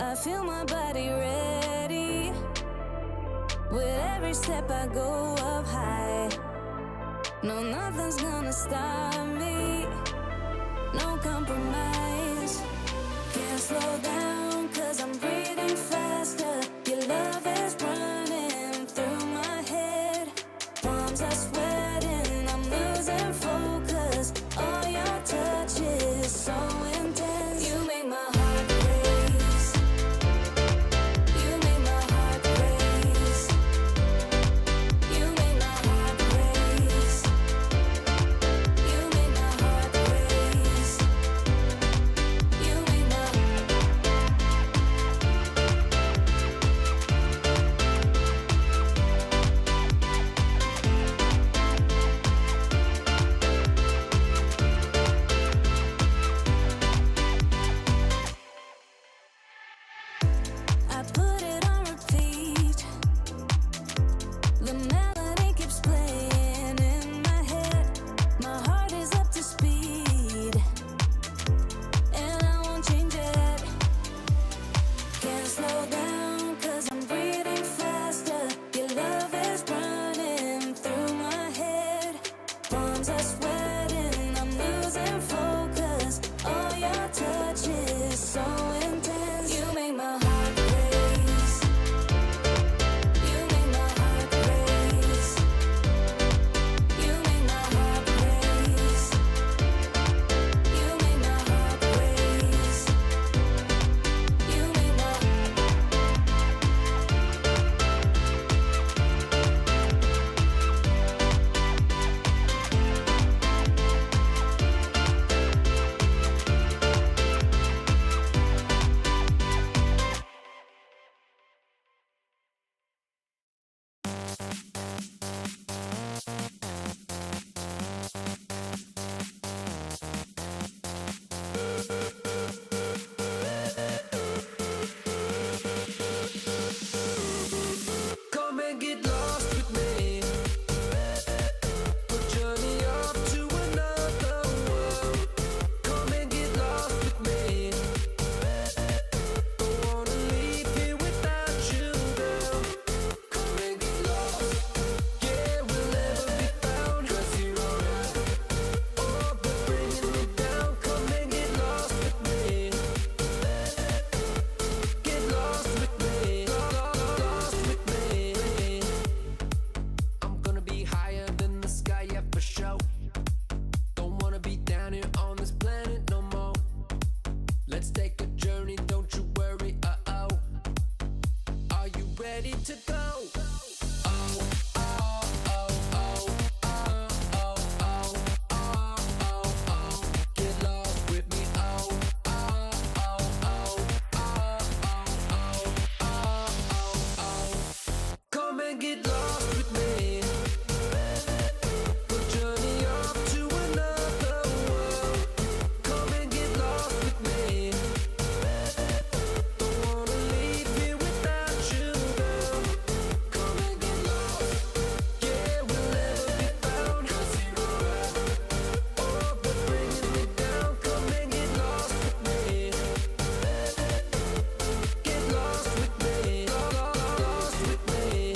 I feel my body ready. With every step I go up high. No, nothing's gonna stop me. No compromise. Can't slow down, cause I'm breathing faster. Your love is running through my head. Palms are sweating, I'm losing focus. All your touch is so intense. You make my heart race. You make my heart race. You make my heart race. You make my heart race. You make my I put it on repeat. The melody keeps playing in my head. My heart is up to speed, and I won't change it. Can't slow down, cause I'm breathing faster. Your love is running through my head. Palms are sweating, I'm losing focus. All your touch is so intense. You ready to go. Get lost with me. Come and get lost with me. We'll journey off to another world. Come and get lost with me. Don't wanna leave here without you, girl. Come and get lost. Yeah, we'll never be found. Zero gravity. Oh, but bringing me down. Come and get lost with me. Get lost with me. Lost with me.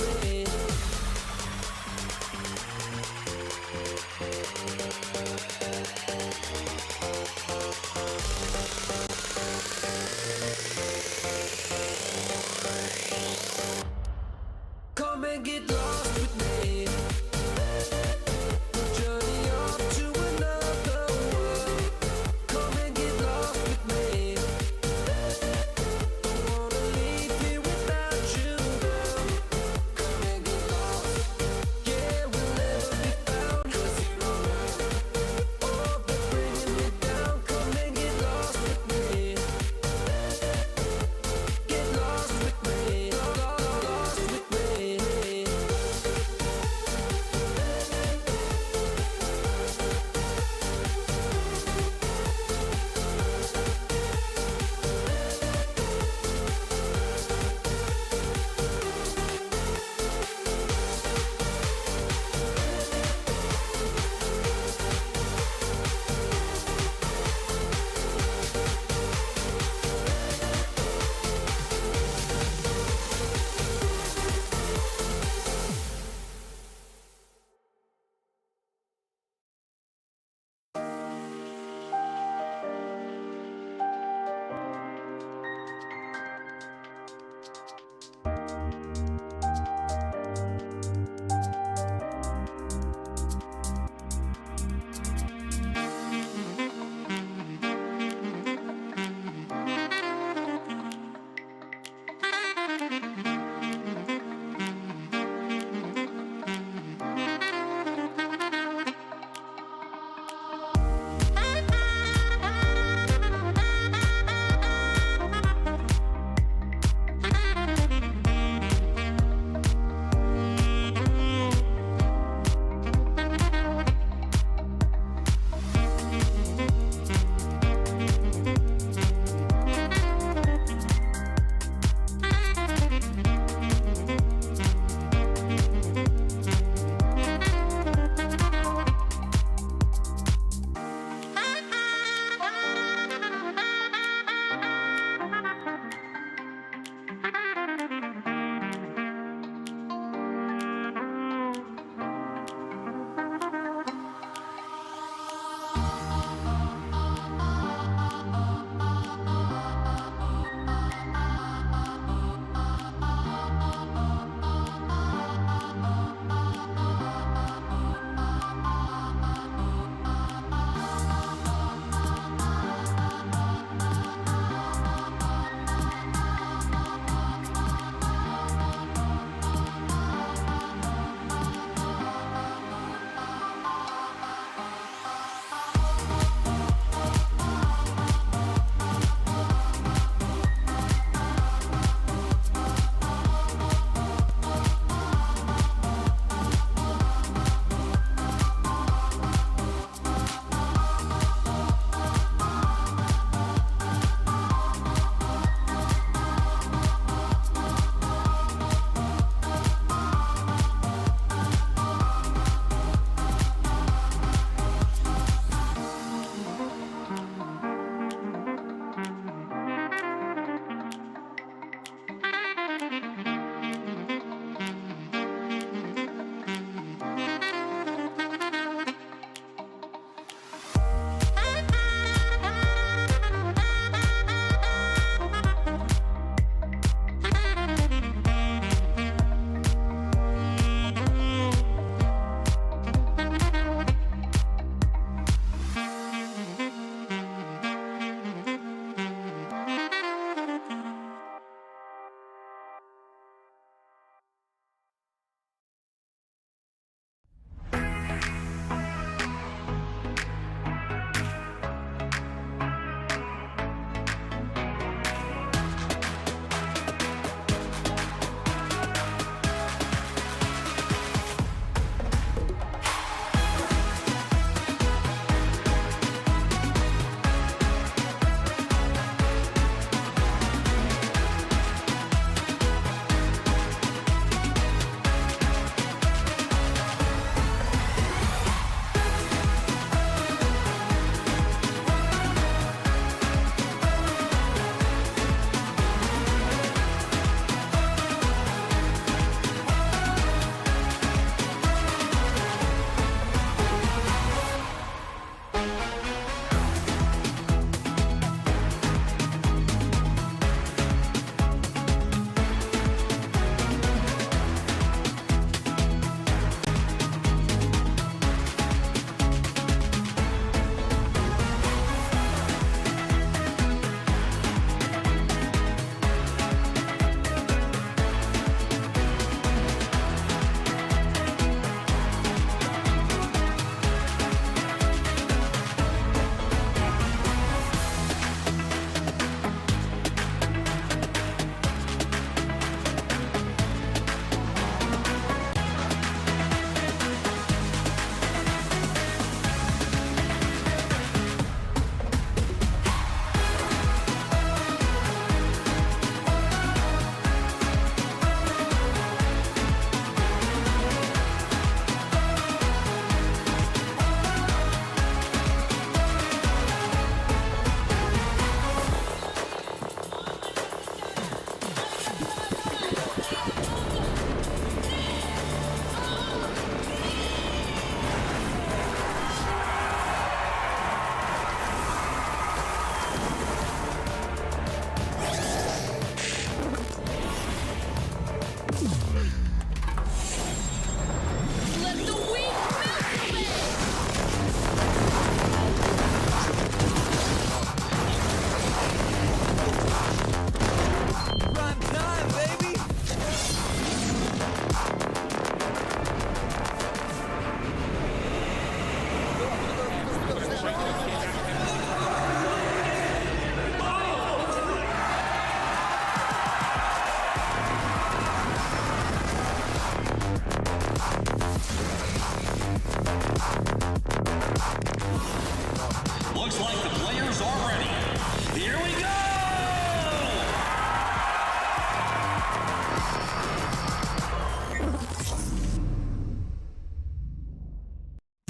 Come and get lost with me. We'll journey off to another world. Come and get lost with me. Don't wanna leave here without you, girl. Come and get lost. Yeah, we'll never be found. Zero gravity. Oh, but bringing me down. Come and get lost with me. Get lost with me. Lost with me.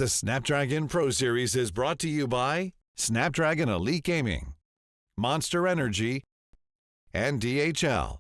The Snapdragon Pro Series is brought to you by Snapdragon Elite Gaming, Monster Energy, and DHL.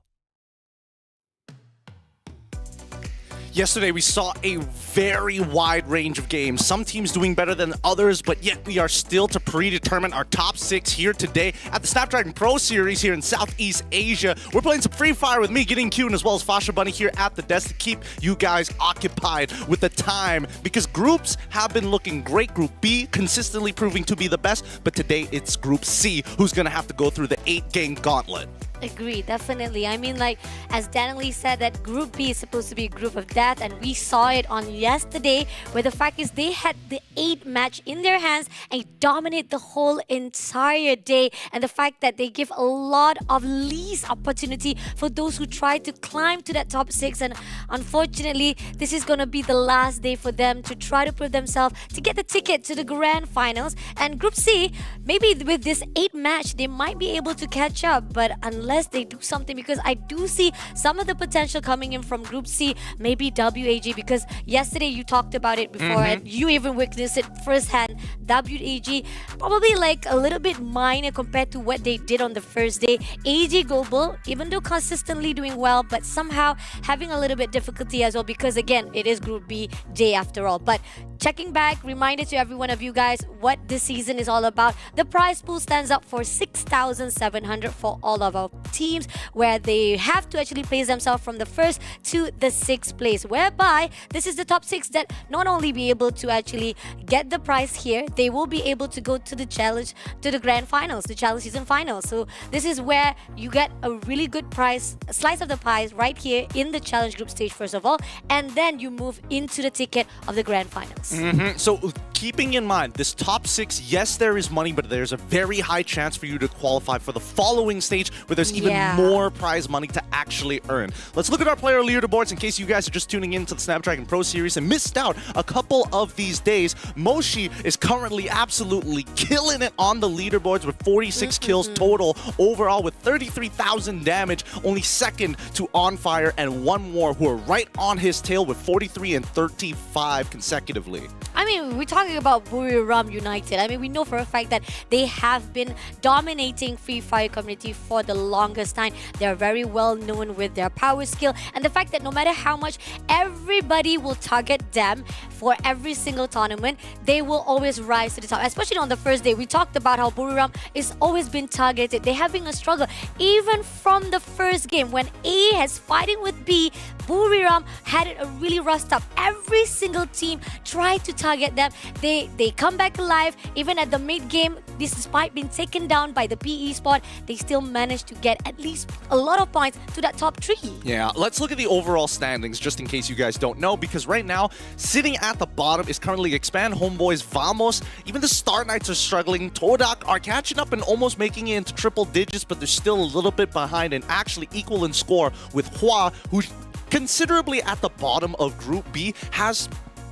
Yesterday, we saw a very wide range of games. Some teams doing better than others, but yet we are still to predetermine our top 6 here today at the Snapdragon Pro Series here in Southeast Asia. We're playing some Free Fire with me, Getting Cute, as well as Fasha Bunny here at the desk to keep you guys occupied with the time, because groups have been looking great. Group B consistently proving to be the best, but today it's Group C who's going to have to go through the 8-game gauntlet. Agree, definitely. I mean, like, as Dan Lee said, that Group B is supposed to be a group of death, and we saw it on yesterday, where the fact is they had the 8 match in their hands and dominate the whole entire day. And the fact that they give a lot of least opportunity for those who try to climb to that top 6. And unfortunately, this is going to be the last day for them to try to prove themselves to get the ticket to the grand finals. And Group C, maybe with this 8 match, they might be able to catch up, but unless they do something, because I do see some of the potential coming in from Group C, maybe WAG, because yesterday you talked about it before and you even witnessed it firsthand. WAG probably like a little bit minor compared to what they did on the first day. AG Global, even though consistently doing well, but somehow having a little bit difficulty as well, because again, it is Group B day after all. But checking back, reminder to every one of you guys what this season is all about. The prize pool stands up for 6,700 for all of our teams, where they have to actually place themselves from the 1st to the 6th place, whereby this is the top 6 that not only be able to actually get the prize here, they will be able to go to the challenge, to the grand finals, the challenge season finals. So this is where you get a really good prize, a slice of the pie right here in the challenge group stage first of all, and then you move into the ticket of the grand finals. So keeping in mind, this top 6, yes, there is money, but there's a very high chance for you to qualify for the following stage, where there's even more prize money to actually earn. Let's look at our player leaderboards in case you guys are just tuning in to the Snapdragon Pro Series and missed out a couple of these days. Moshi is currently absolutely killing it on the leaderboards with 46 kills total overall, with 33,000 damage, only second to On Fire and one more who are right on his tail with 43 and 35 consecutively. I mean, we're talking about Buriram United. I mean, we know for a fact that they have been dominating Free Fire community for the longest time. They're very well known with their power skill, and the fact that no matter how much everybody will target them for every single tournament, they will always rise to the top. Especially on the first day, we talked about how Buriram is always been targeted. They're having a struggle even from the first game when A has fighting with B. Buriram had it a really rough start. Every single team tried to target them. They come back alive. Even at the mid game, despite being taken down by the PE spot, they still managed to get at least a lot of points to that top 3. Yeah, let's look at the overall standings just in case you guys don't know, because right now, sitting at the bottom is currently Expand, Homeboys, Vamos. Even the Star Knights are struggling. Todak are catching up and almost making it into triple digits, but they're still a little bit behind and actually equal in score with Hua, who's considerably at the bottom of Group B, has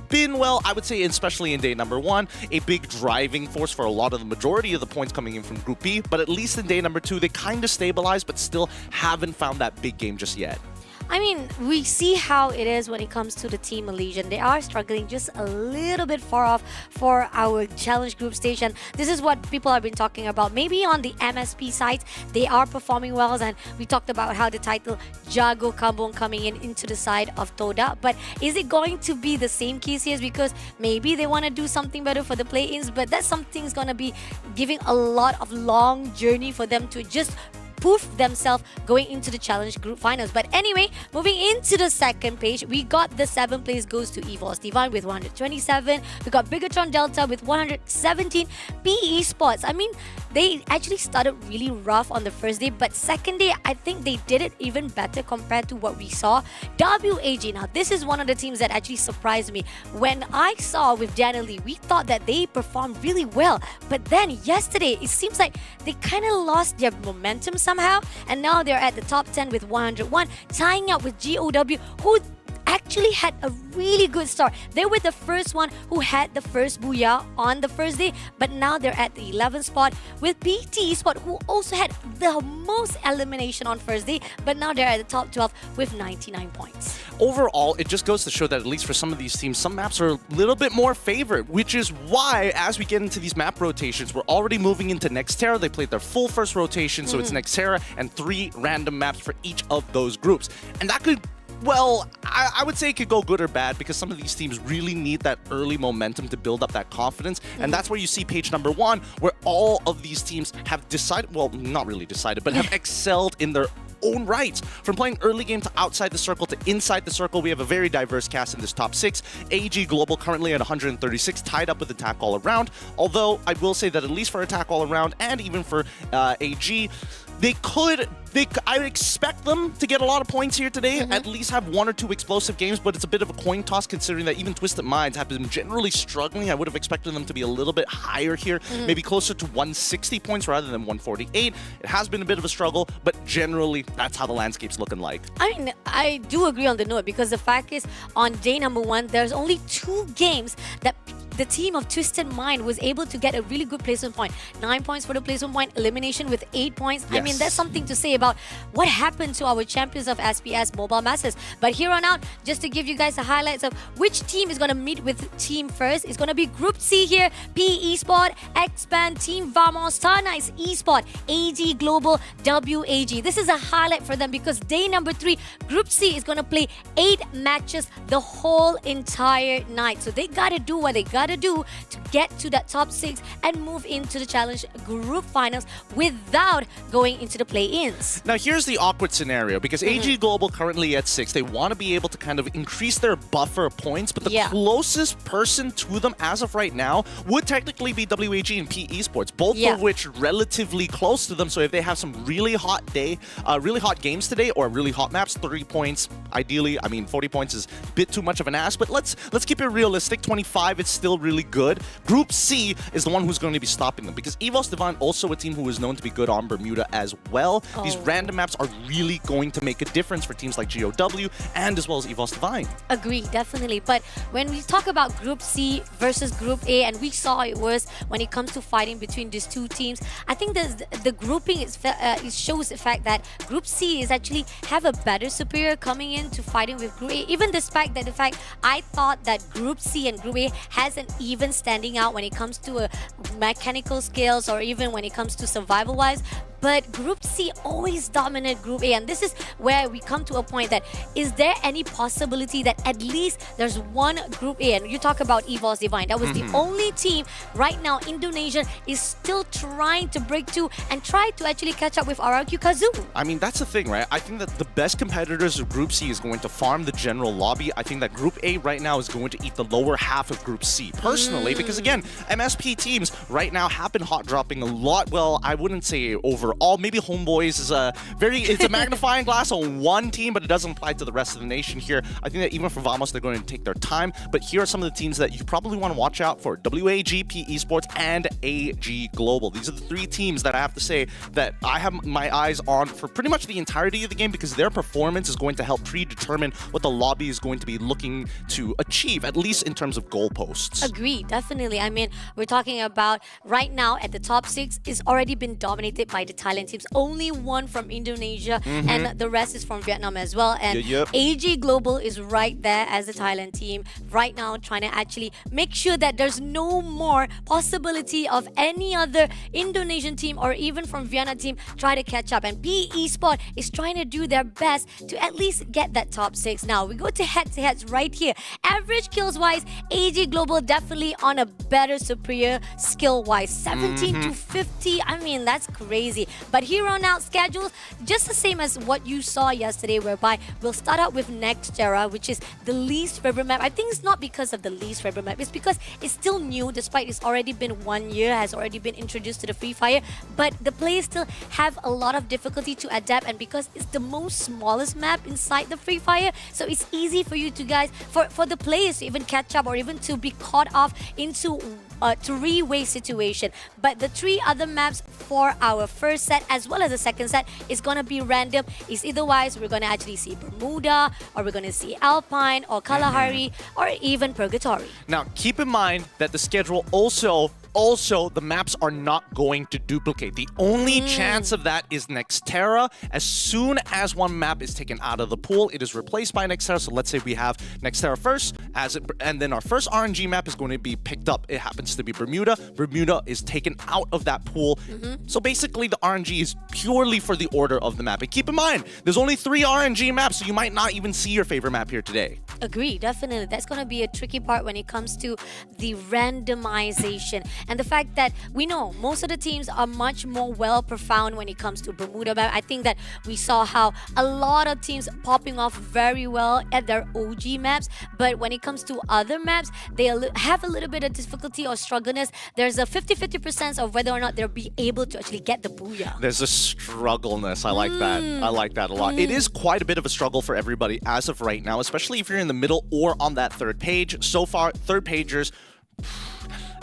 been, well, I would say, especially in day number 1, a big driving force for a lot of the majority of the points coming in from Group B, but at least in day number 2, they kind of stabilized, but still haven't found that big game just yet. I mean, we see how it is when it comes to the Team Elysian. They are struggling just a little bit far off for our challenge group stage, and this is what people have been talking about. Maybe on the MSP side, they are performing well, and we talked about how the title Jago Kambong coming into the side of Toda. But is it going to be the same case here? Because maybe they want to do something better for the play-ins, but that something's going to be giving a lot of long journey for them to just prove themselves going into the challenge group finals. But anyway, moving into the second page, we got the 7th place goes to Evolve Divine with 127. We got Bigatron Delta with 117. PE Sports, I mean, they actually started really rough on the first day, but second day, I think they did it even better compared to what we saw. WAG, now this is one of the teams that actually surprised me. When I saw with Daniel Lee, we thought that they performed really well, but then yesterday, it seems like they kind of lost their momentum somehow, and now they're at the top 10 with 101, tying up with GOW, who actually had a really good start. They were the first one who had the first booyah on the first day, but now they're at the 11th spot with PT Esport, who also had the most elimination on first day, but now they're at the top 12 with 99 points. Overall, it just goes to show that at least for some of these teams, some maps are a little bit more favored, which is why as we get into these map rotations, we're already moving into Nexterra. They played their full first rotation, so it's Nexterra and 3 random maps for each of those groups. And that could, well, I would say it could go good or bad because some of these teams really need that early momentum to build up that confidence. And that's where you see page number 1, where all of these teams have decided, well, not really decided, but have excelled in their own rights. From playing early game to outside the circle to inside the circle, we have a very diverse cast in this top 6. AG Global currently at 136, tied up with attack all around. Although I will say that at least for attack all around and even for AG, I would expect them to get a lot of points here today, at least have 1 or 2 explosive games, but it's a bit of a coin toss considering that even Twisted Minds have been generally struggling. I would have expected them to be a little bit higher here, maybe closer to 160 points rather than 148. It has been a bit of a struggle, but generally, that's how the landscape's looking like. I mean, I do agree on the note because the fact is, on day number 1, there's only 2 games that the team of Twisted Mind was able to get a really good placement point. 9 points for the placement point, elimination with 8 points. Yes. I mean, that's something to say about what happened to our champions of SPS Mobile Masters. But here on out, just to give you guys the highlights of which team is going to meet with team first, it's going to be Group C here, PE Sport, Expand, Team Vamos, Star Knights Esport, AG Global, WAG. This is a highlight for them because day number 3, Group C is going to play 8 matches the whole entire night. So they got to do what they got to do to get to that top 6 and move into the challenge group finals without going into the play-ins. Now here's the awkward scenario because AG Global currently at 6. They want to be able to kind of increase their buffer of points, but the closest person to them as of right now would technically be WAG and PE Esports, both of which relatively close to them. So if they have some really hot games today or really hot maps, 30 points ideally. I mean, 40 points is a bit too much of an ask, but let's keep it realistic. 25, it's still really good. Group C is the one who's going to be stopping them because EVOS Divine, also a team who is known to be good on Bermuda as well. These random maps are really going to make a difference for teams like GOW and as well as EVOS Divine. Agree, definitely. But when we talk about Group C versus Group A, and we saw it was when it comes to fighting between these two teams, I think the grouping it shows the fact that Group C is actually have a better superior coming in to fighting with Group A. Even despite that, the fact I thought that Group C and Group A hasn't even standing out when it comes to mechanical skills or even when it comes to survival wise. But Group C always dominate Group A, and this is where we come to a point that is there any possibility that at least there's one Group A, and you talk about EVOS Divine, that was the only team right now. Indonesia is still trying to break through and try to actually catch up with RRQ Kazoo. I mean, that's the thing, right? I think that the best competitors of Group C is going to farm the general lobby. I think that Group A right now is going to eat the lower half of Group C, personally, because again, MSP teams right now have been hot dropping a lot. Well, I wouldn't say overall. Maybe Homeboys is it's a magnifying glass on one team, but it doesn't apply to the rest of the nation here. I think that even for Vamos, they're going to take their time. But here are some of the teams that you probably want to watch out for: WAG, PE Esports, and AG Global. These are the 3 teams that I have to say that I have my eyes on for pretty much the entirety of the game because their performance is going to help predetermine what the lobby is going to be looking to achieve, at least in terms of goalposts. Agree, definitely. I mean, we're talking about right now at the top 6 is already been dominated by the Thailand teams. Only one from Indonesia and the rest is from Vietnam as well. And AG Global is right there as the Thailand team right now, trying to actually make sure that there's no more possibility of any other Indonesian team or even from Vienna team try to catch up. And PE Sport is trying to do their best to at least get that top 6. Now we go to head-to-heads right here. Average kills wise, AG Global definitely on a better superior skill wise. 17 to 50. I mean, that's crazy. But here on out, schedules just the same as what you saw yesterday, whereby we'll start out with Nexterra, which is the least favorite map. I think it's not because of the least favorite map, it's because it's still new, despite it's already been 1 year, has already been introduced to the Free Fire, but the players still have a lot of difficulty to adapt, and because it's the most smallest map inside the Free Fire, so it's easy for you to guys, for the players to even catch up or even to be caught off into three-way situation. But the three other maps for our first set as well as the second set is gonna be random. It's eitherwise we're gonna actually see Bermuda, or we're gonna see Alpine, or Kalahari, or even Purgatory. Now, keep in mind that the schedule also the maps are not going to duplicate. The only chance of that is Nexterra. As soon as one map is taken out of the pool, it is replaced by Nexterra. So let's say we have Nexterra first, and then our first RNG map is going to be picked up. It happens to be Bermuda. Bermuda is taken out of that pool. So basically, the RNG is purely for the order of the map. And keep in mind, there's only 3 RNG maps, so you might not even see your favorite map here today. Agree, definitely. That's going to be a tricky part when it comes to the randomization. And the fact that we know most of the teams are much more well profound when it comes to Bermuda map. I think that we saw how a lot of teams popping off very well at their OG maps. But when it comes to other maps, they have a little bit of difficulty or struggleness. There's a 50-50% of whether or not they'll be able to actually get the booyah. There's a struggleness. I like that. I like that a lot. It is quite a bit of a struggle for everybody as of right now, especially if you're in the middle or on that third page. So far, third pagers,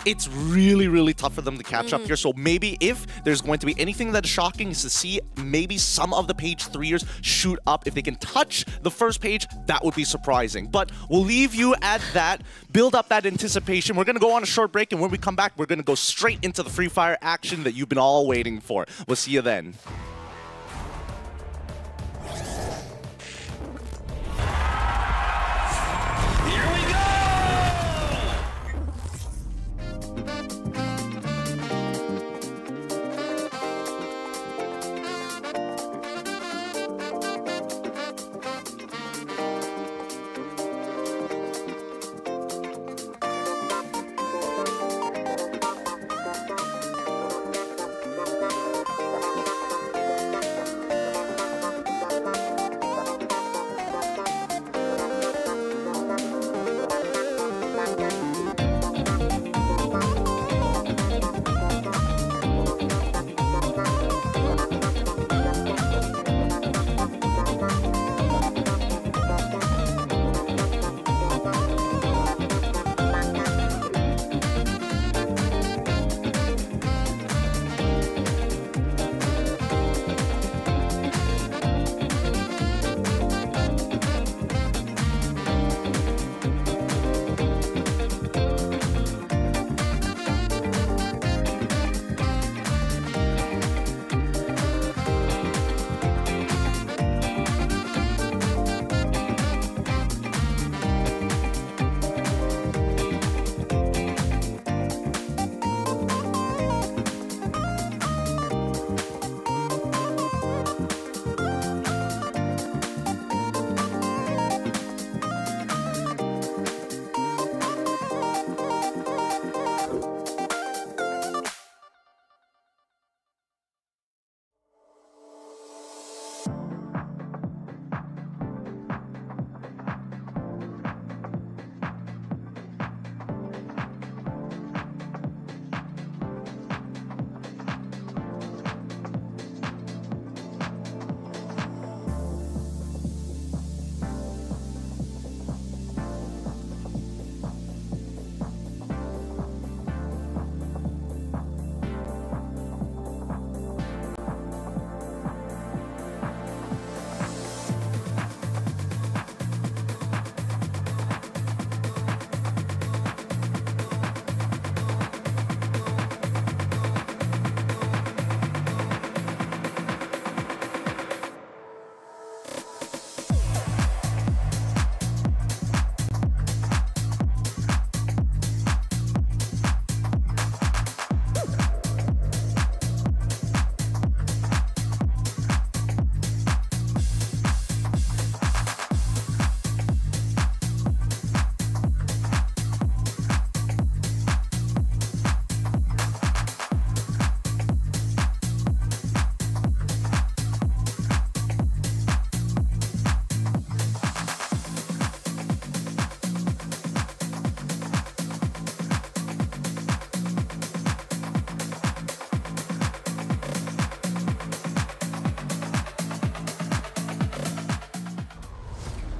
it's really tough for them to catch up here. So maybe if there's going to be anything that is shocking is to see maybe some of the page 3ers shoot up. If they can touch the first page, that would be surprising. But we'll leave you at that. Build up that anticipation. We're going to go on a short break, and when we come back, we're going to go straight into the Free Fire action that you've been all waiting for. We'll see you then.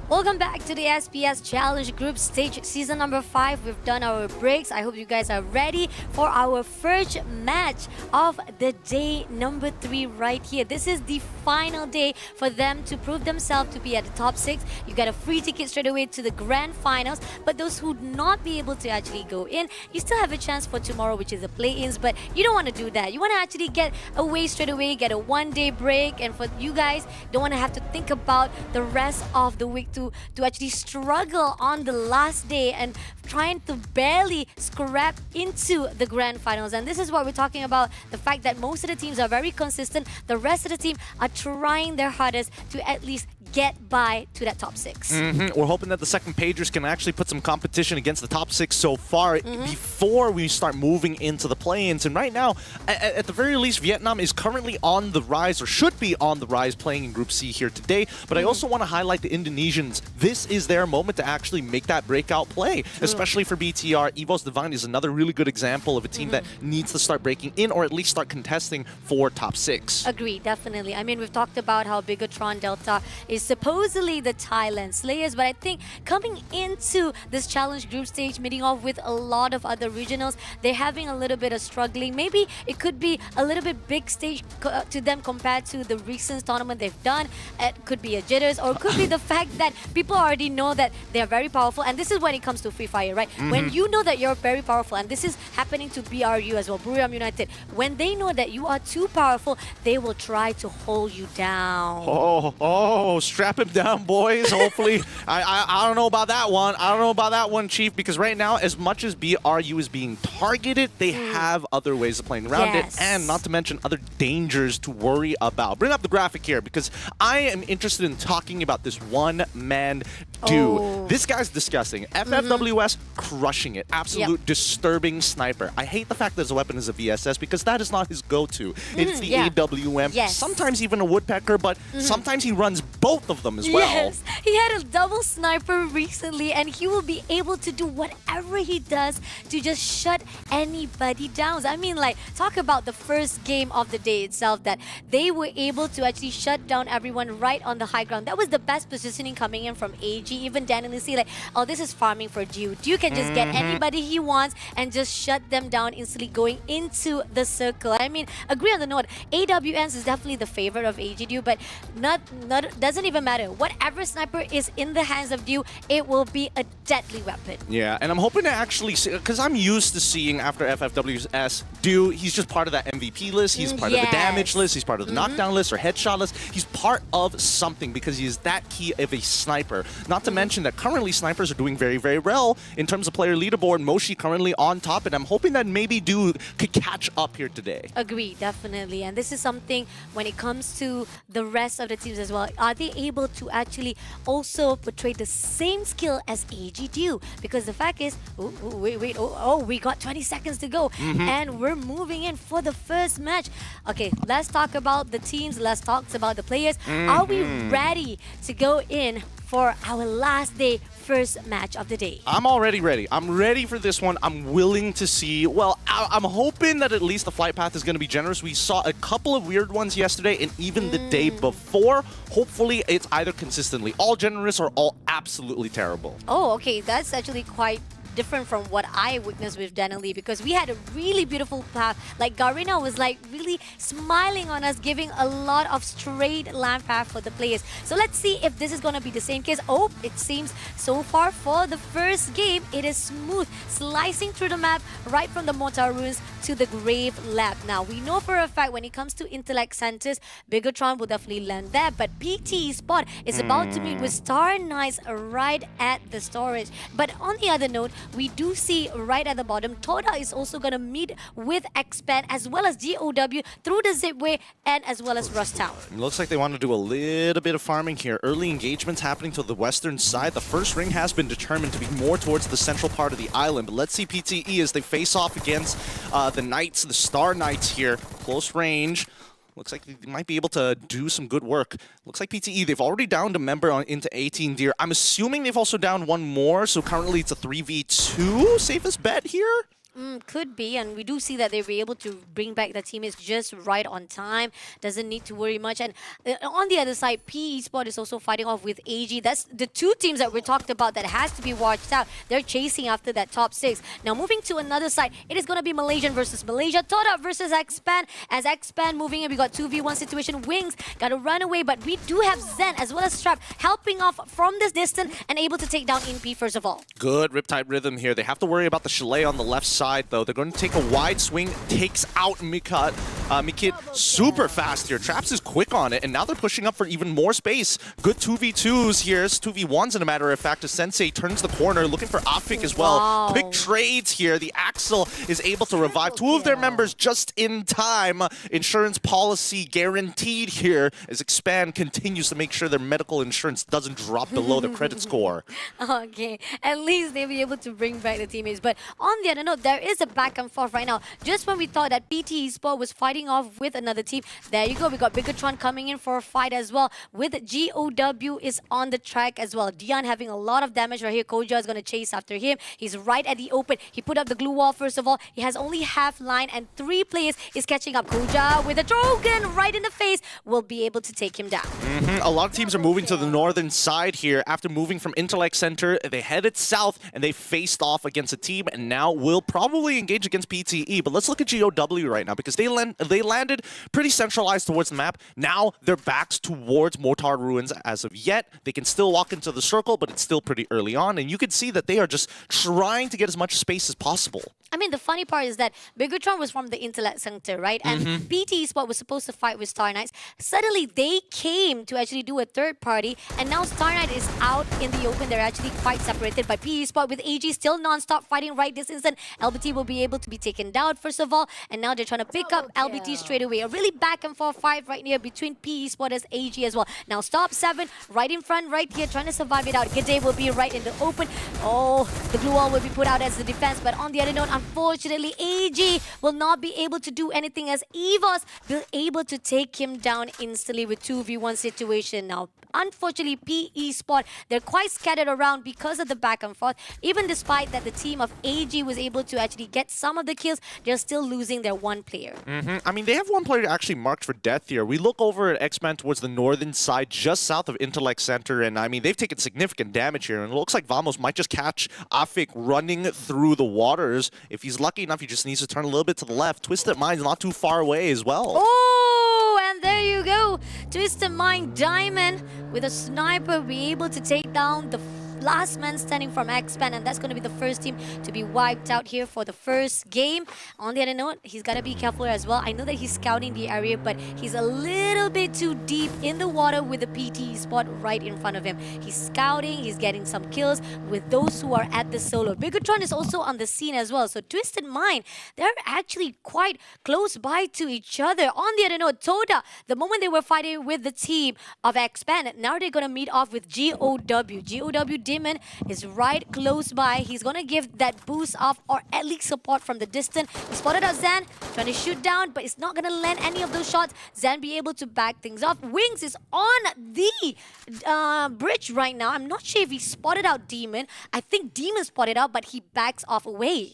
Welcome back to the SPS Challenge Group Stage Season number 5. We've done our breaks. I hope you guys are ready for our first match of the day number 3 right here. This is the final day for them to prove themselves to be at the top 6. You get a free ticket straight away to the grand finals. But those who would not be able to actually go in, you still have a chance for tomorrow, which is the play-ins. But you don't want to do that. You want to actually get away straight away, get a one-day break. And for you guys, don't want to have to think about the rest of the week to actually struggle on the last day and trying to barely scrap into the grand finals. And this is what we're talking about, the fact that most of the teams are very consistent. The rest of the team are trying their hardest to at least get by to that top 6. We're hoping that the second pagers can actually put some competition against the top 6 so far before we start moving into the play-ins. And right now, at the very least, Vietnam is currently on the rise, or should be on the rise, playing in Group C here today. But I also want to highlight the Indonesians. This is their moment to actually make that breakout play, especially for BTR. EVOS Divine is another really good example of a team that needs to start breaking in, or at least start contesting for top 6. Agree, definitely. I mean, we've talked about how Bigatron Delta is supposedly the Thailand Slayers, but I think coming into this challenge group stage, meeting off with a lot of other regionals, they're having a little bit of struggling. Maybe it could be a little bit big stage to them compared to the recent tournament they've done. It could be a jitters, or it could be the fact that people already know that they're very powerful. And this is when it comes to Free Fire, right? When you know that you're very powerful, and this is happening to BRU as well, Buriram United, when they know that you are too powerful, they will try to hold you down. Strap him down, boys. Hopefully, I don't know about that one. I don't know about that one, Chief, because right now, as much as BRU is being targeted, they have other ways of playing around it, and not to mention other dangers to worry about. Bring up the graphic here, because I am interested in talking about this one-man dude. This guy's disgusting. FFWS crushing it. Absolute disturbing sniper. I hate the fact that his weapon is a VSS, because that is not his go-to. It's the AWM. Sometimes even a woodpecker, but sometimes he runs both of them as well. Yes, he had a double sniper recently, and he will be able to do whatever he does to just shut anybody down. I mean, like, talk about the first game of the day itself, that they were able to actually shut down everyone right on the high ground. That was the best positioning coming in from AG. Even Dan and Lucy, like, oh, this is farming for Dew. Dew can just get anybody he wants and just shut them down instantly, going into the circle. I mean, agree on the note, AWNs is definitely the favorite of AG Dew, but doesn't even matter. Whatever sniper is in the hands of Dew, it will be a deadly weapon. Yeah, and I'm hoping to actually see, because I'm used to seeing after FFWS, Dew, he's just part of that MVP list, he's part of the damage list, he's part of the knockdown list or headshot list. He's part of something because he is that key of a sniper. Not to mention that currently snipers are doing very, very well in terms of player leaderboard. Moshi currently on top, and I'm hoping that maybe Dew could catch up here today. Agree, definitely. And this is something when it comes to the rest of the teams as well. Are they able to actually also portray the same skill as AG Dew? Because the fact is, we got 20 seconds to go, and we're moving in for the first match. Okay, let's talk about the teams. Let's talk about the players. Are we ready to go in for our last day first match of the day? I'm already ready. I'm ready for this one. I'm willing to see. Well, I'm hoping that at least the flight path is going to be generous. We saw a couple of weird ones yesterday and even the day before. Hopefully, it's either consistently all generous or all absolutely terrible. Oh, okay. That's actually quite different from what I witnessed with Denali, because we had a really beautiful path. Like, Garina was like really smiling on us, giving a lot of straight land path for the players. So let's see if this is going to be the same case. Oh, it seems so far for the first game, it is smooth, slicing through the map right from the Mortar Ruins to the Grave Lab. Now, we know for a fact when it comes to Intellect Centers, Bigatron will definitely land there, but PT Spot is about to meet with Star Knights right at the storage. But on the other note, we do see right at the bottom, Toda is also going to meet with Expand as well as GOW through the Zipway and as well as Rust Tower. It looks like they want to do a little bit of farming here. Early engagements happening to the western side. The first ring has been determined to be more towards the central part of the island. But let's see PTE as they face off against the Knights, the Star Knights here. Close range. Looks like they might be able to do some good work. Looks like PTE, they've already downed a member into 18 Deer. I'm assuming they've also downed one more, so currently it's a 3v2 safest bet here? Could be, and we do see that they'll be able to bring back the teammates just right on time. Doesn't need to worry much. And on the other side, P Esport is also fighting off with AG. That's the two teams that we talked about that has to be watched out. They're chasing after that top 6. Now moving to another side, it is going to be Malaysian versus Malaysia. Toda versus Xpan. As Xpan moving in, we got 2v1 situation. Wings got to run away, but we do have Zen as well as Strap helping off from this distance and able to take down Inpi first of all. Good Riptide rhythm here. They have to worry about the Chalet on the left side, though. They're going to take a wide swing, takes out Mikit super fast here. Traps is quick on it, and now they're pushing up for even more space. Good 2v2s here. It's 2v1s, in a matter of fact, as Sensei turns the corner, looking for Afik as well. Wow. Quick trades here. The Axel is able to revive 2 of their members just in time. Insurance policy guaranteed here as Expand continues to make sure their medical insurance doesn't drop below the credit score. Okay, at least they'll be able to bring back the teammates. But on the other note, there is a back and forth right now. Just when we thought that PT Esport was fighting off with another team, there you go. We got Bigatron coming in for a fight as well. With GOW is on the track as well. Dion having a lot of damage right here. Koja is going to chase after him. He's right at the open. He put up the glue wall first of all. He has only half line and 3 players is catching up. Koja with a Drogon right in the face will be able to take him down. A lot of teams are moving to the northern side here. After moving from Intellect Center, they headed south and they faced off against a team and now will probably engage against PTE. But let's look at GOW right now because they landed pretty centralized towards the map. Now their backs towards Mortar Ruins as of yet. They can still walk into the circle, but it's still pretty early on. And you can see that they are just trying to get as much space as possible. I mean, the funny part is that Bigatron was from the Intellect Center, right? And PT Sport was supposed to fight with Star Knights. Suddenly, they came to actually do a third party, and now Star Knight is out in the open. They're actually quite separated by PT Sport with AG still non-stop fighting right this instant. LBT will be able to be taken down, first of all, and now they're trying to pick up LBT straight away. A really back and forth fight right here between PE Sport as AG as well. Now, Stop 7 right in front, right here, trying to survive it out. Gide will be right in the open. Oh, the blue wall will be put out as the defense, but on the other note, unfortunately, AG will not be able to do anything as EVOS will able to take him down instantly with 2v1 situation. Now, unfortunately, PE Sport, they're quite scattered around because of the back and forth. Even despite that the team of AG was able to actually get some of the kills, they're still losing their one player. I mean, they have one player actually marked for death here. We look over at X-Man towards the northern side, just south of Intellect Center, and I mean, they've taken significant damage here, and it looks like Vamos might just catch Afik running through the waters. If he's lucky enough, he just needs to turn a little bit to the left. Twisted Mind's not too far away as well. Oh, and there you go. Twisted Mind Diamond with a sniper be able to take down the last man standing from X-Pan, and that's going to be the first team to be wiped out here for the first game. On the other note, he's got to be careful as well. I know that he's scouting the area, but he's a little bit too deep in the water with the PT spot right in front of him. He's scouting, he's getting some kills with those who are at the solo. Bigatron is also on the scene as well, so Twisted Mind, they're actually quite close by to each other. On the other note, Toda, the moment they were fighting with the team of X-Pan, now they're going to meet off with GOW. GOW Demon is right close by. He's going to give that boost off or at least support from the distance. He spotted out Zan, trying to shoot down, but it's not going to land any of those shots. Zan be able to back things off. Wings is on the bridge right now. I'm not sure if he spotted out Demon. I think Demon spotted out, but he backs off away.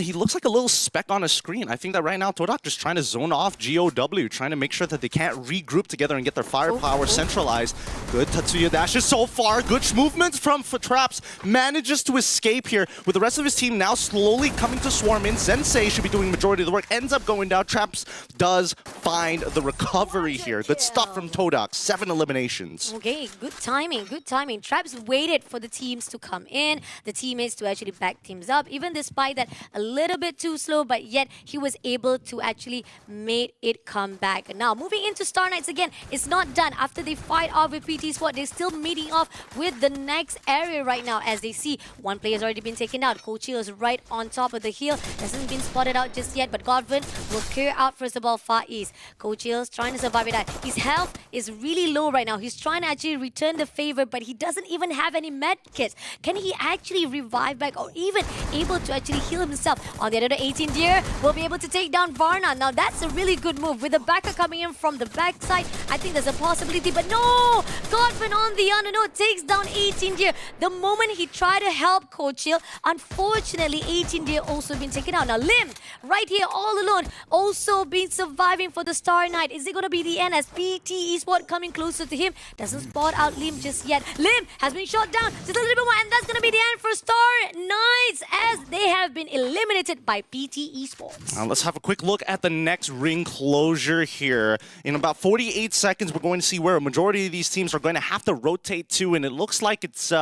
He looks like a little speck on a screen. I think that right now Todak just trying to zone off GOW, trying to make sure that they can't regroup together and get their firepower centralized. Good Tatsuya dashes so far. Good movements from Traps. Manages to escape here with the rest of his team now slowly coming to swarm in. Sensei should be doing majority of the work. Ends up going down. Traps does find the recovery here. Good stuff from Todak. 7 eliminations. Okay, good timing, good timing. Traps waited for the teams to come in, the teammates to actually back teams up, even despite that a little bit too slow, but yet he was able to actually make it come back. Now, moving into Star Knights again, it's not done. After they fight off with PT Squad, they're still meeting off with the next area right now. As they see, one player has already been taken out. Kochil is right on top of the hill. Hasn't been spotted out just yet, but Godwin will clear out first of all Far East. Kochil's trying to survive it out. His health is really low right now. He's trying to actually return the favor, but he doesn't even have any med kits. Can he actually revive back or even able to actually heal himself himself. On the other 18 Deer will be able to take down Varna. Now that's a really good move with the backer coming in from the backside. I think there's a possibility, but no! Godwin on the undernote takes down 18 Deer. The moment he tried to help Coach Hill, unfortunately 18 Deer also been taken out. Now Lim, right here all alone, also been surviving for the Star Knight. Is it going to be the end as PT Esports coming closer to him? Doesn't spot out Lim just yet. Lim has been shot down just a little bit more, and that's going to be the end for Star Knights as they have been eliminated by PT Esports. Let's have a quick look at the next ring closure here. In about 48 seconds, we're going to see where a majority of these teams are going to have to rotate to, and it looks like it's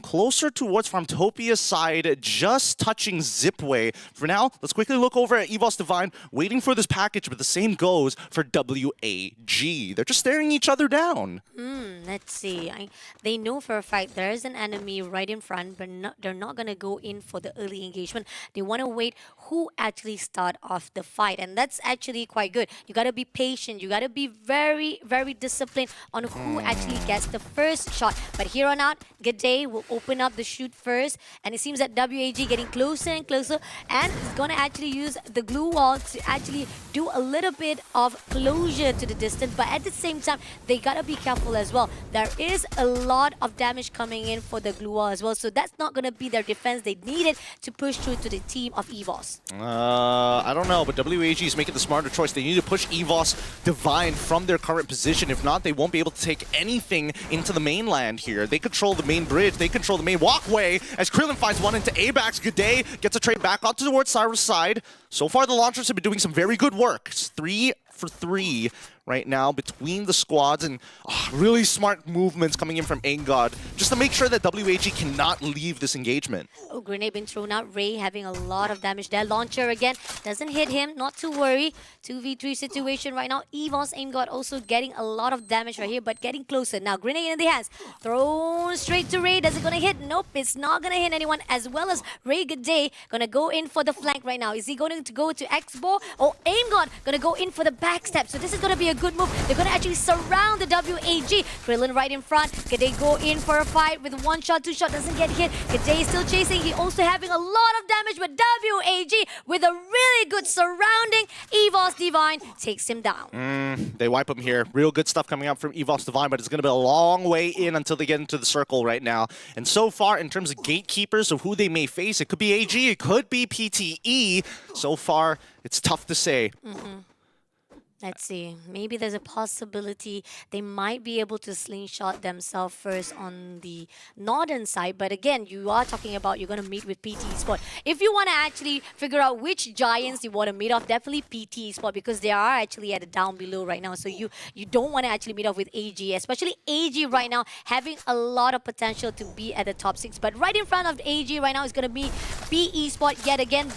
closer towards Farmtopia's side, just touching Zipway. For now, let's quickly look over at EVOS Divine, waiting for this package, but the same goes for WAG. They're just staring each other down. Let's see. They know for a fact there is an enemy right in front, but they're not going to go in for the early engagement. They want to wait who actually start off the fight, and that's actually quite good. You got to be patient. You got to be very, very disciplined on who actually gets the first shot. But here on out, G'day will open up the shoot first, and it seems that WAG getting closer and closer, and he's going to actually use the glue wall to actually do a little bit of closure to the distance, but at the same time, they got to be careful as well. There is a lot of damage coming in for the glue wall as well, so that's not going to be their defense they needed to push through to the team of EVOS. I don't know, but WAG is making the smarter choice. They need to push EVOS Divine from their current position. If not, they won't be able to take anything into the mainland here. They control the main bridge. They control the main walkway as Krillin finds one into APAC. G'day gets a trade back onto towards Cyrus' side. So far, the launchers have been doing some very good work. It's 3 for 3 right now between the squads, and really smart movements coming in from Angod just to make sure that WAG cannot leave this engagement. Oh, grenade been thrown out. Ray having a lot of damage there. Launcher again doesn't hit him. Not to worry. 2v3 situation right now. EVOS Angod also getting a lot of damage right here, but getting closer. Now grenade in the hands. Thrown straight to Ray. Does it gonna hit? Nope, it's not gonna hit anyone, as well as Ray G'day gonna go in for the flank right now. Is he going to go to X-Ball? Or Angod gonna go in for the backstep? So this is gonna be a good move. They're gonna actually surround the WAG. Krillin right in front. G'day go in for a fight with 1 shot, 2 shot, doesn't get hit. G'day still chasing. He also having a lot of damage, but WAG with a really good surrounding. EVOS Divine takes him down. They wipe him here. Real good stuff coming out from EVOS Divine, but it's going to be a long way in until they get into the circle right now. And so far, in terms of gatekeepers of who they may face, it could be AG, it could be PTE. So far, it's tough to say. Let's see. Maybe there's a possibility they might be able to slingshot themselves first on the northern side. But again, you are talking about you're going to meet with PT Esports. If you want to actually figure out which giants you want to meet off, definitely PT Esports, because they are actually at the down below right now. So you don't want to actually meet off with AG, especially AG right now having a lot of potential to be at the top 6. But right in front of AG right now is going to be PE Esports yet again.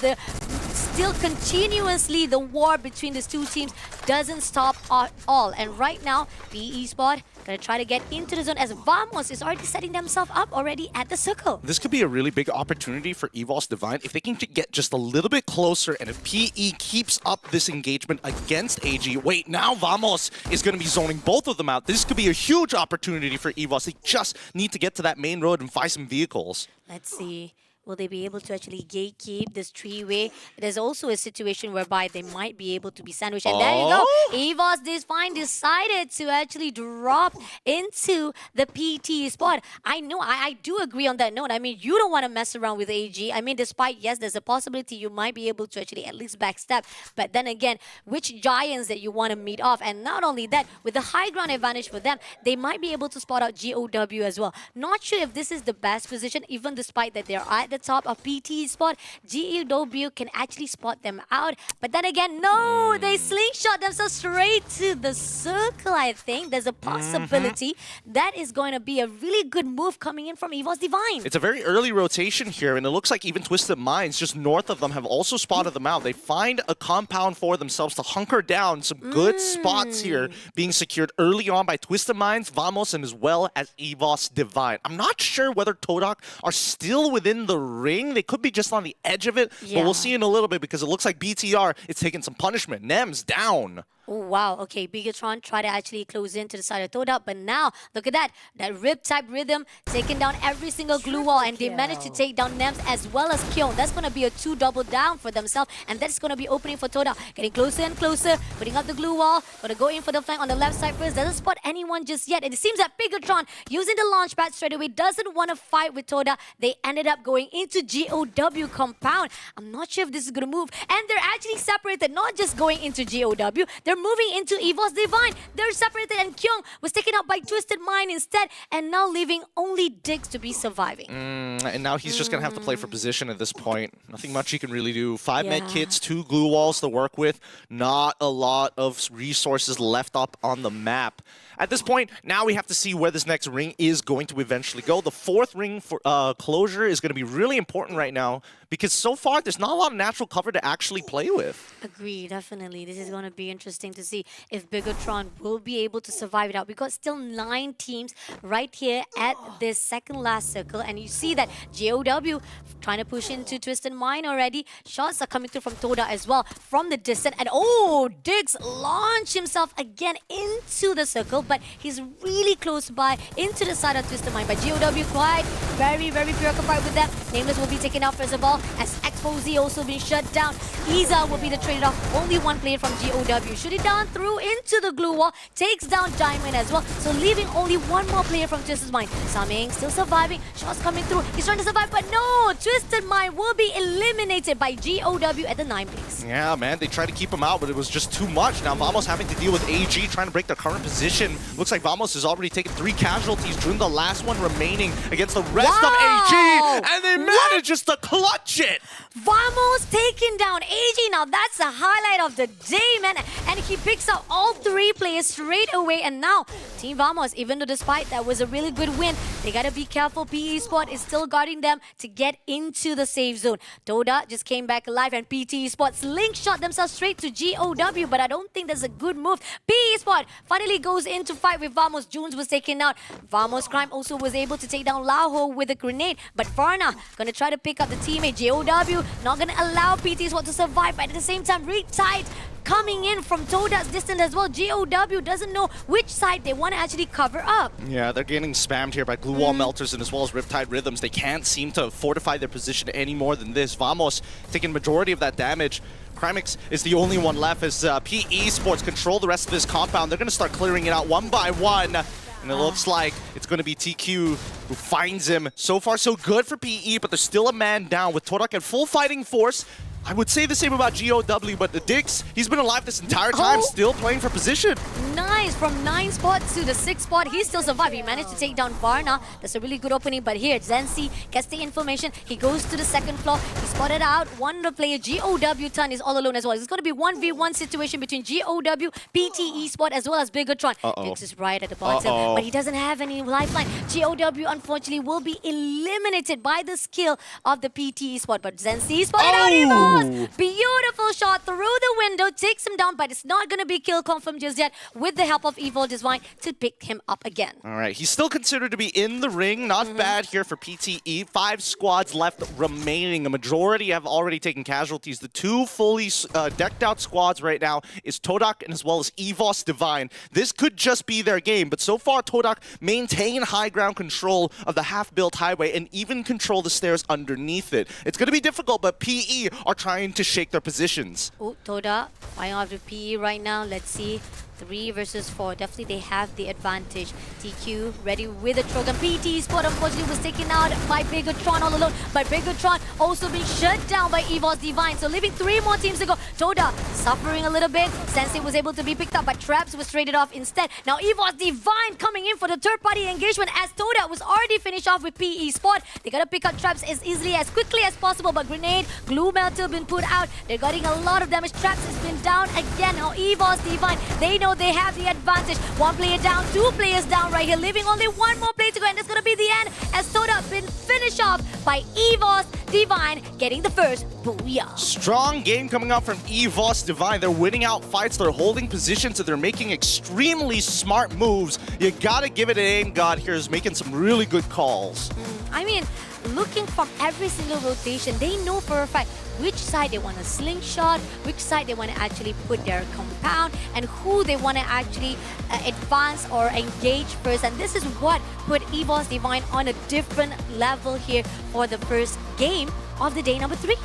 Still continuously the war between these two teams doesn't stop at all. And right now, PE Esports gonna try to get into the zone as Vamos is already setting themselves up already at the circle. This could be a really big opportunity for EVOS Divine if they can get just a little bit closer, and if PE keeps up this engagement against AG. Wait, now Vamos is going to be zoning both of them out. This could be a huge opportunity for EVOS. They just need to get to that main road and find some vehicles. Let's see. Will they be able to actually gatekeep this three-way? There's also a situation whereby they might be able to be sandwiched. And there you go. EVOS Divine decided to actually drop into the PT spot. I know, I do agree on that note. I mean, you don't want to mess around with AG. I mean, despite, yes, there's a possibility you might be able to actually at least backstep. But then again, which giants that you want to meet off? And not only that, with the high ground advantage for them, they might be able to spot out GOW as well. Not sure if this is the best position, even despite that they're at the top of PT spot. GOW can actually spot them out. But then again, no, they slingshot themselves straight to the circle, I think. There's a possibility that is going to be a really good move coming in from EVOS Divine. It's a very early rotation here, and it looks like even Twisted Minds, just north of them, have also spotted them out. They find a compound for themselves to hunker down. Some good spots here being secured early on by Twisted Minds, Vamos, and as well as EVOS Divine. I'm not sure whether Todak are still within the ring. They could be just on the edge of it, but we'll see in a little bit because it looks like BTR is taking some punishment. Nem's down. Oh, wow. Okay, Bigatron tried to actually close into the side of Toda, but now, look at that. That Rip-type rhythm taking down every single glue wall, and they managed to take down Nems as well as Kyon. That's going to be a 2 double down for themselves, and that's going to be opening for Toda. Getting closer and closer, putting up the glue wall. Going to go in for the flank on the left side first. Doesn't spot anyone just yet, and it seems that Bigatron, using the launch pad straight away, doesn't want to fight with Toda. They ended up going into GOW compound. I'm not sure if this is going to move, and they're actually separated, not just going into GOW, they're moving into EVOS Divine. They're separated, and Kyung was taken out by Twisted Mind instead, and now leaving only Diggs to be surviving. And now he's just going to have to play for position at this point. Nothing much he can really do. 5 med Yeah. kits, 2 glue walls to work with. Not a lot of resources left up on the map. At this point, now we have to see where this next ring is going to eventually go. The 4th ring for closure is going to be really important right now, because so far there's not a lot of natural cover to actually play with. Agree, definitely. This is going to be interesting to see if Bigatron will be able to survive it out. We got still 9 teams right here at this second last circle, and you see that GOW trying to push into Twisted Mind already. Shots are coming through from Toda as well from the distance, and oh, Diggs launched himself again into the circle, but he's really close by into the side of Twisted Mind. But GOW quite very preoccupied with that. Nameless will be taken out first of all, as Exposé also being shut down. Iza will be the trade-off. Only one player from GOW. Shoot it down through into the glue wall. Takes down Diamond as well. So leaving only one more player from Twisted Mind. Saming still surviving. Shots coming through. He's trying to survive, but no! Twisted Mind will be eliminated by GOW at the 9th place. Yeah, man, they tried to keep him out, but it was just too much. Now Vamos having to deal with AG, trying to break their current position. Looks like Vamos has already taken 3 casualties. June, the last one remaining against the rest of AG, and they managed just to clutch it. Vamos taking down AG. Now that's the highlight of the day, man. And he picks up all 3 players straight away. And now Team Vamos, even though despite that was a really good win, they gotta be careful. PE Sport is still guarding them to get into the safe zone. Toda just came back alive, and PT Sports link shot themselves straight to GOW, but I don't think that's a good move. PE Sport finally goes into fight with Vamos. Junes was taken out. Vamos Crime also was able to take down Laho with a grenade, but Varna gonna try to pick up the teammate. GOW not gonna allow PT Sport to survive, but at the same time, Retight coming in from Toda's distance as well. GOW doesn't know which side they want to actually cover up. Yeah, they're getting spammed here by glue wall melters and as well as Riptide Rhythms. They can't seem to fortify their position any more than this. Vamos taking majority of that damage. Crimix is the only one left as PE Sports control the rest of this compound. They're going to start clearing it out one by one. And it looks like it's going to be TQ who finds him. So far, so good for PE, but there's still a man down with Todak at full fighting force. I would say the same about GOW, but the Dix, he's been alive this entire time, still playing for position. Nice, from 9 spots to the 6th spot, he still survived. He managed to take down Varna. That's a really good opening, but here, Zensi gets the information. He goes to the 2nd floor. He spotted out one of the players. GOW Ton is all alone as well. It's going to be 1v1 situation between GOW, PT Esport, as well as Bigatron. Dix is right at the bottom, but he doesn't have any lifeline. GOW, unfortunately, will be eliminated by the skill of the PT Esport, but Zensi spotted out Evo. Beautiful shot through the window, takes him down, but it's not going to be kill confirmed just yet with the help of Evil Design to pick him up again. All right, he's still considered to be in the ring. Not bad here for PTE. 5 squads left remaining. A majority have already taken casualties. The 2 fully decked out squads right now is Todak and as well as EVOS Divine. This could just be their game, but so far Todak maintain high ground control of the half-built highway and even control the stairs underneath it. It's going to be difficult, but PE are trying to shake their positions. Oh, Toda fighting off with PE right now. Let's see. 3 versus 4. Definitely they have the advantage. TQ ready with a Trogan. PT Sport unfortunately was taken out by Bigatron all alone. But Bigatron also being shut down by EVOS Divine. So leaving 3 more teams to go. Toda suffering a little bit. Sensei was able to be picked up, but Traps was traded off instead. Now EVOS Divine coming in for the third party engagement as Toda was already finished off with PE Sport. They gotta pick up Traps as easily, as quickly as possible. But Grenade, Glue Melter been put out. They're getting a lot of damage. Traps has been down again. Now EVOS Divine, they know they have the advantage. 1 player down, 2 players down right here, leaving only 1 more player to go, and that's gonna be the end as Toda been finished off by EVOS Divine getting the first booyah. Strong game coming out from EVOS Divine. They're winning out fights, they're holding positions, and they're making extremely smart moves. You gotta give it an aim god here, is making some really good calls. I mean, looking from every single rotation, they know for a fact which side they want to slingshot, which side they want to actually put their compound, and who they want to actually advance or engage first. And this is what put EVOS Divine on a different level here for the first game of the day number 3.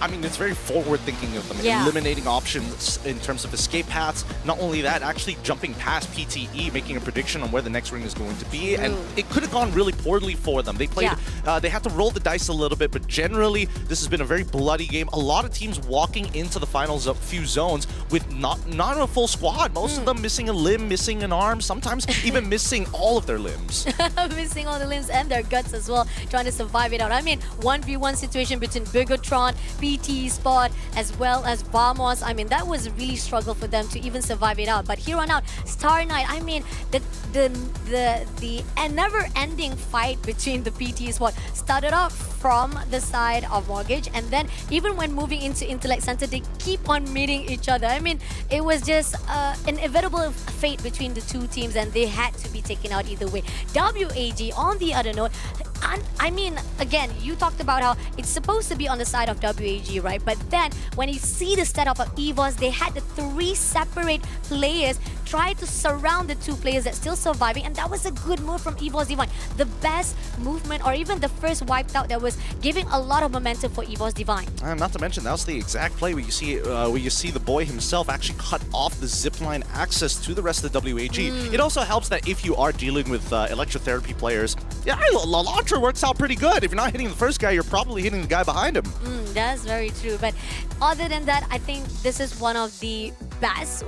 I mean, it's very forward-thinking of them, Yeah. eliminating options in terms of escape paths. Not only that, actually jumping past PTE, making a prediction on where the next ring is going to be, and it could have gone really poorly for them. They played, they had to roll the dice a little bit, but generally, this has been a very bloody game. A lot of teams walking into the finals of few zones with not a full squad. Most of them missing a limb, missing an arm, sometimes even missing all of their limbs. Missing all the limbs and their guts as well, trying to survive it out. I mean, 1v1 situation between Purgatory, PT Spot, as well as Vamos. I mean, that was a really struggle for them to even survive it out. But here on out, Star Knight, I mean, the never-ending fight between the PT Spot started off from the side of Mortgage, and then even when moving into Intellect Center, they keep on meeting each other. I mean, it was just an inevitable fate between the two teams, and they had to be taken out either way. WAG, on the other note, I mean, again, you talked about how it's supposed to be on the side of WAG, right? But then, when you see the setup of EVOS, they had the 3 separate players try to surround the 2 players that's still surviving, and that was a good move from EVOS Divine. The best movement, or even the first wiped out, that was giving a lot of momentum for EVOS Divine. Not to mention, that was the exact play where you see the boy himself actually cut off the zipline access to the rest of the WAG. It also helps that if you are dealing with electrotherapy players, yeah, launcher works out pretty good. If you're not hitting the first guy, you're probably hitting the guy behind him. That's very true. But other than that, I think this is one of the best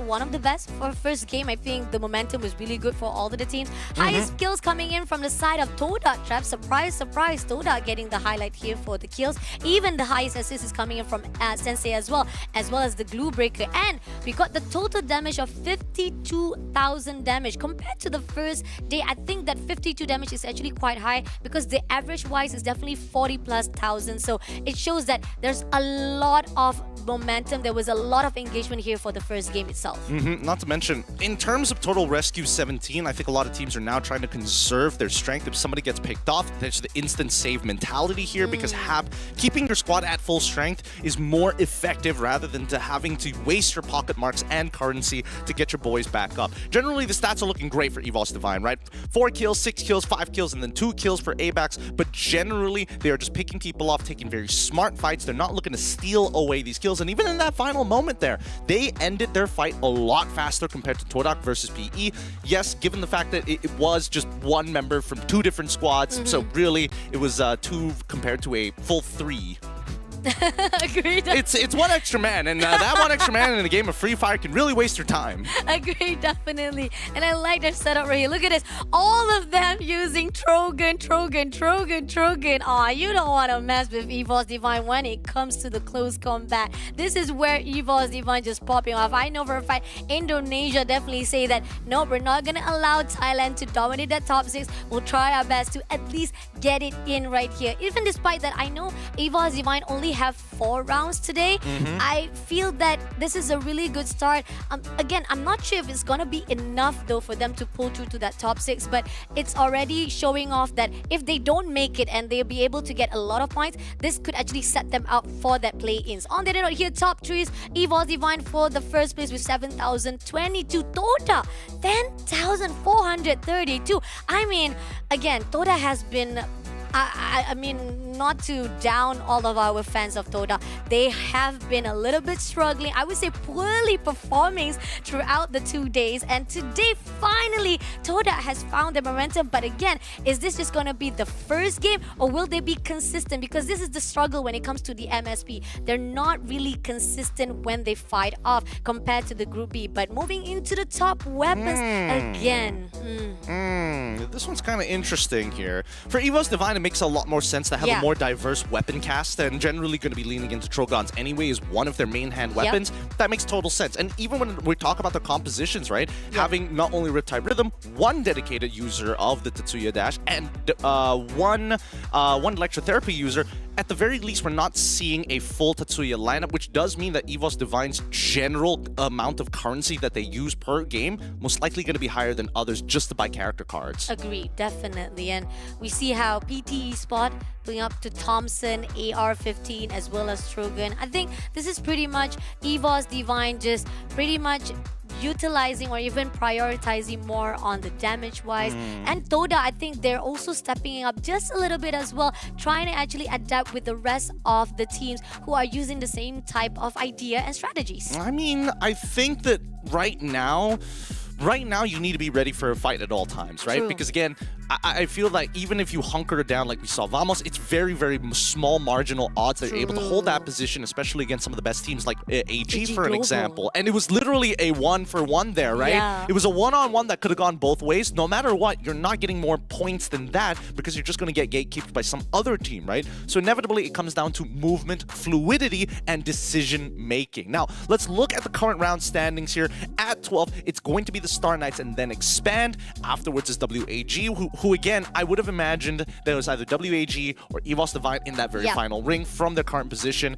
for first game. I think the momentum was really good for all of the teams. Highest kills coming in from the side of Todak Trap. Surprise, surprise, Todak getting the highlight here for the kills. Even the highest assist is coming in from Sensei as well as the Glue Breaker. And we got the total damage of 52,000 damage. Compared to the first day, I think that 52 damage is actually quite high, because the average wise is definitely 40,000+. So it shows that there's a lot of momentum. There was a lot of engagement here for the first game itself. Not to mention, in terms of total rescue 17, I think a lot of teams are now trying to conserve their strength. If somebody gets picked off, there's the instant save mentality here, because keeping your squad at full strength is more effective rather than having to waste your pocket marks and currency to get your boys back up. Generally, the stats are looking great for EVOS Divine, right? 4 kills, 6 kills, 5 kills, and then 2 kills for APACs, but generally, they are just picking people off, taking very smart fights. They're not looking to steal away these kills, and even in that final moment there, they ended their fight a lot faster compared to Todak versus PE. Yes, given the fact that it was just one member from 2 different squads, so really, it was 2 compared to a full 3. Agreed. It's one extra man, and that one extra man in a game of Free Fire can really waste your time. Agreed, definitely. And I like their setup right here. Look at this. All of them using Trogan. Aw, you don't want to mess with EVOS Divine when it comes to the close combat. This is where EVOS Divine just popping off. I know for a fact Indonesia definitely say that, no, we're not going to allow Thailand to dominate that top 6. We'll try our best to at least get it in right here. Even despite that, I know EVOS Divine only have 4 rounds today. I feel that this is a really good start. Again, I'm not sure if it's gonna be enough though for them to pull through to that top 6, but it's already showing off that if they don't make it and they'll be able to get a lot of points, this could actually set them up for that play-ins. On the other note here, top 3s, EVOS Divine for the first place with 7,022. Toda, 10,432. I mean, again, Toda has been I mean, not to down all of our fans of Toda, they have been a little bit struggling. I would say poorly performing throughout the 2 days. And today, finally, Toda has found the momentum. But again, is this just going to be the first game, or will they be consistent? Because this is the struggle when it comes to the MSP. They're not really consistent when they fight off compared to the Group B. But moving into the top weapons again. This one's kind of interesting here. For EVOS Divine, it makes a lot more sense to have a more diverse weapon cast, and generally going to be leaning into Trogons anyway as one of their main hand weapons. That makes total sense. And even when we talk about the compositions, right? Having not only Riptide Rhythm, one dedicated user of the Tetsuya Dash, and one electrotherapy user, at the very least, we're not seeing a full Tatsuya lineup, which does mean that EVOS Divine's general amount of currency that they use per game most likely going to be higher than others just to buy character cards. Agreed, definitely. And we see how PT Spot going up to Thompson, AR-15, as well as Trogan. I think this is pretty much EVOS Divine just pretty much utilizing or even prioritizing more on the damage wise. And Toda, I think they're also stepping up just a little bit as well, trying to actually adapt with the rest of the teams who are using the same type of idea and strategies. I mean, I think that right now you need to be ready for a fight at all times, right? True. Because again, I feel like even if you hunker down like we saw Vamos, it's very, very small marginal odds that you're able to hold that position, especially against some of the best teams like AG for an Global. example. And it was literally a 1-for-1 there, right? Yeah. It was a one-on-one that could have gone both ways. No matter what, you're not getting more points than that because you're just going to get gatekeeped by some other team, right? So inevitably, it comes down to movement, fluidity, and decision-making. Now, let's look at the current round standings here. At 12, it's going to be the Star Knights and then Expand. Afterwards is WAG, who again, I would have imagined that it was either WAG or EVOS Divine in that very final ring from their current position.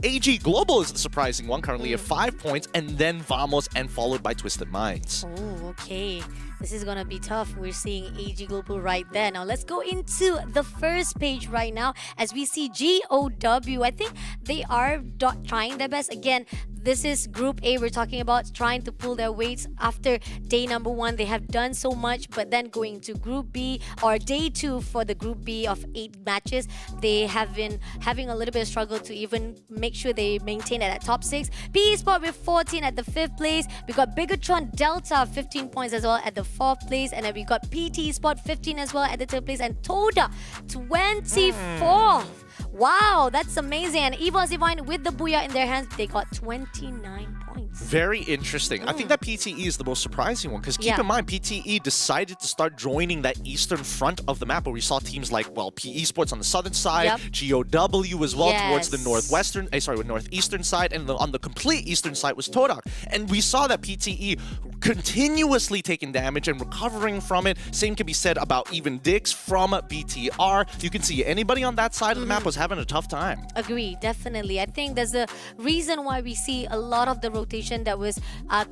AG Global is the surprising one, currently at 5 points, and then Vamos, and followed by Twisted Minds. Oh, okay. This is gonna be tough. We're seeing AG Global right there. Now let's go into the first page right now as we see GOW. I think they are trying their best. Again, this is Group A we're talking about, trying to pull their weights after day number 1. They have done so much, but then going to Group B or day 2 for the Group B of 8 matches, they have been having a little bit of struggle to even make sure they maintain at that top 6. PE Sport with 14 at the 5th place. We got Bigatron Delta 15 points as well at the 4th place, and then we got PT Sport 15 as well at the 3rd place, and Toda 24th. Wow, that's amazing. And EVOS Divine with the Booyah in their hands, they got 29 points. Very interesting. I think that PTE is the most surprising one because keep in mind, PTE decided to start joining that eastern front of the map where we saw teams like, well, PE Sports on the southern side, GOW as well towards the northeastern side, and on the complete eastern side was Todak. And we saw that PTE continuously taking damage and recovering from it. Same can be said about even Dix from BTR. You can see anybody on that side of the map was having a tough time. Agree, definitely. I think there's a reason why we see a lot of the rotation that was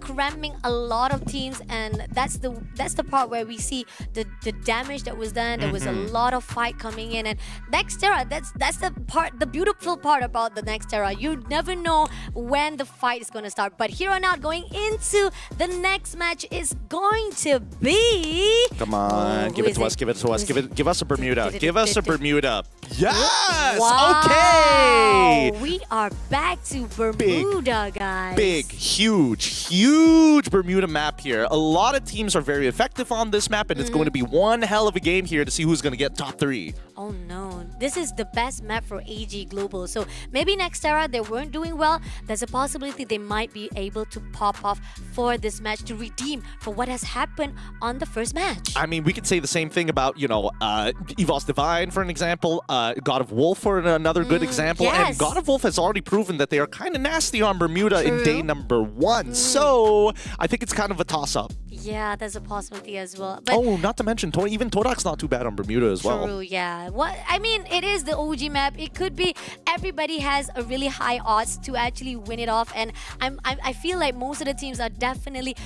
cramming a lot of teams, and that's the part where we see the damage that was done. There was a lot of fight coming in, and Nexterra, that's the beautiful part about the Nexterra. You never know when the fight is going to start. But here on out, going into the next match is going to be... Come on, give it to us, give it to us, give us a Bermuda, give us a Bermuda. Yes! Wow. Okay! We are back to Bermuda, guys. Big, huge Bermuda map here. A lot of teams are very effective on this map, and it's going to be one hell of a game here to see who's going to get top 3. Oh no, this is the best map for AG Global. So maybe Nexterra, they weren't doing well. There's a possibility they might be able to pop off for this match to redeem for what has happened on the first match. I mean, we could say the same thing about, EVOS Divine, for an example, God of Wolf for another good example. Yes. And God of Wolf has already proven that they are kind of nasty on Bermuda in day number 1. So I think it's kind of a toss-up. Yeah, there's a possibility as well. But not to mention, even Todak's not too bad on Bermuda as well. True, yeah. I mean, it is the OG map. It could be everybody has a really high odds to actually win it off, and I feel like most of the teams are definitely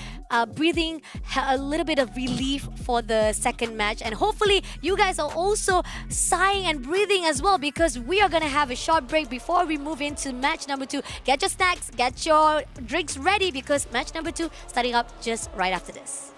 breathing a little bit of relief for the second match, and hopefully you guys are also sighing and breathing as well, because we are gonna have a short break before we move into match number 2. Get your snacks, get your drinks ready, because match number 2 starting up just right after this.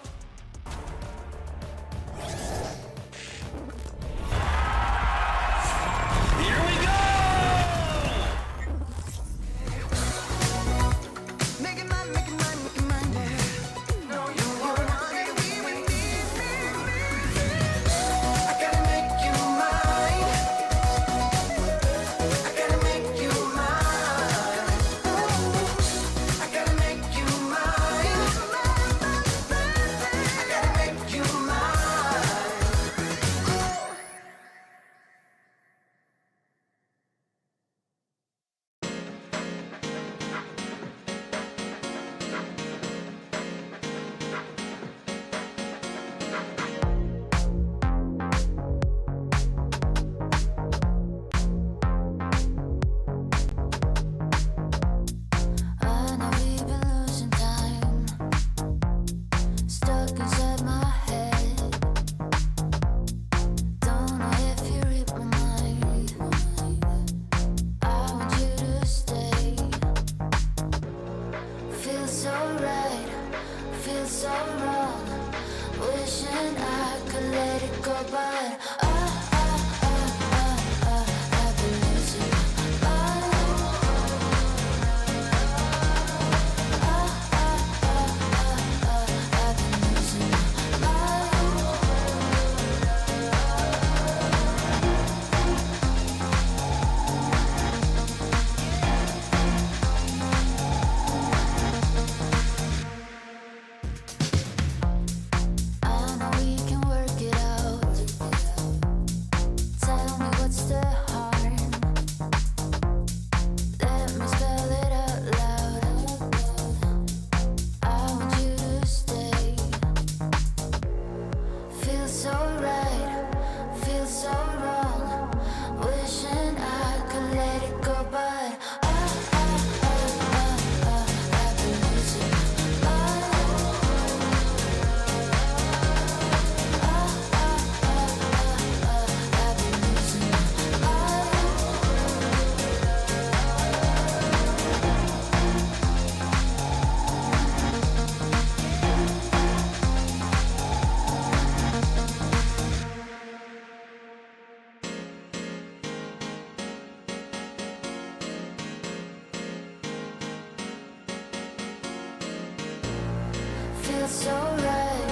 feels so right,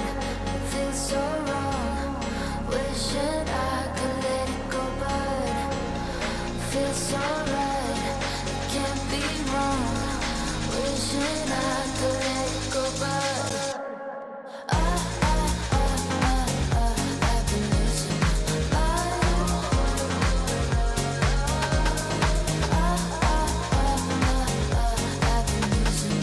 it feels so wrong. Wishing I could let it go, but it feels so right, it can't be wrong. Wishing I could let it go, but I've been losing my I've been losing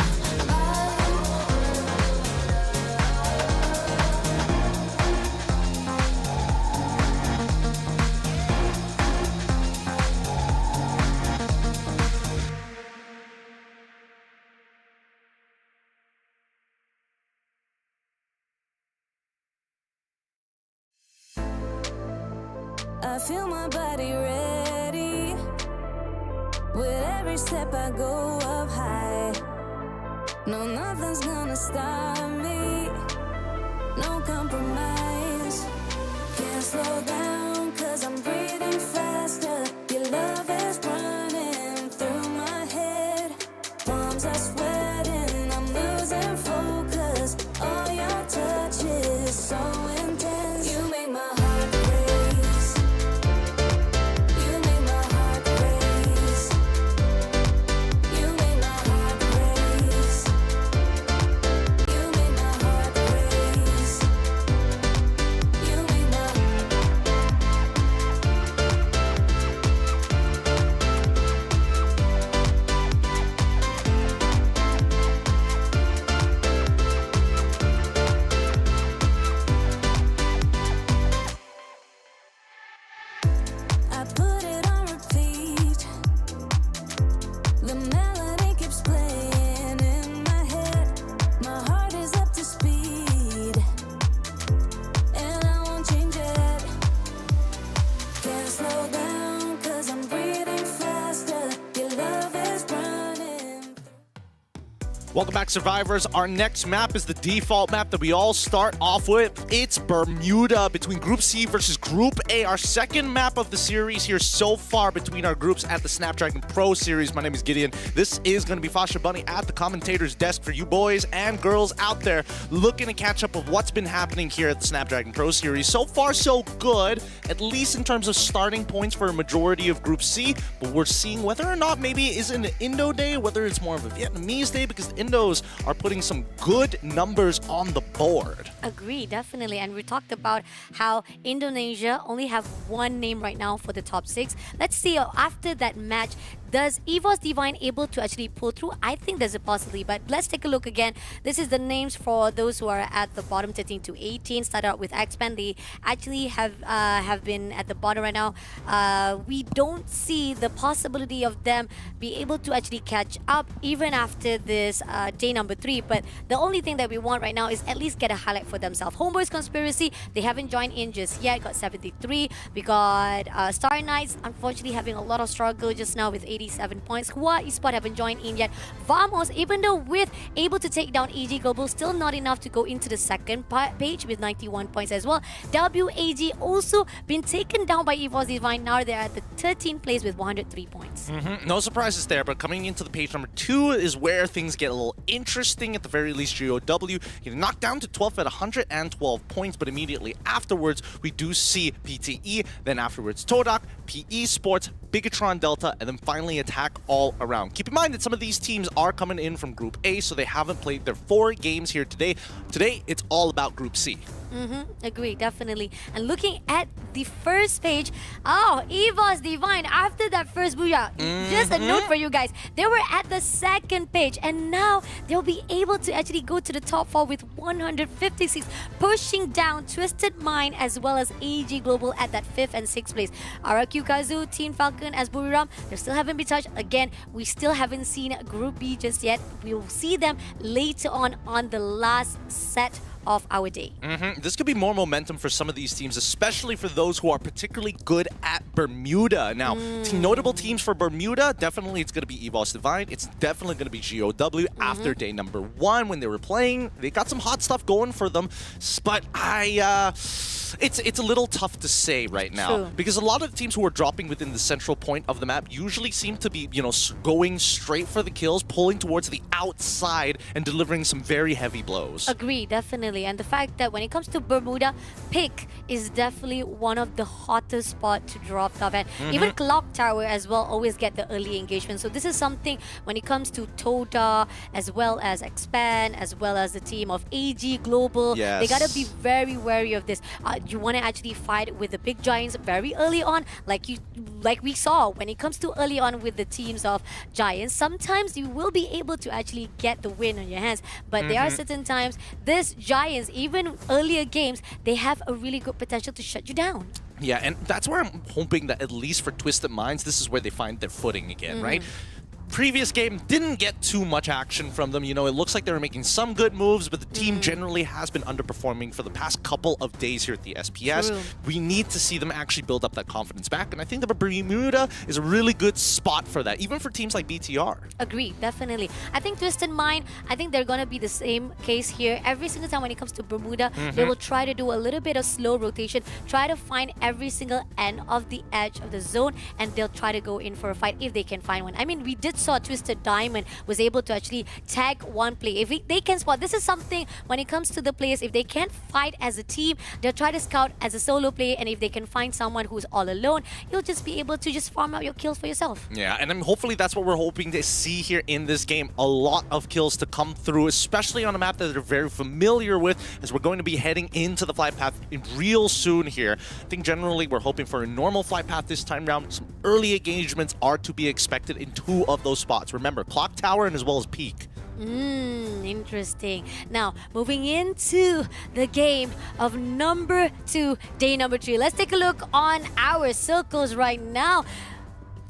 I feel my body ready. With every step I go up high. No, nothing's gonna stop me. No compromise. Can't slow down, cause I'm breathing faster. Your love is running through my head. Palms are sweating, I'm losing focus. All your touch is so intense. You make my heart race. You make my heart race. You make my heart race. You make my heart race. You make my I put it on repeat. The melody keeps playing in my head. My heart is up to speed, and I won't change it. Can't slow down, cause I'm breathing faster. Your love is running. Welcome back, survivors. Our next map is the default map that we all start off with. It's Bermuda between Group C versus Group A. Our second map of the series here so far between our groups at the Snapdragon Pro Series. My name is Gideon. This is going to be Fasha Bunny at the commentator's desk for you boys and girls out there looking to catch up of what's been happening here at the Snapdragon Pro Series. So far, so good, at least in terms of starting points for a majority of Group C, but we're seeing whether or not maybe it is an Indo day, whether it's more of a Vietnamese day, because the Indos are putting some good numbers on the board. Agree, definitely. And we talked about how Indonesia only have one name right now for the top 6. Let's see after that match, does EVOS Divine able to actually pull through? I think there's a possibility, but let's take a look again. This is the names for those who are at the bottom, 13 to 18. Started out with Xpan. They actually have been at the bottom right now. We don't see the possibility of them be able to actually catch up even after this day number 3. But the only thing that we want right now is at least get a highlight for themselves. Homeboys Conspiracy, they haven't joined in just yet. Got 73. We got Star Knights, unfortunately having a lot of struggle just now with 87 points. Hua Esport haven't joined in yet. Vamos, even though with able to take down AG Global, still not enough to go into the second page with 91 points as well. WAG also been taken down by EVOS Divine. Now they're at the 13th place with 103 points. No surprises there, but coming into the page number 2 is where things get a little interesting. At the very least, GOW getting knocked down to 12th at 112 points, but immediately afterwards, we do see PTE, then afterwards Todak, PE Sports, Bigatron Delta, and then finally Attack all around. Keep in mind that some of these teams are coming in from Group A, so they haven't played their 4 games here today. Today, it's all about Group C. Agree, definitely. And looking at the first page, EVOS Divine, after that first booyah, just a note for you guys, they were at the second page, and now they'll be able to actually go to the top 4 with 156, pushing down Twisted Mind as well as AG Global at that 5th and 6th place. RQ Kazu, Team Falcon as Buriram, they still haven't been touched. Again, we still haven't seen Group B just yet. We'll see them later on the last set of our day. This could be more momentum for some of these teams, especially for those who are particularly good at Bermuda. Now, notable teams for Bermuda, definitely it's going to be EVOS Divine. It's definitely going to be GOW after day number 1 when they were playing. They got some hot stuff going for them, but it's a little tough to say right now because a lot of the teams who are dropping within the central point of the map usually seem to be, going straight for the kills, pulling towards the outside and delivering some very heavy blows. Agree, definitely. And the fact that when it comes to Bermuda, Pick is definitely one of the hottest spots to drop top. And even Clock Tower as well always get the early engagement. So this is something when it comes to Toda, as well as Expand, as well as the team of AG Global. Yes. They gotta be very wary of this. You want to actually fight with the big giants very early on, like we saw when it comes to early on with the teams of giants. Sometimes you will be able to actually get the win on your hands, but there are certain times these giants, even earlier games, they have a really good potential to shut you down. Yeah, and that's where I'm hoping that at least for Twisted Minds, this is where they find their footing again, right? Previous game didn't get too much action from them. It looks like they were making some good moves, but the team generally has been underperforming for the past couple of days here at the SPS. True. We need to see them actually build up that confidence back, and I think that Bermuda is a really good spot for that, even for teams like BTR. Agree, definitely. I think Twisted Mind, I think they're going to be the same case here. Every single time when it comes to Bermuda, they will try to do a little bit of slow rotation, try to find every single end of the edge of the zone, and they'll try to go in for a fight if they can find one. I mean, we did saw Twisted Diamond was able to actually tag one play. If they can spot, this is something when it comes to the players, if they can't fight as a team, they'll try to scout as a solo play, and if they can find someone who's all alone, you'll just be able to just farm out your kills for yourself. Yeah, and hopefully that's what we're hoping to see here in this game. A lot of kills to come through, especially on a map that they're very familiar with, as we're going to be heading into the flight path real soon here. I think generally we're hoping for a normal flight path this time around. Some early engagements are to be expected in 2 of those spots. Remember, Clock Tower and as well as Peak. Interesting. Now, moving into the game of number 2, day number 3. Let's take a look on our circles right now.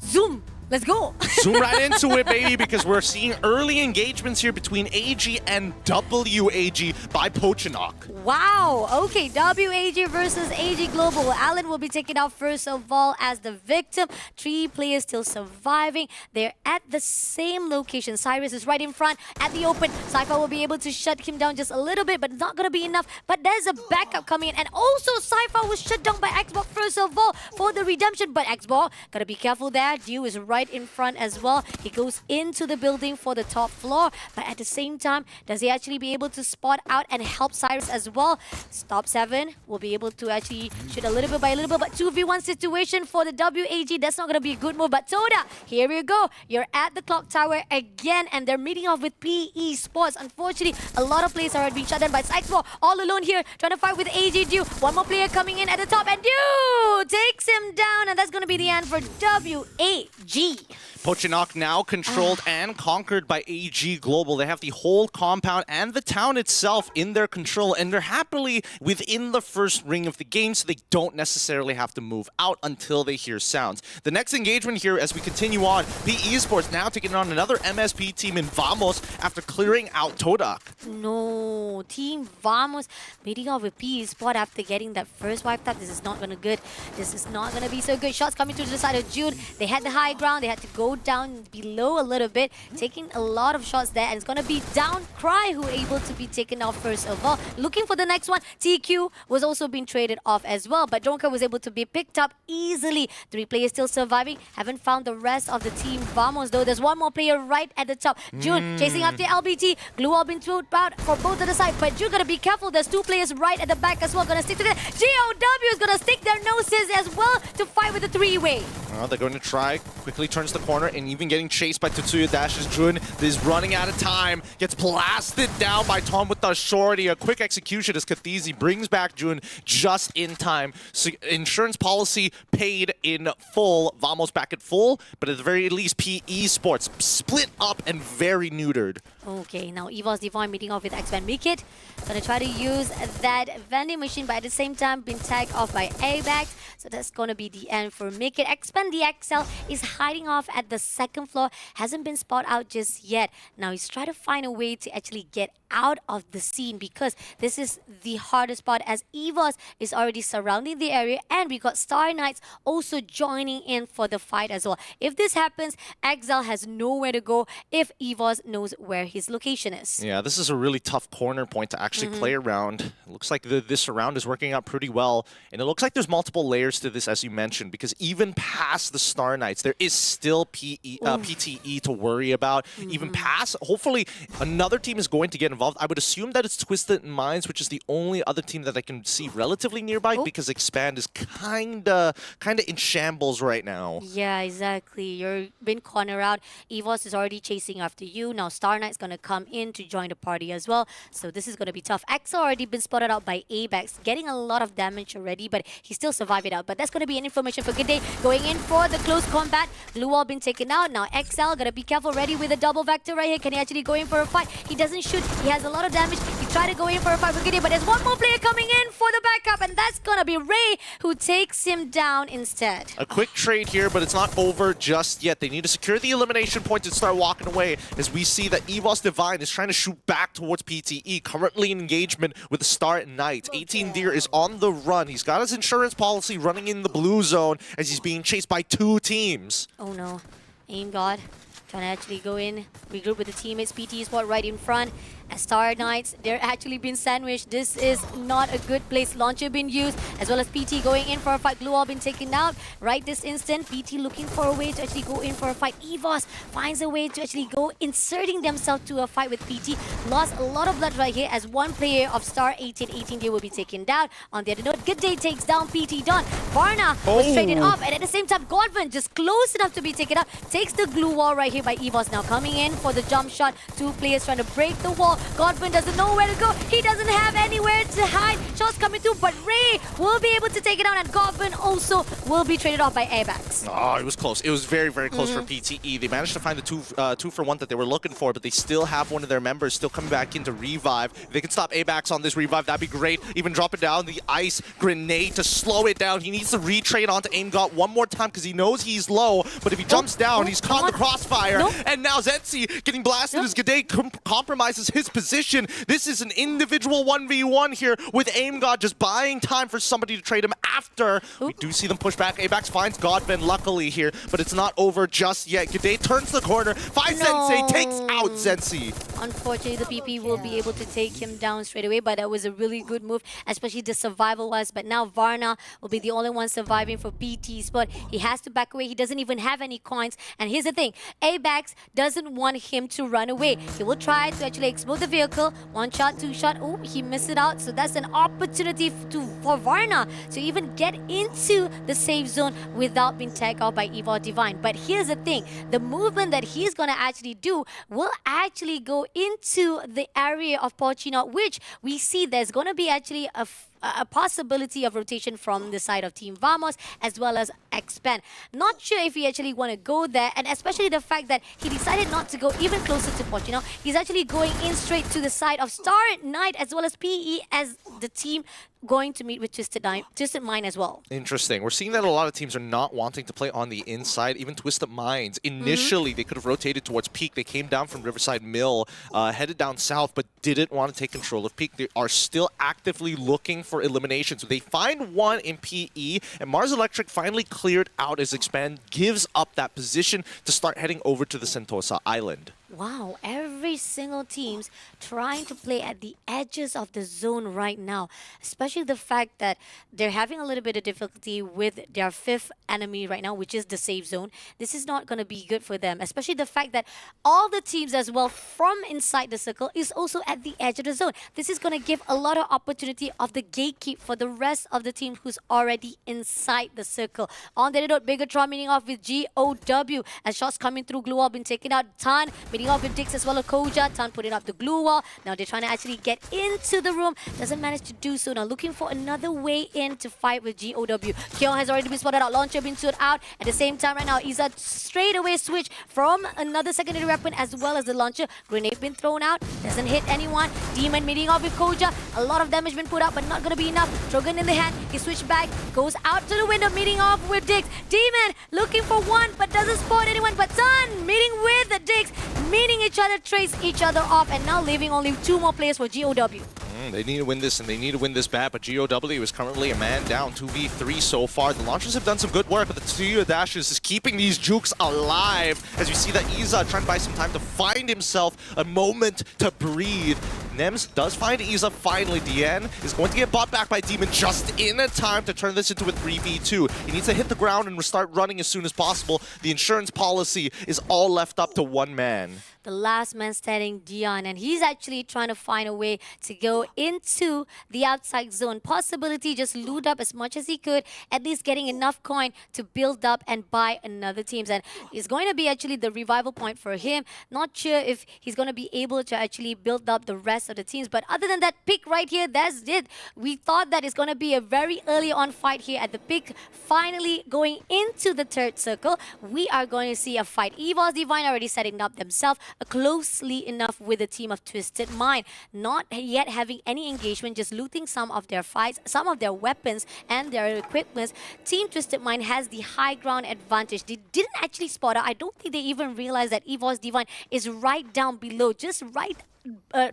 Zoom! Let's go! Zoom right into it, baby, because we're seeing early engagements here between AG and WAG by Pochinok. Wow! Okay, WAG versus AG Global. Alan will be taken out first of all as the victim. 3 players still surviving. They're at the same location. Cyrus is right in front at the open. Cypher will be able to shut him down just a little bit, but not going to be enough. But there's a backup coming in. And also, Cypher was shut down by Xbox first of all for the redemption. But Xbox, got to be careful there. Dew is right in front as well. He goes into the building for the top floor. But at the same time, does he actually be able to spot out and help Cyrus as well? Stop 7 will be able to actually shoot a little bit by a little bit, but 2v1 situation for the WAG. That's not going to be a good move. But Toda, here we go. You're at the clock tower again, and they're meeting off with PE Sports. Unfortunately, a lot of players are being shut down by Sideswar. All alone here, trying to fight with AG Dew. One more player coming in at the top, and Dew takes him down, and that's going to be the end for WAG. Pochinok now controlled and conquered by AG Global. They have the whole compound and the town itself in their control, and they're happily within the first ring of the game, so they don't necessarily have to move out until they hear sounds. The next engagement here as we continue on, PE Esports now taking on another MSP team in Vamos after clearing out Todak. No, Team Vamos meeting off with PE Sport after getting that first wipe up. This is not going to good. This is not going to be so good. Shots coming to the side of June. They had the high ground. They had to go down below a little bit, taking a lot of shots there, and it's going to be down Cry who able to be taken off first of all. Looking for the next one, TQ was also being traded off as well, but Dronka was able to be picked up easily. 3 players still surviving. Haven't found the rest of the team Vamos though. There's one more player right at the top. June chasing after LBT. Glue all been thrown out for both of the sides, but June gotta be careful. There's 2 players right at the back as well. Gonna stick together. GOW is gonna stick their noses as well to fight with the 3-way. Well, they're going to try. Quickly turns the corner and even getting chased by Tetsuya Dash's Jun. Is running out of time. Gets blasted down by Tom with the shorty. A quick execution as Kathizi brings back Jun just in time. So insurance policy paid in full. Vamos back at full, but at the very least, PE Sports split up and very neutered. Okay, now EVOS Divine meeting off with X-Van Mikit. Gonna try to use that vending machine, but at the same time, been tagged off by APAC. So that's gonna be the end time for Make It. Expand the XL is hiding off at the second floor. Hasn't been spotted out just yet. Now he's trying to find a way to actually get out of the scene because this is the hardest part as EVOS is already surrounding the area and we got Star Knights also joining in for the fight as well. If this happens, Exile has nowhere to go if EVOS knows where his location is. Yeah, this is a really tough corner point to actually play around. It looks like this round is working out pretty well. And it looks like there's multiple layers to this, as you mentioned, because even past the Star Knights, there is still PTE to worry about. Even past, hopefully, another team is going to get involved. I would assume that it's Twisted Minds, which is the only other team that I can see relatively nearby because Expand is kinda in shambles right now. Yeah, exactly. You're been cornered out. EVOS is already chasing after you. Now Star Knight's gonna come in to join the party as well. So this is gonna be tough. Axel already been spotted out by APAC, getting a lot of damage already, but he still survived it out. But that's gonna be an information for good day. Going in for the close combat. Blue wall been taken out. Now XL gotta be careful, ready with a double vector right here. Can he actually go in for a fight? He doesn't shoot. He has a lot of damage. He tried to go in for a fight for good day, but there's one more player coming in for the backup, and that's gonna be Ray who takes him down instead. A quick trade here, but it's not over just yet. They need to secure the elimination point and start walking away as we see that EVOS Divine is trying to shoot back towards PTE, currently in engagement with the Star Knights. 18 Deer is on the run. He's got his insurance policy running in the blue zone as he's being chased by two teams. Oh no. Aim God. Trying to actually go in, regroup with the teammates. PT spot right in front. As Star Knights, they're actually being sandwiched. This is not a good place. Launcher being used, as well as PT going in for a fight. Blue wall been taken out right this instant. PT looking for a way to actually go in for a fight. EVOS finds a way to actually go inserting themselves to a fight with PT. Lost a lot of blood right here as one player of Star 18 day will be taken down. On the other note, Good Day takes down PT Don. Varna was traded off, and at the same time, Godwin just close enough to be taken out. Takes the glue wall right here by EVOS. Now coming in for the jump shot. Two players trying to break the wall. Godwin doesn't know where to go. He doesn't have anywhere to hide. Shots coming through, but Ray will be able to take it down, and Godwin also will be traded off by APAC. Oh, it was close. It was very, very close for PTE. They managed to find the two for one that they were looking for, but they still have one of their members still coming back in to revive. If they can stop APAC on this revive, that'd be great. Even dropping down the ice grenade to slow it down. He needs to retrade onto AimGot one more time because he knows he's low, but if he jumps down, he's caught in the crossfire. And now Zensi getting blasted as G'day compromises his position. This is an individual 1v1 here with AimGod just buying time for somebody to trade him after. We do see them push back. APAC finds Godvin luckily here, but it's not over just yet. G'day turns the corner, finds Sensei, takes out Zensi. Unfortunately, the PP will be able to take him down straight away, but that was a really good move, especially the survival-wise. But now Varna will be the only one surviving for PT's spot. He has to back away. He doesn't even have any coins. And here's the thing, APAC doesn't want him to run away. He will try to actually explode the vehicle. One shot, two shot. Oh, he missed it out. So that's an opportunity for Varna to even get into the safe zone without being tagged out by Evo Divine. But here's the thing, the movement that he's going to actually do will actually go into the area of Porcino, which we see there's going to be actually a possibility of rotation from the side of Team Vamos as well as Expand. Not sure if he actually want to go there, and especially the fact that he decided not to go even closer to Porcino. He's actually going in straight to the side of Star Knight as well as PE as the team going to meet with Twisted Mind as well. Interesting. We're seeing that a lot of teams are not wanting to play on the inside. Even Twisted Minds. Initially, they could have rotated towards Peak. They came down from Riverside Mill, headed down south, but didn't want to take control of Peak. They are still actively looking for elimination. So they find one in PE, and Mars Electric finally cleared out as Expand gives up that position to start heading over to the Sentosa Island. Wow, every single team's trying to play at the edges of the zone right now. Especially the fact that they're having a little bit of difficulty with their fifth enemy right now, which is the safe zone. This is not going to be good for them. Especially the fact that all the teams as well from inside the circle is also at the edge of the zone. This is going to give a lot of opportunity of the gatekeep for the rest of the team who's already inside the circle. On the note, Bigatron meeting off with GOW as shots coming through. Glue been taken out. Tan Meeting off with Dix as well as Koja. Tan putting up the glue wall. Now they're trying to actually get into the room. Doesn't manage to do so. Now looking for another way in to fight with GOW. Kyo has already been spotted out. Launcher been stood out. At the same time right now, Iza straight away switch from another secondary weapon as well as the launcher. Grenade been thrown out. Doesn't hit anyone. Demon meeting off with Koja. A lot of damage been put up, but not going to be enough. Trogan in the hand. He switched back. Goes out to the window, meeting off with Dix. Demon looking for one, but doesn't spot anyone. But Tan meeting with the Dix. Meeting each other, trace each other off, and now leaving only 2 more players for GOW. They need to win this, and they need to win this bad, but GOW is currently a man down, 2v3 so far. The launchers have done some good work, but the studio dashes is keeping these jukes alive, as we see that Iza trying to buy some time to find himself a moment to breathe. Nems does find Iza finally. Dien is going to get bought back by Demon just in time to turn this into a 3v2. He needs to hit the ground and start running as soon as possible. The insurance policy is all left up to one man. The last man standing, Dion, and he's actually trying to find a way to go into the outside zone. Possibility just loot up as much as he could, at least getting enough coin to build up and buy another teams. And it's going to be actually the revival point for him. Not sure if he's going to be able to actually build up the rest of the teams. But other than that pick right here, that's it. We thought that it's going to be a very early on fight here at the pick. Finally going into the third circle, we are going to see a fight. EVOS Divine already setting up themselves closely enough with the team of Twisted Mind. Not yet having any engagement, just looting some of their fights, some of their weapons and their equipments. Team Twisted Mind has the high ground advantage. They didn't actually spot her. I don't think they even realized that EVOS Divine is right down below, just right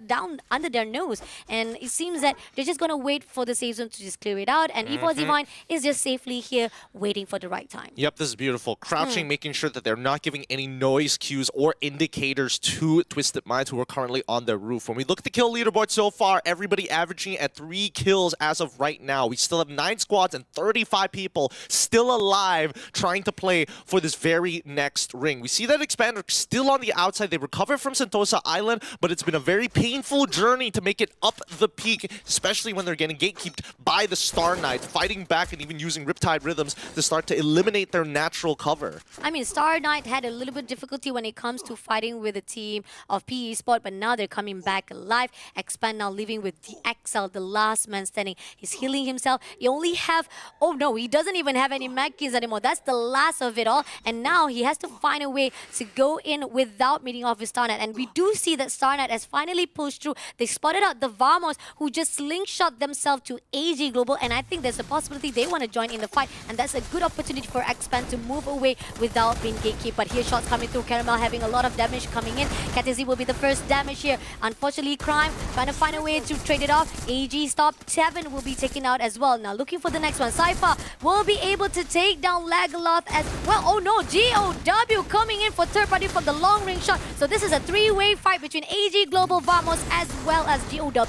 down under their nose, and it seems that they're just gonna wait for the safe zone to just clear it out, and EVOS Divine is just safely here waiting for the right time. Yep, this is beautiful. Crouching, making sure that they're not giving any noise cues or indicators to Twisted Minds, who are currently on their roof. When we look at the kill leaderboard so far, everybody averaging at 3 kills as of right now. We still have 9 squads and 35 people still alive trying to play for this very next ring. We see that Expander still on the outside. They recover from Sentosa Island, but it's been a very painful journey to make it up the peak, especially when they're getting gatekeeped by the Star Knights, fighting back and even using Riptide Rhythms to start to eliminate their natural cover. I mean, Star Knight had a little bit of difficulty when it comes to fighting with a team of PE Sport, but now they're coming back alive. Expand now leaving with the XL, the last man standing. He's healing himself. He only have, oh no, he doesn't even have any mag keys anymore. That's the last of it all. And now he has to find a way to go in without meeting off with Star Knight. And we do see that Star Knight has finally pushed through. They spotted out the Vamos, who just slingshot themselves to AG Global, and I think there's a possibility they want to join in the fight, and that's a good opportunity for Expand to move away without being gatekept. But here shots coming through, Caramel having a lot of damage coming in. KTZ will be the first damage here. Unfortunately, Crime trying to find a way to trade it off. AG stop, Tevin will be taken out as well. Now looking for the next one. Cypher will be able to take down Lagaloth as well. Oh no, GOW coming in for third party for the long range shot. So this is a 3-way fight between AG Global, Vamos, as well as GOW.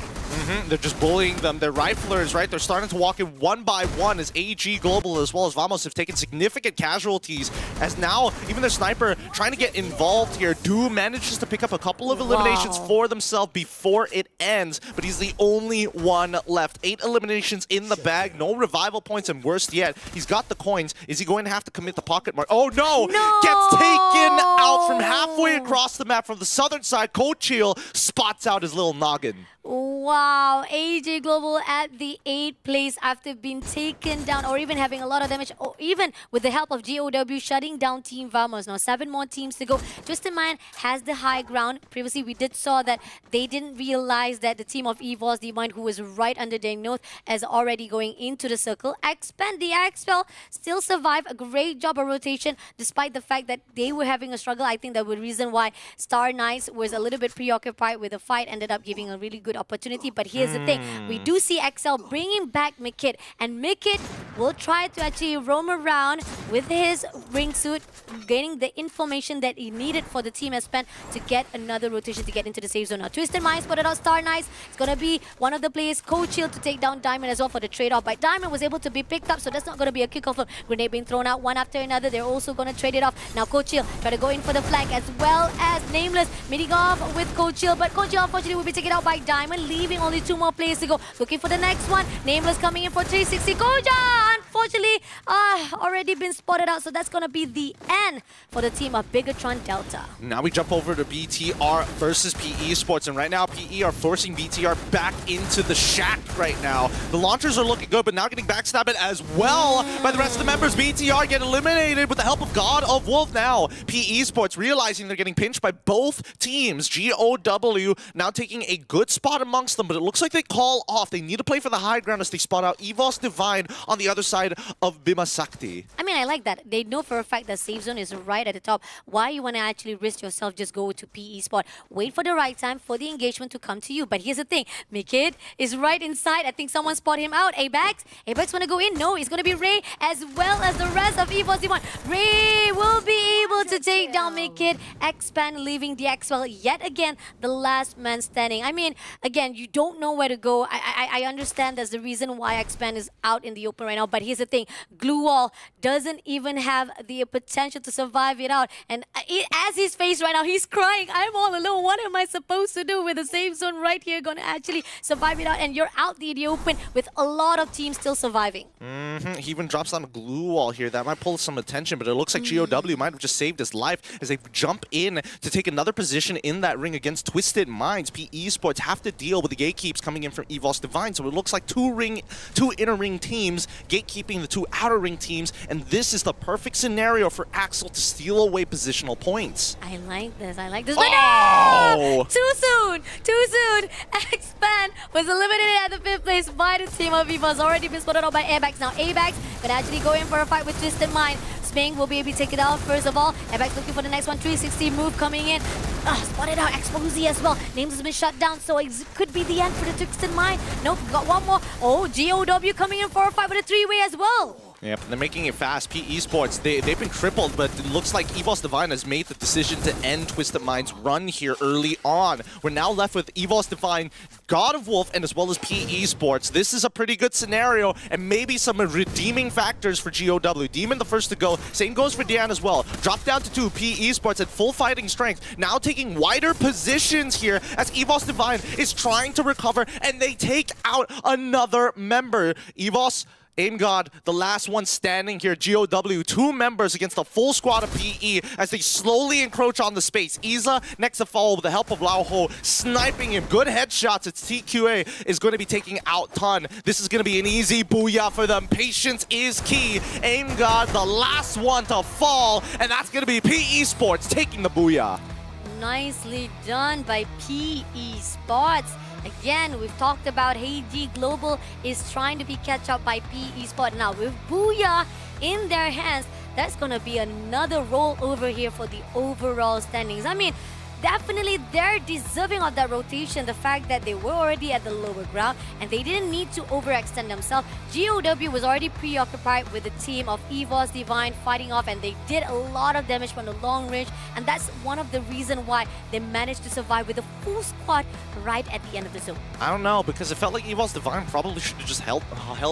They're just bullying them. They're riflers, right? They're starting to walk in one by one as AG Global as well as Vamos have taken significant casualties, as now even the sniper trying to get involved here. Do manages to pick up a couple of eliminations for themselves before it ends, but he's the only one left. 8 eliminations in the bag, no revival points, and worst yet, he's got the coins. Is he going to have to commit the pocket mark? Oh no! Gets taken out from halfway across the map from the southern side. Kochil spots out his little noggin. Wow, AJ Global at the 8th place after being taken down or even having a lot of damage, or even with the help of GOW shutting down Team Vamos. Now 7 more teams to go. Twisted Mind has the high ground. Previously we did saw that they didn't realize that the team of EVOS Divine, who was right under their nose, is already going into the circle. Expand the Expel still survive. A great job of rotation despite the fact that they were having a struggle. I think that was the reason why Star Knights was a little bit preoccupied with the fight, ended up giving a really good opportunity. But here's the thing, we do see XL bringing back Mikit, and Mikit will try to actually roam around with his ring suit, gaining the information that he needed for the team has spent to get another rotation to get into the safe zone. Now Twisted Minds spotted out Star Knights. It's gonna be one of the players, Kochil, to take down Diamond as well for the trade-off. But Diamond was able to be picked up, so that's not gonna be a kickoff. Grenade being thrown out one after another. They're also gonna trade it off. Now Kochil try to go in for the flank, as well as Nameless meeting off with Kochil, but Kochil unfortunately will be taken out by Diamond, leaving only 2 more players to go. Looking for the next one. Nameless coming in for 360. Koja unfortunately, already been spotted out. So that's going to be the end for the team of Bigatron Delta. Now we jump over to BTR versus PE Sports, and right now PE are forcing BTR back into the shack right now. The launchers are looking good, but now getting backstabbed as well by the rest of the members. BTR get eliminated with the help of God of Wolf now. PE Sports realizing they're getting pinched by both teams. GOW now taking a good spot amongst them, but it looks like they call off. They need to play for the high ground as they spot out EVOS Divine on the other side of Bima Sakti. I mean, I like that. They know for a fact that safe zone is right at the top. Why you want to actually risk yourself, just go to PE spot. Wait for the right time for the engagement to come to you. But here's the thing. Mikid is right inside. I think someone spotted him out. APAC want to go in. No, it's going to be Ray as well as the rest of EVOS Divine. Ray will be able to take down Mikid. Expand leaving the XL yet again, the last man standing. I mean, again, you don't know where to go. I understand that's the reason why Expand is out in the open right now. But here's the thing. Glue Wall doesn't even have the potential to survive it out. And as his face right now, he's crying. I'm all alone. What am I supposed to do with the safe zone right here? Going to actually survive it out. And you're out in the open with a lot of teams still surviving. He even drops down a glue wall here. That might pull some attention, but it looks like GOW might have just saved his life as they jump in to take another position in that ring against Twisted Minds. PE Sports have to deal with the gatekeeps coming in from EVOS Divine, so it looks like two inner ring teams gatekeeping the two outer ring teams, and this is the perfect scenario for Axel to steal away positional points. I like this. I like this. Oh! But no! Too soon. Too soon. Expand was eliminated at the 5th place by the team of EVOS. Already been spotted out by APAC. Now APAC can actually go in for a fight with Twisted Mind. Sping will be able to take it out first of all. APAC looking for the next one. 360 move coming in. Spotted out. Exposy as well. Names has been shut down, so it could be the end for the Twisted Mind. Nope, got one more. Oh, GOW coming in for a fight with a 3-way as well. Yep, they're making it fast. PE Sports, they've been crippled, but it looks like EVOS Divine has made the decision to end Twisted Mind's run here early on. We're now left with EVOS Divine, God of Wolf, and as well as PE Sports. This is a pretty good scenario, and maybe some redeeming factors for GOW. Demon the first to go. Same goes for Dian as well. Drop down to 2. PE Sports at full fighting strength. Now taking wider positions here as EVOS Divine is trying to recover, and they take out another member. EVOS, Aim God, the last one standing here. GOW, 2 members against a full squad of PE as they slowly encroach on the space. Iza next to follow with the help of Lao Ho, sniping him. Good headshots. It's TQA is going to be taking out Ton. This is going to be an easy booyah for them. Patience is key. Aim God, the last one to fall, and that's going to be PE Sports taking the booyah. Nicely done by PE Sports. Again, we've talked about HG Global is trying to be catch up by PE Sport. Now with Booyah in their hands, that's going to be another roll over here for the overall standings. I mean, definitely they're deserving of that rotation. The fact that they were already at the lower ground and they didn't need to overextend themselves. GOW was already preoccupied with the team of EVOS Divine fighting off, and they did a lot of damage from the long range, and that's one of the reasons why they managed to survive with a full squad right at the end of the zone. I don't know, because it felt like EVOS Divine probably should have just held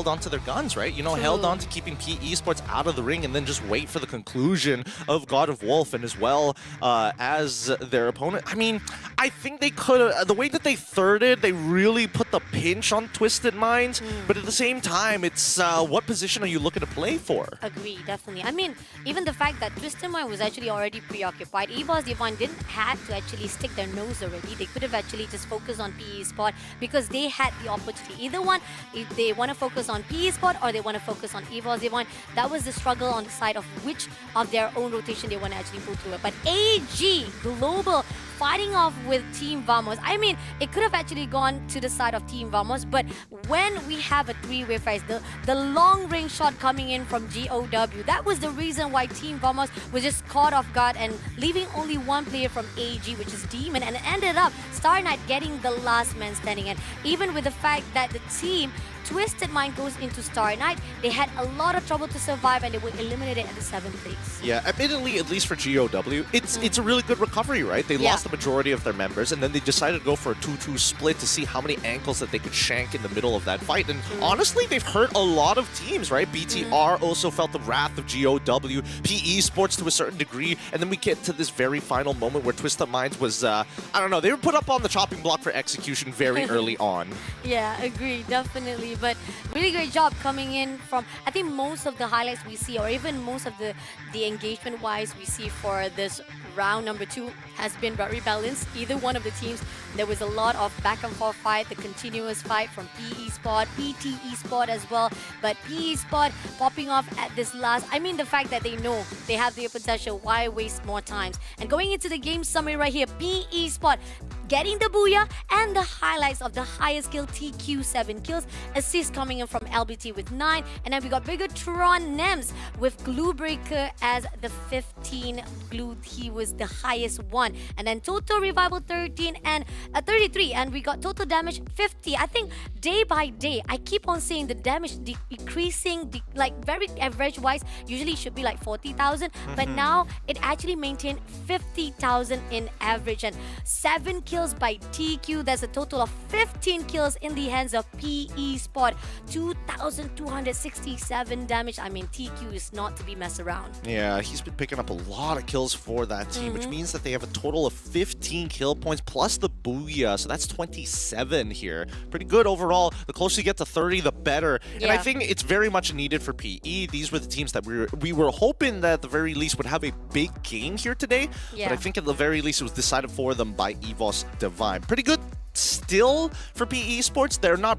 onto their guns, right? You know, held on to keeping PE Sports out of the ring and then just wait for the conclusion of God of Wolf and as well as their opponent. I mean, I think they could have, the way that they thirded, they really put the pinch on Twisted Minds, but at the same time, it's what position are you looking to play for? Agree, definitely. I mean, even the fact that Twisted Mind was actually already preoccupied, EVOS Divine didn't have to actually stick their nose already. They could have actually just focused on PE Spot because they had the opportunity. Either one, if they want to focus on PE Spot or they want to focus on EVOS Divine, that was the struggle on the side of which of their own rotation they want to actually pull through it. But AG Global fighting off with Team Vamos. I mean, it could have actually gone to the side of Team Vamos, but when we have a 3-way fight, the long range shot coming in from GOW, that was the reason why Team Vamos was just caught off guard and leaving only one player from AG, which is Demon, and ended up Star Knight getting the last man standing. And even with the fact that the team Twisted Mind goes into Star Knight, they had a lot of trouble to survive and they were eliminated at the 7th place. Yeah, admittedly, at least for GOW, it's a really good recovery, right? They lost the majority of their members, and then they decided to go for a 2-2 split to see how many ankles that they could shank in the middle of that fight. And honestly, they've hurt a lot of teams, right? BTR also felt the wrath of GOW, PE Sports to a certain degree, and then we get to this very final moment where Twisted Minds was, I don't know, they were put up on the chopping block for execution very early on. Yeah, agree, definitely honestly. But really great job coming in from, I think most of the highlights we see, or even most of the engagement-wise we see for this round number 2 has been very balanced. Either one of the teams, there was a lot of back and forth fight, the continuous fight from PE Sport, PT Esport as well. But PE Sport popping off at this last, I mean the fact that they know they have the potential, why waste more times? And going into the game summary right here, PE Sport getting the booyah and the highlights of the highest kill, TQ 7 kills, assists coming in from LBT with 9, and then we got Bigatron Nems with Glue Breaker as the 15 glue. He was the highest one, and then Total Revival 13 and 33, and we got total damage 50. I think day by day I keep on saying the damage decreasing, like very average wise usually should be like 40,000, but now it actually maintained 50,000 in average, and 7 kills by TQ. That's a total of 15 kills in the hands of PE Sport. 2,267 damage. I mean, TQ is not to be messed around. Yeah, he's been picking up a lot of kills for that team, which means that they have a total of 15 kill points plus the booyah. So that's 27 here. Pretty good overall. The closer you get to 30, the better. And I think it's very much needed for PE. These were the teams that we were hoping that at the very least would have a big game here today. But I think at the very least it was decided for them by EVOS Divine. Pretty good still for PE Sports. They're not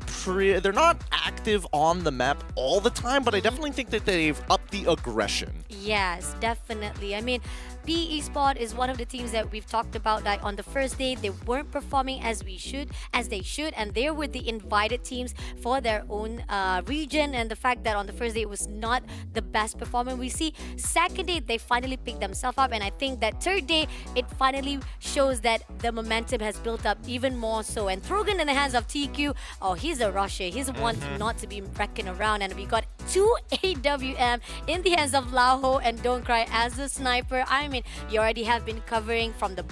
active on the map all the time, but I definitely think that they've upped the aggression. Yes, definitely. I mean, PE Sport is one of the teams that we've talked about. Like on the first day, they weren't performing as they should, and they were the invited teams for their own region. And the fact that on the first day it was not the best performance we see. Second day, they finally picked themselves up, and I think that third day it finally shows that the momentum has built up even more so. And Trogan in the hands of TQ, oh, he's a rusher. He's one not to be reckoned around. And we got 2 AWM in the hands of Laho and Don't Cry as a sniper. I mean, you already have been covering from the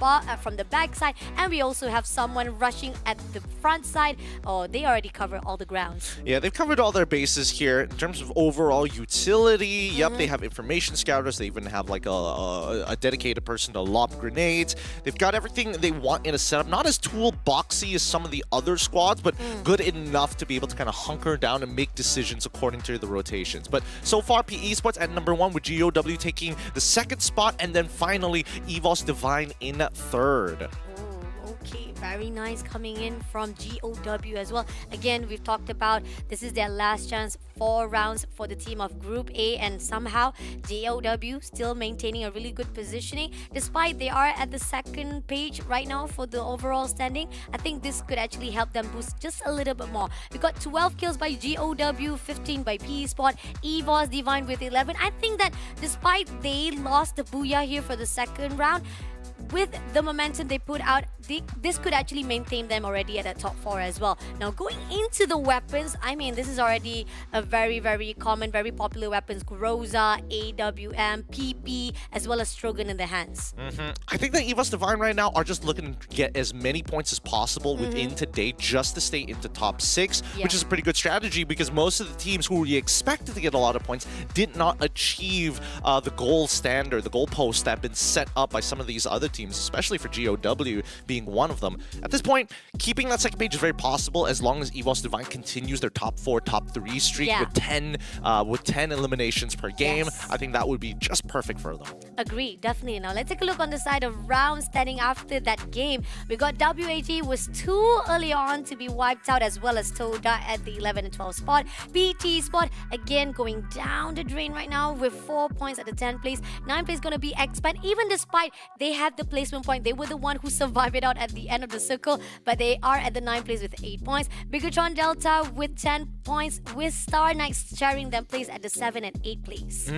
back side, and we also have someone rushing at the front side. Oh, they already cover all the grounds. Yeah, they've covered all their bases here in terms of overall utility. Yep, they have information scouters. They even have like a dedicated person to lob grenades. They've got everything they want in a setup. Not as toolboxy as some of the other squads, but good enough to be able to kind of hunker down and make decisions according to the rotations. But so far, PE Sports at number 1 with GOW taking the second spot, and then finally EVOS Divine in third. Okay, very nice coming in from GOW as well. Again, we've talked about this is their last chance, 4 rounds for the team of Group A, and somehow GOW still maintaining a really good positioning despite they are at the second page right now for the overall standing. I think this could actually help them boost just a little bit more. We got 12 kills by GOW, 15 by PE Sport, EVOS Divine with 11. I think that despite they lost the booyah here for the second round, with the momentum they put out, this could actually maintain them already at the top 4 as well. Now, going into the weapons, I mean, this is already a very, very common, very popular weapons. Groza, AWM, PP, as well as Strogan in the hands. I think that EVOS Divine right now are just looking to get as many points as possible within today just to stay into top 6, which is a pretty good strategy because most of the teams who we expected to get a lot of points did not achieve the goal standard, the goal post that have been set up by some of these other teams, especially for GOW being one of them. At this point, keeping that second page is very possible as long as EVOS Divine continues their top 4, top 3 streak with 10 eliminations per game. I think that would be just perfect for them. Agree, definitely. Now let's take a look on the side of round standing after that game. We got WAT was too early on to be wiped out, as well as Toda at the 11 and 12 spot. PT Spot again going down the drain right now with 4 points at the 10th place. 9th place going to be Expand. Even despite they had the placement point, they were the one who survived it out at the end of the circle, but they are at the 9th place with 8 points. Bigatron Delta with 10 points, with Star Knights sharing them place at the 7 and 8 place.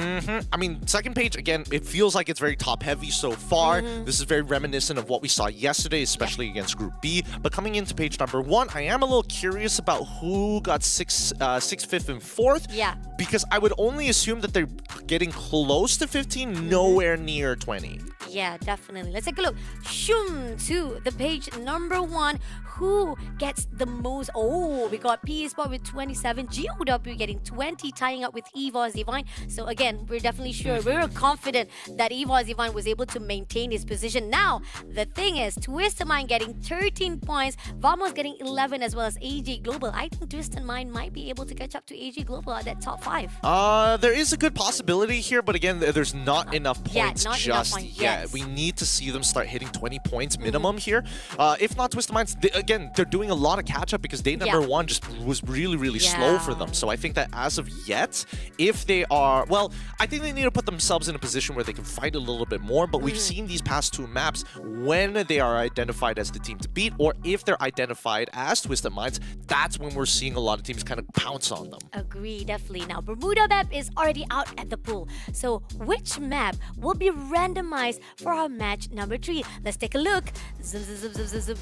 I mean, second page, again, it feels like it's very top-heavy so far. This is very reminiscent of what we saw yesterday, especially against Group B. But coming into page number 1, I am a little curious about who got 6th, 5th, and 4th. Because I would only assume that they're getting close to 15, nowhere near 20. Yeah, definitely. Let's take a look. Shum to the page number 1. Who gets the most? Oh, we got PE Sport with 27, GOW getting 20, tying up with EVOS Divine. So again, we're definitely sure, we're confident that EVOS Divine was able to maintain his position. Now, the thing is, Twisted Mind getting 13 points, Vamos getting 11, as well as AG Global. I think Twisted Mind might be able to catch up to AG Global at that top 5. There is a good possibility here, but again, there's not enough points not enough just points, yet. yes. We need to see them start hitting 20 points minimum here. If not, Twisted Minds, again, they're doing a lot of catch up because day number 1 just was really slow for them. So I think that as of yet, if they are, well, I think they need to put themselves in a position where they can fight a little bit more. But we've seen these past 2 maps when they are identified as the team to beat, or if they're identified as Twisted Minds, that's when we're seeing a lot of teams kind of pounce on them. Agree, definitely. Now, Bermuda map is already out at the pool. So, which map will be randomized for our match number 3? Let's take a look. Zoom, zoom, zoom, zoom, zoom, zoom.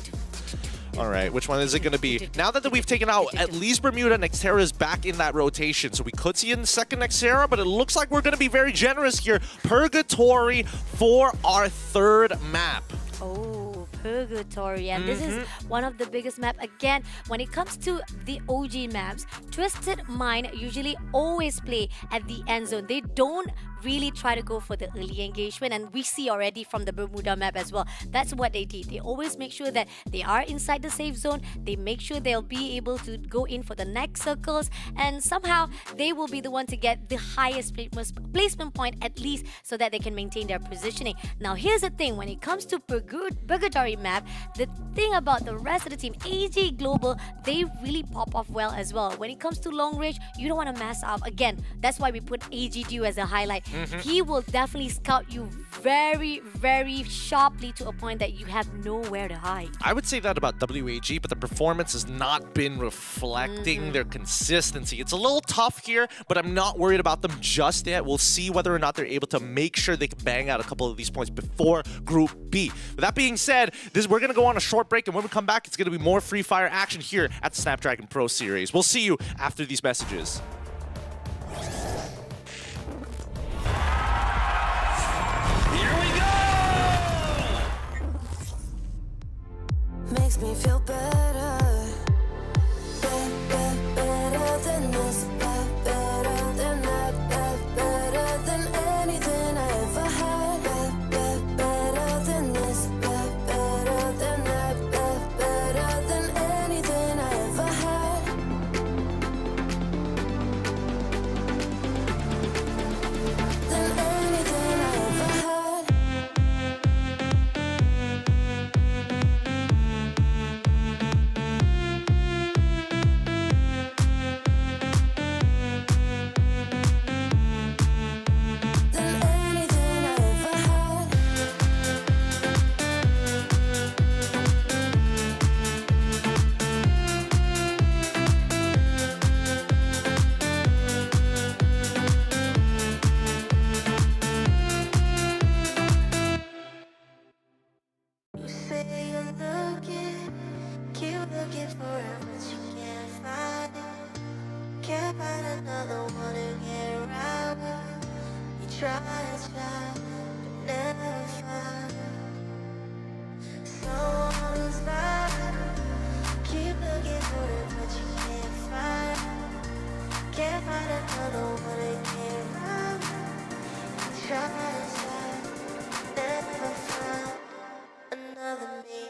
All right, which one is it going to be? Now that we've taken out at least Bermuda, Nexterra is back in that rotation. So we could see in the second Nexterra, but it looks like we're going to be very generous here. Purgatory for our 3rd map. Oh, Purgatory, and this is one of the biggest map. Again, when it comes to the OG maps, Twisted Mind usually always play at the end zone. They don't really try to go for the early engagement, and we see already from the Bermuda map as well. That's what they did. They always make sure that they are inside the safe zone. They make sure they'll be able to go in for the next circles, and somehow they will be the one to get the highest placement point at least, so that they can maintain their positioning. Now, here's the thing. When it comes to Purgatory map, the thing about the rest of the team, AG Global, they really pop off well as well. When it comes to long range, you don't want to mess up. Again, that's why we put AG Dew as a highlight. He will definitely scout you very sharply to a point that you have nowhere to hide. I would say that about WAG, but the performance has not been reflecting their consistency. It's a little tough here, but I'm not worried about them just yet. We'll see whether or not they're able to make sure they can bang out a couple of these points before Group B. With that being said, we're going to go on a short break, and when we come back, it's going to be more Free Fire action here at the Snapdragon Pro Series. We'll see you after these messages. Makes me feel better. Better than this. Better than that. Better than anything I ever had. Better than this. Better than that. Better than anything I ever had. Than anything I ever had. Than anything I ever had. You say you're looking, keep looking for it, but you can't find it. Can't find another one to get around it. You try, but never find it. Someone who's not. Keep looking for it, but you can't find it. Can't find another one to get around it. You try, never find another me.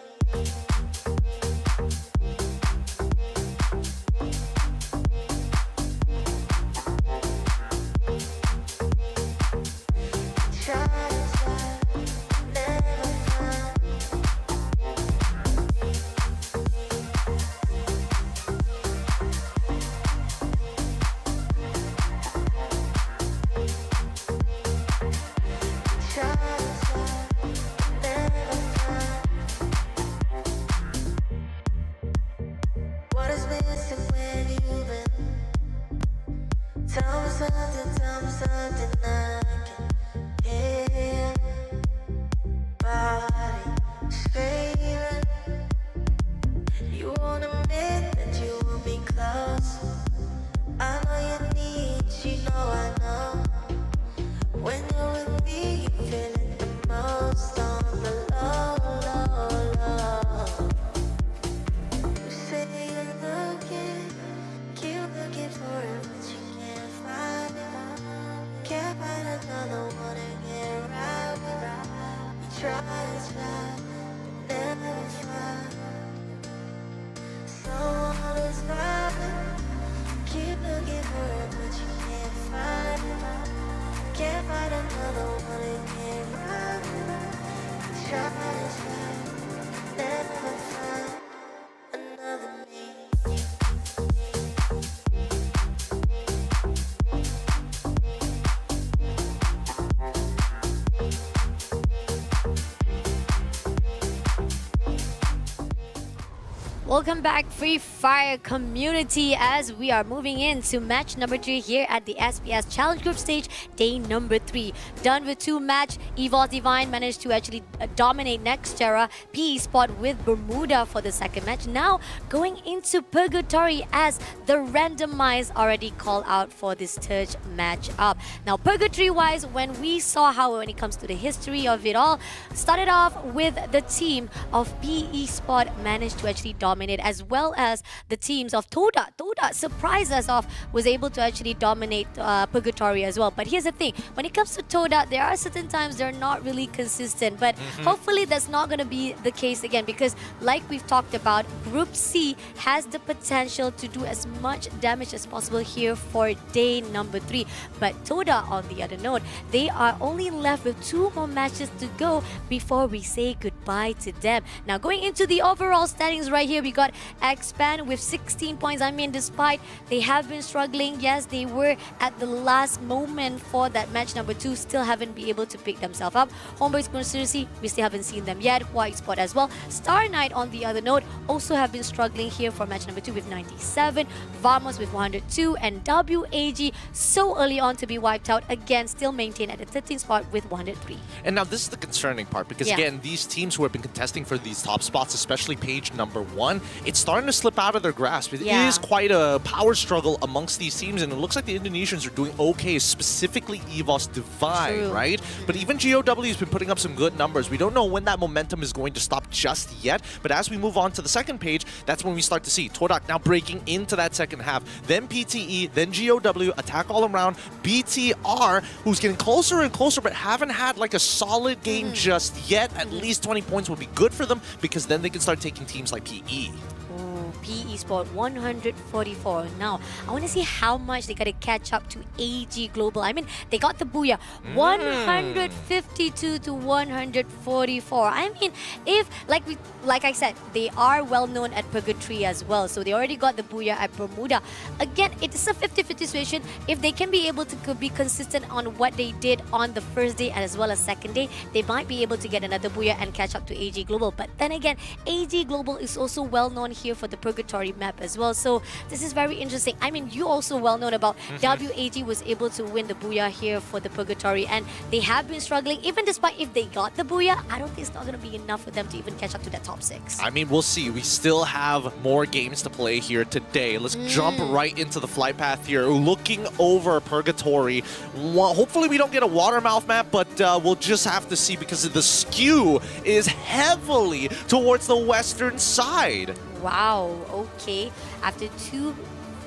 Welcome back, Free Fire community, as we are moving into match number 3 here at the SPS Challenge Group stage, day number 3. Done with 2 match, Evolve Divine managed to actually dominate Nexterra, PE Sport with Bermuda for the second match. Now going into Purgatory as the randomize already called out for this third match up. Now Purgatory-wise, when we saw how when it comes to the history of it all, started off with the team of PE Sport managed to actually dominate, as well as the teams of Toda. Toda surprised us off, was able to actually dominate Purgatory as well. But here's the thing, when it comes to Toda, there are certain times they're not really consistent, but hopefully that's not going to be the case again, because like we've talked about, Group C has the potential to do as much damage as possible here for day number 3. But Toda, on the other note, they are only left with 2 more matches to go before we say goodbye to them. Now going into the overall standings right here, we got Xpan with 16 points. I mean, despite they have been struggling, yes, they were at the last moment for that match number 2, still haven't been able to pick themselves up. Homeboys Conspiracy, we still haven't seen them yet. White Spot as well. Star Knight, on the other note, also have been struggling here for match number 2 with 97. Vamos with 102, and WAG so early on to be wiped out, again still maintained at the 13th spot with 103. And now this is the concerning part, because again, these teams who have been contesting for these top spots, especially page number 1, it's starting to slip out of their grasp. It is quite a power struggle amongst these teams, and it looks like the Indonesians are doing okay, specifically EVOS Divine, right? But even GOW has been putting up some good numbers. We don't know when that momentum is going to stop just yet, but as we move on to the second page, that's when we start to see Todak now breaking into that second half, then PTE, then GOW, attack all around, BTR, who's getting closer and closer, but haven't had like a solid game just yet. At least 20 points will be good for them, because then they can start taking teams like PE. PE Sport 144. Now, I want to see how much they got to catch up to AG Global. I mean, they got the booyah 152 to 144. I mean, if like I said, they are well known at Purgatory as well, so they already got the booyah at Bermuda. Again, it's a 50-50 situation. If they can be able to be consistent on what they did on the first day as well as second day, they might be able to get another booyah and catch up to AG Global. But then again, AG Global is also well known here for the Purgatory map as well, so this is very interesting. I mean, you also well known about WAG was able to win the booyah here for the Purgatory, and they have been struggling. Even despite if they got the booyah, I don't think it's not going to be enough for them to even catch up to that top 6. I mean, we'll see. We still have more games to play here today. Let's jump right into the flight path here, looking over Purgatory. Hopefully we don't get a watermouth map, but we'll just have to see, because the skew is heavily towards the western side. Wow, okay. After 2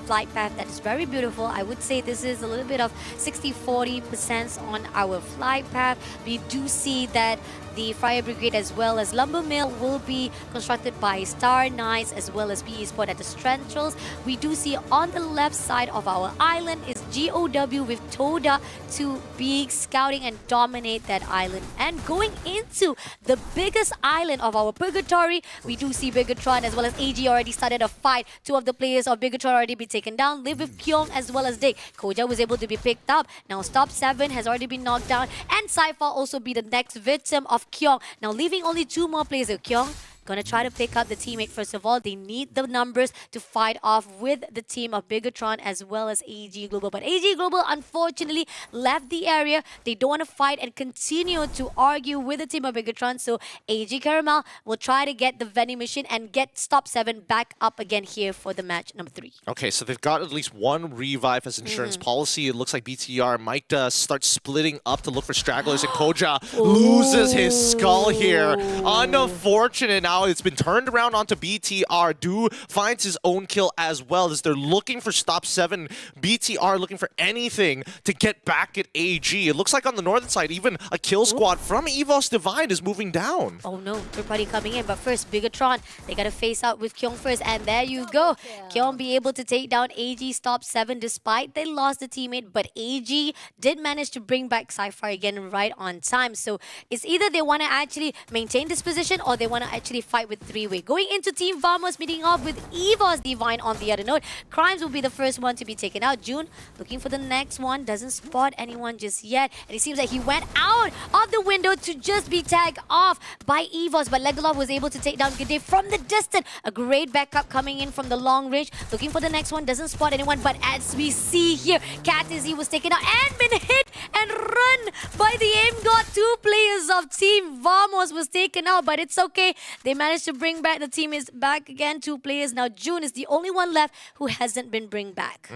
flight path that is very beautiful, I would say this is a little bit of 60-40% on our flight path. We do see that the Fire Brigade as well as Lumber Mill will be constructed by Star Knights as well as PE Sport at the Centrals. We do see on the left side of our island is GOW with Toda to be scouting and dominate that island. And going into the biggest island of our Purgatory, we do see Bigatron as well as AG already started a fight. 2 of the players of Bigatron already been taken down. Live with Kyong as well as Dick. Koja was able to be picked up. Now Stop 7 has already been knocked down, and Saifa also be the next victim of Kyong. Now leaving only 2 more players of Kyong. Gonna try to pick up the teammate first of all. They need the numbers to fight off with the team of Bigatron as well as AG Global. But AG Global unfortunately left the area. They don't want to fight and continue to argue with the team of Bigatron. So AG Caramel will try to get the vending machine and get Stop 7 back up again here for the match number 3. Okay, so they've got at least 1 revive as insurance policy. It looks like BTR might start splitting up to look for stragglers, and Koja loses his skull here. Unfortunate. Now now. It's been turned around onto BTR. Do finds his own kill as well as they're looking for stop 7. BTR looking for anything to get back at AG. It looks like on the northern side, even a kill squad from EVOS Divine is moving down. Oh no, third party coming in, but first, Bigatron, they gotta face out with Kyung first, and there you go. Kyung be able to take down AG's top 7 despite they lost the teammate, but AG did manage to bring back Cypher again right on time. So it's either they want to actually maintain this position or they want to actually fight with 3-way. Going into Team Vamos, meeting off with EVOS Divine on the other note. Crimes will be the first one to be taken out. June looking for the next one, doesn't spot anyone just yet, and it seems like he went out of the window to just be tagged off by EVOS, but Legolov was able to take down G'day from the distance. A great backup coming in from the long range, looking for the next one, doesn't spot anyone, but as we see here, Catizzy was taken out and been hit and run by the aim god. 2 players of Team Vamos was taken out, but it's okay. They managed to bring back, the team is back again, 2 players. Now June is the only one left who hasn't been bring back.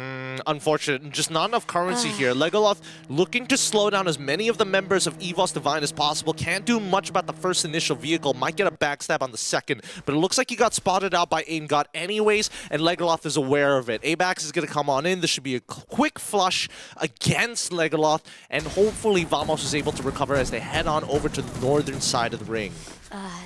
Unfortunate, just not enough currency here. Legolov looking to slow down as many of the members of EVOS Divine as possible. Can't do much about the first initial vehicle. Might get a backstab on the second, but it looks like he got spotted out by Aim God anyways, and Legolov is aware of it. APAC is going to come on in. This should be a quick flush against Legolov, and hopefully Vamos is able to recover as they head on over to the northern side of the ring.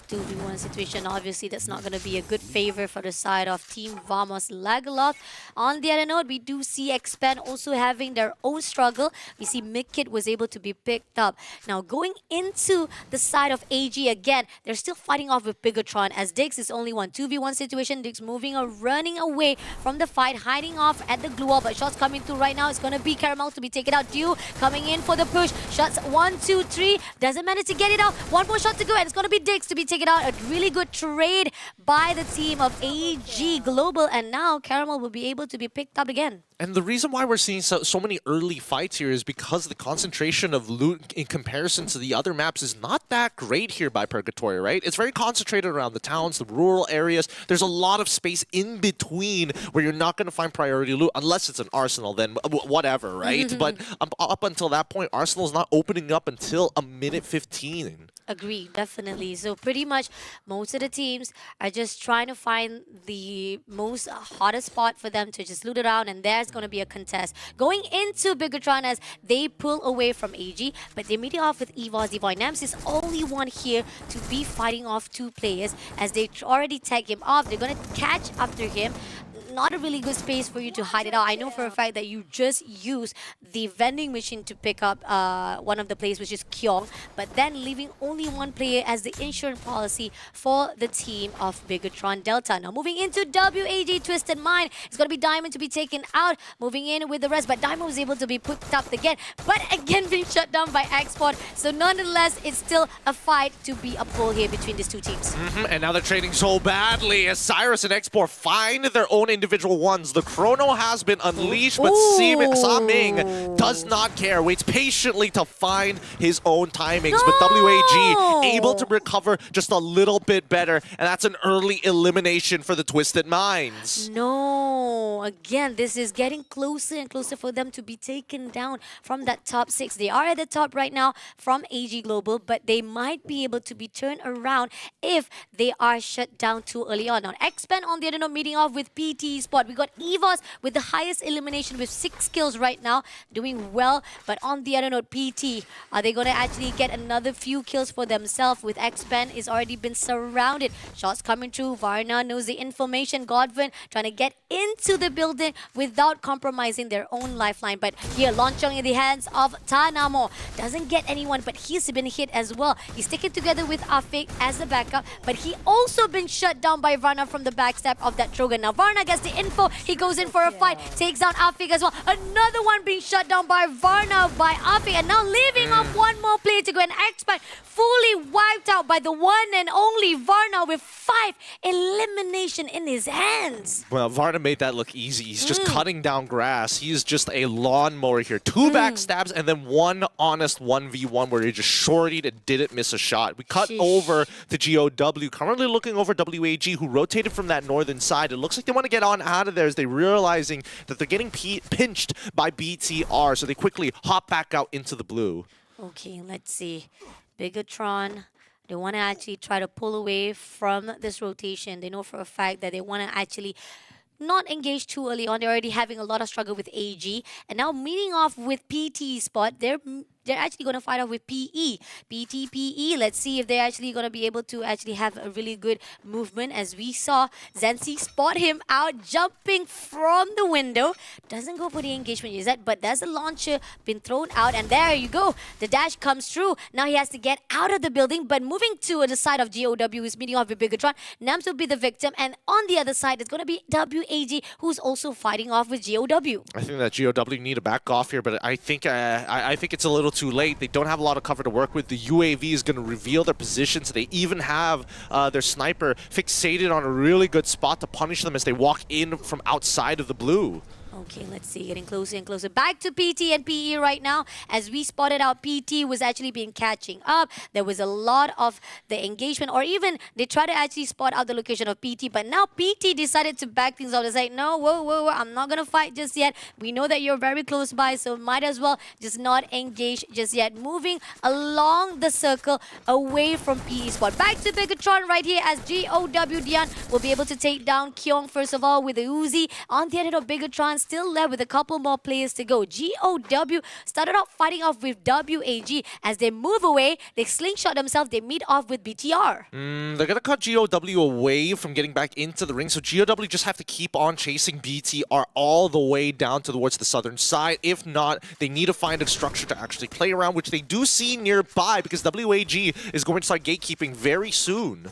2v1 situation, obviously that's not going to be a good favor for the side of Team Vamos Legolov. On the other note, we do see Expand also having their own struggle. We see Midkit was able to be picked up. Now going into the side of AG again, they're still fighting off with Bigatron as Diggs is only one 2v1 situation. Diggs moving or running away from the fight, hiding off at the glue wall, but shots coming through right now. It's going to be Caramel to be taken out. Dew coming in for the push. Shots 1, 2, 3. Doesn't manage to get it out. One more shot to go, and it's going to be Diggs to be taken out. A really good trade by the team of AG Global, and now Caramel will be able to be picked up again. And the reason why we're seeing so many early fights here is because the concentration of loot in comparison to the other maps is not that great here by Purgatory, right? It's very concentrated around the towns, the rural areas. There's a lot of space in between where you're not going to find priority loot unless it's an Arsenal, then whatever, right? But up until that point, Arsenal's not opening up until a minute 15. Agree, definitely. So pretty much most of the teams are just trying to find the most hottest spot for them to just loot around, and there's going to be a contest going into Bigatron as they pull away from AG, but they meet it off with EVOS Divine. Nams is only one here to be fighting off 2 players as they already tag him off. They're going to catch after him. Not a really good space for you to hide it out. I know for a fact that you just use the vending machine to pick up one of the players, which is Kyung, but then leaving only one player as the insurance policy for the team of Bigatron Delta. Now moving into WAG Twisted Mind, it's going to be Diamond to be taken out, moving in with the rest, but Diamond was able to be put up again, but again being shut down by Export. So nonetheless, it's still a fight to be a pull here between these 2 teams. And now they're trading so badly as Cyrus and Export find their own individual ones. The Chrono has been unleashed, but Saming does not care. Waits patiently to find his own timings. But WAG able to recover just a little bit better, and that's an early elimination for the Twisted Minds. No, again, this is getting closer and closer for them to be taken down from that top 6. They are at the top right now from AG Global, but they might be able to be turned around if they are shut down too early on. Now, Expand on the other note, meeting off with PT Spot. We got EVOS with the highest elimination with 6 kills right now, doing well. But on the other note, PT, are they going to actually get another few kills for themselves? With Expand is already been surrounded. Shots coming through. Varna knows the information. Godwin trying to get into the building without compromising their own lifeline. But here, Lonchong in the hands of Tanamo. Doesn't get anyone, but he's been hit as well. He's sticking together with Afik as the backup, but he also been shut down by Varna from the backstab of that Trogan. Now Varna gets the info. He goes in for a fight, takes down Afik as well. Another one being shut down by Varna by Afik, and now leaving off one more player to go, and Expect fully wiped out by the one and only Varna with 5 elimination in his hands. Well, Varna made that look easy. He's just cutting down grass. He is just a lawnmower here. 2 backstabs and then one honest 1v1 where he just shortied and didn't miss a shot. We cut over to GOW, currently looking over WAG, who rotated from that northern side. It looks like they want to get on out of there as they're realizing that they're getting pinched by BTR, so they quickly hop back out into the blue. Okay, let's see. Bigatron, They want to actually try to pull away from this rotation. They know for a fact that they want to actually not engage too early on. They're already having a lot of struggle with AG, and now meeting off with PT spot. They're actually going to fight off with PE. PT, PE. Let's see if they're actually going to be able to actually have a really good movement. As we saw Zensi spot him out, jumping from the window. Doesn't go for the engagement yet, but there's a launcher been thrown out, and there you go. The dash comes through. Now he has to get out of the building, but moving to the side of GOW is meeting off with Bigatron. Nams will be the victim, and on the other side, it's going to be WAG, who's also fighting off with GOW. I think that GOW need to back off here, but I think it's a little too late. They don't have a lot of cover to work with. The UAV is going to reveal their positions. They even have their sniper fixated on a really good spot to punish them as they walk in from outside of the blue. Okay, let's see. Getting closer and closer. Back to PT and PE right now. As we spotted out, PT was actually been catching up. There was a lot of the engagement, or even they try to actually spot out the location of PT. But now PT decided to back things up. They say, no, whoa, I'm not going to fight just yet. We know that you're very close by, so might as well just not engage just yet. Moving along the circle away from PE spot. Back to Bigatron right here as GOW Dian will be able to take down Kyong first of all with the Uzi. On the end of Bigatron, still left with a couple more players to go. GOW started off fighting off with WAG. As they move away, they slingshot themselves. They meet off with BTR. They're going to cut GOW away from getting back into the ring, so GOW just have to keep on chasing BTR all the way down towards the southern side. If not, they need to find a structure to actually play around, which they do see nearby because WAG is going to start gatekeeping very soon.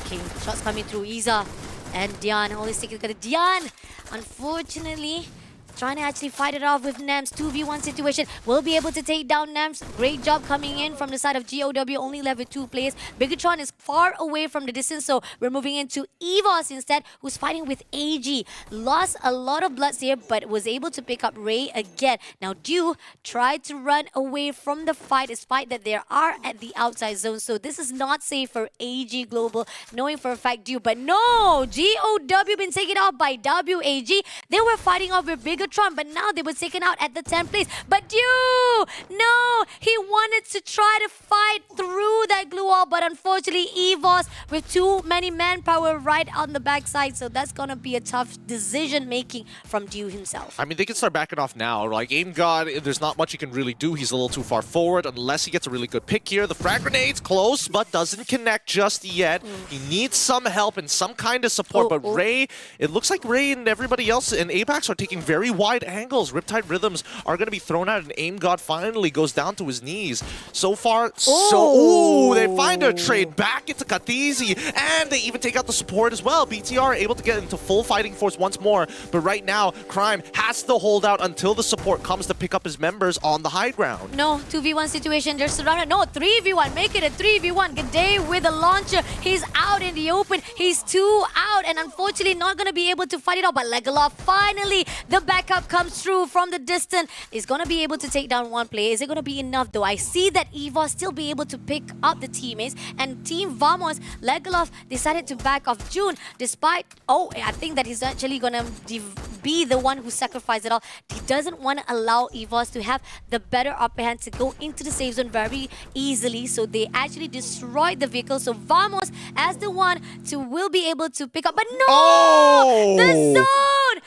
Okay, shots coming through. Iza and Dian. Only sticking to Dian. Unfortunately, trying to actually fight it off with Nams. 2v1 situation. Will be able to take down Nams. Great job coming in from the side of GOW. Only left with 2 players. Bigatron is far away from the distance, so we're moving into EVOS instead, who's fighting with AG. Lost a lot of bloods here, but was able to pick up Ray again. Now, Dew tried to run away from the fight, despite that they are at the outside zone. So this is not safe for AG Global, knowing for a fact Dew. But no! GOW been taken out by WAG. They were fighting off with Bigatron, but now they were taken out at the 10th place. But Dew! No! He wanted to try to fight through that glue wall, but unfortunately EVOS with too many manpower right on the backside, so that's gonna be a tough decision making from Dew himself. I mean, they can start backing off now. Like, Aim God, there's not much he can really do. He's a little too far forward unless he gets a really good pick here. The frag grenade's close, but doesn't connect just yet. He needs some help and some kind of support, but Ray, it looks like Ray and everybody else in APAC are taking very wide angles. Riptide Rhythms are going to be thrown out, and Aim God finally goes down to his knees. So far, they find a trade back into Katizi, and they even take out the support as well. BTR able to get into full fighting force once more, but right now, Crime has to hold out until the support comes to pick up his members on the high ground. No, 2v1 situation. They're surrounded. No, 3v1. Make it a 3v1. G'day with a launcher. He's out in the open. He's 2 out, and unfortunately not going to be able to fight it out. But Legolas, finally, the backup comes through from the distance. Is going to be able to take down 1 player. Is it going to be enough, though? I see that EVOS still be able to pick up the teammates, and Team Vamos, Legolas decided to back off June, despite, I think that he's actually going to be the one who sacrificed it all. He doesn't want to allow EVOS to have the better upper hand to go into the safe zone very easily, so they actually destroyed the vehicle. So Vamos, as the one to will be able to pick up, but no! The zone!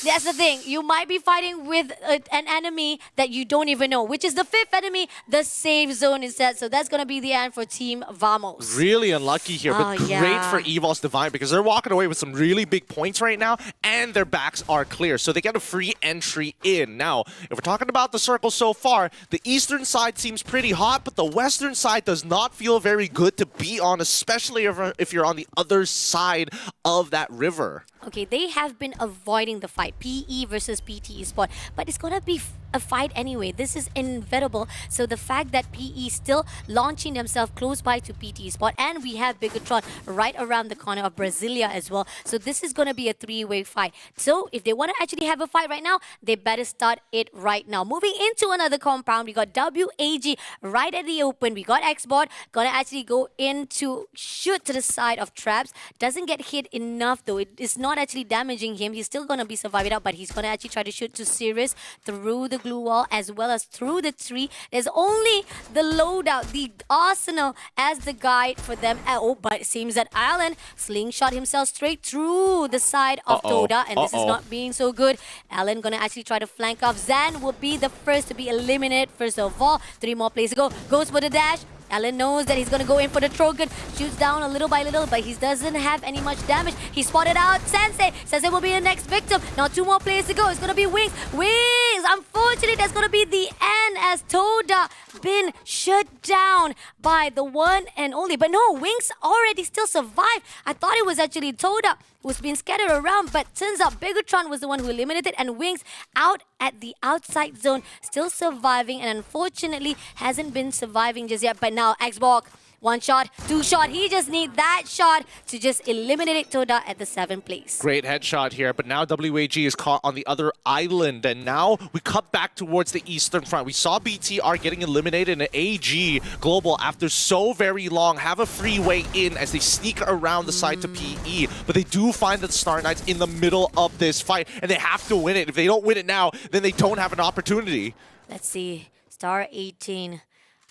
That's the thing. You might be fighting with an enemy that you don't even know, which is the 5th enemy, the safe zone instead. So that's going to be the end for Team Vamos. Really unlucky here, but great for EVOS Divine because they're walking away with some really big points right now, and their backs are clear, so they get a free entry in. Now, if we're talking about the circle so far, the eastern side seems pretty hot, but the western side does not feel very good to be on, especially if you're on the other side of that river. Okay, they have been avoiding the fight, PE versus PT Esport, but it's gonna be a fight anyway. This is inevitable. So the fact that PE is still launching themselves close by to PT Esport, and we have Bigatron right around the corner of Brasilia as well. So this is gonna be a 3-way fight. So if they want to actually have a fight right now, they better start it right now. Moving into another compound, we got WAG right at the open. We got Xboard gonna actually go in to shoot to the side of traps. Doesn't get hit enough though. It is not actually damaging him. He's still gonna be surviving out, but he's gonna actually try to shoot to Sirius through the glue wall as well as through the tree. There's only the loadout, the arsenal as the guide for them. Oh, but it seems that Alan slingshot himself straight through the side of Toda, and this is not being so good. Alan gonna actually try to flank off. Zan will be the first to be eliminated. First of all, 3 more plays to go. Goes for the dash. Alan knows that he's going to go in for the Trojan. Shoots down a little by little, but he doesn't have any much damage. He spotted out Sensei. Sensei will be the next victim. Now 2 more players to go. It's going to be Wings. Wings! Unfortunately, that's going to be the end as Toda been shut down by the one and only. But no, Wings already still survived. I thought it was actually Toda who's been scattered around, but turns out Bigatron was the one who eliminated, and Wings out at the outside zone, still surviving, and unfortunately hasn't been surviving just yet. But now Xbox, 1 shot, 2 shot. He just needs that shot to just eliminate Toda at the 7th place. Great headshot here, but now WAG is caught on the other island, and now we cut back towards the eastern front. We saw BTR getting eliminated, and AG Global, after so very long, have a free way in as they sneak around the side to PE, but they do find the Star Knights in the middle of this fight, and they have to win it. If they don't win it now, then they don't have an opportunity. Let's see. Star 18.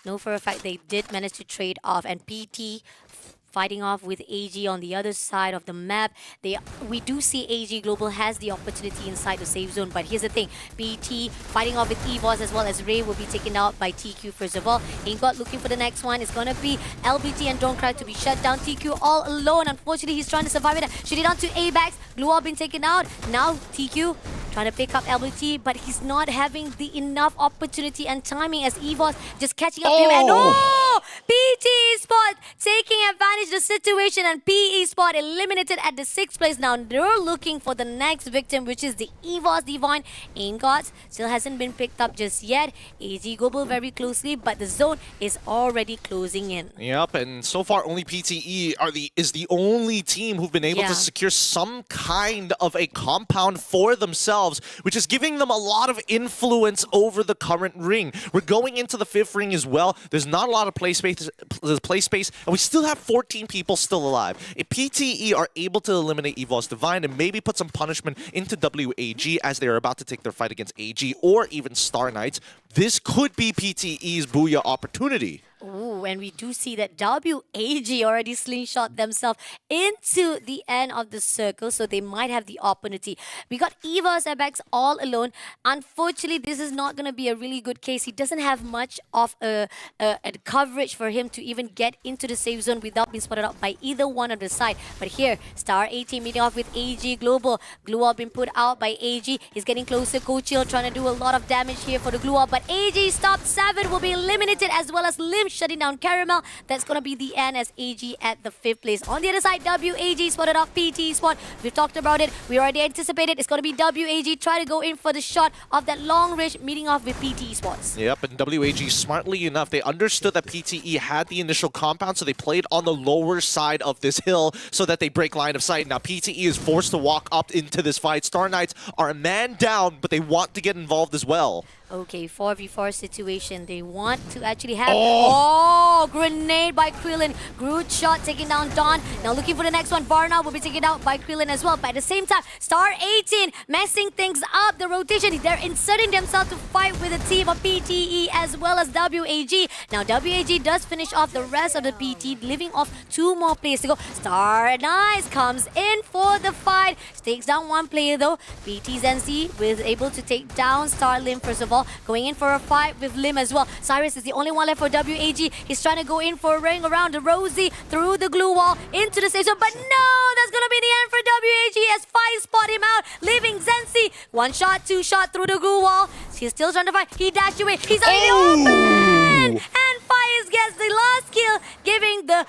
Know for a fact they did manage to trade off, and PT fighting off with AG on the other side of the map. We do see AG Global has the opportunity inside the safe zone, but here's the thing. PT fighting off with EVOS as well as Ray will be taken out by TQ first of all. Ingot looking for the next one. It's going to be LBT and Donecrack to be shut down. TQ all alone. Unfortunately, he's trying to survive it. Shoot it on to ABAX. Glue all been taken out. Now TQ trying to pick up LBT, but he's not having the enough opportunity and timing as EVOS just catching up to him. And PT Spot taking advantage of the situation, and PE Spot eliminated at the 6th place. Now they're looking for the next victim, which is the EVOS Divine. Ingot still hasn't been picked up just yet. AG Global very closely, but the zone is already closing in. Yep, and so far only PTE is the only team who've been able to secure some kind of a compound for themselves, which is giving them a lot of influence over the current ring. We're going into the 5th ring as well. There's not a lot of play space, and we still have 14 people still alive. If PTE are able to eliminate EVOS Divine and maybe put some punishment into WAG as they're about to take their fight against AG or even Star Knights, this could be PTE's Booyah opportunity. Ooh, and we do see that WAG already slingshot themselves into the end of the circle, so they might have the opportunity. We got EVOS Apex all alone. Unfortunately, this is not going to be a really good case. He doesn't have much of a coverage for him to even get into the safe zone without being spotted out by either one of the side. But here, Star 18 meeting off with AG Global. Glue Wall been put out by AG. He's getting closer. Coachil trying to do a lot of damage here for the Glue Wall, but AG stopped. 7 will be eliminated, as well as Lim shutting down Caramel. That's going to be the end as AG at the 5th place. On the other side, WAG spotted off PT Spot. We've talked about it. We already anticipated it's going to be WAG. Try to go in for the shot of that long range, meeting off with PT Spots. Yep, and WAG, smartly enough, they understood that PTE had the initial compound, so they played on the lower side of this hill so that they break line of sight. Now PTE is forced to walk up into this fight. Star Knights are a man down, but they want to get involved as well. Okay, 4v4 situation. They want to actually have... Grenade by Krillin. Groot shot taking down Dawn. Now looking for the next one. Varna will be taken out by Krillin as well. But at the same time, Star 18 messing things up. The rotation, they're inserting themselves to fight with a team of PTE as well as WAG. Now WAG does finish off the rest of the PT, leaving off 2 more players to go. Star Nice comes in for the fight. Takes down 1 player though. PT Zenzi was able to take down Star Lim first of all. Going in for a fight with Lim as well. Cyrus is the only one left for WAG. He's trying to go in for a ring around the Rosie through the glue wall into the safe zone. But no, that's going to be the end for WAG as Five spot him out, leaving Zenzi. 1 shot, 2 shot through the glue wall. He's still trying to fight. He dashed away. He's on the open! And Fires gets the last kill, giving the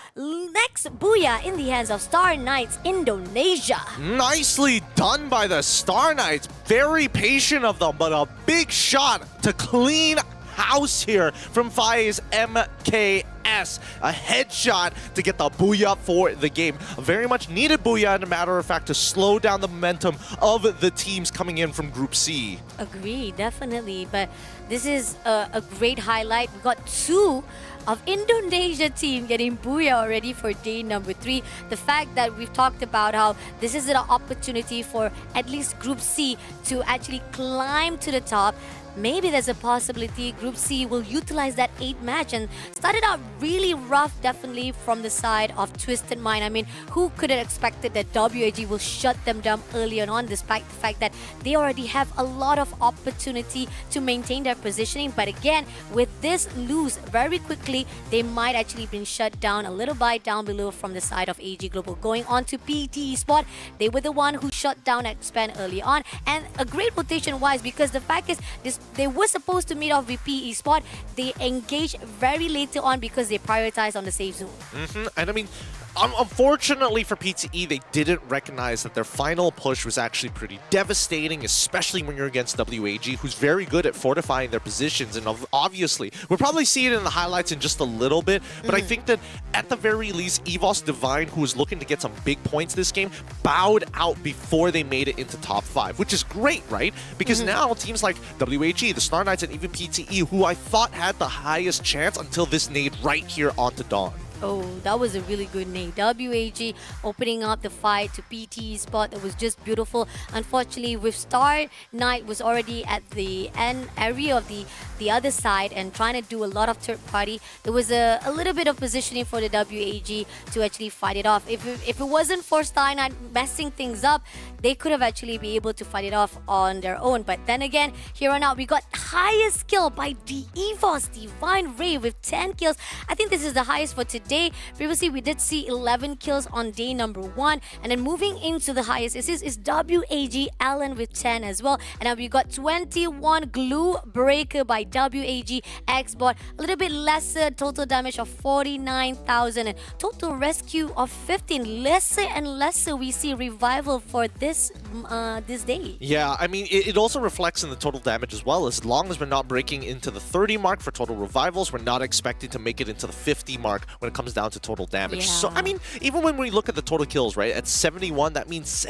next booyah in the hands of Star Knights Indonesia. Nicely done by the Star Knights. Very patient of them, but a big shot to clean house here from Fai's MKS. A headshot to get the booyah for the game. A very much needed booyah, in a matter of fact, to slow down the momentum of the teams coming in from Group C. Agree, definitely. But this is a great highlight. We got 2 of Indonesia team getting booyah already for day number 3. The fact that we've talked about how this is an opportunity for at least Group C to actually climb to the top. maybe there's a possibility Group C will utilize that 8 match and started out really rough, definitely from the side of Twisted Mind. I mean, who could have expected that WAG will shut them down early on, despite the fact that they already have a lot of opportunity to maintain their positioning. But again, with this lose very quickly, they might actually been shut down a little bit down below from the side of AG Global. Going on to PT Esports, they were the one who shut down Expand early on, and a great rotation wise, because the fact is they were supposed to meet off with PE Sport. They engaged very later on because they prioritized on the safe zone. And I mean, unfortunately for PTE, they didn't recognize that their final push was actually pretty devastating, especially when you're against WAG, who's very good at fortifying their positions. And obviously, we'll probably see it in the highlights in just a little bit, but I think that at the very least, EVOS Divine, who was looking to get some big points this game, bowed out before they made it into top 5, which is great, right? Because now teams like WAG, the Star Knights, and even PTE, who I thought had the highest chance until this nade right here onto Dawn. Oh, that was a really good name. WAG opening up the fight to PT spot. That was just beautiful. Unfortunately, with Star Knight was already at the end area of the other side and trying to do a lot of third party. There was a little bit of positioning for the WAG to actually fight it off. If it wasn't for Star Knight messing things up, they could have actually been able to fight it off on their own. But then again, here on out, we got highest kill by the EVOS Divine Ray with 10 kills. I think this is the highest for today. Previously, we did see 11 kills on day number 1. And then moving into the highest is WAG Allen with 10 as well. And now we got 21 Glue Breaker by WAG Xbot. A little bit lesser, total damage of 49,000 and total rescue of 15. Lesser and lesser we see revival for this day. Yeah, I mean, it also reflects in the total damage as well. As long as we're not breaking into the 30 mark for total revivals, we're not expecting to make it into the 50 mark when it comes down to total damage. Yeah. So, I mean, even when we look at the total kills, right, at 71, that means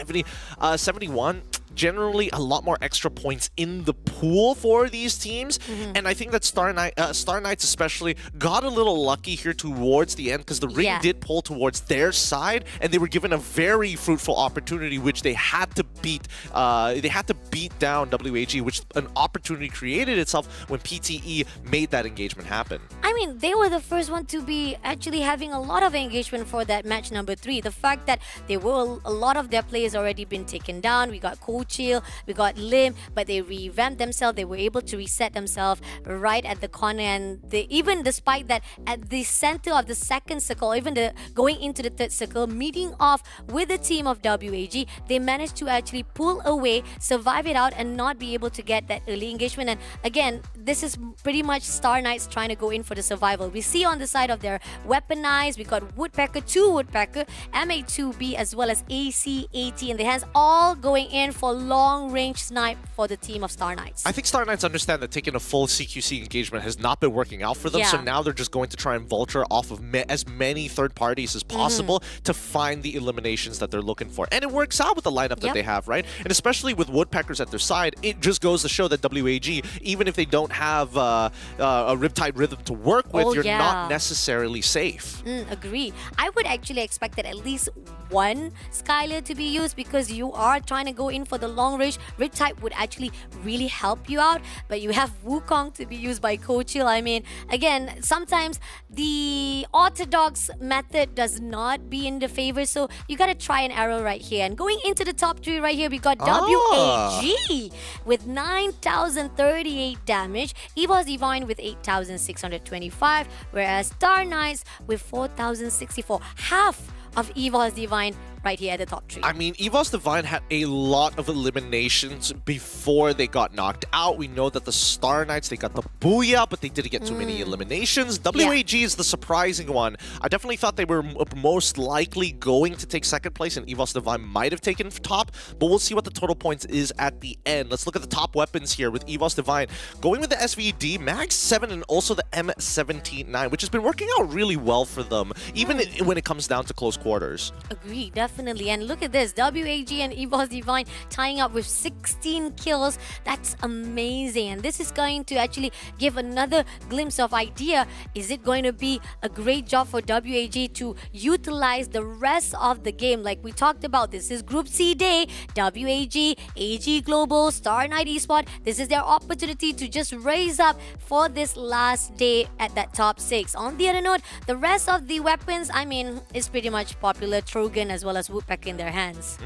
71, generally a lot more extra points in the pool for these teams. And I think that Star Knights especially got a little lucky here towards the end, because the ring did pull towards their side, and they were given a very fruitful opportunity, which they had to beat. They had to beat down WAG, which an opportunity created itself when PTE made that engagement happen. I mean, they were the first one to be actually having a lot of engagement for that match number 3. The fact that they were a lot of their players already been taken down. We got Chill, we got Lim, but they revamped themselves. They were able to reset themselves right at the corner, and even despite that, at the center of the second circle, even going into the third circle, meeting off with the team of WAG, they managed to actually pull away, survive it out, and not be able to get that early engagement. And again, this is pretty much Star Knights trying to go in for the survival. We see on the side of their weaponized, we got Woodpecker, 2 Woodpecker, MA2B, as well as AC-80 in the hands, all going in for long-range snipe for the team of Star Knights. I think Star Knights understand that taking a full CQC engagement has not been working out for them, so now they're just going to try and vulture off of as many third parties as possible to find the eliminations that they're looking for. And it works out with the lineup that they have, right? And especially with Woodpeckers at their side, it just goes to show that WAG, even if they don't have a Riptide Rhythm to work with, you're not necessarily safe. Agree. I would actually expect that at least one Skylar to be used, because you are trying to go in for the long range. Riptide would actually really help you out, but you have Wukong to be used by Kochil. I mean, again, sometimes the orthodox method does not be in the favor, so you gotta try an arrow right here. And going into the top 3 right here, we got WAG with 9,038 damage, EVOS Divine with 8,625, whereas Star Knights with 4,064. Half of EVOS Divine right here at the top 3. I mean, EVOS Divine had a lot of eliminations before they got knocked out. We know that the Star Knights, they got the Booyah, but they didn't get too many eliminations. WAG is the surprising one. I definitely thought they were most likely going to take second place, and EVOS Divine might have taken top, but we'll see what the total points is at the end. Let's look at the top weapons here with EVOS Divine. Going with the SVD, Mag 7, and also the M179, which has been working out really well for them, even when it comes down to close quarters. Agree, definitely. definitely. And look at this, WAG and EVOS Divine tying up with 16 kills. That's amazing. And this is going to actually give another glimpse of idea. Is it going to be a great job for WAG to utilize the rest of the game? Like we talked about, this is Group C day. WAG, AG Global, Star Knight Esport. This is their opportunity to just raise up for this last day at that top 6. On the other note, the rest of the weapons, I mean, is pretty much popular. Trogan as well as Woodpecker in their hands.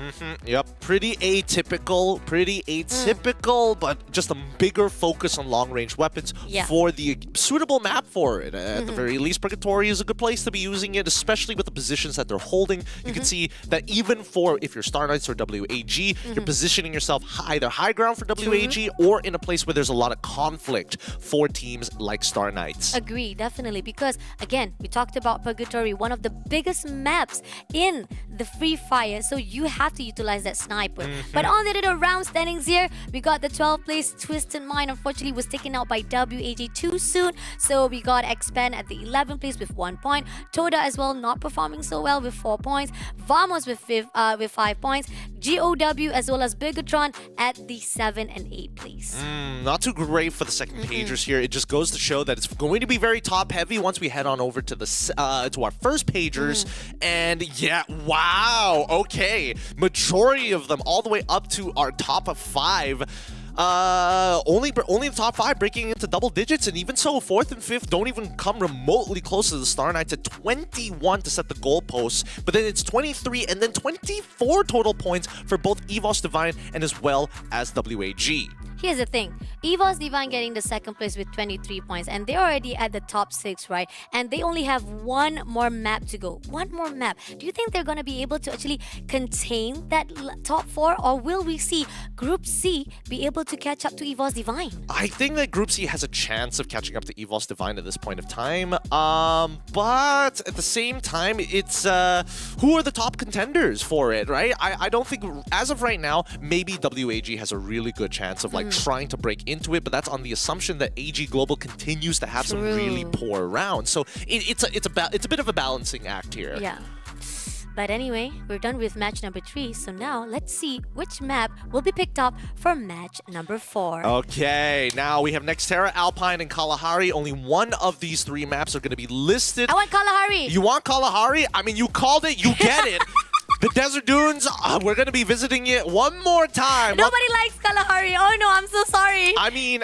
Yep, pretty atypical, but just a bigger focus on long-range weapons for the suitable map for it. At the very least, Purgatory is a good place to be using it, especially with the positions that they're holding. You can see that even for if you're Star Knights or WAG, you're positioning yourself either high ground for WAG or in a place where there's a lot of conflict for teams like Star Knights. Agree, definitely, because again, we talked about Purgatory, one of the biggest maps in the Free Fire, so you have to utilize that sniper. But on the other round standings here, we got the 12th place Twisted Mind, unfortunately was taken out by WAG too soon, so we got Expand at the 11th place with 1 point, Toda as well not performing so well with 4 points, Vamos with 5 points, GOW as well as Bigatron at the 7 and 8 place. Not too great for the second pagers here. It just goes to show that it's going to be very top heavy once we head on over to the to our first pagers. And yeah, wow, okay, majority of them all the way up to our top of 5. Only the top 5 breaking into double digits, and even so, 4th and 5th don't even come remotely close to the Star Knights at 21 to set the goalposts. But then it's 23 and then 24 total points for both EVOS Divine and as well as WAG. Here's the thing, EVOS Divine getting the second place with 23 points, and they're already at the top 6, right? And they only have one more map to go. One more map. Do you think they're going to be able to actually contain that top 4, or will we see Group C be able to catch up to EVOS Divine? I think that Group C has a chance of catching up to EVOS Divine at this point of time. But at the same time, it's who are the top contenders for it, right? I don't think, as of right now, maybe WAG has a really good chance of like trying to break into it, but that's on the assumption that AG Global continues to have some really poor rounds. So it's a bit of a balancing act here. Yeah. But anyway, we're done with match number 3, so now let's see which map will be picked up for match number 4. Okay, now we have Nexterra, Alpine, and Kalahari. Only one of these 3 maps are going to be listed. I want Kalahari! You want Kalahari? I mean, you called it, you get it. The Desert Dunes, we're going to be visiting it one more time. Nobody likes Kalahari. Oh no, I'm so sorry. I mean,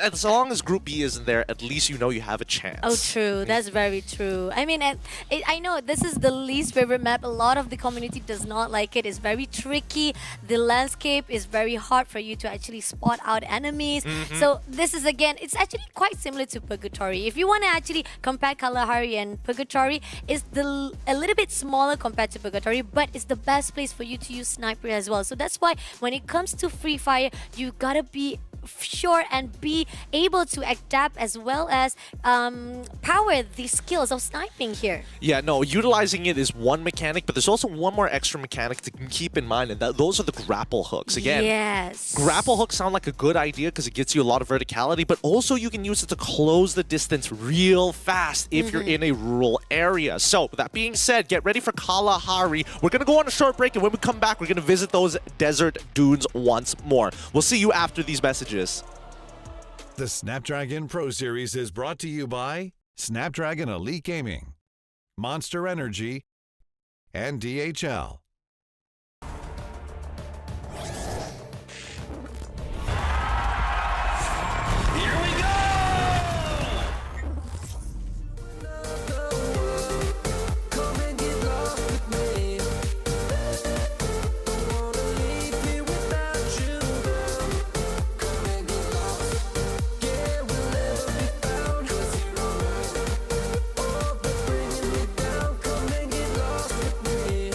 as long as Group B isn't there, at least you know you have a chance. Oh, true. That's very true. I mean, I know this is the least favorite map. A lot of the community does not like it. It's very tricky. The landscape is very hard for you to actually spot out enemies. So this is, again, it's actually quite similar to Purgatory. If you want to actually compare Kalahari and Purgatory, it's a little bit smaller compared to Purgatory, but it's the best place for you to use sniper as well. So that's why when it comes to Free Fire, you gotta be sure and be able to adapt as well as power the skills of sniping here. Yeah, no, utilizing it is one mechanic, but there's also one more extra mechanic to keep in mind, and those are the grapple hooks. Again, yes, grapple hooks sound like a good idea because it gets you a lot of verticality, but also you can use it to close the distance real fast if you're in a rural area. So, with that being said, get ready for Kalahari. We're going to go on a short break, and when we come back, we're going to visit those desert dunes once more. We'll see you after these messages. The Snapdragon Pro Series is brought to you by Snapdragon Elite Gaming, Monster Energy, and DHL. Here we go! Come and get lost with me. Don't wanna leave here without you, girl. Come and get lost. Yeah, we'll never be found. 'Cause you're alright. Oh, but bringing me down. Come and get lost with me.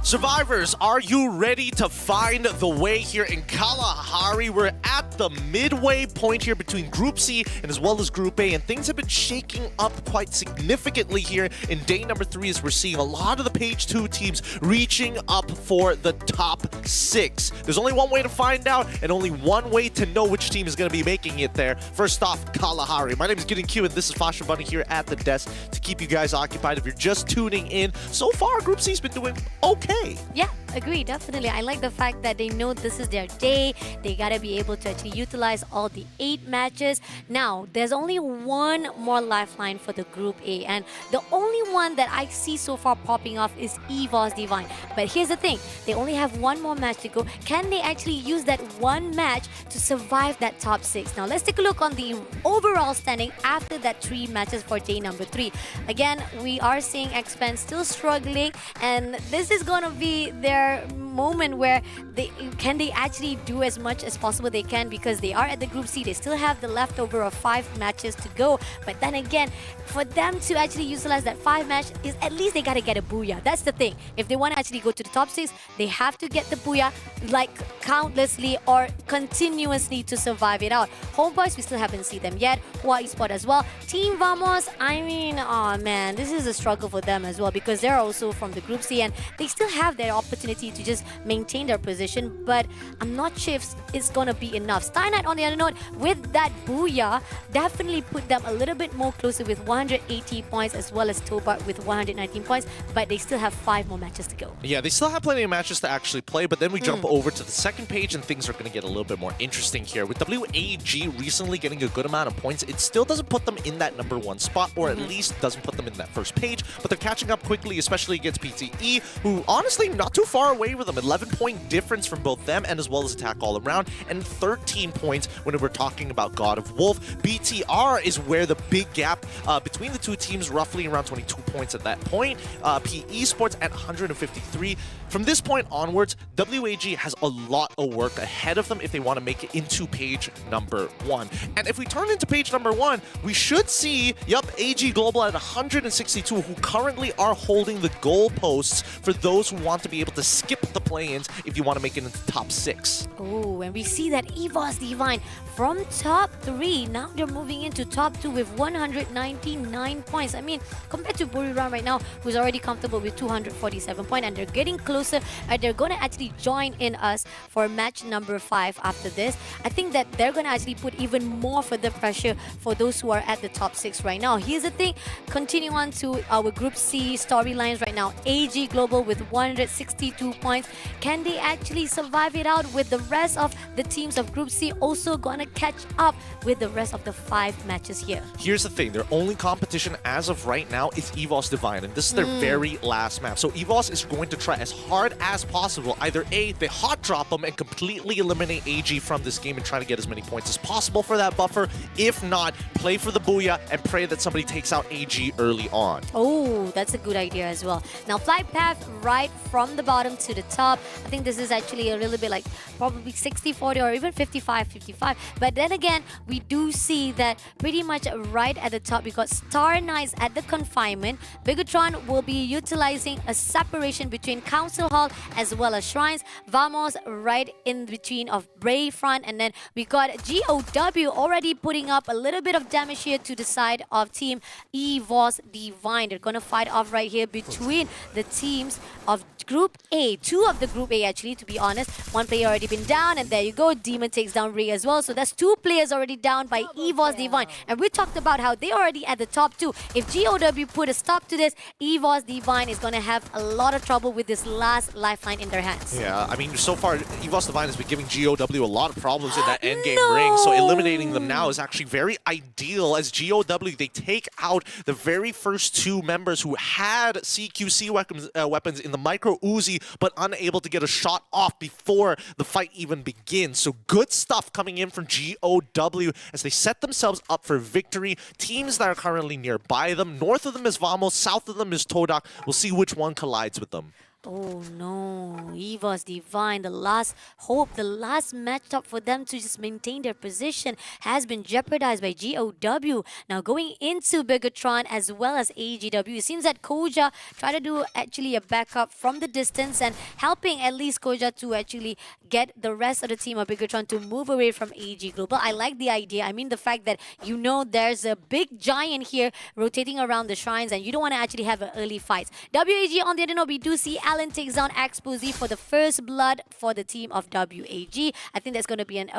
Survivors, are you ready to find the way here in Kalahari? We're at the midway point here between Group C and as well as Group A, and things have been shaking up quite significantly here in day number 3 as we're seeing a lot of the Page 2 teams reaching up for the top 6. There's only one way to find out and only one way to know which team is going to be making it there. First off, Kalahari. My name is Gideon Q and this is Fasha Bunny here at the desk to keep you guys occupied if you're just tuning in. So far, Group C's been doing okay. Yeah, agree, definitely. I like the fact that they know this is their day. They gotta be able to actually utilize all the 8 matches. Now, there's only one more lifeline for the Group A, and the only one that I see so far popping off is EVOS Divine. But here's the thing, they only have one more match to go. Can they actually use that one match to survive that top 6? Now, let's take a look on the overall standing after that 3 matches for day number 3. Again, we are seeing Xpen still struggling, and this is gonna be their moment where they actually do as much as possible they can, because they are at the Group C. They still have the leftover of 5 matches to go. But then again, for them to actually utilize that 5 match is at least they gotta get a booyah. That's the thing. If they want to actually go to the top 6, they have to get the booyah like countlessly or continuously to survive it out. Homeboys, we still haven't seen them yet. Hua Esport as well. Team Vamos, I mean, oh man, this is a struggle for them as well, because they're also from the Group C and they still have their opportunity to just maintain their position, but I'm not sure if it's gonna be enough. Star Knight, on the other note, with that booyah, definitely put them a little bit more closer with 180 points, as well as Tobart with 119 points, but they still have 5 more matches to go. Yeah, they still have plenty of matches to actually play, but then we jump over to the second page and things are going to get a little bit more interesting here. With WAG recently getting a good amount of points, it still doesn't put them in that number 1 spot, or at least doesn't put them in that first page, but they're catching up quickly, especially against PTE, who honestly not too far away with them. 11-point difference from both them and as well as attack all around, and 13 points when we're talking about God of Wolf. BTR is where the big gap between the two teams, roughly around 22 points at that point. PE Sports at 153. From this point onwards, WAG has a lot of work ahead of them if they want to make it into page number 1. And if we turn into page number 1, we should see, AG Global at 162, who currently are holding the goalposts for those who want to be able to skip the play-ins if you want to make it into the top 6. Oh, and we see that EVOS Divine from top 3, now they're moving into top 2 with 199 points. I mean, compared to Buriram right now, who's already comfortable with 247 points, and they're getting closer, and they're going to actually join in us for match number 5 after this. I think that they're going to actually put even more for the pressure for those who are at the top 6 right now. Here's the thing, continue on to our Group C storylines right now. AG Global with 162 points. Can they actually survive it out with the rest of the teams of Group C also going to catch up with the rest of the 5 matches here? Here's the thing, their only competition as of right now is EVOS Divine, and this is their very last map. So EVOS is going to try as hard as possible. Either A, they hot drop them and completely eliminate AG from this game and try to get as many points as possible for that buffer. If not, play for the booyah and pray that somebody takes out AG early on. Oh, that's a good idea as well. Now, flight path right from the bottom to the top. I think this is actually a little bit like probably 60-40 or even 55-55. But then again, we do see that pretty much right at the top, we got Star Knights at the confinement. Bigatron will be utilizing a separation between Council Hall as well as Shrines. Vamos right in between of Brave Front. And then we got GOW already putting up a little bit of damage here to the side of Team EVOS Divine. They're going to fight off right here between the teams of Group A. 2 of the Group A, actually, to be honest. 1 player already been down, and there you go. Demon takes down Ray as well. So that's 2 players already down by EVOS Divine. And we talked about how they already at the top 2. If GOW put a stop to this, EVOS Divine is going to have a lot of trouble with this last lifeline in their hands. Yeah, I mean, so far, EVOS Divine has been giving GOW a lot of problems in that endgame ring. So eliminating them now is actually very ideal, as GOW, they take out the very first 2 members who had CQC weapons in the micro Uzi, but unable to get a shot off before the fight even begins. So good stuff coming in from GOW as they set themselves up for victory. Teams that are currently nearby them, north of them is Vamos, south of them is Todak. We'll see which one collides with them. Oh no, Eva's Divine, the last hope, the last matchup for them to just maintain their position has been jeopardized by GOW. Now going into Bigatron as well as AGW, it seems that Koja tried to do actually a backup from the distance and helping at least Koja to actually get the rest of the team of Bigatron to move away from AG Global. I like the idea. I mean the fact that you know there's a big giant here rotating around the shrines and you don't want to actually have an early fight. WAG on the other note, we do see Alan takes down Exposé for the first blood for the team of WAG. I think that's going to be an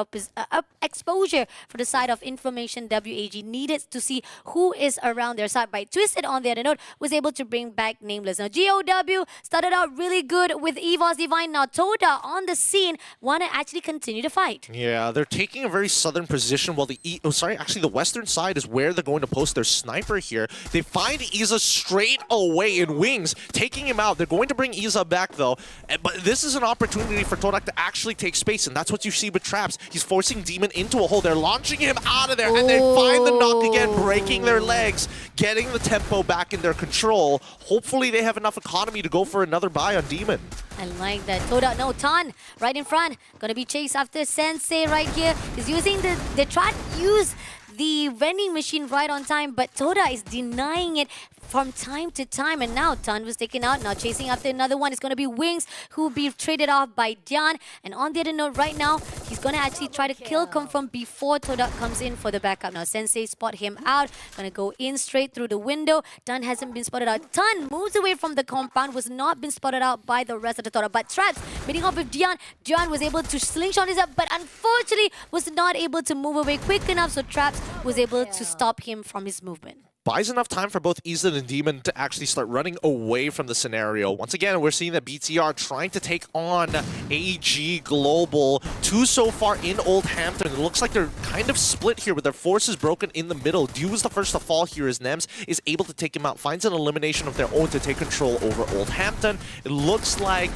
exposure for the side of information WAG needed to see who is around their side. By Twisted on the other note was able to bring back Nameless. Now GOW started out really good with Eva's Divine. Now Toda on the scene want to actually continue to fight. Yeah, they're taking a very southern position while actually the western side is where they're going to post their sniper here. They find Iza straight away in wings, taking him out. They're going to bring Iza back though, but this is an opportunity for Todak to actually take space, and that's what you see with Traps. He's forcing Demon into a hole. They're launching him out of there, and they find the knock again, breaking their legs, getting the tempo back in their control. Hopefully they have enough economy to go for another buy on Demon. I like that. Toda, no, Tan, right in front. Gonna be chased after Sensei right here. He's using they try to use the vending machine right on time, but Toda is denying it from time to time. And now Tan was taken out. Now chasing after another one. It's going to be Wings who will be traded off by Dian. And on the other note, right now, he's going to actually try to kill Confirm before Toda comes in for the backup. Now Sensei spot him out. Going to go in straight through the window. Tan hasn't been spotted out. Tan moves away from the compound. Was not been spotted out by the rest of the Toda. But Traps meeting up with Dian. Dian was able to slingshot his up, but unfortunately was not able to move away quick enough. So Traps was able to stop him from his movement. Buys enough time for both Izzet and Demon to actually start running away from the scenario. Once again, we're seeing that BTR trying to take on AG Global. Two so far in Old Hampton. It looks like they're kind of split here with their forces broken in the middle. Dew is the first to fall here as Nems is able to take him out, finds an elimination of their own to take control over Old Hampton. It looks like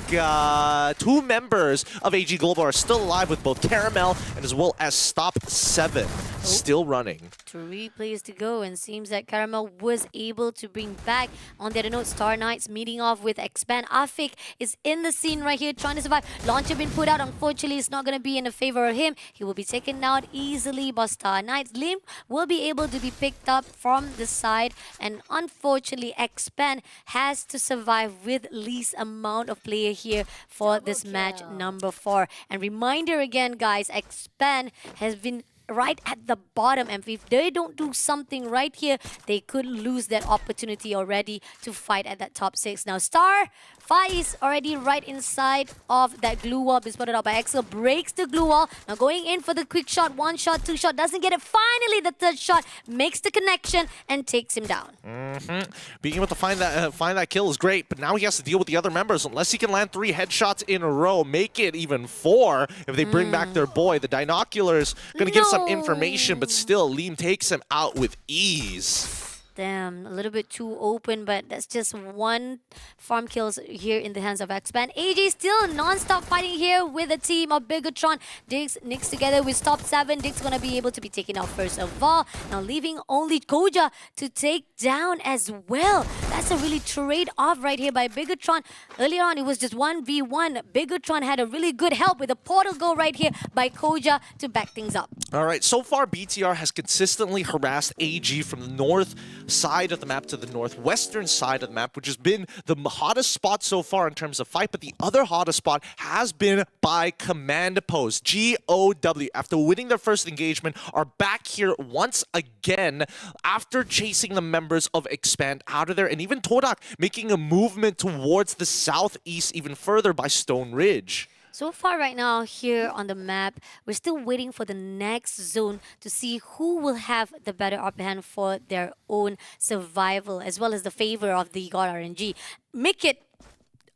two members of AG Global are still alive with both Caramel and as well as Stop 7 still running. 3 plays to go, and seems that Caramel was able to bring back. On the other note, Star Knights meeting off with Expand. Afik is in the scene right here trying to survive. Launcher been put out. Unfortunately, it's not going to be in the favor of him. He will be taken out easily by Star Knights. Lim will be able to be picked up from the side, and unfortunately, Expand has to survive with least amount of player here for this match number 4. And reminder again, guys, Expand has been right at the bottom, and if they don't do something right here, they could lose that opportunity already to fight at that top 6. Now Star is already right inside of that glue wall, been spotted out by Excel, breaks the glue wall. Now going in for the quick shot, 1 shot, 2 shot, doesn't get it. Finally the 3rd shot makes the connection and takes him down. Being able to find that kill is great, but now he has to deal with the other members. Unless he can land 3 headshots in a row, make it even 4 if they bring back their boy. The Dinoculars gonna give some information, but still Liam takes him out with ease. Damn, a little bit too open, but that's just 1 farm kills here in the hands of Expand. AJ still non-stop fighting here with the team of Bigatron. Diggs, Nix together with Stop 7. Diggs gonna be able to be taken out first of all. Now leaving only Koja to take down as well. That's a really trade-off right here by Bigatron. Earlier on, it was just 1v1. Bigatron had a really good help with a portal go right here by Koja to back things up. All right, so far BTR has consistently harassed AG from the north side of the map to the northwestern side of the map, which has been the hottest spot so far in terms of fight, but the other hottest spot has been by Command Post. GOW, after winning their first engagement, are back here once again after chasing the members of Expand out of there, and even Todak making a movement towards the southeast even further by Stone Ridge. So far right now here on the map, we're still waiting for the next zone to see who will have the better upper hand for their own survival, as well as the favor of the God RNG. Make it.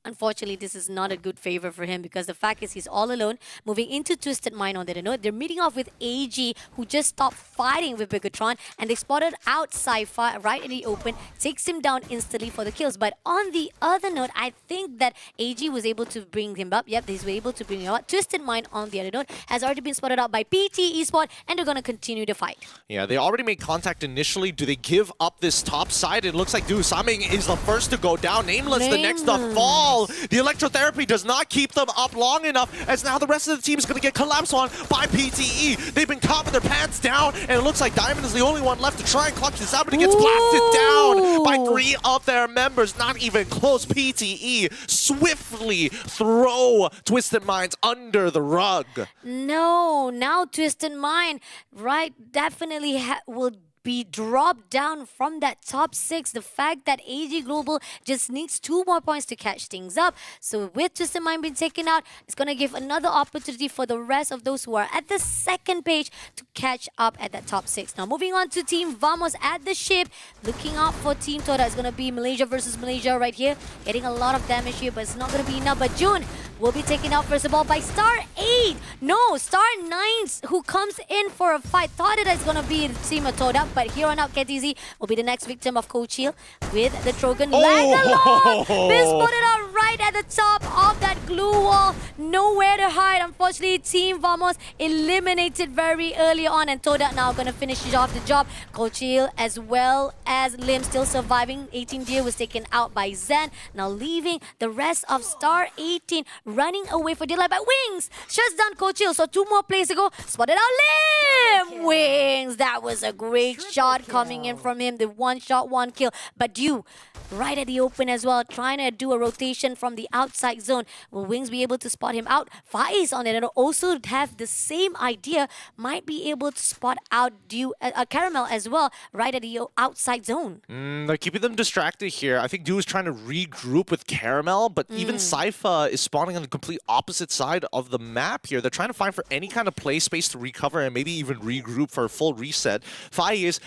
Unfortunately, this is not a good favor for him because the fact is he's all alone, moving into Twisted Mind on the other note. They're meeting off with AG, who just stopped fighting with Bigatron, and they spotted out Cypher right in the open, takes him down instantly for the kills. But on the other note, I think that AG was able to bring him up. Yep, he's able to bring him up. Twisted Mind on the other note has already been spotted out by PT Esport, and they're going to continue to fight. Yeah, they already made contact initially. Do they give up this top side? It looks like Du Saming is the first to go down. Nameless the next to fall. well. The electrotherapy does not keep them up long enough, as now the rest of the team is going to get collapsed on by PTE. They've been caught with their pants down, and it looks like Diamond is the only one left to try and clutch this out, but he gets blasted down by 3 of their members. Not even close. PTE swiftly throw Twisted Minds under the rug. No, now Twisted Mind, right, definitely will be dropped down from that top 6. The fact that AG Global just needs 2 more points to catch things up. So with Twisted Mind being taken out, it's going to give another opportunity for the rest of those who are at the second page to catch up at that top 6. Now moving on to Team Vamos at the ship. Looking out for Team Toda. It's going to be Malaysia versus Malaysia right here. Getting a lot of damage here, but it's not going to be enough. But June will be taken out first of all by Star 8. No, Star 9s who comes in for a fight. Thought it is going to be Team Toda, but here on out, KTZ will be the next victim of Coach Hill with the Trogan lag along. Been spotted out right at the top of that glue wall. Nowhere to hide. Unfortunately, Team Vamos eliminated very early on, and Toda now going to finish off the job. Coach Hill as well as Lim still surviving. 18 Deer was taken out by Zen. Now leaving the rest of Star 18 running away for dear life by Wings. Shuts down Coach Hill. So 2 more plays to go. Spotted out Lim. Wings. That was a great shot coming in from him. The 1 shot, 1 kill. But Dew right at the open as well, trying to do a rotation from the outside zone. Will Wings be able to spot him out? Faiz on it and also have the same idea. Might be able to spot out Dew, Caramel as well, right at the outside zone. They're keeping them distracted here. I think Dew is trying to regroup with Caramel, but even Sypha is spawning on the complete opposite side of the map here. They're trying to find for any kind of play space to recover and maybe even regroup for a full reset. Faiz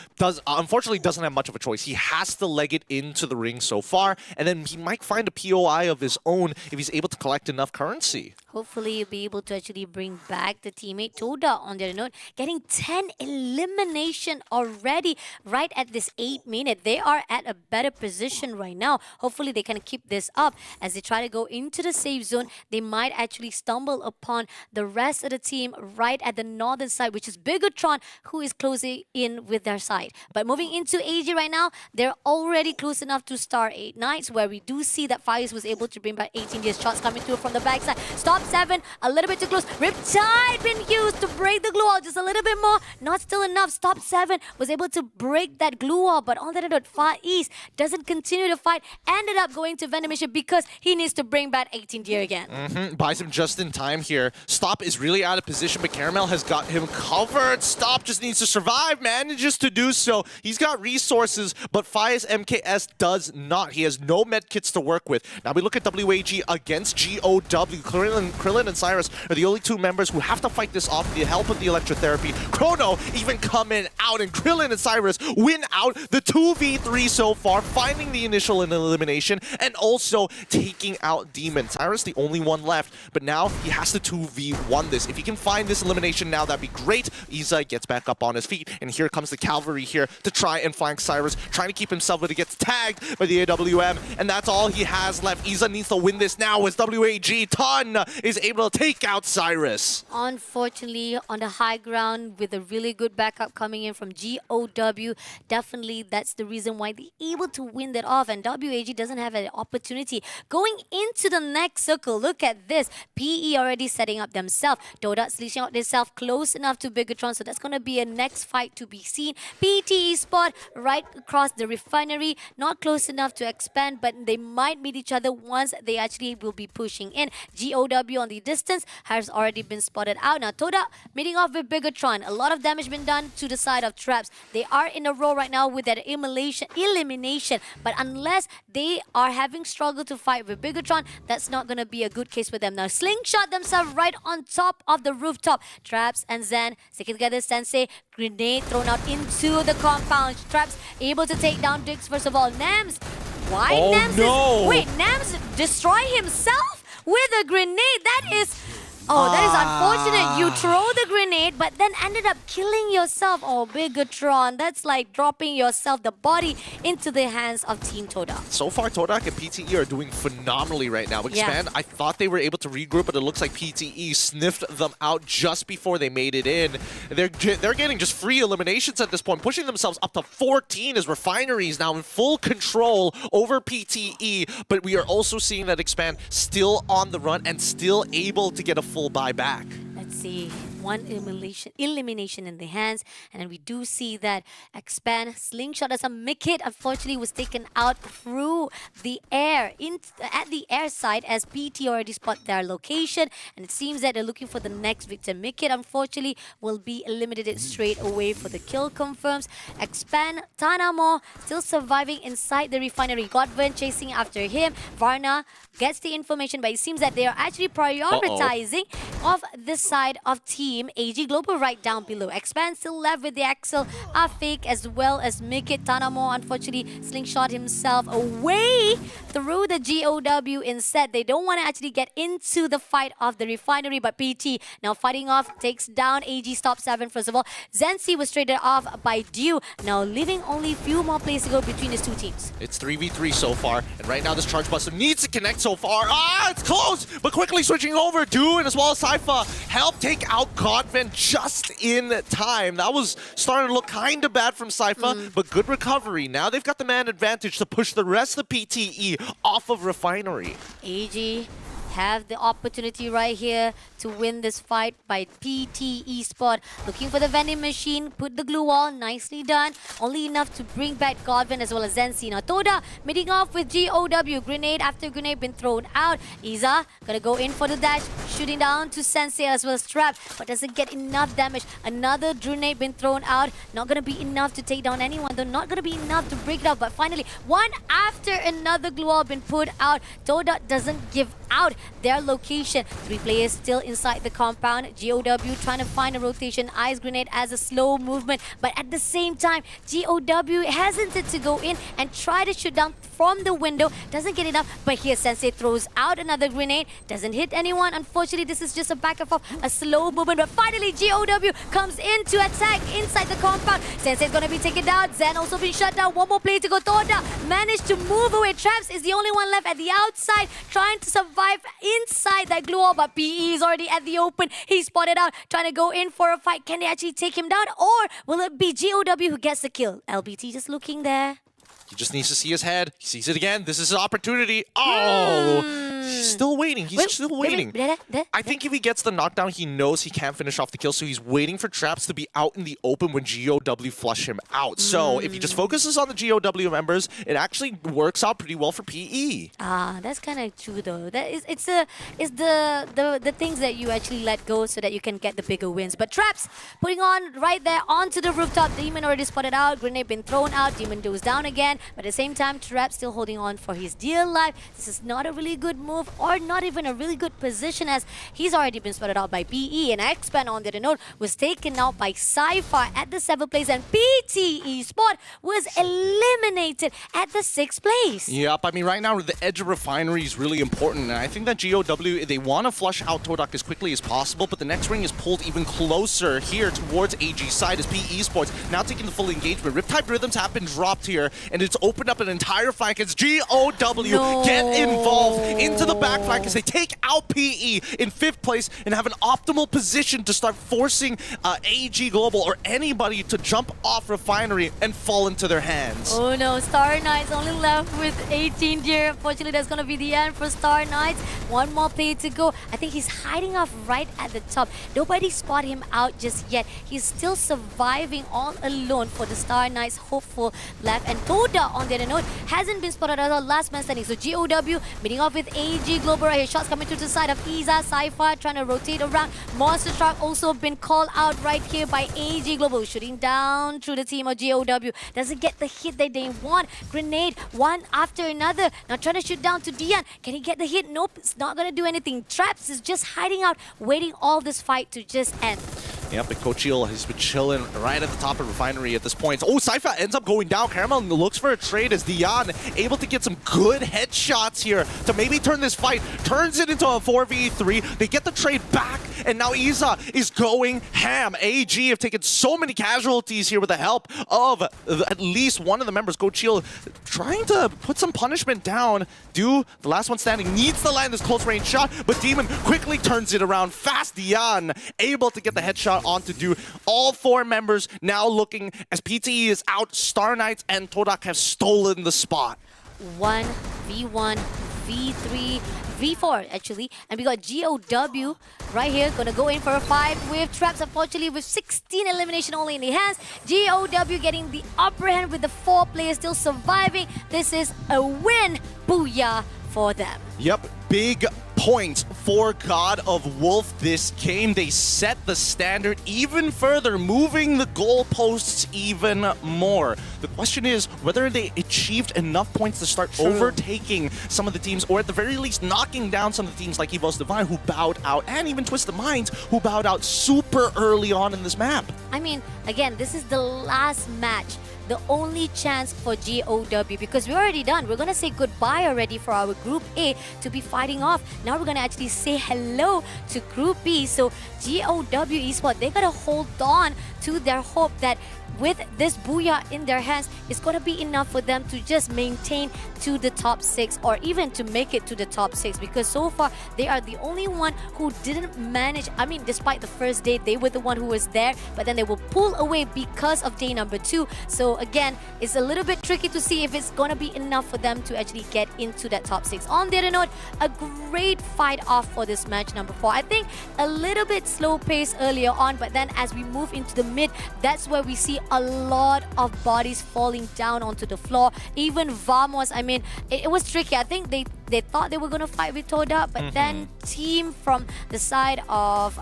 unfortunately doesn't have much of a choice. He has to leg it into the ring so far, and then he might find a POI of his own if he's able to collect enough currency. Hopefully, you'll be able to actually bring back the teammate Toda on their note. Getting 10 elimination already right at this 8 minute. They are at a better position right now. Hopefully, they can keep this up as they try to go into the safe zone. They might actually stumble upon the rest of the team right at the northern side, which is Bigatron, who is closing in with their side. But moving into AG right now, they're already close enough to Star 8 Knights, where we do see that Faiz was able to bring back 18 years shots coming through from the backside. Stop 7, a little bit too close. Riptide been used to break the glue wall just a little bit more. Not still enough. Stop 7 was able to break that glue wall, but on the other note, Far East doesn't continue to fight. Ended up going to Intermission because he needs to bring back 18 Deer again. Buys him just in time here. Stop is really out of position, but Caramel has got him covered. Stop just needs to survive, manages to do so. He's got resources, but Faiz MKS does not. He has no med kits to work with. Now we look at WAG against GOW. Krillin and Cyrus are the only 2 members who have to fight this off with the help of the electrotherapy. Chrono even coming out, and Krillin and Cyrus win out the 2v3 so far, finding the initial elimination and also taking out Demon. Cyrus the only one left, but now he has to 2v1 this. If he can find this elimination now, that'd be great. Iza gets back up on his feet, and here comes the cavalry here to try and flank Cyrus, trying to keep himself, but he gets tagged by the AWM, and that's all he has left. Iza needs to win this now as WAG Ton is able to take out Cyrus. Unfortunately, on the high ground with a really good backup coming in from GOW, definitely that's the reason why they're able to win that off, and WAG doesn't have an opportunity. Going into the next circle, look at this. PE already setting up themselves. Doda sleeping out themselves close enough to Bigatron, so that's going to be a next fight to be seen. PTE spot right across the refinery, not close enough to expand, but they might meet each other once they actually will be pushing in. GOW on the distance has already been spotted out. Now Toda meeting off with Bigatron. A lot of damage been done to the side of Traps. They are in a row right now with that elimination, but unless they are having struggle to fight with Bigatron, that's not going to be a good case for them. Now slingshot themselves right on top of the rooftop. Traps and Zen sticking together. Sensei grenade thrown out into the compound. Traps able to take down Dix first of all. Nams, why Nams? No. Wait, Nams destroy himself with a grenade. That is Oh, that is unfortunate. You throw the grenade, but then ended up killing yourself. Oh, Bigatron. That's like dropping yourself, the body, into the hands of Team Todak. So far, Todak and PTE are doing phenomenally right now. Expand, I thought they were able to regroup, but it looks like PTE sniffed them out just before they made it in. They're getting just free eliminations at this point, pushing themselves up to 14 as Refineries now in full control over PTE. But we are also seeing that Expand still on the run and still able to get a full buyback. Let's see. One elimination in the hands, and then we do see that Expand slingshot as a mid-hit unfortunately was taken out through the air at the air side as PT already spot their location, and it seems that they're looking for the next victim. Mid-hit unfortunately will be eliminated straight away for the kill confirms. Expand Tanamo still surviving inside the refinery. Godwin chasing after him. Varna gets the information, but it seems that they are actually prioritizing of this side of Team AG Global right down below. Expand still left with the Axel, Afik, as well as Mikit. Tanamo unfortunately slingshot himself away through the GOW instead. They don't want to actually get into the fight of the refinery, but PT now fighting off, takes down AG Stop 7 first of all. Zensi was traded off by Dew, now leaving only a few more plays to go between these two teams. It's 3v3 so far, and right now this Charge Buster needs to connect so far. It's close, but quickly switching over. Dew and as well as Sypha help take out Godvin just in time. That was starting to look kind of bad from Sypha, but good recovery. Now they've got the man advantage to push the rest of PTE off of Refinery. AG have the opportunity right here to win this fight by PT Esport. Looking for the vending machine, put the glue wall, nicely done. Only enough to bring back Godwin as well as Zensi. Now Toda meeting off with GOW. Grenade after grenade been thrown out. Iza gonna go in for the dash, shooting down to Sensei as well as Trap, but doesn't get enough damage. Another grenade been thrown out. Not gonna be enough to take down anyone, though not gonna be enough to break it up. But finally, one after another glue wall been put out. Toda doesn't give out their location. 3 players still inside the compound. GOW trying to find a rotation. Ice grenade as a slow movement, but at the same time, GOW hesitated to go in and try to shoot down from the window. Doesn't get enough, but here Sensei throws out another grenade. Doesn't hit anyone. Unfortunately, this is just a back and forth, a slow movement, but finally GOW comes in to attack inside the compound. Sensei's gonna be taken down. Zen also been shut down. One more play to go. Toda managed to move away. Traps is the only one left at the outside, trying to survive inside that glue wall, but PE is already at the open. He's spotted out, trying to go in for a fight. Can they actually take him down, or will it be GOW who gets the kill? LBT just looking there. He just needs to see his head. He sees it again. This is his opportunity. Oh! He's still waiting. He's still waiting. I think if he gets the knockdown, he knows he can't finish off the kill, so he's waiting for Traps to be out in the open when GOW flush him out. So if he just focuses on the GOW members, it actually works out pretty well for PE. That's kind of true though. That is, it's the things that you actually let go so that you can get the bigger wins. But Traps putting on right there onto the rooftop. Demon already spotted out. Grenade been thrown out. Demon goes down again. But at the same time, Traps still holding on for his dear life. This is not a really good move, or not even a really good position, as he's already been spotted out by PE. And Expand on the other note was taken out by Sci-Fi at the 7th place, and PTE Sport was eliminated at the 6th place. Yep, I mean right now the edge of Refinery is really important, and I think that GOW, they want to flush out Todak as quickly as possible, but the next ring is pulled even closer here towards AG's side as PE Sports now taking the full engagement. Riptide Rhythms have been dropped here, and it's opened up an entire flank as GOW get involved into the back flank as they take out PE in 5th place and have an optimal position to start forcing AG Global or anybody to jump off Refinery and fall into their hands. Oh no, Star Knights only left with 18 here. Unfortunately, that's going to be the end for Star Knights. One more play to go. I think he's hiding off right at the top. Nobody spot him out just yet. He's still surviving all alone for the Star Knights hopeful left. And Toda, on the other note, hasn't been spotted at all. Last man standing. So GOW meeting off with AG Global right here. Shots coming to the side of Iza. Sci-Fi trying to rotate around. Monster Truck also been called out right here by AG Global. Shooting down through the team of GOW. Doesn't get the hit that they want. Grenade one after another. Now trying to shoot down to Dian. Can he get the hit? Nope. It's not going to do anything. Traps is just hiding out, waiting all this fight to just end. Yep, and Coachil has been chilling right at the top of Refinery at this point. Oh, Sypha ends up going down. Caramel looks for a trade as Dion able to get some good headshots here to maybe turn this fight. Turns it into a 4v3. They get the trade back, and now Isa is going ham. AG have taken so many casualties here with the help of at least one of the members. Coachil trying to put some punishment down. The last one standing needs to land this close range shot, but Demon quickly turns it around fast. Dion able to get the headshot onto Do. All 4 members now looking as PTE is out. Star Knights and Todak have stolen the spot. 1v1, v3, v4 actually, and we got GOW right here gonna go in for a fight with Traps. Unfortunately, with 16 elimination only in the hands, GOW getting the upper hand with the 4 players still surviving. This is a win, booyah for them. Yep, big points for God of Wolf this game. They set the standard even further, moving the goalposts even more. The question is whether they achieved enough points to start overtaking some of the teams, or at the very least knocking down some of the teams like EVOS Divine who bowed out, and even Twisted Minds who bowed out super early on in this map. I mean, again, this is the last match, the only chance for GOW, because we're already done. We're going to say goodbye already for our Group A to be fighting off. Now we're going to actually say hello to Group B. So GOW Esports, they got to hold on to their hope that with this booyah in their hands, it's going to be enough for them to just maintain to the top 6, or even to make it to the top 6, because so far they are the only one who didn't manage. I mean, despite the first day, they were the one who was there, but then they will pull away because of day number 2. So again, it's a little bit tricky to see if it's going to be enough for them to actually get into that top 6. On the other note, a great fight off for this match number 4. I think a little bit slow pace earlier on, but then as we move into the mid, that's where we see a lot of bodies falling down onto the floor. Even Vamos, I mean, it was tricky. I think they thought they were going to fight with Toda, but then team from the side of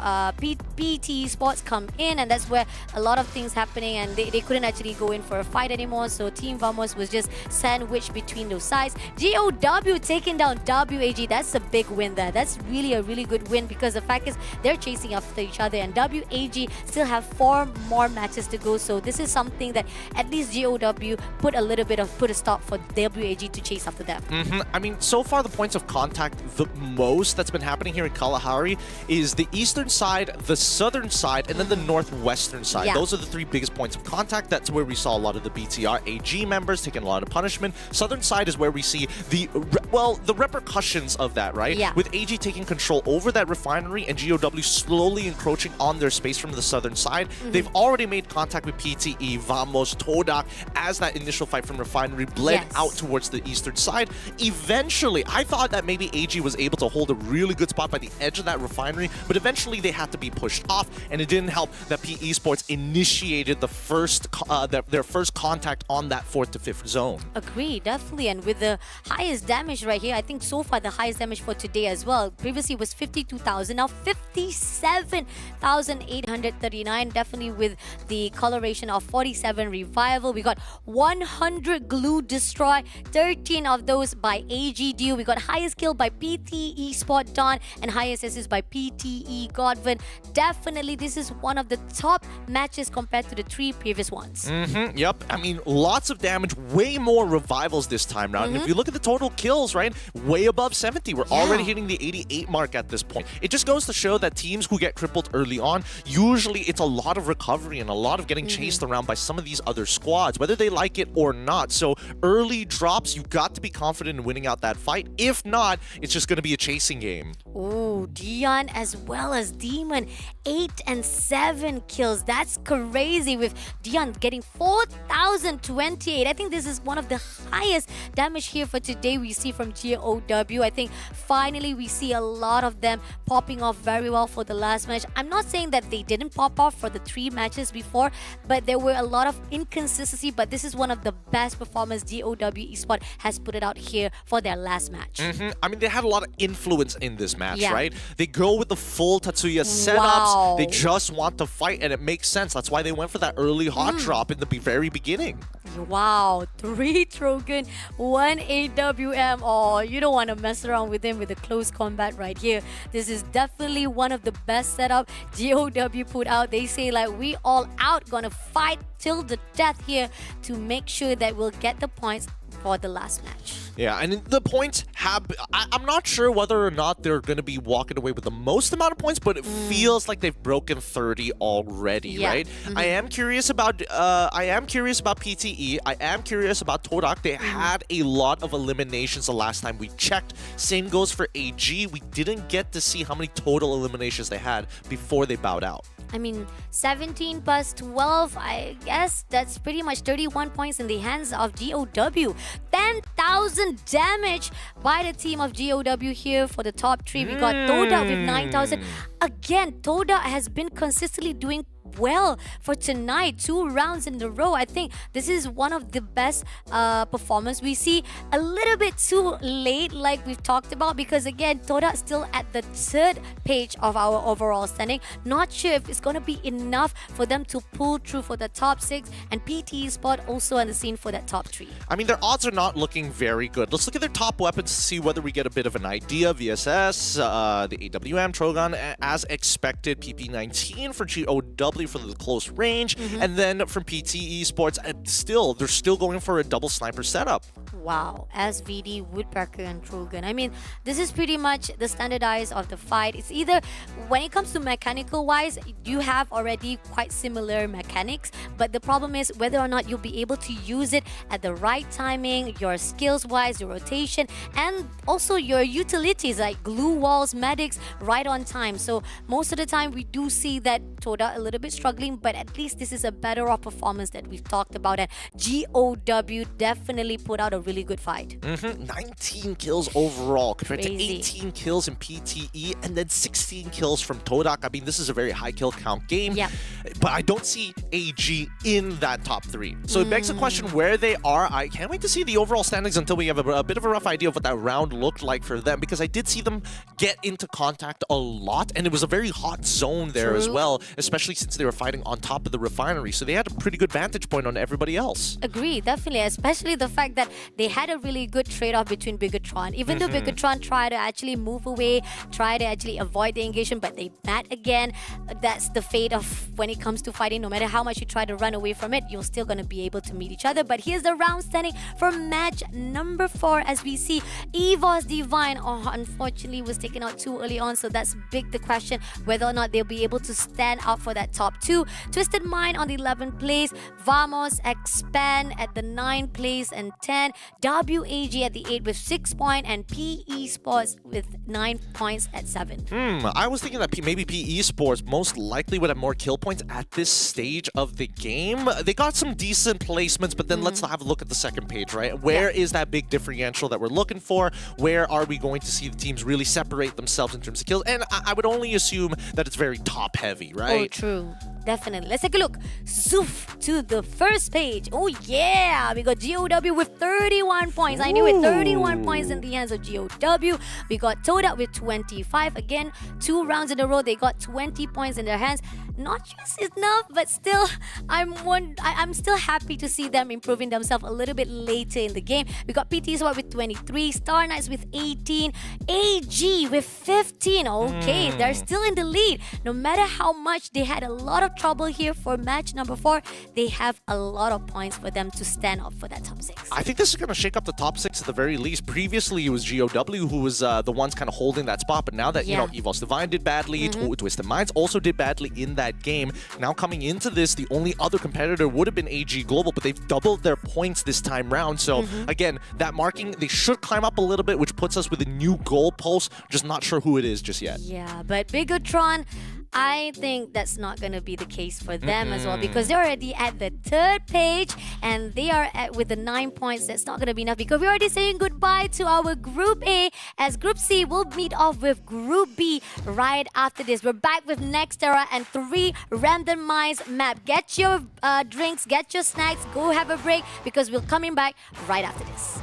PT Sports come in, and that's where a lot of things happening, and they couldn't actually go in for a fight anymore. So Team Vamos was just sandwiched between those sides. GOW taking down WAG. That's a big win there. That's really a really good win, because the fact is they're chasing after each other, and WAG still have 4 more matches to go. So this is something that at least GOW put a stop for WAG to chase after them. I mean, so far the points of contact, the most that's been happening here in Kalahari is the eastern side, the southern side, and then the northwestern side. Yeah. Those are the 3 biggest points of contact. That's where we saw a lot of the BTR AG members taking a lot of punishment. Southern side is where we see the repercussions of that, right? Yeah. With AG taking control over that refinery and GOW slowly encroaching on their space from the southern side. They've already made contact with PTE, Vamos, Todak as that initial fight from refinery bled out towards the eastern side. Eventually, I thought that maybe AG was able to hold a really good spot by the edge of that refinery, but eventually they had to be pushed off, and it didn't help that PE Sports initiated the first their first contact on that 4th to 5th zone. Agree, definitely. And with the highest damage right here, I think so far the highest damage for today as well. Previously was 52,000, now 57,839. Definitely with the coloration of 47 revival. We got 100 glue destroy, 13 of those by AG Dew. We got highest kill by PTE Spot Dawn and highest assist by PTE Godwin. Definitely this is one of the top matches compared to the 3 previous ones. Yep. I mean, lots of damage, way more revivals this time round. And if you look at the total kills, right, way above 70. We're already hitting the 88 mark at this point. It just goes to show that teams who get crippled early on, usually it's a lot of recovery and a lot of getting chased around by some of these other squads, whether they like it or not. So early drops, you got to be confident in winning out that fight. If not, it's just going to be a chasing game. Oh, Dion as well as Demon, 8 and 7 kills. That's crazy, with Dion getting 4,028. I think this is one of the highest damage here for today we see from GOW. I think finally we see a lot of them popping off very well for the last match. I'm not saying that they didn't pop off for the 3 matches before, but there were a lot of inconsistency, but this is one of the best performance GOW Esports has put it out here for their last match. I mean, they had a lot of influence in this match, right? They go with the full Tatsuya setups. They just want to fight, and it makes sense. That's why they went for that early hot drop in the very beginning. Wow, 3 Trogan, 1 AWM. Oh, you don't want to mess around with him with a close combat right here. This is definitely one of the best setup GOW put out. They say like we all out gonna fight till the death here to make sure that we'll get the points for the last match. Yeah, and the points have... I'm not sure whether or not they're going to be walking away with the most amount of points, but it feels like they've broken 30 already, right? I am curious about PTE. I am curious about Todak. They had a lot of eliminations the last time we checked. Same goes for AG. We didn't get to see how many total eliminations they had before they bowed out. I mean, 17 plus 12, I guess that's pretty much 31 points in the hands of GOW. 10,000 damage by the team of GOW here for the top 3. We got Toda with 9,000. Again, Toda has been consistently doing well for tonight, 2 rounds in a row. I think this is one of the best performance we see. A little bit too late, like we've talked about, because again, Toda still at the 3rd page of our overall standing. Not sure if it's going to be enough for them to pull through for the top 6, and PT Sport also on the scene for that top 3. I mean, their odds are not looking very good. Let's look at their top weapons to see whether we get a bit of an idea. VSS, the AWM, Trogon, as expected. PP19 for GOW for the close range, and then from PT Esports, they're still going for a double sniper setup. Wow, SVD, Woodpecker, and Trogan. I mean, this is pretty much the standardized of the fight. It's either, when it comes to mechanical wise, you have already quite similar mechanics, but the problem is whether or not you'll be able to use it at the right timing, your skills wise, your rotation, and also your utilities like glue walls, medics, right on time. So most of the time we do see that Toda a little bit struggling, but at least this is a better off performance that we've talked about, and GOW definitely put out a really good fight. 19 kills overall compared Crazy. to 18 kills in PTE, and then 16 kills from Todak. I mean, this is a very high kill count game, but I don't see AG in that top 3. So it begs the question where they are. I can't wait to see the overall standings until we have a bit of a rough idea of what that round looked like for them, because I did see them get into contact a lot, and it was a very hot zone there as well, especially since they were fighting on top of the refinery. So they had a pretty good vantage point on everybody else. Agree, definitely, especially the fact that they had a really good trade-off between Bigatron. Even though Bigatron tried to actually move away, tried to actually avoid the engagement, but they met again. That's the fate of when it comes to fighting. No matter how much you try to run away from it, you're still going to be able to meet each other. But here's the round standing for match number 4, as we see EVOS Divine, unfortunately, was taken out too early on. So that's big the question whether or not they'll be able to stand out for that top 2. Twisted Mind on the 11th place, Vamos Expand at the 9th place and 10, WAG at the 8th with 6 points, and PE Sports with 9 points at 7. I was thinking that maybe PE Sports most likely would have more kill points at this stage of the game. They got some decent placements, but then let's have a look at the second page, right? Where is that big differential that we're looking for? Where are we going to see the teams really separate themselves in terms of kills? And I would only assume that it's very top heavy, right? Oh, true. Definitely. Let's take a look. Zoof to the first page. Oh, yeah. We got GOW with 31 points. I knew it. 31 points in the hands of GOW. We got Toda with 25. Again, 2 rounds in a row, they got 20 points in their hands. Not just enough, but still, I'm still happy to see them improving themselves a little bit later in the game. We got PT Sword with 23, Star Knights with 18, AG with 15. Okay, they're still in the lead. No matter how much they had a lot of trouble here for match number 4, they have a lot of points for them to stand up for that top 6. I think this is going to shake up the top 6 at the very least. Previously, it was GOW who was the ones kind of holding that spot, but now that, you know, EVOS Divine did badly, Twisted Minds also did badly in that game. Now coming into this, the only other competitor would have been AG Global, but they've doubled their points this time round. So again, that marking, they should climb up a little bit, which puts us with a new goalpost. Just not sure who it is just yet. Yeah, but Bigatron, I think that's not going to be the case for them as well, because they're already at the 3rd page and they are with the 9 points. That's not going to be enough, because we're already saying goodbye to our Group A, as Group C will meet off with Group B right after this. We're back with Nexterra and 3 randomized map. Get your drinks, get your snacks, go have a break, because we're coming back right after this.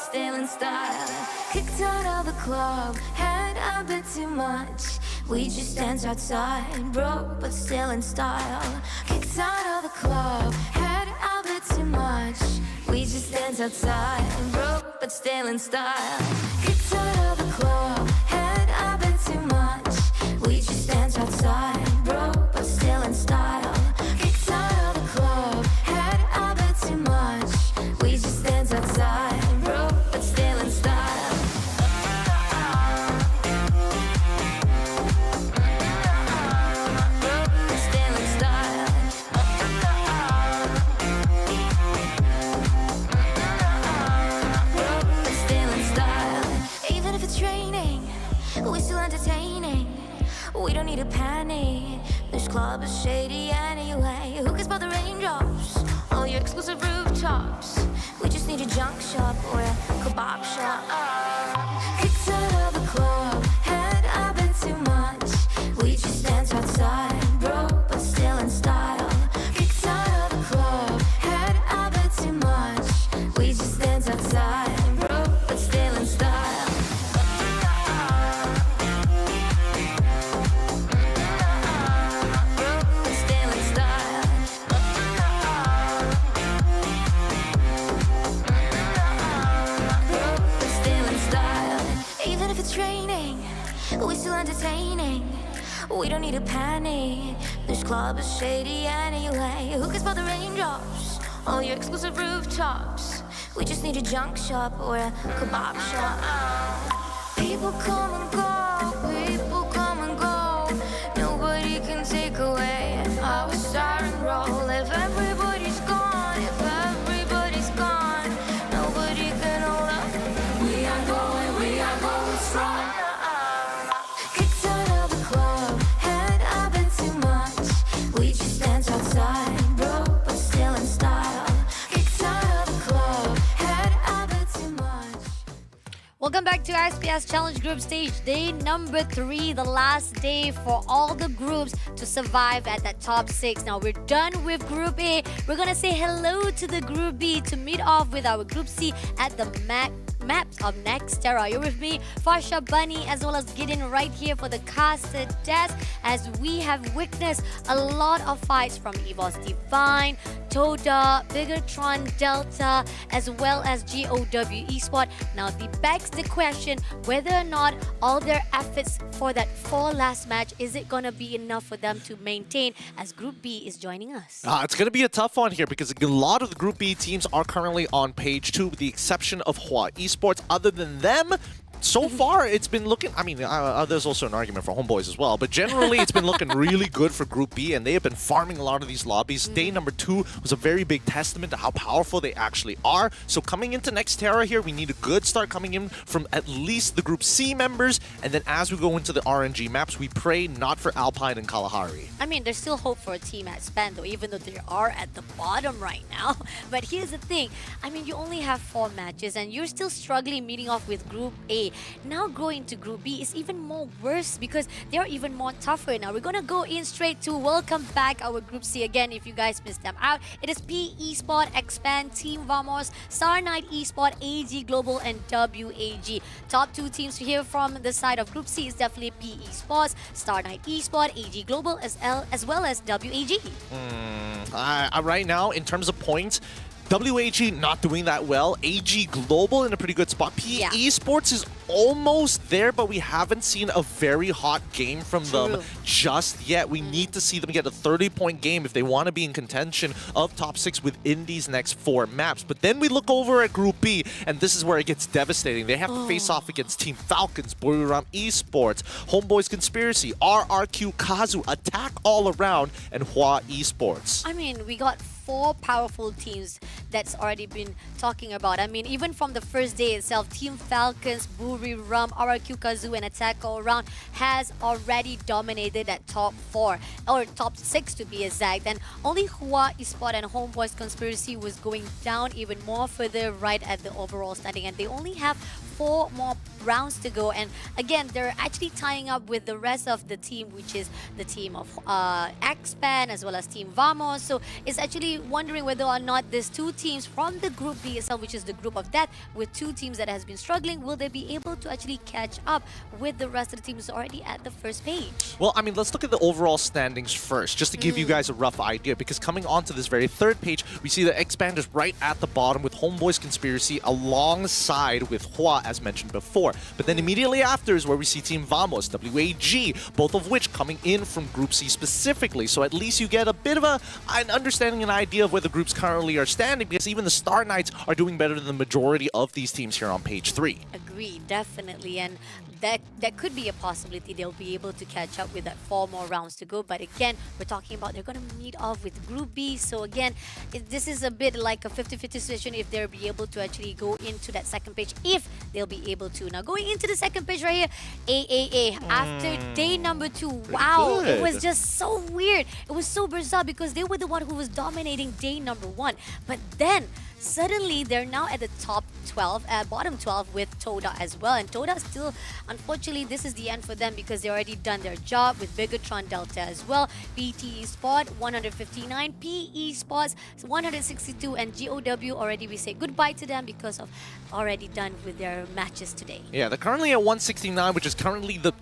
still in style. Kicked out of the club, had a bit too much. We just dance outside, broke but still in style. Kicked out of the club, had a bit too much. We just dance outside, broke but still in style. Kicked out of the club, had a bit too much. We just dance outside, broke but still in style. Kicked out of the club, had a bit too much. We just dance outside, broke but still in style. Broke but still in style. Broke but still in style. Even if it's raining, we're still entertaining. We don't need to panic. This club is shady anyway. Who cares about the raindrops? All your exclusive rooftops. We just need a junk shop or a kebab shop. Kicked out of the club, had a bit too much. We just dance outside, broke but still in style. Kicked out of the club, had a bit too much. We just dance outside, broke but still in style. Broke but still in style. Broke but still in style. Even if it's raining, we're still entertaining. We don't need to panic. This club is shady anyway. Who cares about the raindrops? All your exclusive rooftops. We just need a junk shop or a kebab shop. People come and go, people come and go. Nobody can take away our star and roll. If everybody's gone, if everybody's gone, nobody can hold up. We are going strong. Kicked out of the club, had a bit too much. We just dance outside, broke but still in style. Kicked out of the club, had a bit too much. Welcome back to SPS Challenge Group Stage, day number 3, the last day for all the groups to survive at that top 6. Now we're done with Group A. We're gonna say hello to the Group B to meet off with our Group C at the maps of Nexterra. You're with me, Farsha Bunny, as well as Gideon right here for the caster desk, as we have witnessed a lot of fights from EVOS Divine, Toda, Bigatron Delta, as well as GOW Esport. Now the begs the question whether or not all their efforts for that 4 last match, is it gonna be enough for them to maintain, as Group B is joining us. It's going to be a tough one here because a lot of the Group B teams are currently on page 2 with the exception of Hua Esports. Other than them, so far it's been looking, I mean, there's also an argument for Homeboys as well, but generally it's been looking really good for Group B, and they have been farming a lot of these lobbies. Day number 2 was a very big testament to how powerful they actually are. So coming into Nexterra here, we need a good start coming in from at least the Group C members, and then as we go into the RNG maps, we pray not for Alpine and Kalahari. I mean, there's still hope for a team at Span, though, even though they are at the bottom right now. But here's the thing. I mean, you only have 4 matches, and you're still struggling meeting off with Group A. Now going to Group B is even more worse because they're even more tougher. Now we're gonna go in straight to welcome back our Group C again. If you guys missed them out, it is P Esport, Expand, Team Vamos, Star Knight Esport, AG Global, and WAG. Top 2 teams here from the side of Group C is definitely P Esports, Star Knight Esport, AG Global, as well as WAG. Right now, in terms of points, WAG not doing that well. AG Global in a pretty good spot. P Esports is almost there, but we haven't seen a very hot game from them just yet. We need to see them get a 30-point game if they want to be in contention of top 6 within these next 4 maps. But then we look over at Group B, and this is where it gets devastating. They have to face off against Team Falcons, Buriram Esports, Homeboys Conspiracy, RRQ Kazu, Attack All Around, and Hua Esports. I mean, we got 4 powerful teams that's already been talking about. I mean, even from the first day itself, Team Falcons, Buriram, RRQ Kazu, and Attack All Around has already dominated that top 4, or top 6 to be exact. And only Hua Esport and Homeboys Conspiracy was going down even more further right at the overall standing, and they only have 4 more rounds to go, and again they're actually tying up with the rest of the team, which is the team of Xpan as well as Team Vamos. So it's actually wondering whether or not these two teams from the Group B itself, which is the group of death, with two teams that has been struggling, will they be able to actually catch up with the rest of the teams already at the first page? Well, I mean, let's look at the overall standings first, just to give you guys a rough idea, because coming onto this very third page, we see that Xpand is right at the bottom with Homeboys Conspiracy alongside with Hua, as mentioned before. But then immediately after is where we see Team Vamos, WAG, both of which coming in from Group C specifically. So at least you get a bit of an understanding and idea of where the groups currently are standing, because even the Star Knights are doing better than the majority of these teams here on page 3. Agreed, definitely, and that could be a possibility. They'll be able to catch up with that 4 more rounds to go. But again, we're talking about they're going to meet off with Group B. So again, this is a bit like a 50-50 situation if they'll be able to actually go into that second page, if they'll be able to. Now going into the second page right here, AAA, after day number 2, wow, it was just so weird. It was so bizarre because they were the one who was dominating day number 1. But then suddenly they're now at the top 12, bottom 12 with Toda as well. And Toda still, unfortunately, this is the end for them because they already done their job with Bigatron Delta as well. PT Sport 159, PE Sports 162, and GOW already we say goodbye to them because of already done with their matches today. Yeah, they're currently at 169, which is currently the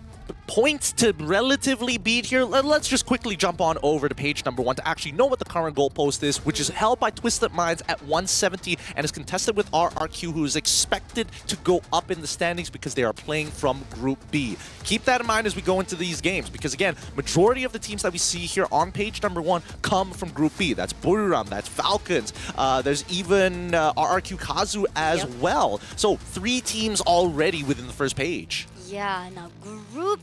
points to relatively beat here. Let's just quickly jump on over to page number 1 to actually know what the current goalpost is, which is held by Twisted Minds at 170 and is contested with RRQ, who is expected to go up in the standings because they are playing from Group B. Keep that in mind as we go into these games, because again, majority of the teams that we see here on page number 1 come from Group B. That's Buriram, that's Falcons, there's even RRQ Kazu as well. So 3 teams already within the first page. Yeah, now Group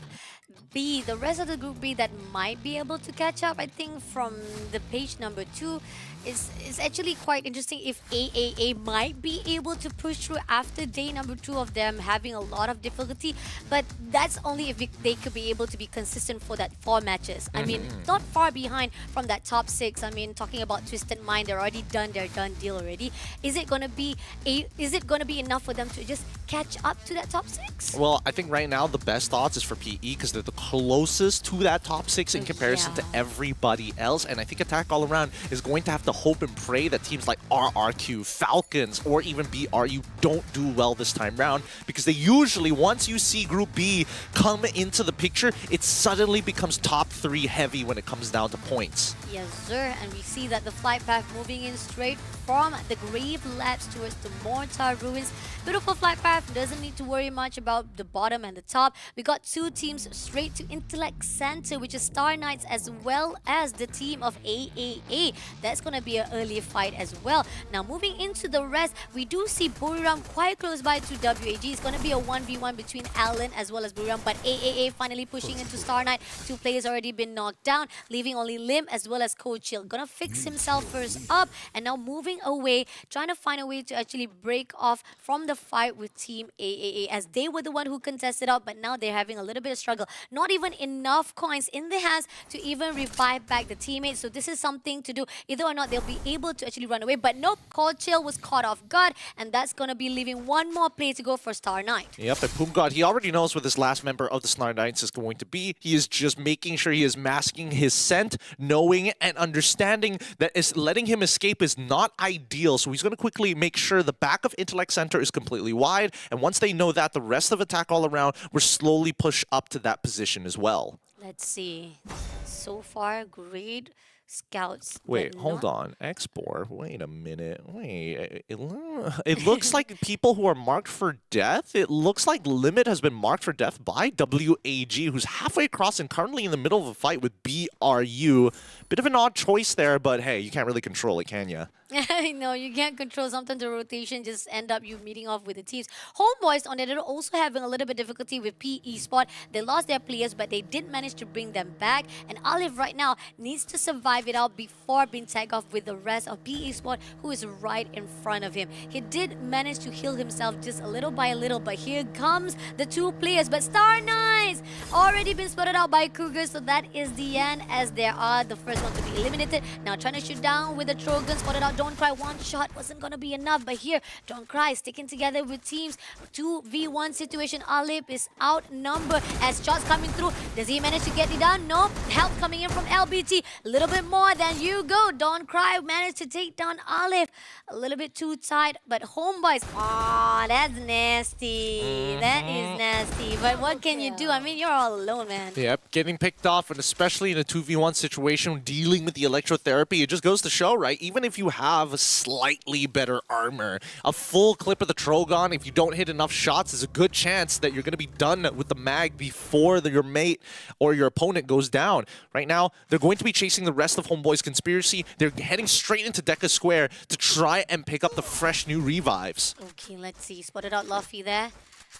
B, the rest of the Group B that might be able to catch up, I think from the page number 2, is actually quite interesting if AAA might be able to push through after day number 2 of them having a lot of difficulty. But that's only if they could be able to be consistent for that 4 matches. I mean, not far behind from that top 6. I mean, talking about Twisted Mind, they're already done their deal already. Is it gonna be enough for them to just catch up to that top 6? Well, I think right now the best odds is for PE because they're the closest to that top 6 in comparison to everybody else. And I think Attack All Around is going to have to hope and pray that teams like RRQ, Falcons, or even BRU don't do well this time round, because they usually, once you see Group B come into the picture, it suddenly becomes top 3 heavy when it comes down to points. Yes, sir. And we see that the flight path moving in straight from the Grave Labs towards the Mortar Ruins. Beautiful flight path, doesn't need to worry much about the bottom and the top. We got 2 teams straight to Intellect Center, which is Star Knights as well as the team of AAA. That's going to be an early fight as well. Now moving into the rest, we do see Buriram quite close by to WAG. It's going to be a 1v1 between Alan as well as Buriram, but AAA finally pushing into Star Knight. 2 players already been knocked down, leaving only Lim as well as Coach Chill. Gonna fix himself first up, and now moving away, trying to find a way to actually break off from the fight with Team AAA, as they were the one who contested out, but now they're having a little bit of struggle. Not even enough coins in their hands to even revive back the teammates. So this is something to do, either or not they'll be able to actually run away. But nope, Cold Chill was caught off guard, and that's gonna be leaving 1 more play to go for Star Knight. Yep, and Pumgod, he already knows where this last member of the Star Knights is going to be. He is just making sure he is masking his scent, knowing and understanding that is letting him escape is not ideal. So he's going to quickly make sure the back of Intellect Center is completely wide. And once they know that, the rest of Attack All Around will slowly push up to that position as well. Let's see. So far, great scouts. Wait, hold on. Expor, wait a minute. Wait, it looks like people who are marked for death. It looks like Limit has been marked for death by WAG, who's halfway across and currently in the middle of a fight with BRU. Bit of an odd choice there, but hey, you can't really control it, can you? I know, you can't control. Sometimes the rotation just end up you meeting off with the teams. Homeboys on it are also having a little bit of difficulty with PE Sport. They lost their players, but they did manage to bring them back. And Olive right now needs to survive it out before being tagged off with the rest of PE Sport, who is right in front of him. He did manage to heal himself just a little by a little, but here comes the 2 players. But Star Knights already been spotted out by Kruger, so that is the end, as they are the first one to be eliminated. Now trying to shoot down with the Trojan, spotted out Don't Cry one shot wasn't gonna be enough, but here, Don't Cry sticking together with teams. 2v1 situation. Alip is outnumbered as shots coming through. Does he manage to get it down? No. Help coming in from LBT. A little bit more than you go. Don't Cry managed to take down Alip. A little bit too tight, but Homeboys, oh, that's nasty. That is nasty. But what can you do? I mean, you're all alone, man. Yep, getting picked off, and especially in a 2v1 situation, dealing with the electrotherapy, it just goes to show, right? Even if you have slightly better armor, a full clip of the Trogon, if you don't hit enough shots, there's a good chance that you're going to be done with the mag before your mate or your opponent goes down. Right now, they're going to be chasing the rest of Homeboy's conspiracy. They're heading straight into Deca Square to try and pick up the fresh new revives. Okay, let's see. Spotted out Luffy there.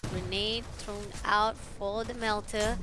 Grenade thrown out for the Melter.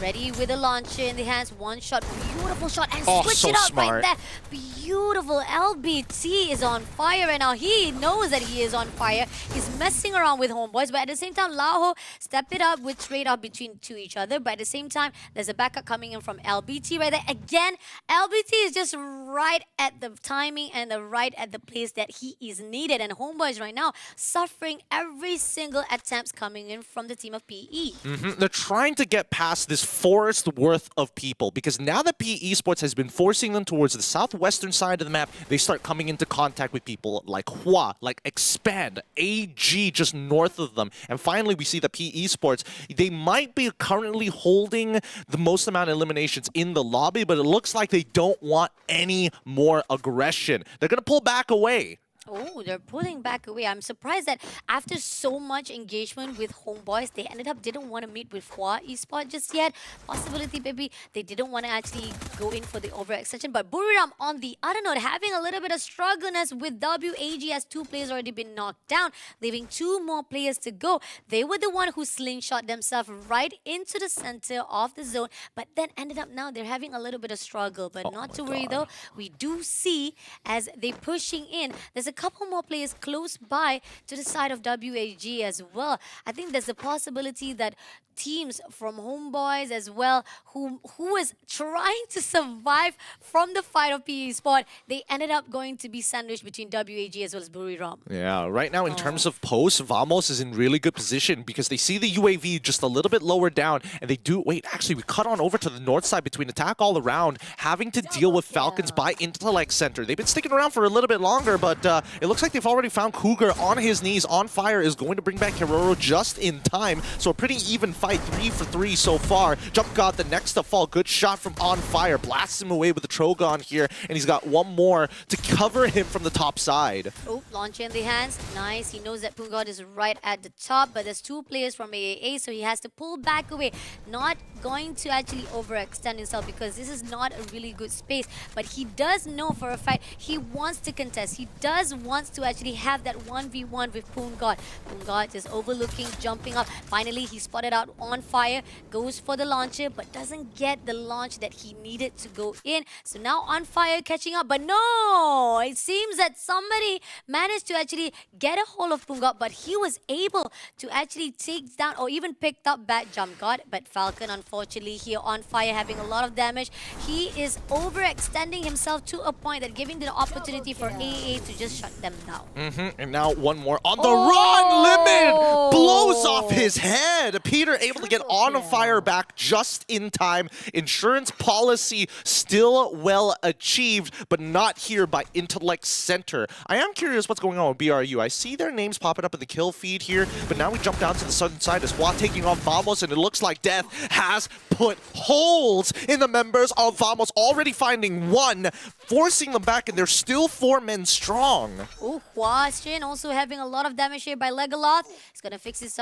Ready with a launcher in the hands. One shot. Beautiful shot. And switch so it out smart. right there. Beautiful. LBT is on fire right now. He knows that he is on fire. He's messing around with Homeboys. But at the same time, Laho stepped it up with trade-off between to each other. But at the same time, there's a backup coming in from LBT right there. Again, LBT is just right at the timing and right at the place that he is needed. And Homeboys right now suffering every single attempts coming in from the team of PE. They're trying to get past this forest worth of people because now that PE Esports has been forcing them towards the southwestern side of the map, they start coming into contact with people like Hua, like Expand, AG just north of them. And finally, we see that PE Esports, they might be currently holding the most amount of eliminations in the lobby, but it looks like they don't want any more aggression. They're going to pull back away. Oh, they're pulling back away. I'm surprised that after so much engagement with Homeboys, they ended up didn't want to meet with Hua Esport just yet. Possibility, maybe they didn't want to actually go in for the overextension. But Buriram, on the other note, having a little bit of struggleness with WAG as 2 players already been knocked down, leaving 2 more players to go. They were the one who slingshot themselves right into the center of the zone, but then ended up now they're having a little bit of struggle. But not to worry though, we do see as they pushing in, there's a couple more players close by to the side of WAG as well. I think there's a possibility that teams from Homeboys as well, who is trying to survive from the fight of PE Sport, they ended up going to be sandwiched between WAG as well as Buriram. Yeah, right now in terms of posts, Vamos is in really good position because they see the UAV just a little bit lower down, and they do, wait, actually we cut on over to the north side between attack all around, having to deal with Falcons by Intellect Center. They've been sticking around for a little bit longer, but it looks like they've already found Cougar on his knees, on fire, is going to bring back Keroro just in time. So a pretty even fight, 3 for 3 so far. Jump got the next to fall. Good shot from On Fire. Blasts him away with the Trogon here, and he's got one more to cover him from the top side. Oh, launcher in the hands. Nice. He knows that Pungod is right at the top, but there's 2 players from AAA, so he has to pull back away. Not going to actually overextend himself because this is not a really good space, but he does know for a fact he wants to contest. He does want to actually have that 1v1 with Pungod. Pungod is overlooking, jumping up. Finally, he spotted out On Fire, goes for the launcher, but doesn't get the launch that he needed to go in. So now On Fire catching up, but no! It seems that somebody managed to actually get a hold of Pungod, but he was able to actually take down or even picked up bad jump guard. But Falcon, unfortunately, here On Fire having a lot of damage. He is overextending himself to a point that giving the opportunity for AA to just shut them down. And now one more on the run. Limit blows off his head. Peter able to get On Fire back just in time. Insurance policy still well achieved, but not here by Intellect Center. I am curious what's going on with BRU. I see their names popping up in the kill feed here, but now we jump down to the southern side as Hua taking on Vamos, and it looks like Death has put holes in the members of Vamos, already finding one, forcing them back, and they're still 4 men strong. Oh, Huashin also having a lot of damage here by Legaloth. He's gonna fix his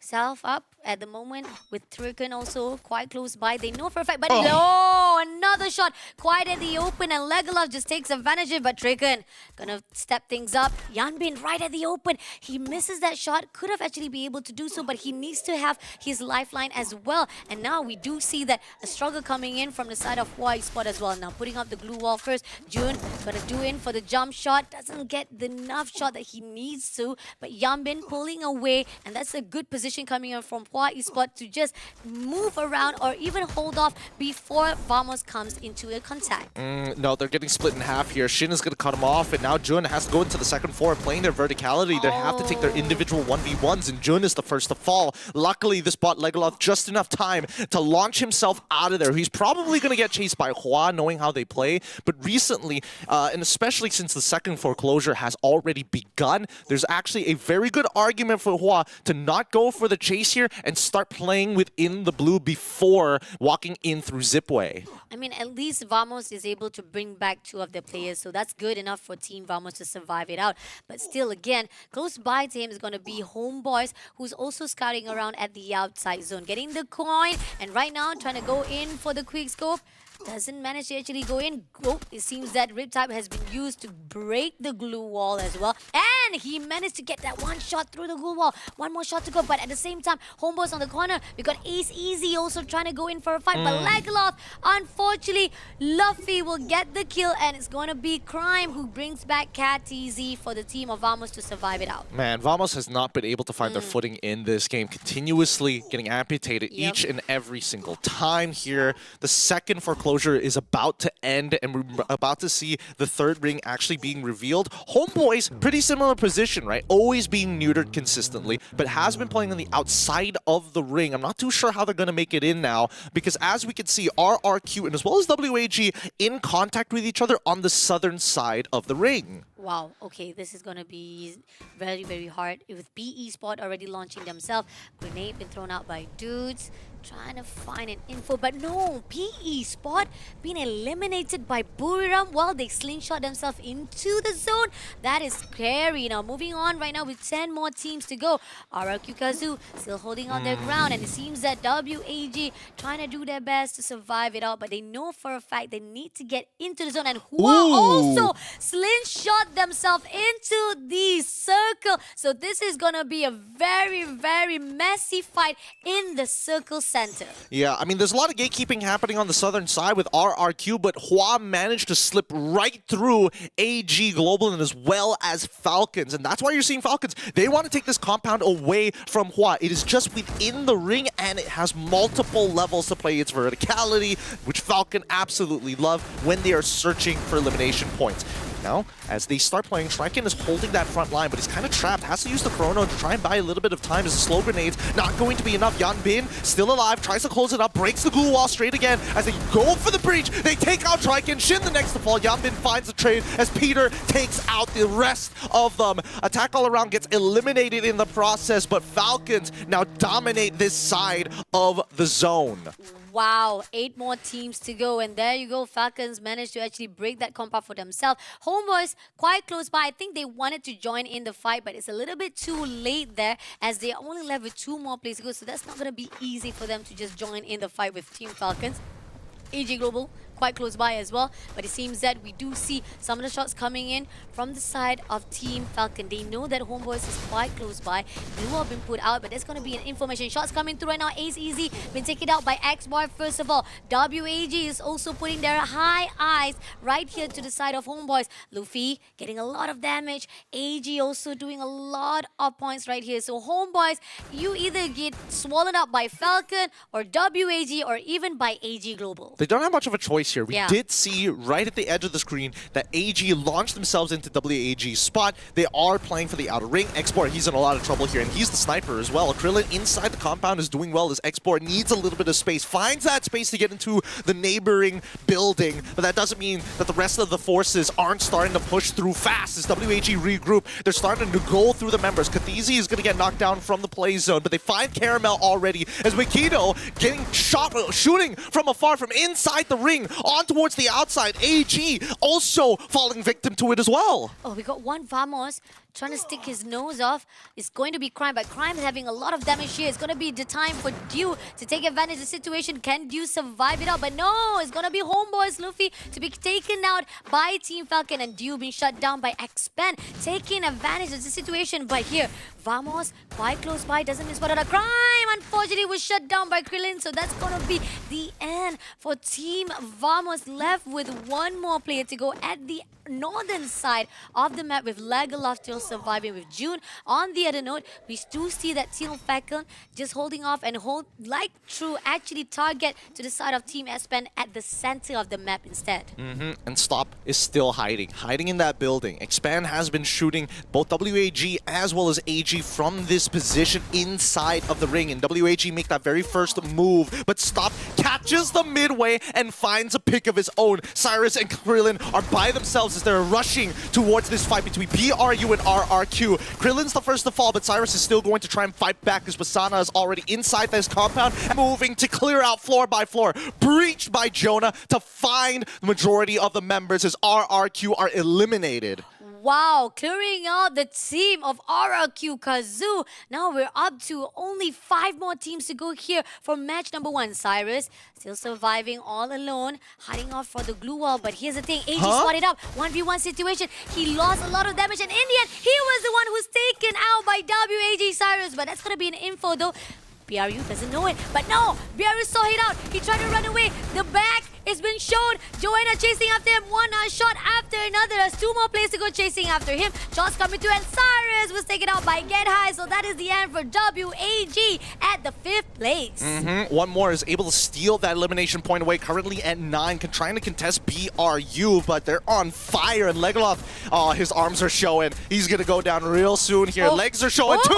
self up at the moment with Turkan also quite close by. They know for a fact, but no, another shot quite at the open, and Legolas just takes advantage of it, but Turkan gonna step things up. Yanbin right at the open. He misses that shot, could have actually be able to do so, but he needs to have his lifeline as well. And now we do see that a struggle coming in from the side of Hawaii Spot as well. Now putting up the glue wall first. Jun gonna do in for the jump shot, doesn't get the enough shot that he needs to, but Yanbin pulling away, and that's a good position position coming in from Hua Esports to just move around or even hold off before Vamos comes into a contact. No, they're getting split in half here. Shin is going to cut him off, and now Jun has to go into the second floor playing their verticality. They have to take their individual 1v1s, and Jun is the first to fall. Luckily, this bought Legolas just enough time to launch himself out of there. He's probably going to get chased by Hua, knowing how they play, but recently, and especially since the second foreclosure has already begun, there's actually a very good argument for Hua to not go for the chase here and start playing within the blue before walking in through Zipway. I mean, at least Vamos is able to bring back 2 of their players, so that's good enough for Team Vamos to survive it out. But still, again, close by to him is going to be Homeboys, who's also scouting around at the outside zone, getting the coin, and right now trying to go in for the quick scope. Doesn't manage to actually go in. Oh, it seems that Riptide has been used to break the glue wall as well. And he managed to get that one shot through the glue wall. One more shot to go. But at the same time, Homeboys on the corner. We got Ace Easy also trying to go in for a fight. But Legolas, unfortunately, Luffy will get the kill. And it's going to be Crime who brings back Cat Easy for the team of Vamos to survive it out. Man, Vamos has not been able to find their footing in this game. Continuously getting amputated each and every single time here. The second foreclosure is about to end, and we're about to see the third ring actually being revealed. Homeboys, pretty similar position, right? Always being neutered consistently, but has been playing on the outside of the ring. I'm not too sure how they're going to make it in now, because as we can see, RRQ and as well as WAG in contact with each other on the southern side of the ring. Wow, okay, this is going to be very, very hard. With BE Sport already launching themselves, grenade been thrown out by dudes, trying to find an info, but no, PE Sport being eliminated by Buriram while they slingshot themselves into the zone. That is scary. Now, moving on right now with 10 more teams to go. RRQ Kazoo still holding on their ground, and it seems that WAG trying to do their best to survive it out, but they know for a fact they need to get into the zone, and Hua also slingshot themselves into the circle. So this is gonna be a very, very messy fight in the circle center. Yeah, I mean, there's a lot of gatekeeping happening on the southern side with RRQ, but Hua managed to slip right through AG Global and as well as Falcons. And that's why you're seeing Falcons. They want to take this compound away from Hua. It is just within the ring, and it has multiple levels to play its verticality, which Falcon absolutely love when they are searching for elimination points. Now, as they start playing, Shriken is holding that front line, but he's kind of trapped. Has to use the Chrono to try and buy a little bit of time as the slow grenades not going to be enough. Yan Bin still alive, tries to close it up, breaks the glue wall straight again as they go for the breach. They take out Shriken, Shin the next to fall. Yan Bin finds the trade as Peter takes out the rest of them. Attack all around gets eliminated in the process, but Falcons now dominate this side of the zone. Wow, 8 more teams to go, and there you go. Falcons managed to actually break that compound for themselves. Homeboys quite close by. I think they wanted to join in the fight, but it's a little bit too late there as they are only left with 2 more plays to go. So that's not going to be easy for them to just join in the fight with Team Falcons. AG Global quite close by as well, but it seems that we do see some of the shots coming in from the side of Team Falcon. They know that Homeboys is quite close by. Blue have been put out, but there's going to be an information. Shots coming through right now. Ace Easy been taken out by X-Boy first of all. WAG is also putting their high eyes right here to the side of Homeboys. Luffy getting a lot of damage. AG also doing a lot of points right here. So Homeboys, you either get swallowed up by Falcon or WAG or even by AG Global. They don't have much of a choice here. We Yeah. did see right at the edge of the screen that AG launched themselves into WAG's spot. They are playing for the outer ring. Export, he's in a lot of trouble here, and he's the sniper as well. Krillin inside the compound is doing well as Export needs a little bit of space. Finds that space to get into the neighboring building, but that doesn't mean that the rest of the forces aren't starting to push through fast as WAG regroup. They're starting to go through the members. Kathizi is going to get knocked down from the play zone, but they find Caramel already as Makito getting shot, shooting from afar from inside the ring on towards the outside. AG also falling victim to it as well. Oh, we got one Vamos trying to stick his nose off. It's going to be Crime, but Crime is having a lot of damage here. It's going to be the time for Dew to take advantage of the situation. Can Dew survive it out? But no, it's going to be Homeboys Luffy to be taken out by Team Falcon, and Dew being shut down by X-Pen, taking advantage of the situation. But here, Vamos quite close by, doesn't miss what other Crime, unfortunately, was shut down by Krillin, so that's going to be the end for Team Vamos. Vamos left with one more player to go at the northern side of the map, with Legolas still surviving with June. On the other note, we do see that Team Falcon just holding off and hold like true actually target to the side of Team Espen at the center of the map instead. And Stop is still hiding in that building. Expand has been shooting both WAG as well as AG from this position inside of the ring, and WAG make that very first move, but Stop catches the midway and finds a pick of his own. Cyrus and Krillin are by themselves as they're rushing towards this fight between BRU and RRQ. Krillin's the first to fall, but Cyrus is still going to try and fight back as Wasana is already inside this compound, moving to clear out floor by floor. Breached by Jonah to find the majority of the members as RRQ are eliminated. Wow, clearing out the team of RRQ Kazoo. Now we're up to only 5 more teams to go here for match number 1. Cyrus still surviving all alone, hiding off for the glue wall. But here's the thing, AG spotted up, 1v1 situation. He lost a lot of damage, and in the end, he was the one who's taken out by WAG Cyrus. But that's going to be an info though. BRU doesn't know it, but no, BRU saw it out. He tried to run away. The back has been shown. Joanna chasing after him, one shot after another. There's 2 more players to go chasing after him. Shots coming through, and Cyrus was taken out by Get High. So that is the end for WAG at the 5th place. One more is able to steal that elimination point away, currently at 9, trying to contest BRU, but they're on fire, and Legolas, his arms are showing. He's gonna go down real soon here. Legs are showing too.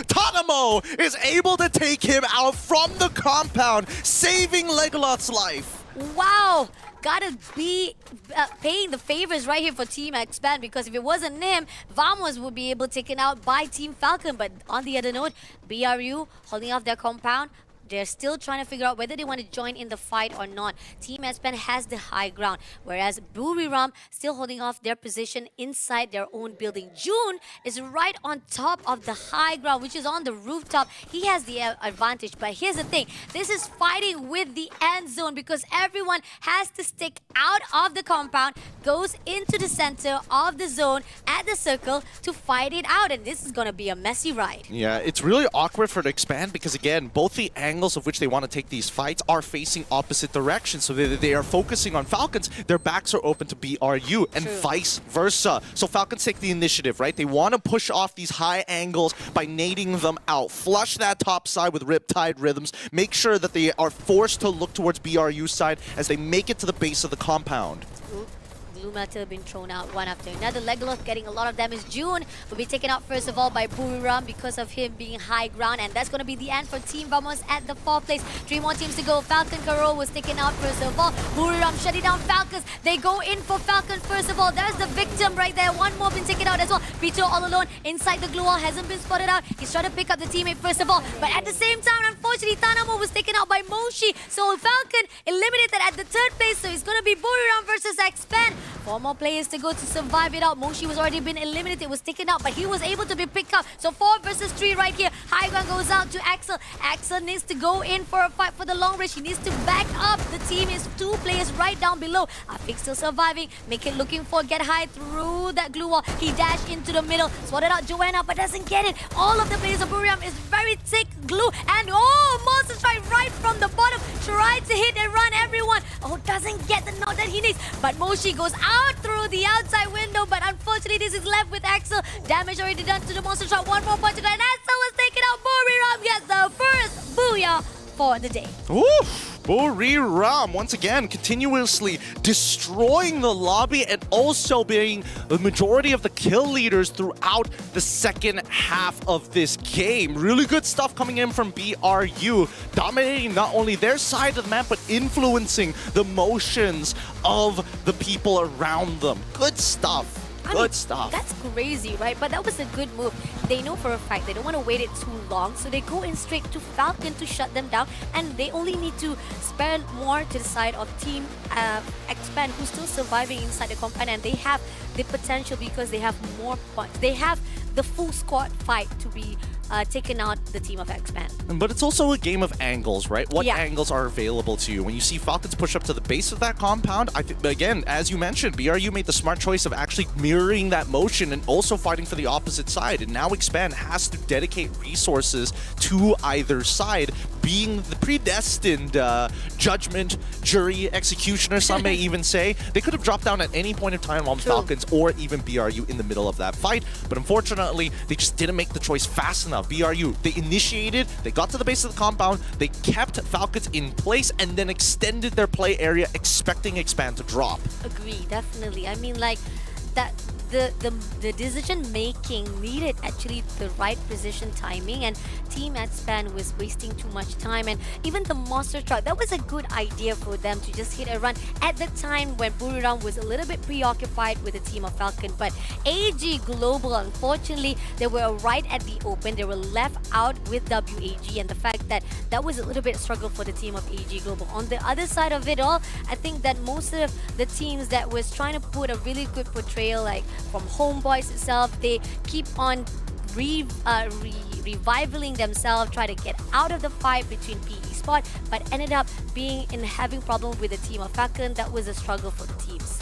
Tanamo is able to take him out from the compound, saving Legolas' life. Wow, gotta be paying the favors right here for Team Expand, because if it wasn't him, Vamos would be able to take it out by Team Falcon. But on the other note, BRU holding off their compound. They're still trying to figure out whether they want to join in the fight or not. Team Espen has the high ground, whereas Buriram still holding off their position inside their own building. June is right on top of the high ground, which is on the rooftop. He has the advantage, but here's the thing. This is fighting with the end zone, because everyone has to stick out of the compound, goes into the center of the zone at the circle to fight it out, and this is going to be a messy ride. Yeah, it's really awkward for the Expand, because again, both the angles of which they want to take these fights are facing opposite directions. So they are focusing on Falcons. Their backs are open to BRU, and vice versa. So Falcons take the initiative, right? They want to push off these high angles by nading them out. Flush that top side with Riptide Rhythms. Make sure that they are forced to look towards BRU's side as they make it to the base of the compound. Glue Metal being thrown out one after another. Legolas getting a lot of damage. June will be taken out first of all by Buriram because of him being high ground, and that's going to be the end for Team Vamos at the 4th place. 3 more teams to go. Falcon Carol was taken out first of all. Buriram shutting down Falcons. They go in for Falcon first of all. There's the victim right there. One more been taken out as well. Vito all alone inside the glue wall, hasn't been spotted out. He's trying to pick up the teammate first of all, but at the same time, unfortunately, Tanamo was taken out by Moshi. So Falcon eliminated at the 3rd place. So it's going to be Buriram versus Expand. 4 more players to go to survive it out. Moshi was already been eliminated, was taken out, but he was able to be picked up. So 4 versus 3 right here. High ground goes out to Axel. Axel needs to go in for a fight for the long range. He needs to back up. The team is 2 players right down below. Afik still surviving. Make it looking for Get High through that glue wall. He dashed into the middle. Swatted out Joanna, but doesn't get it. All of the players of Buriram is very thick glue. And Monster Strike right from the bottom. Tried to hit and run everyone. Doesn't get the knock that he needs. But Moshi goes out through the outside window, but unfortunately this is left with Axel. Damage already done to the monster shot. 1 more punch to go, and Axel was taken out. Buriram gets the first booyah for the day. Oof! Buriram once again continuously destroying the lobby and also being the majority of the kill leaders throughout the second half of this game. Really good stuff coming in from BRU, dominating not only their side of the map but influencing the motions of the people around them. Good stuff. Good stuff. That's crazy, right? But that was a good move. They know for a fact they don't want to wait it too long, so they go in straight to Falcon to shut them down, and they only need to spend more to the side of Team Expand, who's still surviving inside the compound, and they have the potential because they have more points. They have the full squad fight to be taken out the team of X-Band. But it's also a game of angles, right? What Yeah. angles are available to you? When you see Falcons push up to the base of that compound, I think, again, as you mentioned, BRU made the smart choice of actually mirroring that motion and also fighting for the opposite side. And now Expand has to dedicate resources to either side, being the predestined judgment, jury, executioner, some may even say. They could have dropped down at any point in time on True. Falcons or even BRU in the middle of that fight. But unfortunately, they just didn't make the choice fast enough. BRU, they initiated, they got to the base of the compound, they kept Falcons in place, and then extended their play area, expecting Expand to drop. Agree, definitely. I mean, like that. The decision making needed actually the right precision timing, and Team X-Band was wasting too much time. And even the monster truck, that was a good idea for them to just hit a run at the time when Buriram was a little bit preoccupied with the team of Falcon. But AG Global, unfortunately, they were right at the open. They were left out with WAG, and the fact that that was a little bit struggle for the team of AG Global. On the other side of it all, I think that most of the teams that was trying to put a really good portrayal, like from Homeboys itself, they keep on revivaling themselves, try to get out of the fight between PE Sport, but ended up being in having problem with the team of Falcon. That was a struggle for the teams.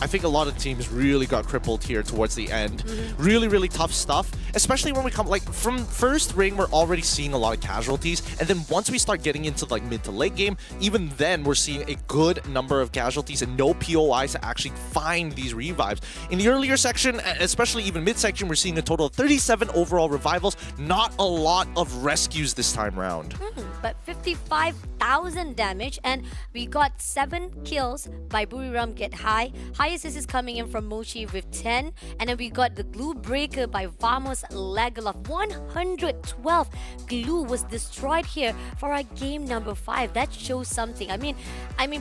I think a lot of teams really got crippled here towards the end. Really, really tough stuff, especially when we come, like, from first ring, we're already seeing a lot of casualties. And then once we start getting into, like, mid to late game, even then we're seeing a good number of casualties and no POIs to actually find these revives. In the earlier section, especially even mid section, we're seeing a total of 37 overall revivals. Not a lot of rescues this time round. But 55,000 damage, and we got 7 kills by Buriram Get High. Highest assist is coming in from Mochi with 10, and then we got the glue breaker by Vamos Legalov. 112 glue was destroyed here for our game number 5. That shows something. I mean,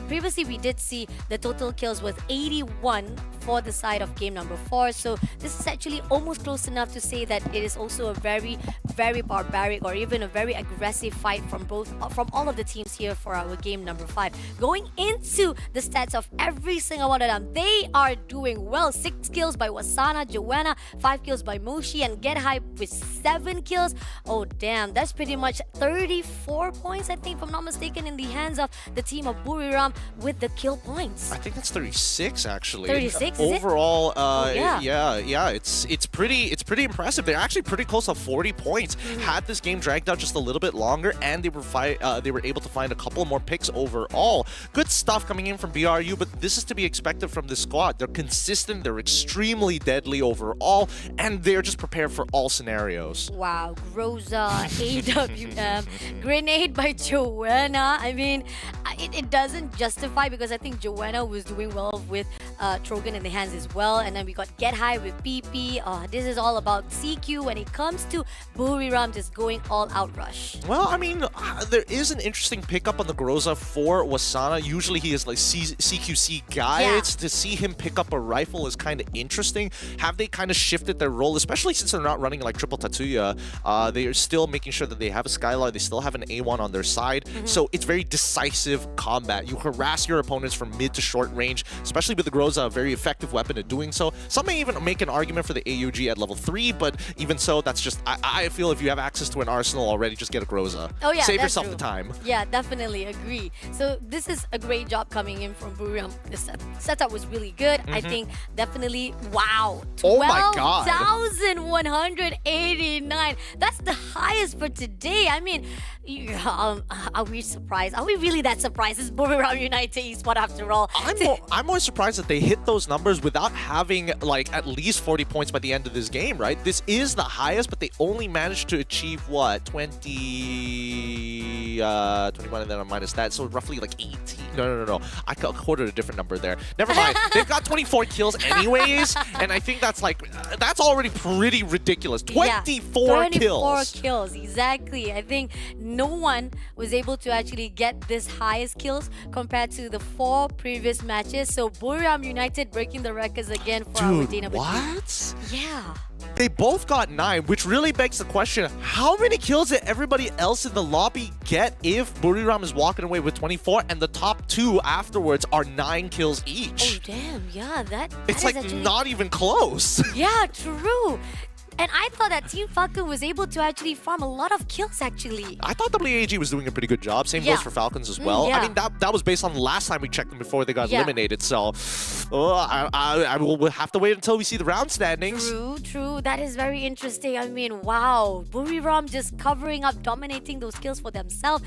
previously we did see the total kills was 81 for the side of game number 4. So this is actually almost close enough to say that it is also a very, very barbaric or even a very aggressive fight from all of the teams here for our game number 5. Going into the stats of every single one of them, they are doing well. 6 kills by Wasana, Joanna, 5 kills by Moshi, and Get High with 7 kills. Oh damn, that's pretty much 34 points, I think, if I'm not mistaken, in the hands of the team of Buriram with the kill points. I think that's 36 actually. 36, is it? Overall, yeah. yeah, it's pretty impressive. They're actually pretty close to 40 points. Had this game dragged out just a little bit longer, and they were able to find a couple more picks overall. Good stuff coming in from BRU, but this is to be expected from this squad. They're consistent, they're extremely deadly overall, and they're just prepared for all scenarios. Wow, Groza, AWM, grenade by Joanna. I mean, it doesn't justify because I think Joanna was doing well with Trogan in the hands as well. And then we got Get High with PP. This is all about CQ when it comes to Buriram just going all out rush. Well, I mean, there is an interesting pickup on the Groza for Wasana. Usually he is like CQC guy. Yeah. To see him pick up a rifle is kind of interesting. Have they kind of shifted their role, especially since they're not running like triple Tatsuya? They are still making sure that they have a Skylar, they still have an A1 on their side. So it's very decisive combat. You harass your opponents from mid to short range, especially with the Groza, a very effective weapon at doing so. Some may even make an argument for the AUG at level 3, but even so, that's just, I feel if you have access to an arsenal already, just get a Groza. Oh yeah, Save that's yourself true. the time. Yeah, definitely agree. So this is a great job coming in from Buriram. The setup was really good. I think definitely, wow. Oh my God. 12,189. That's the highest for today. I mean, are we surprised? Are we really that surprised? It's Buriram United Esports after all. I'm more surprised that they hit those numbers without having like at least 40 points by the end of this game, right? This is the highest, but they only managed to achieve what, 21 and then a minus that, so roughly like 18. No. I quoted a different number there. Never mind. They've got 24 kills anyways, and I think that's already pretty ridiculous. Yeah, 24 kills. kills, exactly. I think no one was able to actually get this highest kills compared to the 4 previous matches. So Buriram United breaking the records again for our day Dude, number 2. what? Yeah. They both got 9, which really begs the question, how many kills did everybody else in the lobby get if Buriram is walking away with 24 and the top 2 afterwards are 9 kills Oh each? damn, yeah, that It's is like actually... not even close. Yeah, true. And I thought that Team Falcon was able to actually farm a lot of kills actually. I thought WAG was doing a pretty good job. Same Yeah. goes for Falcons as well. yeah. I mean, that was based on the last time we checked them before they got Yeah. eliminated. So I will have to wait until we see the round standings. True. That is very interesting. I mean, wow. Buriram just covering up, dominating those kills for themselves.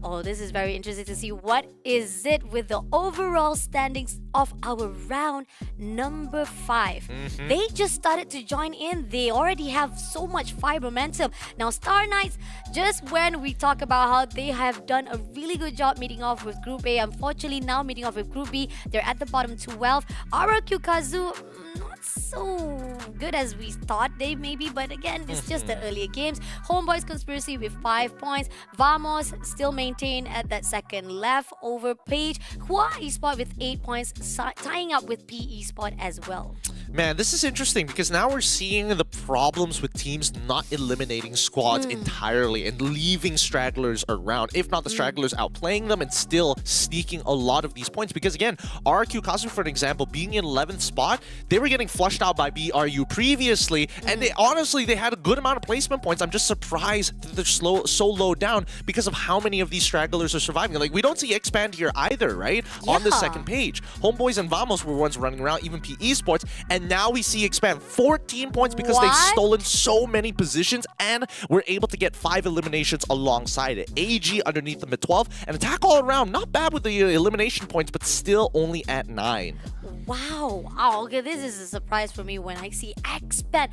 Oh, this is very interesting to see. What is it with the overall standings of our round number 5? They just started to join in. They already have so much fire momentum. Now, Star Knights, just when we talk about how they have done a really good job meeting off with Group A, unfortunately now meeting off with Group B, they're at the bottom 12. RRQ Kazu, not so good as we thought they may be, but again, it's just the earlier games. Homeboys Conspiracy with 5 points. Vamos still maintained at that second left over Page. Hua Esport with 8 points, tying up with P Esport as well. Man, this is interesting because now we're seeing the problems with teams not eliminating squads entirely and leaving stragglers around. If not the stragglers outplaying them and still sneaking a lot of these points. Because again, RQ Kazu, for an example, being in 11th spot, they were getting flushed out by BRU previously, and they honestly, they had a good amount of placement points. I'm just surprised that they're so low down because of how many of these stragglers are surviving. Like, we don't see Expand here either, right? On the Yeah. second page. Homeboys and Vamos were ones running around, even P Esports, and now we see Expand 14 points because they've What? stolen so many positions and were able to get 5 eliminations alongside it. AG underneath them at 12, and Attack all around, not bad with the elimination points, but still only at 9. Wow. Okay, this is a surprise for me when I see Expand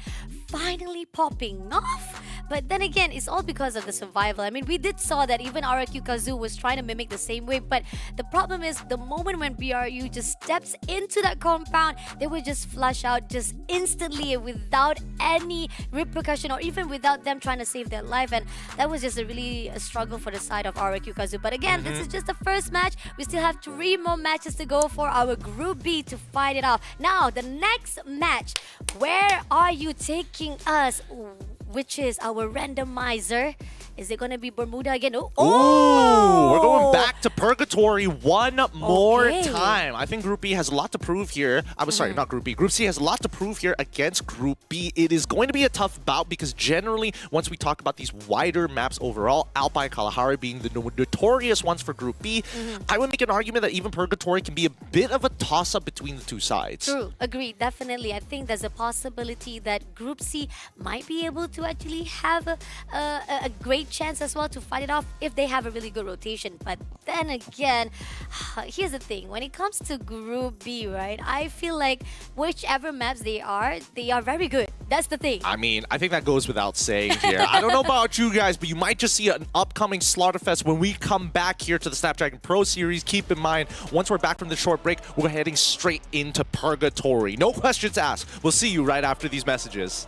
finally popping off. But then again, it's all because of the survival. I mean, we did saw that even RQ Kazu was trying to mimic the same way, but the problem is the moment when BRU just steps into that compound, they would just flush out just instantly without any repercussion or even without them trying to save their life. And that was just a struggle for the side of RQ Kazu. But again, this is just the first match. We still have 3 more matches to go for our Group B to fight it off. Now, the next match, where are you taking us? Which is our randomizer. Is it going to be Bermuda again? Ooh, we're going back to Purgatory one more Okay. time. I think Group B has a lot to prove here. I was sorry, not Group B. Group C has a lot to prove here against Group B. It is going to be a tough bout because generally, once we talk about these wider maps overall, Alpine, Kalahari being the notorious ones for Group B, I would make an argument that even Purgatory can be a bit of a toss-up between the two sides. True, agreed, definitely. I think there's a possibility that Group C might be able to actually have a great chance as well to fight it off if they have a really good rotation. But then again, here's the thing. When it comes to Group B, right, I feel like whichever maps they are very good. That's the thing. I mean, I think that goes without saying here. I don't know about you guys, but you might just see an upcoming Slaughterfest when we come back here to the Snapdragon Pro Series. Keep in mind, once we're back from the short break, we're heading straight into Purgatory. No questions asked. We'll see you right after these messages.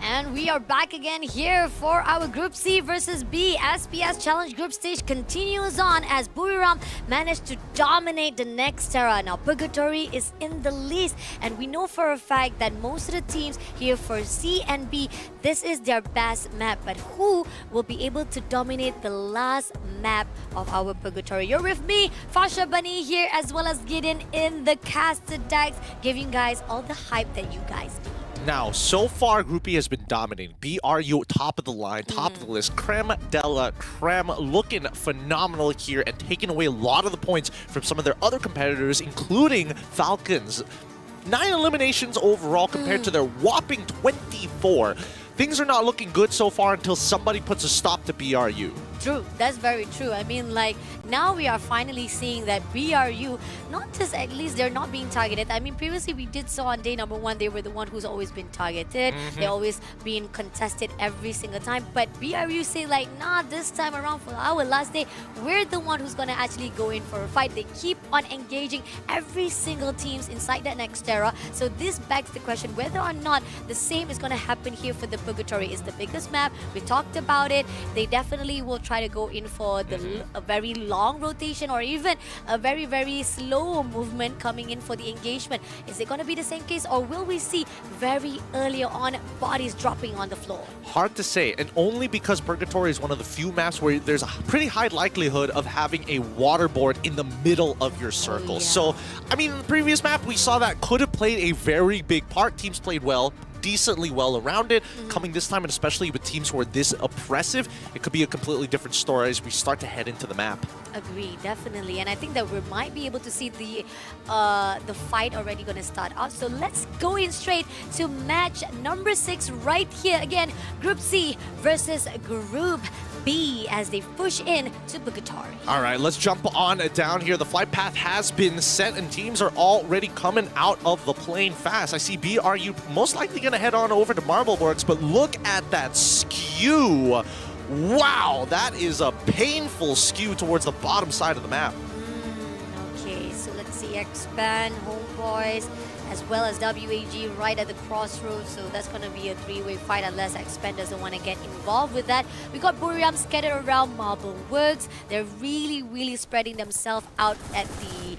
And we are back again here for our Group C versus B. SPS Challenge Group Stage continues on as Buriram managed to dominate the Nexterra. Now, Purgatory is in the least, and we know for a fact that most of the teams here for C and B, this is their best map. But who will be able to dominate the last map of our Purgatory? You're with me, Fasha Bunny here, as well as Gideon in the casted decks, giving you guys all the hype that you guys need. Now, so far, Group E has been dominating. BRU, top of the line, top of the list. Creme de la creme, looking phenomenal here and taking away a lot of the points from some of their other competitors, including Falcons. 9 eliminations overall compared to their whopping 24. Things are not looking good so far until somebody puts a stop to BRU. True, that's very true. I mean, like, now we are finally seeing that BRU, not just at least they're not being targeted. I mean, previously we did saw on day number 1, they were the one who's always been targeted. They're always being contested every single time. But BRU say like, nah, this time around for our last day, we're the one who's gonna actually go in for a fight. They keep on engaging every single teams inside that Nexterra. So this begs the question whether or not the same is gonna happen here for the Purgatory. It's the biggest map. We talked about it. They definitely will try to go in for the a very long rotation or even a very, very slow movement coming in for the engagement. Is it going to be the same case, or will we see very early on bodies dropping on the floor? Hard to say, and only because Purgatory is one of the few maps where there's a pretty high likelihood of having a waterboard in the middle of your circle. yeah. So, I mean, in the previous map, we saw that could have played a very big part. Teams played well, decently well around it. Coming this time, and especially with teams who are this oppressive, it could be a completely different story as we start to head into the map. Agree, definitely. And I think that we might be able to see the fight already going to start out. So let's go in straight to match number 6 right here. Again, Group C versus Group B as they push in to Purgatory. All right, let's jump on down here. The flight path has been set and teams are already coming out of the plane fast. I see BRU most likely going to head on over to Marbleworks, but look at that skew. Wow, that is a painful skew towards the bottom side of the map. Okay, so let's see, Expand, Homeboys, as well as WAG right at the crossroads. So that's going to be a 3-way fight unless Expand doesn't want to get involved with that. We got Buriram scattered around Marble Works. They're really, really spreading themselves out at the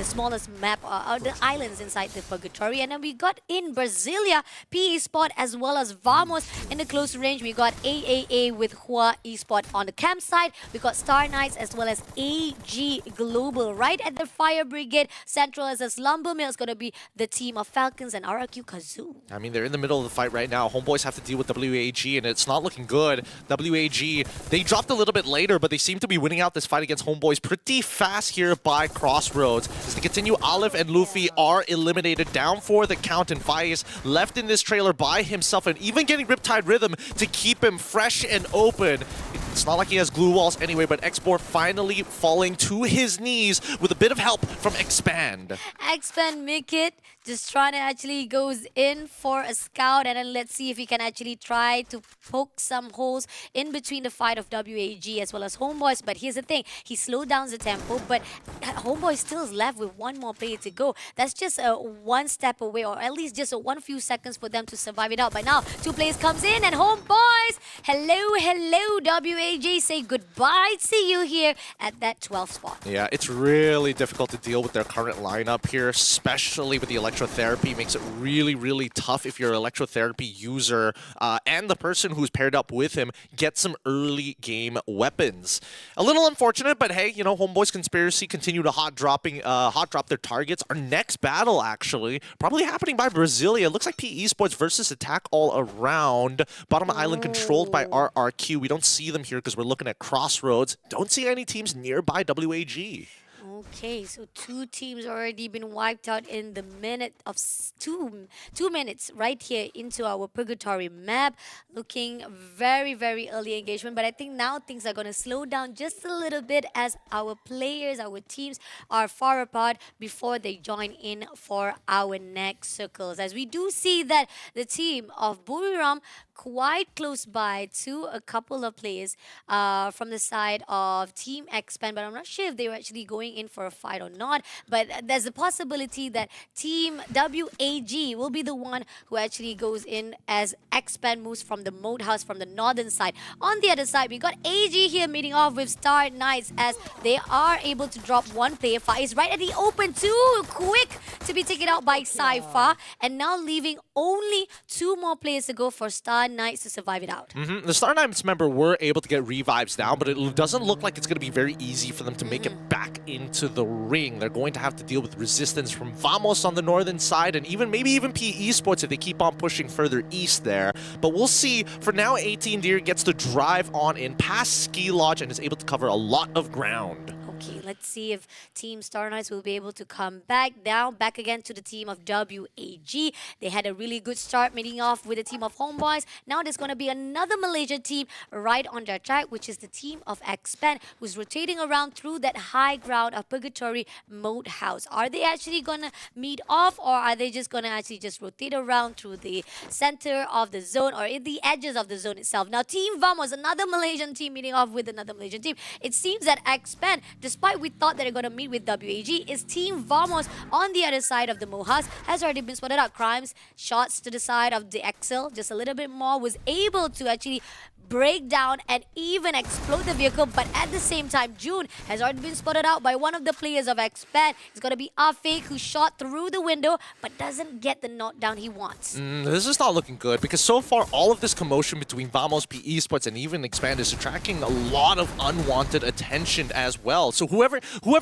smallest map, the islands inside the Purgatory. And then we got in Brasilia, PE Sport, as well as Vamos in the close range. We got AAA with Hua Esport on the campsite. We got Star Knights as well as AG Global right at the Fire Brigade. Central as Lumber Mill is going to be the team of Falcons and RRQ Kazoo. I mean, they're in the middle of the fight right now. Homeboys have to deal with WAG, and it's not looking good. WAG, they dropped a little bit later, but they seem to be winning out this fight against Homeboys pretty fast here by Crossroads. As they continue, Olive and Luffy are eliminated, down for the count, and Faiz left in this trailer by himself, and even getting Riptide Rhythm to keep him fresh and open. It's not like he has glue walls anyway, but Export finally falling to his knees with a bit of help from Expand. Expand make it Just trying to actually goes in for a scout, and then let's see if he can actually try to poke some holes in between the fight of WAG as well as Homeboys. But here's the thing, he slowed down the tempo, but Homeboy still is left with one more player to go. That's just one step away, or at least just one few seconds for them to survive it out. But now, two players comes in, and Homeboys, hello, WAG, say goodbye to you here at that 12th spot. Yeah, it's really difficult to deal with their current lineup here, especially with the electrotherapy. Makes it really, really tough if you're an electrotherapy user and the person who's paired up with him gets some early game weapons. A little unfortunate, but hey, you know, Homeboys Conspiracy continue to hot drop their targets. Our next battle, actually, probably happening by Brasilia. Looks like PE Esports versus Attack all around. Bottom island controlled by RRQ. We don't see them here because we're looking at Crossroads. Don't see any teams nearby WAG. Okay, so two teams already been wiped out in the minute of 2 minutes right here into our Purgatory map. Looking very, very early engagement, but I think now things are going to slow down just a little bit as our players, our teams are far apart before they join in for our next circles. As we do see that the team of Buriram quite close by to a couple of players from the side of Team Expand, but I'm not sure if they were actually going in for a fight or not. But there's a possibility that Team WAG will be the one who actually goes in as Expand moves from the Moat House from the northern side. On the other side, we got AG here meeting off with Star Knights as they are able to drop one player. Fire is right at the open, too quick to be taken out by Cypher, and now leaving only 2 more players to go for Star Knights to survive it out. The Star Knights member were able to get revives down, but it doesn't look like it's going to be very easy for them to make it back into the ring. They're going to have to deal with resistance from Vamos on the northern side, and maybe even PE Esports if they keep on pushing further east there. But we'll see. For now, 18 Deer gets to drive on in past Ski Lodge and is able to cover a lot of ground. Okay, let's see if Team Star Knights will be able to come back down, back again to the team of WAG. They had a really good start meeting off with the team of Homeboys. Now there's going to be another Malaysian team right on their track, which is the team of Expand, who's rotating around through that high ground of Purgatory Moat House. Are they actually going to meet off, or are they just going to actually just rotate around through the center of the zone or in the edges of the zone itself? Now, Team Vamos, another Malaysian team meeting off with another Malaysian team. It seems that Expand, despite we thought that they're going to meet with WAG, is Team Vamos on the other side of the Moat House, has already been spotted out. Crimes, shots to the side of the Excel, just a little bit more, was able to actually break down and even explode the vehicle, but at the same time, June has already been spotted out by one of the players of Expand. It's going to be Afik, who shot through the window, but doesn't get the knockdown he wants. This is not looking good, because so far, all of this commotion between Vamos, PE Esports, and even Expand is attracting a lot of unwanted attention as well. So whoever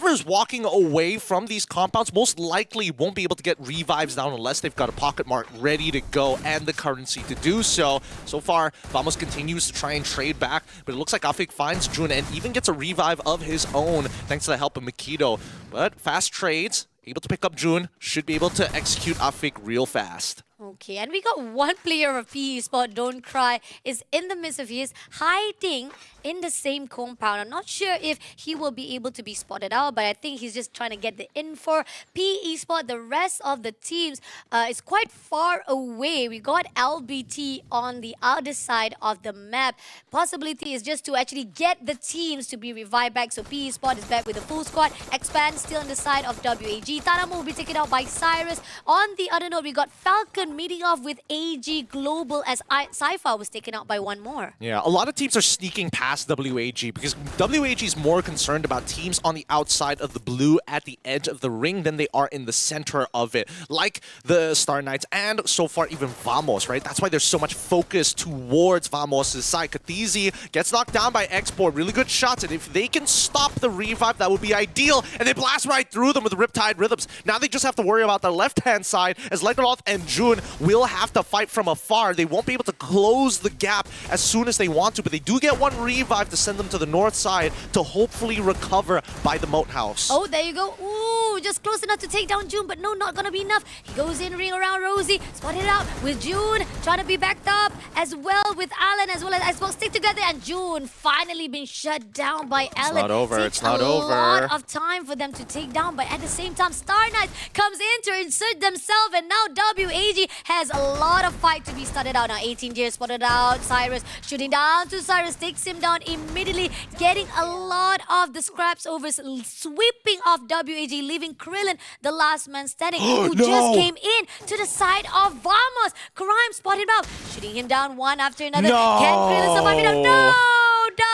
is walking away from these compounds most likely won't be able to get revives down unless they've got a pocket mark ready to go and the currency to do so. So far, Vamos continues to try and trade back, but it looks like Afik finds Jun and even gets a revive of his own thanks to the help of Makito. But fast trades, able to pick up Jun, should be able to execute Afik real fast. Okay, and we got one player of PE Sport, Don't Cry, is in the midst of his hiding in the same compound. I'm not sure if he will be able to be spotted out, but I think he's just trying to get the info. PE Sport, the rest of the teams is quite far away. We got LBT on the other side of the map. Possibility is just to actually get the teams to be revived back. So PE Sport is back with a full squad. Expand still on the side of WAG. Tanamo will be taken out by Cyrus. On the other note, we got Falcon meeting off with AG Global as Cypher was taken out by one more. Yeah, a lot of teams are sneaking past WAG because WAG is more concerned about teams on the outside of the blue at the edge of the ring than they are in the center of it, like the Star Knights and so far even Vamos, right? That's why there's so much focus towards Vamos' side. Katizi gets knocked down by Export. Really good shots, and if they can stop the revive, that would be ideal, and they blast right through them with Riptide Rhythms. Now they just have to worry about the left-hand side as Legroth and June will have to fight from afar. They won't be able to close the gap as soon as they want to, but they do get one revive to send them to the north side to hopefully recover by the Moat House. Oh, there you go. Ooh, just close enough to take down June, but no, not gonna be enough. He goes in, ring around Rosie, spotted out with June, trying to be backed up as well with Alan as well as Icebox stick together, and June finally been shut down by Alan. It's not over, Takes it's not a over. lot of time for them to take down, but at the same time, Star Knights comes in to insert themselves, and now WAG has a lot of fight to be started out. Now 18 years spotted out, Cyrus shooting down to Cyrus, takes him down immediately, getting a lot of the scraps over, sweeping off WAG, leaving Krillin the last man standing, who No. just came in to the side of Vamos. Crime spotted him out, shooting him down one after another. No. Can Krillin survive it? No!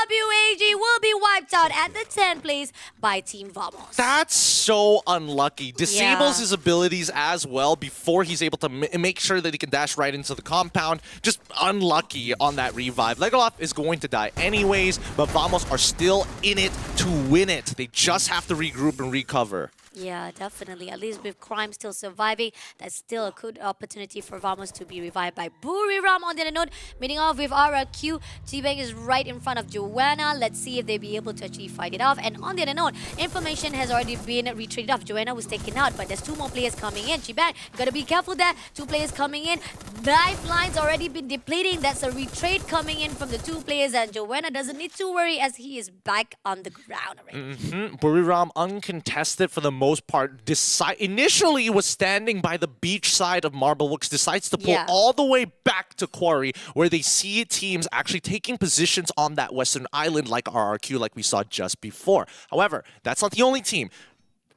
WAG will be wiped out at the 10th place by Team Vamos. That's so unlucky. Disables Yeah. his abilities as well before he's able to make sure that he can dash right into the compound. Just unlucky on that revive. Legolas is going to die anyways, but Vamos are still in it to win it. They just have to regroup and recover. Yeah, definitely. At least with Crime still surviving, that's still a good opportunity for Vamos to be revived by Buriram. On the other note, meeting off with RRQ, T-Bang is right in front of Joanna. Let's see if they'll be able to actually fight it off. And on the other note, information has already been retreated off. Joanna was taken out, but there's two more players coming in. T-Bang, you gotta be careful there. Two players coming in. Lifelines already been depleting. That's a retreat coming in from the two players, and Joanna doesn't need to worry as he is back on the ground already. Buriram uncontested for the most part. Initially was standing by the beach side of Marbleworks, decides to pull Yeah. all the way back to Quarry, where they see teams actually taking positions on that western island like RRQ, like we saw just before. However, that's not the only team.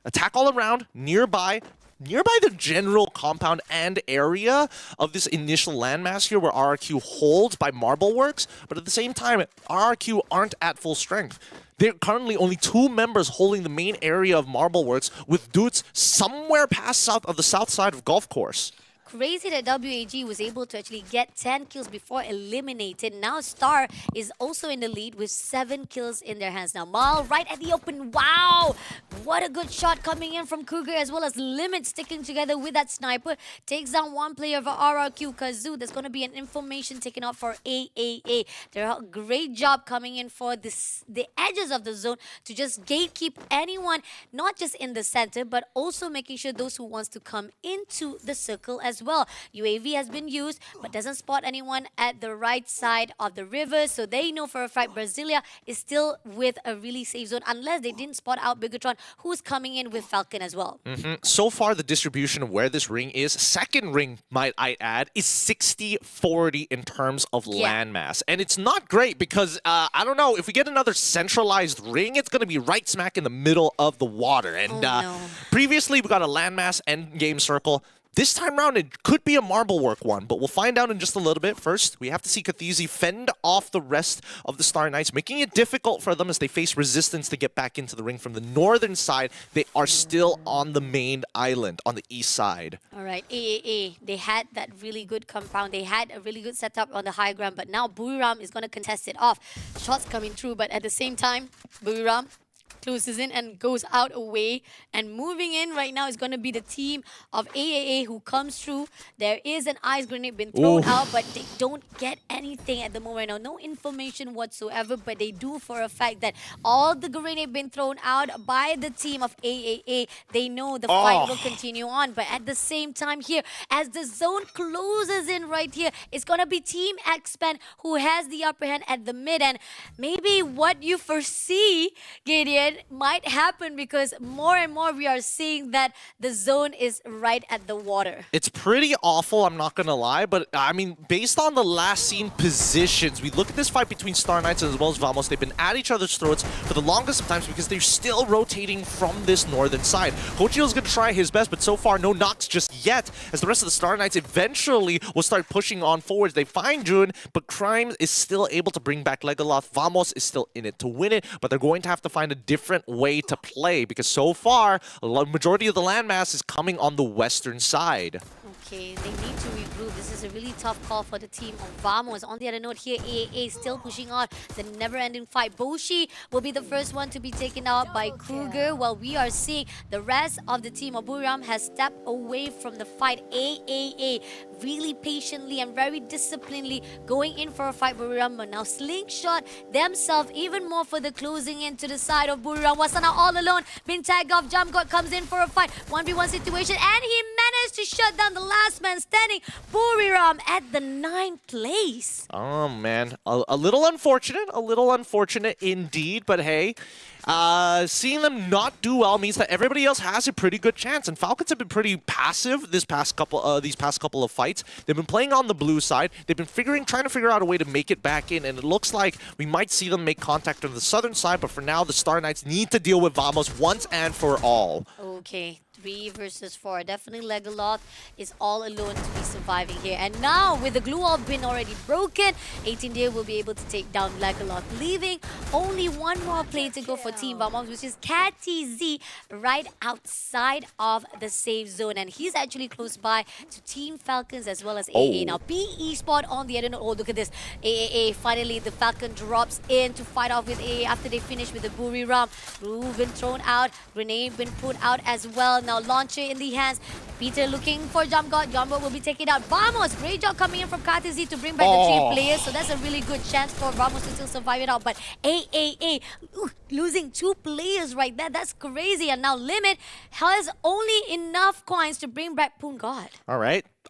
Attack all around, nearby the general compound and area of this initial landmass here where RRQ holds by Marbleworks, but at the same time, RRQ aren't at full strength. There are currently only 2 members holding the main area of Marbleworks, with dudes somewhere past south of the south side of Golf Course. Crazy that WAG was able to actually get 10 kills before eliminated. Now Star is also in the lead with 7 kills in their hands. Now Mal right at the open. Wow! What a good shot coming in from Cougar, as well as Limit sticking together with that sniper. Takes down one player of RRQ, Kazoo. There's going to be an information taken out for AAA. They're a great job coming in for the edges of the zone to just gatekeep anyone, not just in the center, but also making sure those who wants to come into the circle as well. UAV has been used, but doesn't spot anyone at the right side of the river, so they know for a fact Brasilia is still with a really safe zone, unless they didn't spot out Bigatron, who's coming in with Falcon as well. So far, the distribution of where this ring is, second ring, might I add, is 60-40 in terms of landmass. And it's not great because, I don't know, if we get another centralized ring, it's going to be right smack in the middle of the water. And no. Previously, we got a landmass end game circle. This time around, it could be a Marblework one, but we'll find out in just a little bit. First, we have to see Kathizi fend off the rest of the Star Knights, making it difficult for them as they face resistance to get back into the ring from the northern side. They are still on the main island, on the east side. All right, AAA, they had that really good compound. They had a really good setup on the high ground, but now Buriram is going to contest it off. Shots coming through, but at the same time, Buriram closes in and goes out away, and moving in right now is going to be the team of AAA who comes through. There is an ice grenade been thrown out, but they don't get anything at the moment right now. No information whatsoever, but they do for a fact that all the grenade been thrown out by the team of AAA. They know the fight will continue on, but at the same time here, as the zone closes in right here, it's going to be Team X-Pen who has the upper hand at the mid, and maybe what you foresee, Gideon, might happen, because more and more we are seeing that the zone is right at the water. It's pretty awful, I'm not gonna lie, but I mean, based on the last seen positions, we look at this fight between Star Knights as well as Vamos. They've been at each other's throats for the longest of times because they're still rotating from this northern side. Hochio's gonna try his best, but so far no knocks just yet, as the rest of the Star Knights eventually will start pushing on forwards. They find June, but Crime is still able to bring back Legolas. Vamos is still in it to win it, but they're going to have to find a different way to play, because so far, a majority of the landmass is coming on the western side. Okay, they need to regroup. This is is a really tough call for the team of Vamos. On the other note here, AAA still pushing on the never-ending fight. Boshi will be the first one to be taken out by Kruger, while we are seeing the rest of the team of Buriram has stepped away from the fight. AAA really patiently and very disciplinedly going in for a fight Buriram, but now Slingshot themselves even more for the closing in to the side of Buriram. Wasana all alone, been tagged off. Jamgot comes in for a fight, 1v1 situation, and he managed to shut down the last man standing, Buriram, at the 9th place. Oh man, a little unfortunate indeed, but hey, seeing them not do well means that everybody else has a pretty good chance, and Falcons have been pretty passive these past couple of fights. They've been playing on the blue side. They've been trying to figure out a way to make it back in, and it looks like we might see them make contact on the southern side, but for now, the Star Knights need to deal with Vamos once and for all. Okay, 3 versus 4. Definitely Legaloth is all alone to be surviving here. And now, with the glue wall bin already broken, 18-Day will be able to take down Legaloth, leaving only one more play to go for Team Vamos, which is Catty Z, right outside of the safe zone. And he's actually close by to Team Falcons as well as AA. Now, PE Spot on the other note. Oh, look at this. AAA, finally, the Falcon drops in to fight off with AA after they finish with the Buriram. Glue been thrown out, grenade been put out as well. Now launcher in the hands. Peter looking for Jamgot. Jamgot will be taken out. Vamos, great job coming in from KTZ to bring back the 3 players. So that's a really good chance for Vamos to still survive it out. But AAA losing 2 players right there. That's crazy. And now Limit has only enough coins to bring back Pungod.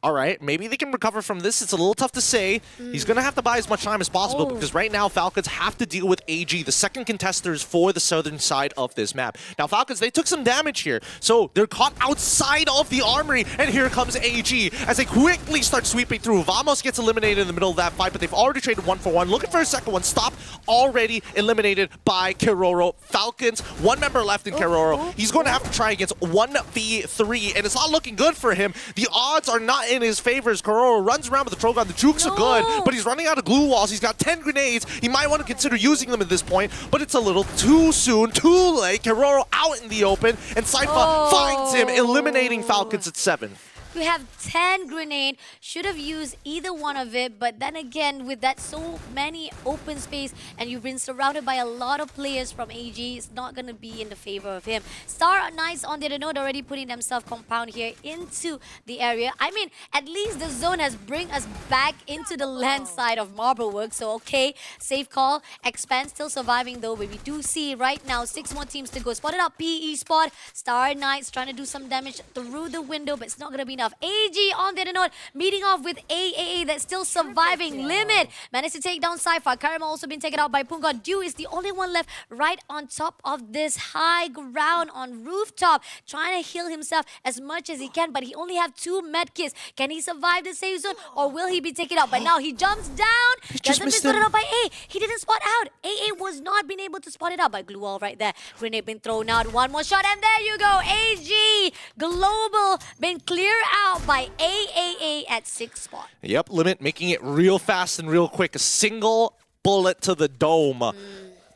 All right, maybe they can recover from this. It's a little tough to say. He's going to have to buy as much time as possible because right now Falcons have to deal with AG, the second contesters for the southern side of this map. Now Falcons, they took some damage here, so they're caught outside of the armory, and here comes AG as they quickly start sweeping through. Vamos gets eliminated in the middle of that fight, but they've already traded 1-for-1. Looking for a second one. Stop. Already eliminated by Keroro. Falcons, 1 member left in Keroro. He's going to have to try against 1v3, and it's not looking good for him. The odds are not in his favor as Keroro runs around with the Trogon. The jukes are good, but he's running out of glue walls. He's got 10 grenades. He might want to consider using them at this point, but it's a little too soon, too late. Keroro out in the open, and Saifa finds him, eliminating Falcons at 7. You have 10 grenade, should have used either one of it, but then again, with that so many open space and you've been surrounded by a lot of players from AG, it's not going to be in the favor of him. Star Knights on the other note already putting themselves compound here into the area. I mean, at least the zone has bring us back into the land side of Marblework, so okay, safe call. Expand still surviving though, but we do see right now 6 more teams to go. Spotted up PE Spot, Star Knights trying to do some damage through the window, but it's not going to be enough. AG on the other note, meeting off with AAA that's still surviving. Limit managed to take down Saifa. Karima also been taken out by Punga. Dew is the only one left right on top of this high ground on rooftop, trying to heal himself as much as he can, but he only have 2 medkits. Can he survive the safe zone or will he be taken out? But now he jumps down. Doesn't be spotted out by A. He didn't spot out. AA was not being able to spot it out by glue wall right there. Grenade been thrown out. 1 more shot and there you go. AG Global been clear out by AAA at 6th spot. Yep, Limit making it real fast and real quick. A single bullet to the dome.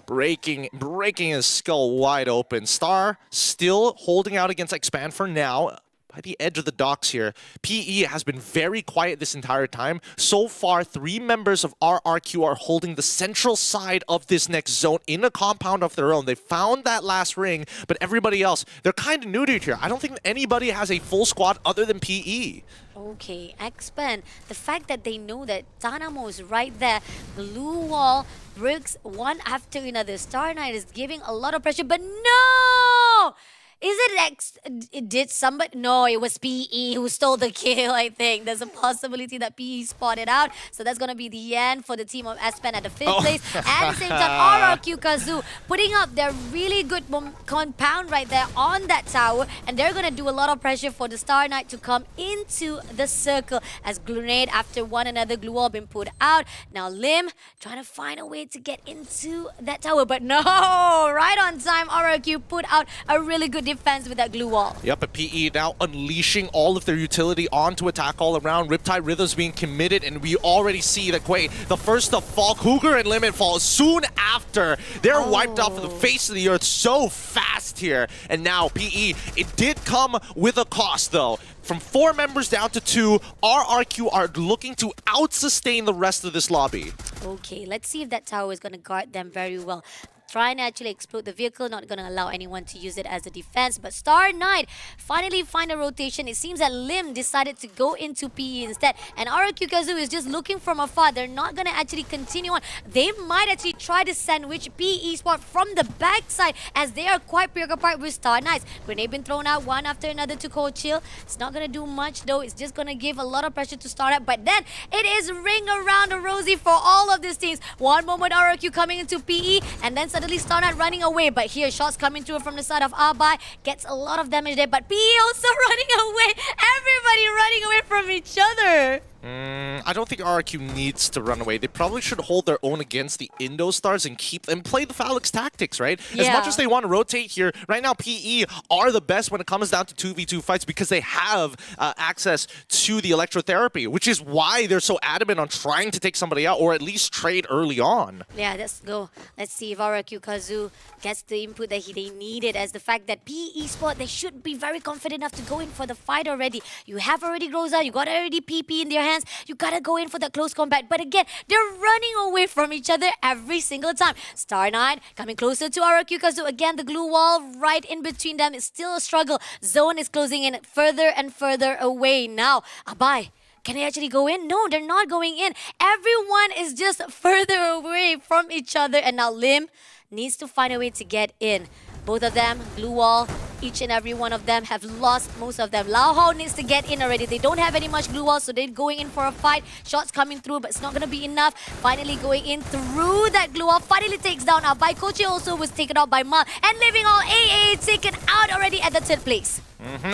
Breaking his skull wide open. Star still holding out against Expand for now. By the edge of the docks here. PE has been very quiet this entire time. So far, 3 members of RRQ are holding the central side of this next zone in a compound of their own. They found that last ring, but everybody else, they're kind of neutered here. I don't think anybody has a full squad other than PE. Okay, Expand. The fact that they know that Tanamo is right there, blue wall, bricks one after another. Star Knight is giving a lot of pressure, but no! Is it did somebody? No, it was PE who stole the kill, I think. There's a possibility that PE spotted out. So that's going to be the end for the team of Aspen at the 5th place. At the same time, RRQ Kazoo putting up their really good compound right there on that tower. And they're going to do a lot of pressure for the Star Knight to come into the circle as grenade after one another glue all been put out. Now Lim trying to find a way to get into that tower. But no, right on time, RRQ put out a really good defense with that glue wall. Yep, but PE now unleashing all of their utility on to attack all around. Riptide Rhythms being committed, and we already see that the first to fall, Cougar and Limit fall soon after. They're wiped off of the face of the earth so fast here. And now PE, it did come with a cost though. From 4 members down to 2, RRQ are looking to out-sustain the rest of this lobby. Okay, let's see if that tower is going to guard them very well. Trying to actually explode the vehicle, not going to allow anyone to use it as a defense. But Star Knight finally find a rotation. It seems that Lim decided to go into PE instead. And RRQ Kazoo is just looking from afar. They're not going to actually continue on. They might actually try to sandwich PE Sport from the backside as they are quite preoccupied with Star Knights. Grenade been thrown out one after another to Cold Chill. It's not going to do much though. It's just going to give a lot of pressure to Star Knight. But then it is ring around the rosy for all of these teams. One moment RRQ coming into PE and then suddenly Star Knight running away, but here shots coming through from the side of Abai, gets a lot of damage there, but PE also running away. Everybody running away from each other. I don't think RRQ needs to run away. They probably should hold their own against the Indo Stars and keep them play the Phalanx tactics, right? As much as they want to rotate here, right now PE are the best when it comes down to 2v2 fights because they have access to the electrotherapy, which is why they're so adamant on trying to take somebody out or at least trade early on. Yeah, let's go. Let's see if RRQ Kazoo gets the input that they needed, as the fact that PE Sport, they should be very confident enough to go in for the fight already. You have already Rosa, you got already PP in their hands. You gotta go in for the close combat. But again, they're running away from each other every single time. Star Knight coming closer to RRQ Kazoo. Again, the glue wall right in between them is still a struggle. Zone is closing in further and further away. Now, Abai, can they actually go in? No, they're not going in. Everyone is just further away from each other. And now Lim needs to find a way to get in. Both of them, glue wall, each and every one of them have lost most of them. Lao Hao needs to get in already. They don't have any much glue wall, so they're going in for a fight. Shots coming through, but it's not going to be enough. Finally going in through that glue wall. Finally takes down Abai. Kochi also was taken out by Ma. And Living All AA taken out already at the 3rd place.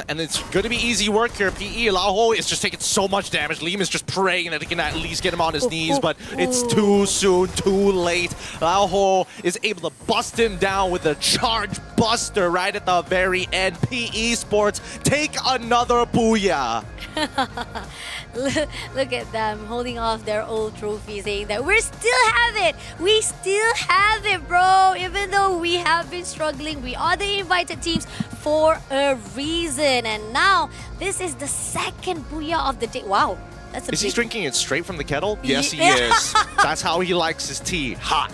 And it's going to be easy work here. PE, Lao Ho is just taking so much damage. Liam is just praying that he can at least get him on his knees, but it's too soon, too late. Lao Ho is able to bust him down with a charge buster right at the very end. PE Sports take another booyah. Look at them holding off their old trophy, saying that we still have it. We still have it, bro. Even though we have been struggling, we are the invited teams for a reason. And now, this is the 2nd booyah of the day. Wow. That's a Is big... he drinking it straight from the kettle? Yes, he is. That's how he likes his tea. Hot.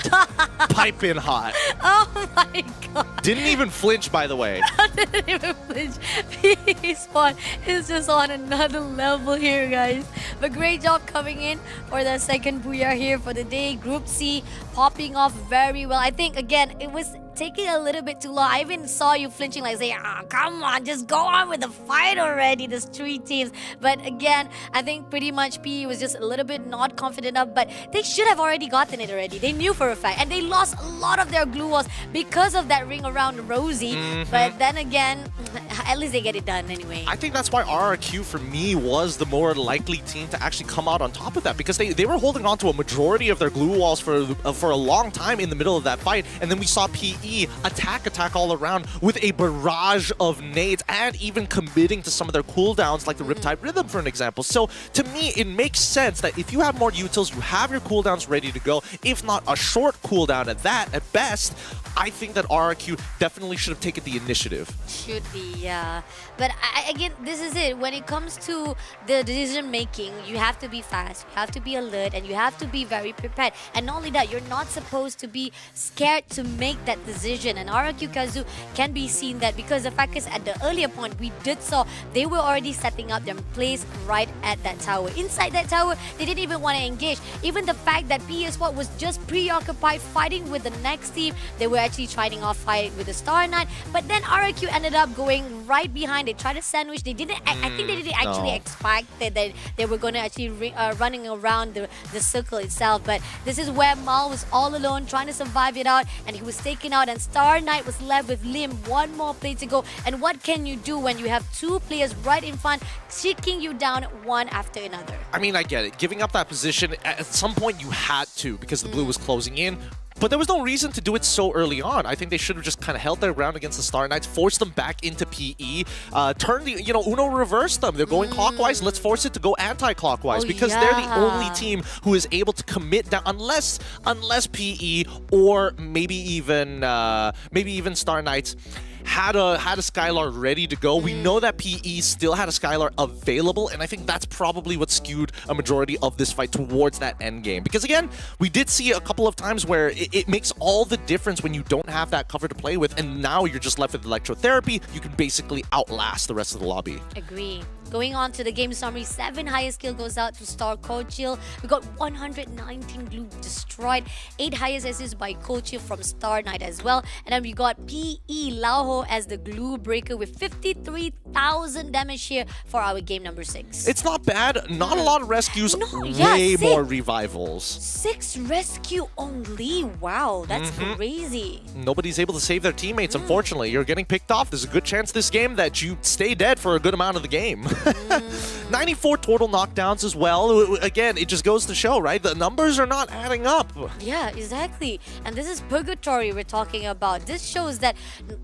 Piping hot. Oh my god. Didn't even flinch, by the way. Didn't even flinch. PE Spot is just on another level here, guys. But great job coming in for the 2nd booyah here for the day. Group C popping off very well. I think, again, it was taking a little bit too long. I even saw you flinching, like saying, come on, just go on with the fight already, there's 3 teams. But again, I think pretty much PE was just a little bit not confident enough, but they should have already gotten it already. They knew for a fact. And they lost a lot of their glue walls because of that ring around Rosie. But then again, at least they get it done anyway. I think that's why RRQ, for me, was the more likely team to actually come out on top of that, because they were holding on to a majority of their glue walls for a long time in the middle of that fight. And then we saw PE attack all around with a barrage of nades and even committing to some of their cooldowns, like the Riptide Rhythm, for an example. So to me, it makes sense that if you have more utils, you have your cooldowns ready to go, if not a short cooldown at that, at best. I think that RRQ definitely should have taken the initiative. Should be, yeah. But again, this is it. When it comes to the decision making, you have to be fast, you have to be alert, and you have to be very prepared. And not only that, you're not supposed to be scared to make that decision. And RRQ Kazoo can be seen that, because the fact is, at the earlier point, we did saw they were already setting up their place right at that tower. Inside that tower, they didn't even want to engage. Even the fact that PE Sport was just preoccupied fighting with the next team, they were actually trying off fight with the Star Knight. But then RRQ ended up going right behind. They tried to sandwich. They didn't. I think they didn't actually expect that they were going to actually running around the circle itself. But this is where Mal was all alone trying to survive it out, and he was taken out. And Star Knight was left with Lim. One more play to go. And what can you do when you have 2 players right in front, kicking you down one after another? I mean, I get it. Giving up that position, at some point you had to, because the blue was closing in. But there was no reason to do it so early on. I think they should have just kind of held their ground against the Star Knights, forced them back into PE, turn the, Uno reversed them. They're going clockwise. Let's force it to go anti-clockwise because they're the only team who is able to commit down, unless PE or maybe even Star Knights had a Skylar ready to go. We know that PE still had a Skylar available, and I think that's probably what skewed a majority of this fight towards that end game. Because again, we did see a couple of times where it makes all the difference when you don't have that cover to play with, and now you're just left with electrotherapy. You can basically outlast the rest of the lobby. Agree. Going on to the game summary, 7 highest kill goes out to Star Coachil. We got 119 glue destroyed, 8 highest assists by Coachil from Star Knight as well. And then we got PE Lauho as the glue breaker with 53,000 damage here for our game number 6. It's not bad. Not a lot of rescues. Yeah, more revivals. 6 rescue only. Wow, that's crazy. Nobody's able to save their teammates, unfortunately. You're getting picked off. There's a good chance this game that you stay dead for a good amount of the game. 94 total knockdowns as well. Again, it just goes to show, right? The numbers are not adding up. Yeah, exactly. And this is Purgatory we're talking about. This shows that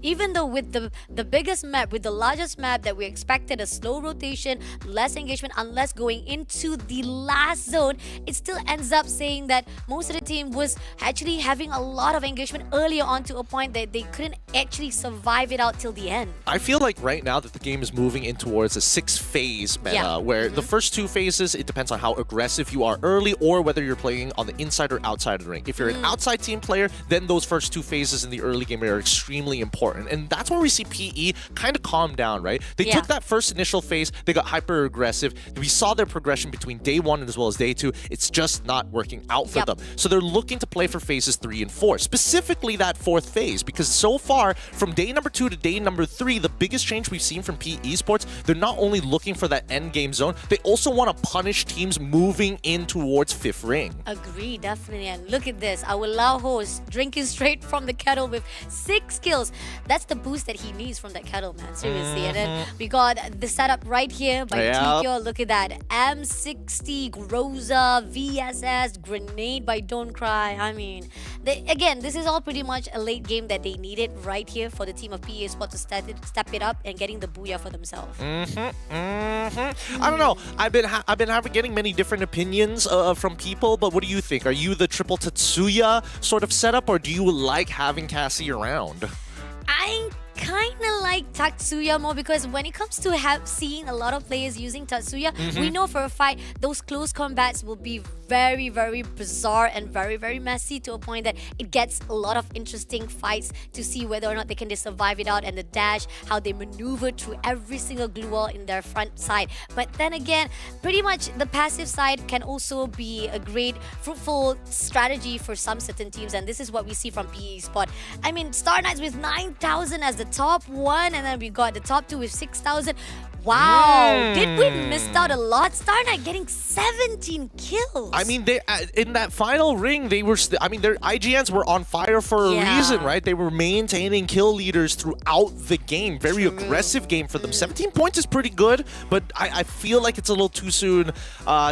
even though with the biggest map, with the largest map, that we expected a slow rotation, less engagement, unless going into the last zone, it still ends up saying that most of the team was actually having a lot of engagement earlier on to a point that they couldn't actually survive it out till the end. I feel like right now that the game is moving in towards a 6-phase meta, where the first 2 phases, it depends on how aggressive you are early or whether you're playing on the inside or outside of the ring. If you're an outside team player, then those first 2 phases in the early game are extremely important. And that's where we see PE kind of calm down, right? They took that first initial phase, they got hyper aggressive. We saw their progression between day 1 and as well as day 2. It's just not working out for them. So they're looking to play for phases 3 and 4, specifically that 4th phase, because so far from day number 2 to day number 3, the biggest change we've seen from PE Esports, they're not only looking for that end game zone, they also want to punish teams moving in towards 5th ring. Agree, definitely. And look at this. Our Lauho is drinking straight from the kettle with 6 kills. That's the boost that he needs from that kettle, man. Seriously. And then we got the setup right here by Tikyo. Look at that. M60, Groza, VSS, Grenade by Don't Cry. I mean, again, this is all pretty much a late game that they needed right here for the team of PE Sport to step it up and getting the booyah for themselves. I don't know. I've been getting many different opinions from people, but what do you think? Are you the triple Tatsuya sort of setup, or do you like having Cassie around? I kind of like Tatsuya more because when it comes to seeing a lot of players using Tatsuya, we know for a fact those close combats will be very, very bizarre and very, very messy to a point that it gets a lot of interesting fights to see whether or not they can survive it out, and the dash, how they maneuver through every single glue wall in their front side. But then again, pretty much the passive side can also be a great, fruitful strategy for some certain teams, and this is what we see from PE Sport. I mean, Star Knights with 9,000 as the top 1, and then we got the top 2 with 6,000. Wow, did we miss out a lot? Star Knight getting 17 kills. I mean, they in that final ring, they were. I mean, their IGNs were on fire for a reason, right? They were maintaining kill leaders throughout the game. Very aggressive game for them. 17 points is pretty good, but I feel like it's a little too soon,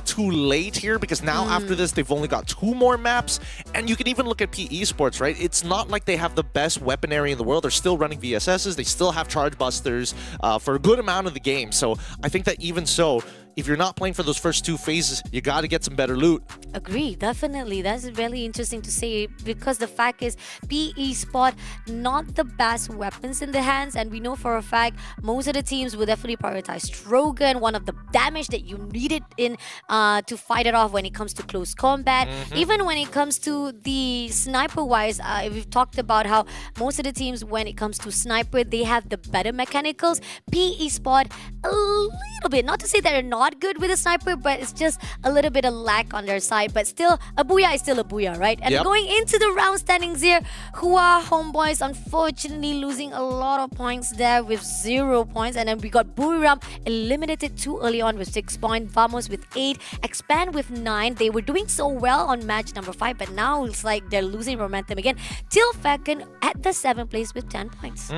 too late here, because now after this, they've only got 2 more maps, and you can even look at PE Sports, right? It's not like they have the best weaponry in the world. They're still running VSSs. They still have charge busters for a good amount of the game. So I think that even so, if you're not playing for those first 2 phases, you got to get some better loot. Agree, definitely. That's really interesting to say, because the fact is PE Sport not the best weapons in the hands, and we know for a fact most of the teams will definitely prioritize Strogan, one of the damage that you needed in to fight it off when it comes to close combat. Even when it comes to the sniper wise, we've talked about how most of the teams, when it comes to sniper, they have the better mechanicals. PE Sport a little bit, not to say that they're not good with a sniper, but it's just a little bit of lack on their side. But still, a booyah is still a booyah, right? And going into the round standings here, Hua Homeboys unfortunately losing a lot of points there with 0 points. And then we got Buriram eliminated too early on with 6 points, Vamos with 8, Expand with 9. They were doing so well on match number 5, but now it's like they're losing momentum again. Till Falcon at the 7th place with 10 points.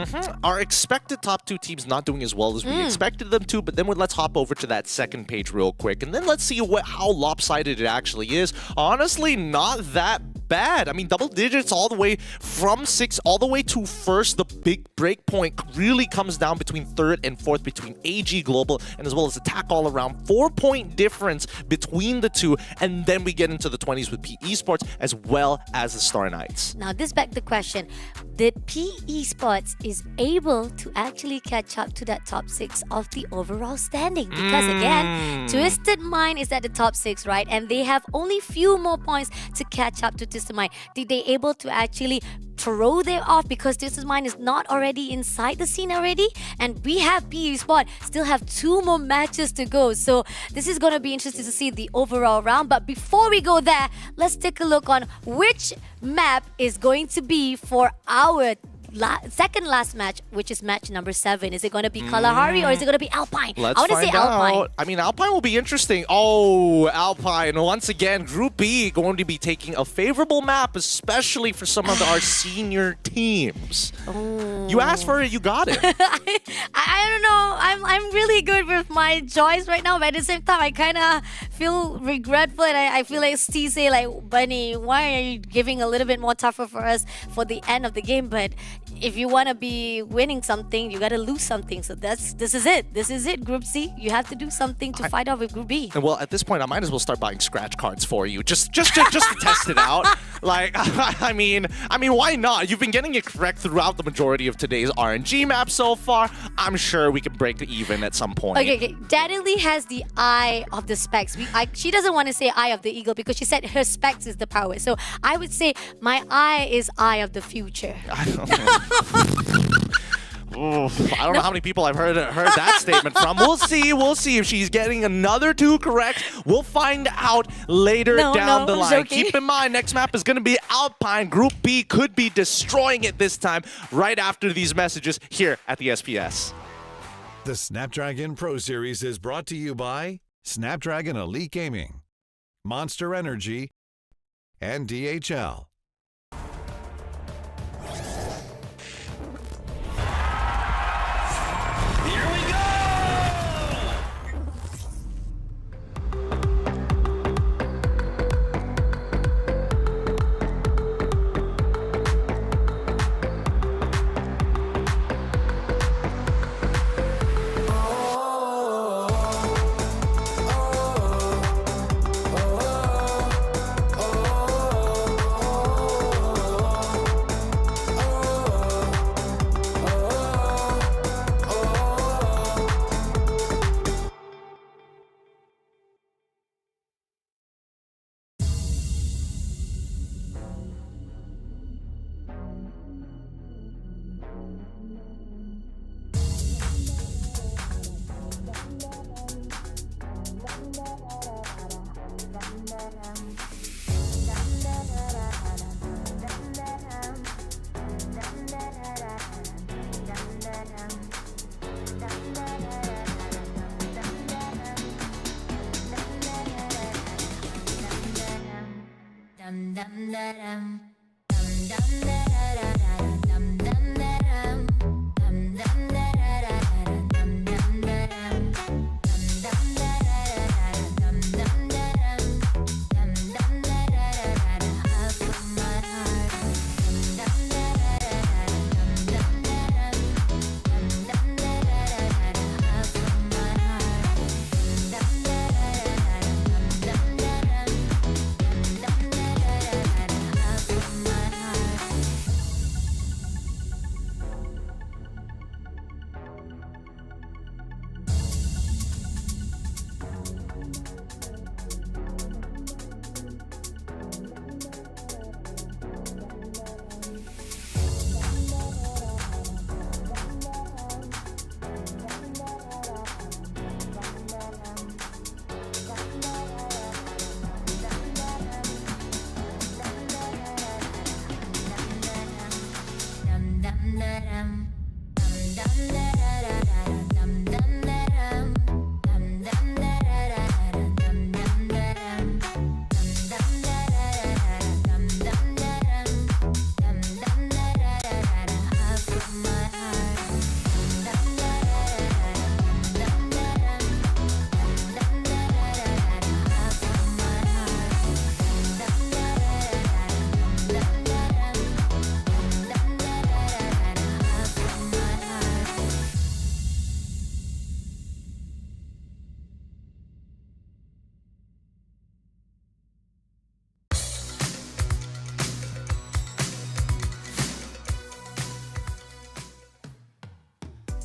Our expected top 2 teams not doing as well as we expected them to, but then let's hop over to that second page real quick, and then let's see how lopsided it actually is. Honestly, not that bad. I mean, double digits all the way from 6 all the way to first. The big break point really comes down between 3rd and 4th between AG Global and as well as Attack all around. 4-point difference between the two, and then we get into the 20s with P Esports as well as the Star Knights. Now, this begs the question, did P Esports is able to actually catch up to that top 6 of the overall standing? Because again, Twisted Mind is at the top 6, right? And they have only few more points to catch up to Twisted Mind. Did they able to actually throw them off because Twisted Mind is not already inside the scene already? And we have P Esports still have 2 more matches to go. So this is going to be interesting to see the overall round. But before we go there, let's take a look on which map is going to be for our second last match, which is match number 7. Is it going to be Kalahari or is it going to be Alpine? Let's I want to say find out. Alpine. I mean, Alpine will be interesting. Oh, Alpine. Once again, Group B going to be taking a favorable map, especially for some of our senior teams. Oh. You asked for it, you got it. I don't know. I'm really good with my choice right now, but at the same time, I kind of feel regretful, and I feel like Steve say like, Bunny, why are you giving a little bit more tougher for us for the end of the game? But if you want to be winning something, you got to lose something. So this is it. This is it, Group C. You have to do something to fight off with Group B. And well, at this point, I might as well start buying scratch cards for you, just to test it out. Like, I mean, why not? You've been getting it correct throughout the majority of today's RNG map so far. I'm sure we can break even at some point. Okay. Daddy Lee has the eye of the specs. She doesn't want to say eye of the eagle because she said her specs is the power. So I would say my eye is eye of the future. I don't know. Oof, I don't know how many people I've heard that statement from. We'll see if she's getting another 2 correct. We'll find out later down the I'm line. joking. Keep in mind, next map is going to be Alpine. Group B could be destroying it this time right after these messages here at the SPS. The Snapdragon Pro Series is brought to you by Snapdragon Elite Gaming, Monster Energy, and DHL.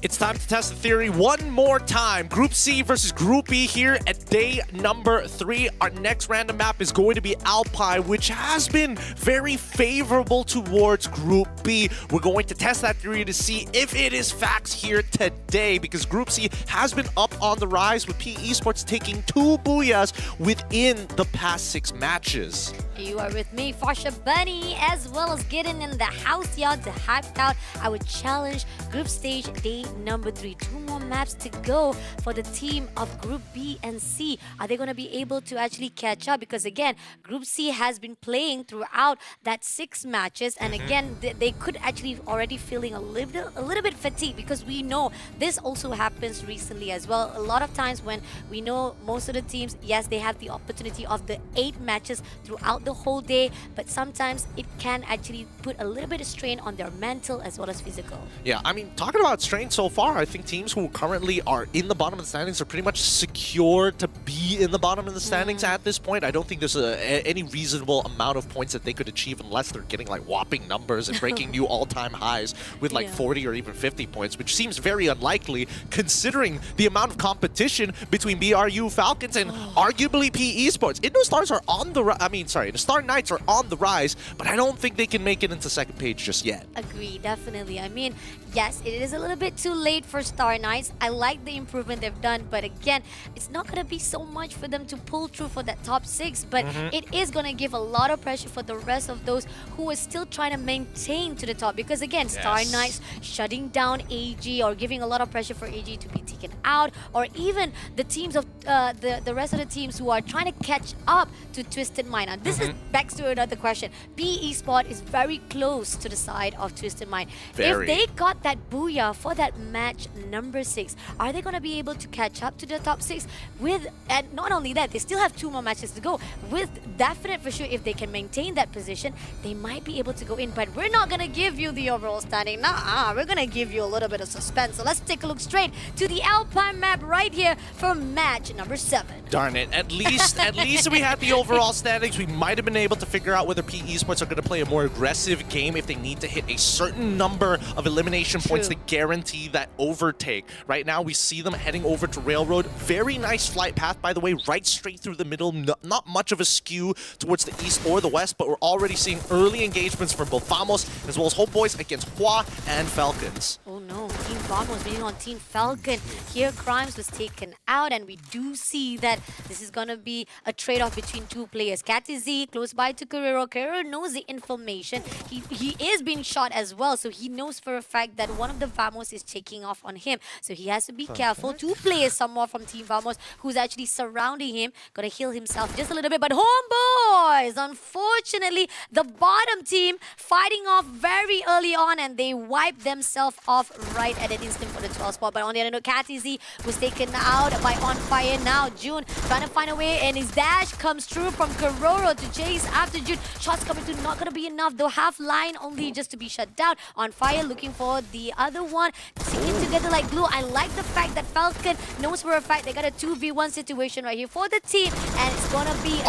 It's time to test the theory one more time. Group C versus Group B here at day number 3. Our next random map is going to be Alpine, which has been very favorable towards Group B. We're going to test that theory to see if it is facts here today, because Group C has been up on the rise, with PE Esports taking 2 booyahs within the past 6 matches. You are with me, Fasha Bunny, as well as getting in the house yard to hype out our challenge group stage day number 3. 2 more maps to go for the team of Group B and C. Are they going to be able to actually catch up? Because again, Group C has been playing throughout that 6 matches, and again, they could actually already feeling a little bit fatigued, because we know this also happens recently as well. A lot of times when we know most of the teams, yes, they have the opportunity of the 8 matches throughout the whole day, but sometimes it can actually put a little bit of strain on their mental as well as physical. Yeah, I mean, talking about strain so far, I think teams who currently are in the bottom of the standings are pretty much secure to be in the bottom of the standings at this point. I don't think there's any reasonable amount of points that they could achieve unless they're getting like whopping numbers and breaking new all-time highs with like 40 or even 50 points, which seems very unlikely considering the amount of competition between BRU Falcons and arguably PE Esports. IndoStars are on the the Star Knights are on the rise, but I don't think they can make it into second page just yet. Agree, definitely. I mean, yes, it is a little bit too late for Star Knights. I like the improvement they've done, but again, it's not going to be so much for them to pull through for that top 6, but it is going to give a lot of pressure for the rest of those who are still trying to maintain to the top, because again, Star Knights shutting down AG or giving a lot of pressure for AG to be taken out, or even the teams of the rest of the teams who are trying to catch up to Twisted Mind. Now, this is begs to another question. PE Sport is very close to the side of Twisted Mind. Very. If they got that booyah for that match number 6, are they going to be able to catch up to the top 6 with, and not only that, they still have 2 more matches to go, with definite for sure if they can maintain that position, they might be able to go in, but we're not going to give you the overall standing. We're going to give you a little bit of suspense. So let's take a look straight to the Alpine map right here for match number 7. Darn it. At least we had the overall standings. We might have been able to figure out whether PE Esports are going to play a more aggressive game if they need to hit a certain number of elimination points to guarantee that overtake. Right now, we see them heading over to Railroad. Very nice flight path, by the way, right straight through the middle. Not much of a skew towards the east or the west, but we're already seeing early engagements from both Vamos as well as Homeboys against Hua and Falcons. Oh no, Team Vamos being on Team Falcon. Here, Crimes was taken out, and we do see that this is going to be a trade-off between 2 players. Catty Z close by to Carrero. Carrero knows the information. He is being shot as well, so he knows for a fact that one of the Vamos is taking off on him. So he has to be careful. 2 players somewhere from Team Vamos who's actually surrounding him. Gotta heal himself just a little bit. But Homeboys, unfortunately, the bottom team fighting off very early on, and they wiped themselves off right at an instant for the 12th spot. But on the other note, Catty Z was taken out by On Fire now. June trying to find a way, and his dash comes through from Karoro to chase after June. Shots coming through, not gonna be enough though. Half line only just to be shut down. On Fire looking for the other one, sticking together like glue. I like the fact that Falcon knows for a fact they got a 2v1 situation right here for the team, and it's gonna be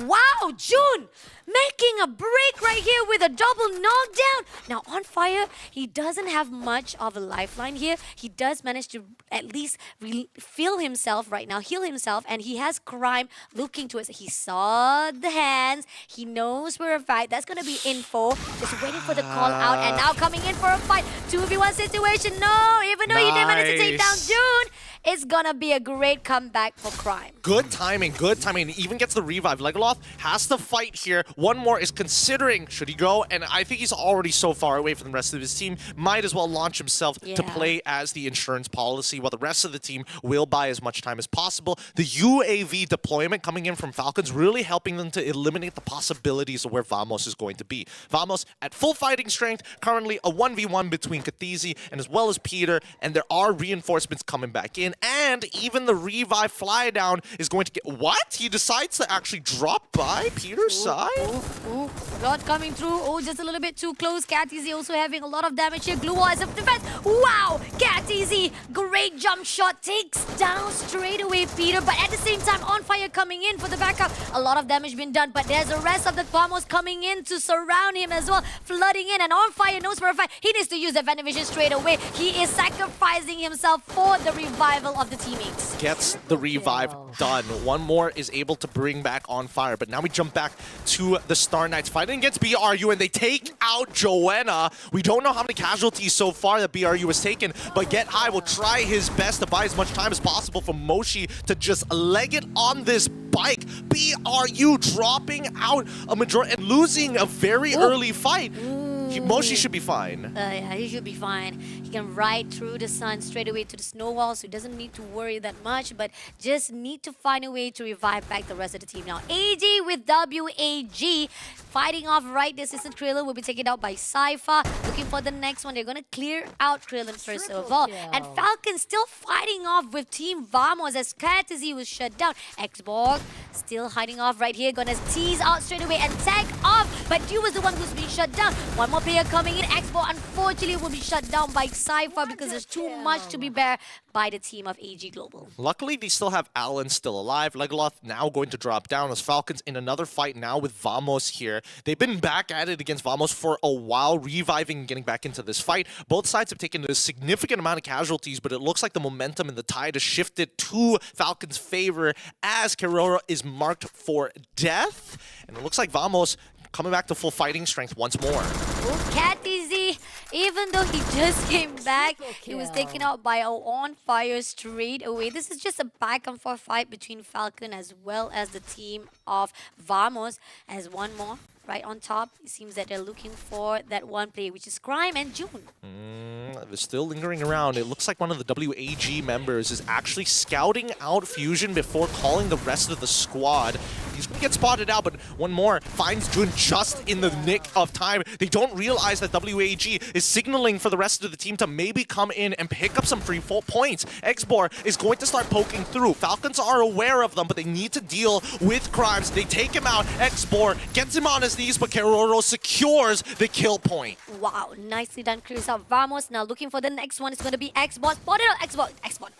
wow, June making a break right here with a double knockdown. Now, On Fire, he doesn't have much of a lifeline here. He does manage to at least heal himself, and he has Crime looking towards it. He saw the hands. He knows for a fight. That's going to be info. Just waiting for the call out, and now coming in for a fight. 2v1 situation. No, even though he didn't manage to take down June, it's gonna be a great comeback for Crime. Good timing, good timing. He even gets the revive. Legoloth has to fight here. One more is considering, should he go? And I think he's already so far away from the rest of his team. Might as well launch himself to play as the insurance policy, while the rest of the team will buy as much time as possible. The UAV deployment coming in from Falcons really helping them to eliminate the possibilities of where Vamos is going to be. Vamos at full fighting strength, currently a 1v1 between Kathizi and as well as Peter, and there are reinforcements coming back in. in, and even the revive fly down is going to get... What? He decides to actually drop by Peter's side? Ooh, Rod coming through. Oh, just a little bit too close. Cat Easy also having a lot of damage here. Glue Wall as a defense. Wow! Cat Easy, great jump shot. Takes down straight away Peter, but at the same time, On Fire coming in for the backup. A lot of damage been done, but there's the rest of the Vamos coming in to surround him as well. Flooding in, and On Fire knows for a fact he needs to use the Vanivision straight away. He is sacrificing himself for the revival of the teammates. Gets the revive done. One more is able to bring back On Fire, but now we jump back to the Star Knights fighting against BRU, and they take out Joanna. We don't know how many casualties so far that BRU has taken, but Get High will try his best to buy as much time as possible for Moshi to just leg it on this bike. BRU dropping out a majority and losing a very early fight. Moshi should be fine. Yeah, he should be fine. He can ride through the sun straight away to the snow wall, so he doesn't need to worry that much, but just need to find a way to revive back the rest of the team. Now, AG with WAG fighting off right. This is the Krillin will be taken out by Cypher. Looking for the next one. They're going to clear out Krillin first of all. And Falcon still fighting off with Team Vamos as Katzy was shut down. Xborg still hiding off right here. Gonna tease out straight away and tag off. But Dew was the one who's being shut down. One more player coming in. Xborg unfortunately will be shut down by Cypher because there's too much to be bear by the team of AG Global. Luckily, they still have Alan still alive. Legolas now going to drop down as Falcons in another fight now with Vamos here. They've been back at it against Vamos for a while, reviving and getting back into this fight. Both sides have taken a significant amount of casualties, but it looks like the momentum and the tide has shifted to Falcons' favor as Carrera is marked for death. And it looks like Vamos coming back to full fighting strength once more. Cat Easy, even though he just came back, he was taken out by On Fire straight away. This is just a back and forth fight between Falcon as well as the team of Vamos. As one more right on top, it seems that they're looking for that one player, which is Crime and June. They're still lingering around. It looks like one of the WAG members is actually scouting out Fusion before calling the rest of the squad. He's going to get spotted out, but one more finds Jun just in the nick of time. They don't realize that WAG is signaling for the rest of the team to maybe come in and pick up some free points. Xbor is going to start poking through. Falcons are aware of them, but they need to deal with Crimes. They take him out. Xbor gets him on his knees, but Keroro secures the kill point. Wow, nicely done, Chris out. Vamos now looking for the next one. It's going to be Xbox. Spotted out Xbox.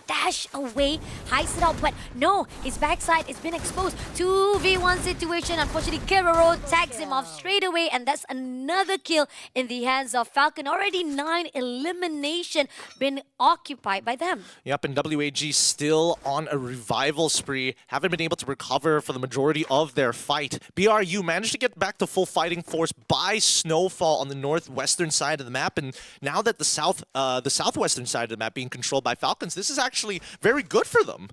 Dash away, hides it out, but no, his backside has been exposed. 2v1 situation. Unfortunately, Keroro tags him off straight away, and that's another kill in the hands of Falcon. Already 9 elimination been occupied by them. Yep, and WAG still on a revival spree. Haven't been able to recover for the majority of their fight. BRU managed to get back to full fighting force by Snowfall on the northwestern side of the map, and now that the southwestern side of the map being controlled by Falcons, this is actually very good for them.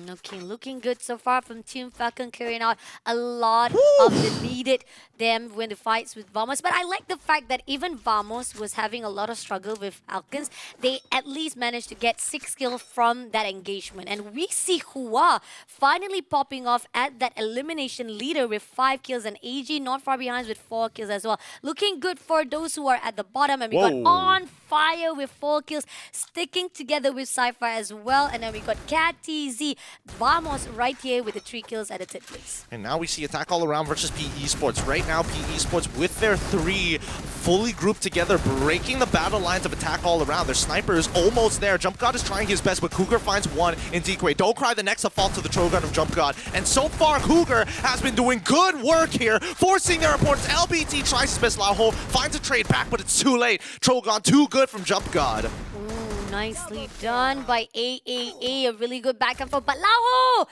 Okay, looking good so far from Team Falcon, carrying out a lot of the needed them when the fights with Vamos. But I like the fact that even Vamos was having a lot of struggle with Falcons. They at least managed to get 6 kills from that engagement. And we see Hua finally popping off at that elimination leader with 5 kills, and AG not far behind with 4 kills as well. Looking good for those who are at the bottom. And we got On Fire with 4 kills, sticking together with Cypher as well. And then we got Cat TZ, Vamos right here with the 3 kills at the 10th place. And now we see Attack All Around versus PE Sports. Right now, PE Sports with their 3 fully grouped together, breaking the battle lines of Attack All Around. Their sniper is almost there. Jump God is trying his best, but Cougar finds one in Decoy. Don't Cry the next fault to the Trogon of Jump God. And so far, Cougar has been doing good work here, forcing their opponents. LBT tries his best. Laho finds a trade back, but it's too late. Trogon too good from Jump God. Ooh, nicely done by AAA. A really good back and forth. But Laho,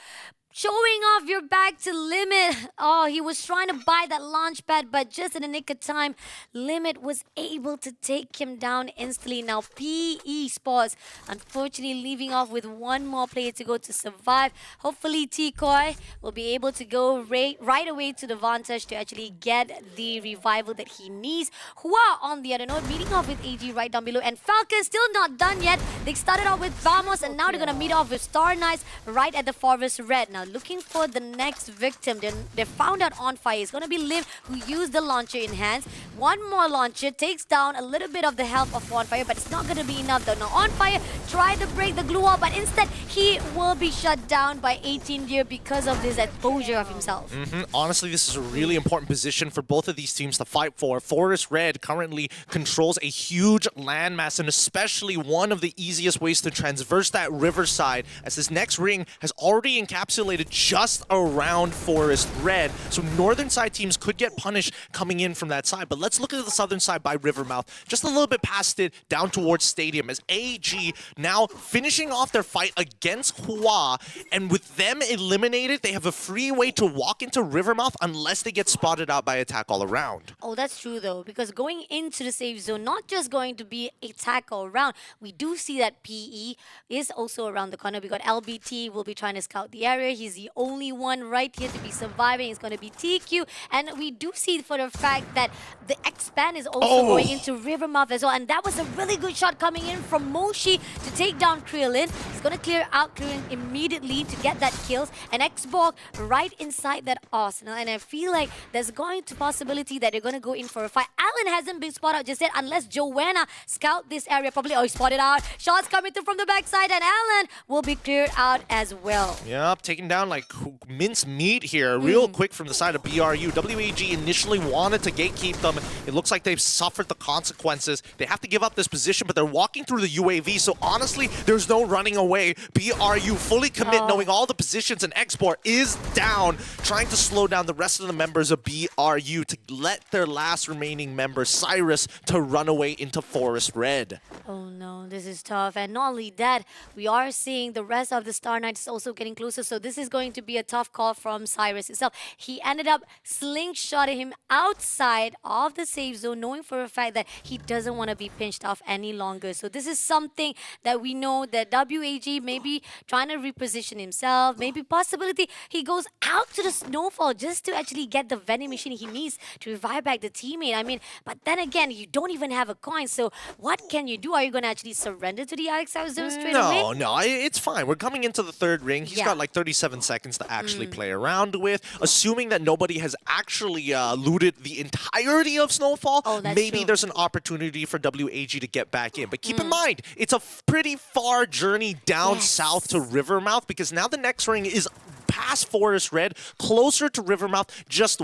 showing off your back to Limit. Oh, he was trying to buy that launch pad, but just in the nick of time, Limit was able to take him down instantly. Now, PE Sports, unfortunately, leaving off with one more player to go to survive. Hopefully, T-Koi will be able to go right away to the Vantage to actually get the revival that he needs. Hua, on the other note, meeting off with AG right down below. And Falcon still not done yet. They started off with Vamos, and now they're going to meet off with Star Knights right at the Forest Red. Now, now, looking for the next victim. They found out On Fire. It's going to be Liv, who used the launcher in hands. One more launcher takes down a little bit of the health of On Fire, but it's not going to be enough though. Now, On Fire tried to break the glue wall, but instead he will be shut down by 18 Gear because of this exposure of himself. Honestly, this is a really important position for both of these teams to fight for. Forest Red currently controls a huge landmass, and especially one of the easiest ways to transverse that riverside, as this next ring has already encapsulated just around Forest Red. So northern side teams could get punished coming in from that side. But let's look at the southern side by Rivermouth, just a little bit past it, down towards Stadium, as AG now finishing off their fight against Hua, and with them eliminated, they have a free way to walk into Rivermouth unless they get spotted out by attack all around. Oh, that's true though, because going into the safe zone, not just going to be attack all around, we do see that PE is also around the corner. We got LBT will be trying to scout the area. He's the only one right here to be surviving. It's going to be TQ, and we do see for the fact that the Expand is also going into Rivermouth as well, and that was a really good shot coming in from Moshi to take down Krillin. He's going to clear out Krillin immediately to get that kills, and Xborg right inside that arsenal, and I feel like there's going to possibility that they're going to go in for a fight. Alan hasn't been spotted out just yet unless Joanna scout this area properly. Oh, he spotted out. Shots coming through from the backside, and Alan will be cleared out as well. Yep, taking down like mince meat here real quick from the side of BRU. WAG initially wanted to gatekeep them. It looks like they've suffered the consequences. They have to give up this position, but they're walking through the UAV, so honestly, there's no running away. BRU fully commit, knowing all the positions, and Export is down, trying to slow down the rest of the members of BRU to let their last remaining member, Cyrus, to run away into Forest Red. Oh no, this is tough. And not only that, we are seeing the rest of the Star Knights also getting closer. So this is going to be a tough call from Cyrus himself. He ended up slingshotting him outside of the safe zone, knowing for a fact that he doesn't want to be pinched off any longer. So this is something that we know that WAG may be trying to reposition himself. Maybe possibility he goes out to the snowfall just to actually get the vending machine he needs to revive back the teammate. I mean, but then again, you don't even have a coin. So what can you do? Are you going to actually surrender to the Alex House zone straight away? No, it's fine. We're coming into the third ring. He's got like 37 seconds to actually play around with. Assuming that nobody has actually looted the entirety of Snowfall, maybe true. there's an opportunity for WAG to get back in. But keep in mind, it's a pretty far journey down south to Rivermouth, because now the next ring is past Forest Red, closer to Rivermouth, just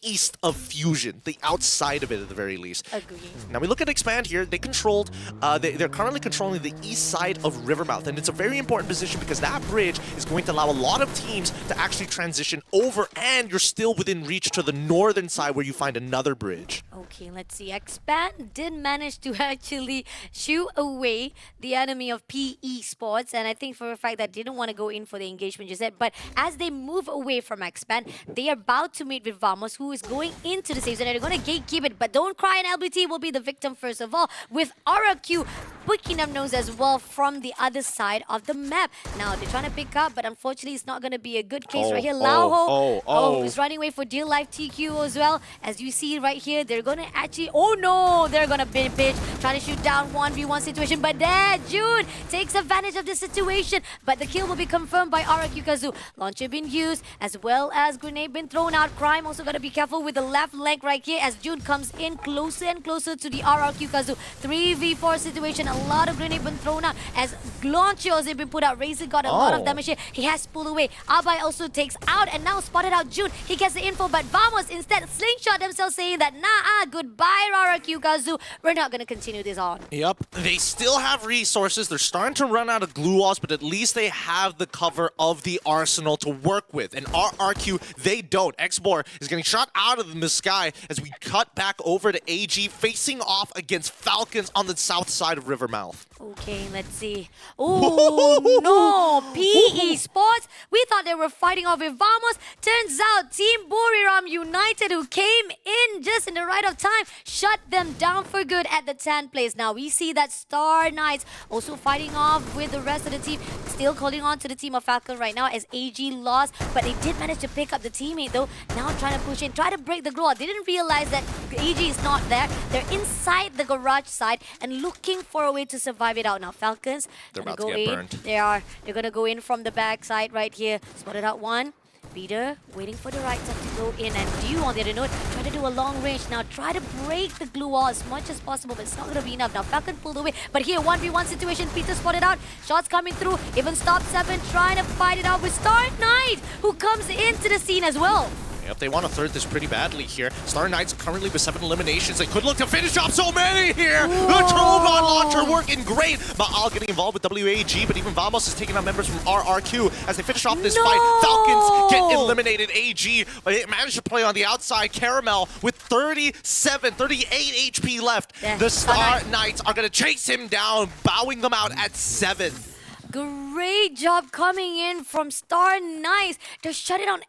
east of Fusion, the outside of it at the very least. Agree. Now we look at Expand here. They controlled, they're currently controlling the east side of Rivermouth, and it's a very important position because that bridge is going to allow a lot of teams to actually transition over, and you're still within reach to the northern side where you find another bridge. Okay, let's see. Expand did manage to actually shoo away the enemy of PE Sports, and I think for a fact that didn't want to go in for the engagement just yet. But as they move away from Expand, they are about to meet with Vamos, who is going into the safe zone. They're going to gatekeep it, but don't cry, and LBT will be the victim first of all, with RQ picking up nose as well from the other side of the map. Now they're trying to pick up, but unfortunately it's not going to be a good case right here. Laoho is running away for dear life TQ as well. As you see right here, they're going to actually, they're going to bin pitch, trying to shoot down 1v1 situation, but there Jude takes advantage of the situation, but the kill will be confirmed by RQ Kazu. Launcher been used, as well as grenade been thrown out. Crime also got to be careful with the left leg right here as Jude comes in closer and closer to the RQ Kazu. 3v4 situation, a lot of grenade been thrown out as launcher has been put out. Razor got a lot of damage here. He has pulled away. Abai also takes out and now spotted out Jude. He gets the info, but Vamos instead slingshot themselves, saying that goodbye RQ Kazu. We're not going to continue this on. Yep, they still have resources. They're starting to run out of glue walls, but at least they have the cover of the arsenal to work with. And RQ, they don't. Xbor is getting shot out of the sky as we cut back over to AG, facing off against Falcons on the south side of Rivermouth. Okay, let's see. Oh, no! PE Sports! We thought they were fighting off with Vamos. Turns out Team Buriram United, who came in just in the right of time, shut them down for good at the 10th place. Now we see that Star Knights also fighting off with the rest of the team. Still calling on to the team of Falcon right now as AG lost, but they did manage to pick up the teammate though. Now trying to push in, try to break the glow. They didn't realize that AG is not there. They're inside the garage side and looking for a a way to survive it out. Now Falcons, They're gonna about to go get in. burned. They're gonna go in from the back side right here. Spotted out one. Peter waiting for the right side to go in, and Dew on the other note, try to do a long range. Now try to break the glue wall as much as possible, but it's not going to be enough. Now Falcon pulled away, but here 1v1 situation, Peter spotted out, shots coming through, even Stop 7 trying to fight it out with Star Knight, who comes into the scene as well. Yep, they want to third this pretty badly here. Star Knights currently with 7 eliminations. They could look to finish off so many here. Whoa. The Trogon launcher working great. Maal getting involved with WAG, but even Vamos is taking out members from RRQ as they finish off this fight. Falcons get eliminated. AG, but it managed to play on the outside. Caramel with 38 HP left. Yeah, The Star Knights are going to chase him down, bowing them out at 7. Great job coming in from Star Knights to shut it on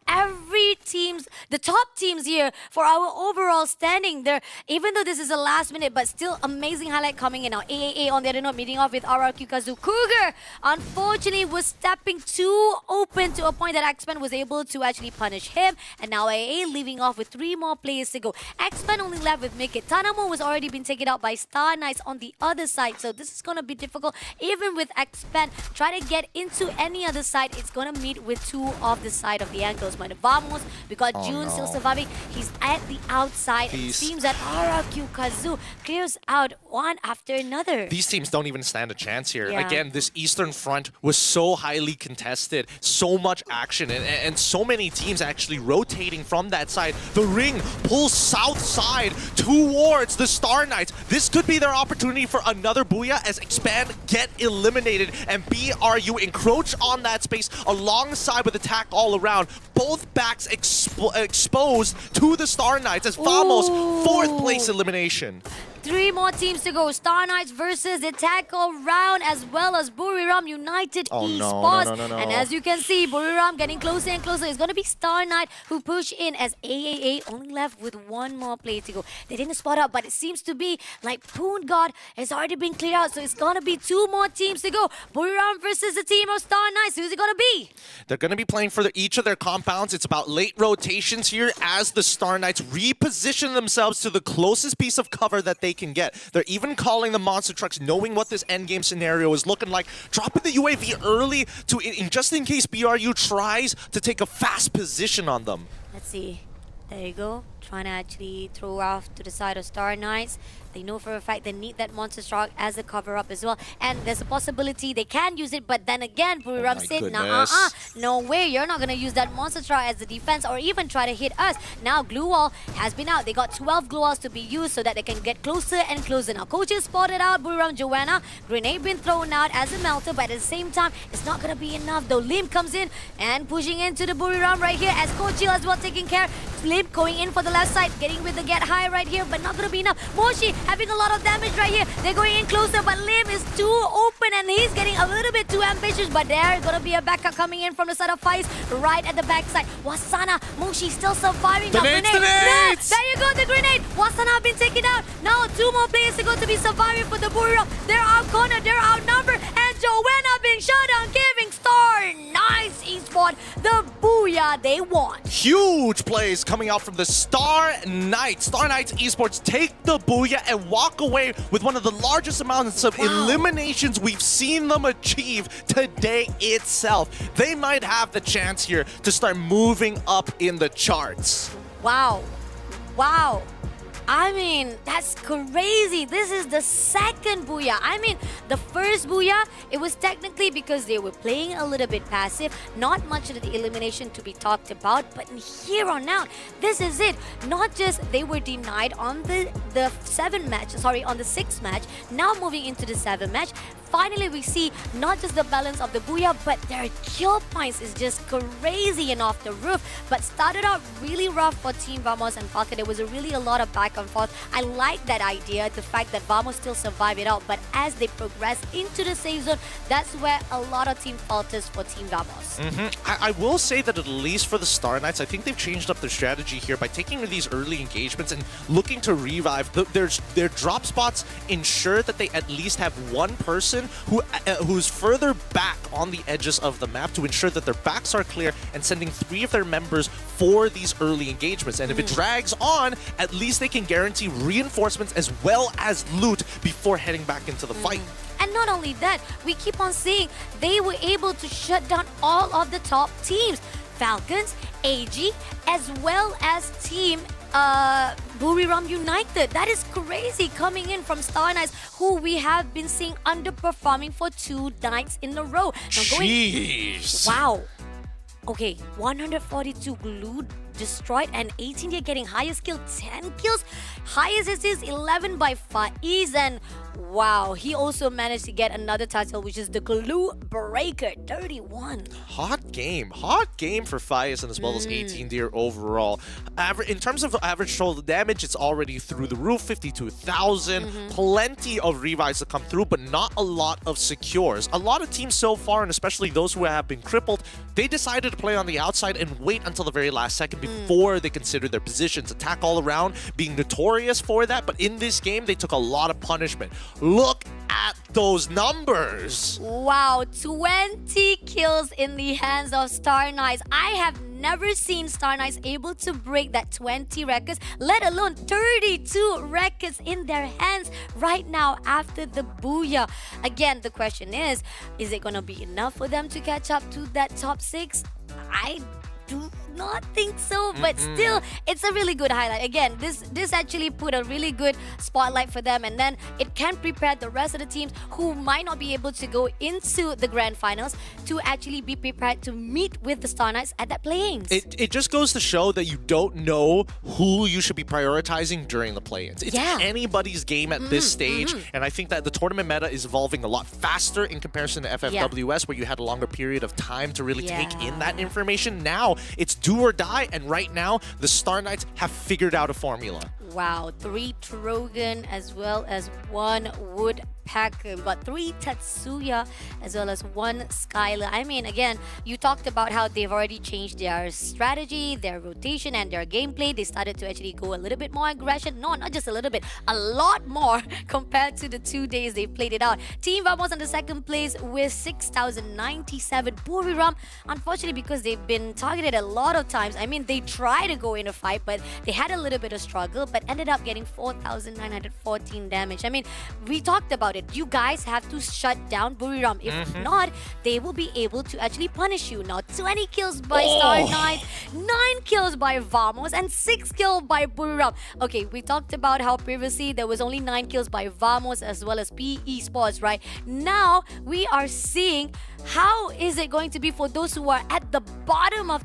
the top teams here for our overall standing there. Even though this is a last minute, but still amazing highlight coming in now. AAA on the other note, meeting off with RRQ Kazu. Cougar, unfortunately, was stepping too open to a point that X-Men was able to actually punish him. And now AAA leaving off with 3 more players to go. X-Men only left with Mikit. Tanamo was already been taken out by Star Knights on the other side. So this is going to be difficult. Even with X-Men, try to get into any other side, it's going to meet with 2 off the side of the ankles. But Vamos, we got June still surviving. He's at the outside. And it seems that RRQ Kazu clears out one after another. These teams don't even stand a chance here. Yeah. Again, this Eastern Front was so highly contested, so much action, and so many teams actually rotating from that side. The ring pulls south side towards the Star Knights. This could be their opportunity for another Booyah as Expand get eliminated and BRU encroach on that space alongside with attack all around. Both backs exposed to the Star Knights as Vamos, 4th place elimination. 3 more teams to go. Star Knights versus the tackle round, as well as Buriram United Esports. No. And as you can see, Buriram getting closer and closer. It's going to be Star Knight who push in as AAA only left with 1 more play to go. They didn't spot up, but it seems to be like Poon God has already been cleared out. So it's going to be 2 more teams to go. Buriram versus the team of Star Knights. Who's it going to be? They're going to be playing for each of their compounds. It's about late rotations here as the Star Knights reposition themselves to the closest piece of cover that they can get. They're even calling the monster trucks, knowing what this endgame scenario is looking like, dropping the UAV early to just in case BRU tries to take a fast position on them. Let's see. There you go. Trying to actually throw off to the side of Star Knights. They know for a fact they need that monster truck as a cover up as well. And there's a possibility they can use it, but then again, Buriram said, nah, no way, you're not going to use that monster truck as the defense or even try to hit us. Now, glue wall has been out. They got 12 glue walls to be used so that they can get closer and closer. Now, coaches spotted out Buriram Joanna. Grenade been thrown out as a melter, but at the same time, it's not going to be enough though. Limp comes in and pushing into the Buriram right here as Coach Jill as well taking care. Limp going in for the left side, getting with the get high right here, but not going to be enough. Moshi having a lot of damage right here. They're going in closer, but Lim is too open and he's getting a little bit too ambitious, but there's going to be a backup coming in from the side of Faiz right at the backside. Wasana, Moshi still surviving. The now, nades, grenade. the nades! There you go, the grenade. Wasana been taken out. Now 2 more players are going to be surviving for the Buriram. They're outcornered, they're outnumbered, and Joanna being shut down, giving Star Knights Esports the booyah they want. Huge plays coming out from the Star Knights. Star Knights Esports take the booyah and walk away with one of the largest amounts of eliminations we've seen them achieve today itself. They might have the chance here to start moving up in the charts. Wow. Wow. I mean, that's crazy. This is the 2nd booyah. I mean, the first booyah, it was technically because they were playing a little bit passive. Not much of the elimination to be talked about. But here on out, this is it. Not just they were denied on the 7th match, on the 6th match. Now moving into the 7th match. Finally, we see not just the balance of the booyah, but their kill points is just crazy and off the roof. But started out really rough for Team Vamos and Falcon. There was really a lot of back and forth. I like that idea, the fact that Vamos still survived it out. But as they progress into the safe zone, that's where a lot of team falters for Team Vamos. I will say that at least for the Star Knights, I think they've changed up their strategy here by taking these early engagements and looking to revive. Their drop spots ensure that they at least have one person who's further back on the edges of the map to ensure that their backs are clear and sending 3 of their members for these early engagements. And if it drags on, at least they can guarantee reinforcements as well as loot before heading back into the fight. And not only that, we keep on seeing they were able to shut down all of the top teams. Falcons, AG, as well as Team Buriram United. That is crazy, coming in from Star Knights, who we have been seeing underperforming for 2 nights in a row. Now Jeez. Wow. Okay, 142 glued, destroyed, and 18 here getting highest kill, 10 kills. Highest assist 11 by Faiz, and wow, he also managed to get another title, which is the Glue Breaker, 31. Hot game for Faiz and as well as 18 deer overall. In terms of average total damage, it's already through the roof, 52,000. Plenty of revives to come through, but not a lot of secures. A lot of teams so far, and especially those who have been crippled, they decided to play on the outside and wait until the very last second before they consider their positions. Attack all around, being notorious for that, but in this game, they took a lot of punishment. Look at those numbers. Wow, 20 kills in the hands of Star Knights. I have never seen Star Knights able to break that 20 records, let alone 32 records in their hands right now after the booyah. Again, the question is it going to be enough for them to catch up to that top 6? I do not think so, but still, it's a really good highlight. Again, this actually put a really good spotlight for them, and then it can prepare the rest of the teams who might not be able to go into the grand finals to actually be prepared to meet with the Star Knights at that play-ins. It just goes to show that you don't know who you should be prioritizing during the play-ins. It's anybody's game at this stage, and I think that the tournament meta is evolving a lot faster in comparison to FFWS, where you had a longer period of time to really take in that information. Now, it's do or die, and right now, the Star Knights have figured out a formula. Wow, 3 Trogan as well as 1 Woodpecker, but 3 Tatsuya as well as 1 Skylar. I mean, again, you talked about how they've already changed their strategy, their rotation, and their gameplay. They started to actually go a little bit more aggression. No, not just a little bit, a lot more compared to the 2 days they played it out. Team Vamos on the second place with 6,097. Buriram, unfortunately, because they've been targeted a lot of times. I mean, they tried to go in a fight, but they had a little bit of struggle, but ended up getting 4,914 damage. I mean, we talked about it. You guys have to shut down Buriram. If not, they will be able to actually punish you. Now, 20 kills by Star Knights, 9 kills by Vamos, and 6 kills by Buriram. Okay, we talked about how previously there was only 9 kills by Vamos as well as esports, right? Now, we are seeing how is it going to be for those who are at the bottom of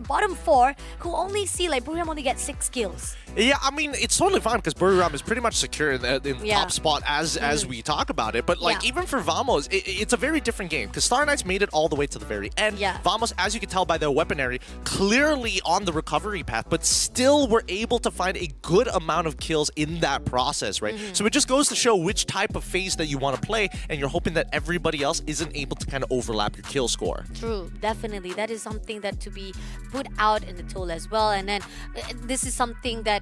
bottom 4, who only see like Buriram only get 6 kills. Yeah, I mean, it's totally fine because Buriram is pretty much secure in the top spot as we talk about it. But like even for Vamos, it's a very different game because Star Knights made it all the way to the very end. Vamos, as you can tell by their weaponry, clearly on the recovery path, but still were able to find a good amount of kills in that process, right? So it just goes to show which type of phase that you want to play, and you're hoping that everybody else isn't able to kind of overlap your kill score. True, definitely. That is something that to be put out in the tool as well. And then this is something that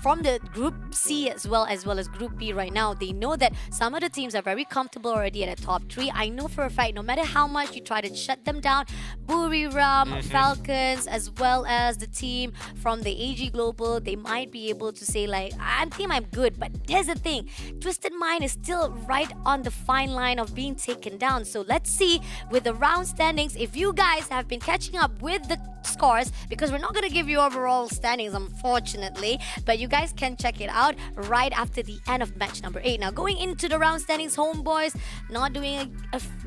from the Group C as well as Group B right now, they know that some of the teams are very comfortable already at the top 3. I know for a fact, no matter how much you try to shut them down, Buriram, Falcons, as well as the team from the AG Global, they might be able to say like, I'm good. But here's the thing, Twisted Mind is still right on the fine line of being taken down. So let's see with the round standings, if you guys have been catching up with the scores, because we're not going to give you overall standings, unfortunately, but you guys can check it out right after the end of match number 8. Now, going into the round standings, Homeboys not doing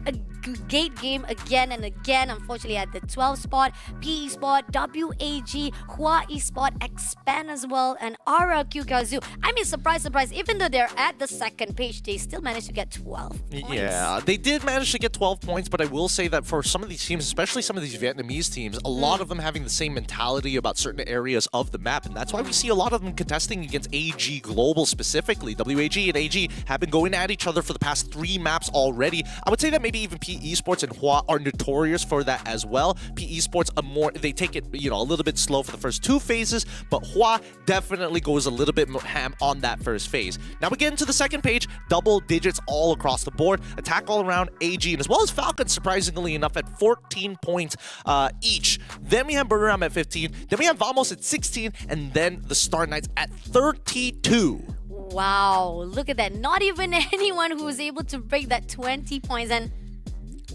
a gate game again and again, unfortunately at the 12th spot, PE spot, WAG, Hua Esport, Expand as well, and RRQ Kazoo. I mean, surprise, even though they're at the second page, they still managed to get 12 points. Yeah, they did manage to get 12 points, but I will say that for some of these teams, especially some of these Vietnamese teams, a lot of them having the same mentality about certain areas of the map, and that's why we see a lot of them contesting against AG Global specifically. WAG and AG have been going at each other for the past 3 maps already. I would say that maybe even PE P Esports and Hua are notorious for that as well. P Esports they take it a little bit slow for the first 2 phases, but Hua definitely goes a little bit ham on that first phase. Now we get into the second page, double digits all across the board, attack all around, AG, and as well as Falcon, surprisingly enough, at 14 points each. Then we have Bermuda at 15, then we have Vamos at 16, and then the Star Knights at 32. Wow, look at that. Not even anyone who was able to break that 20 points. And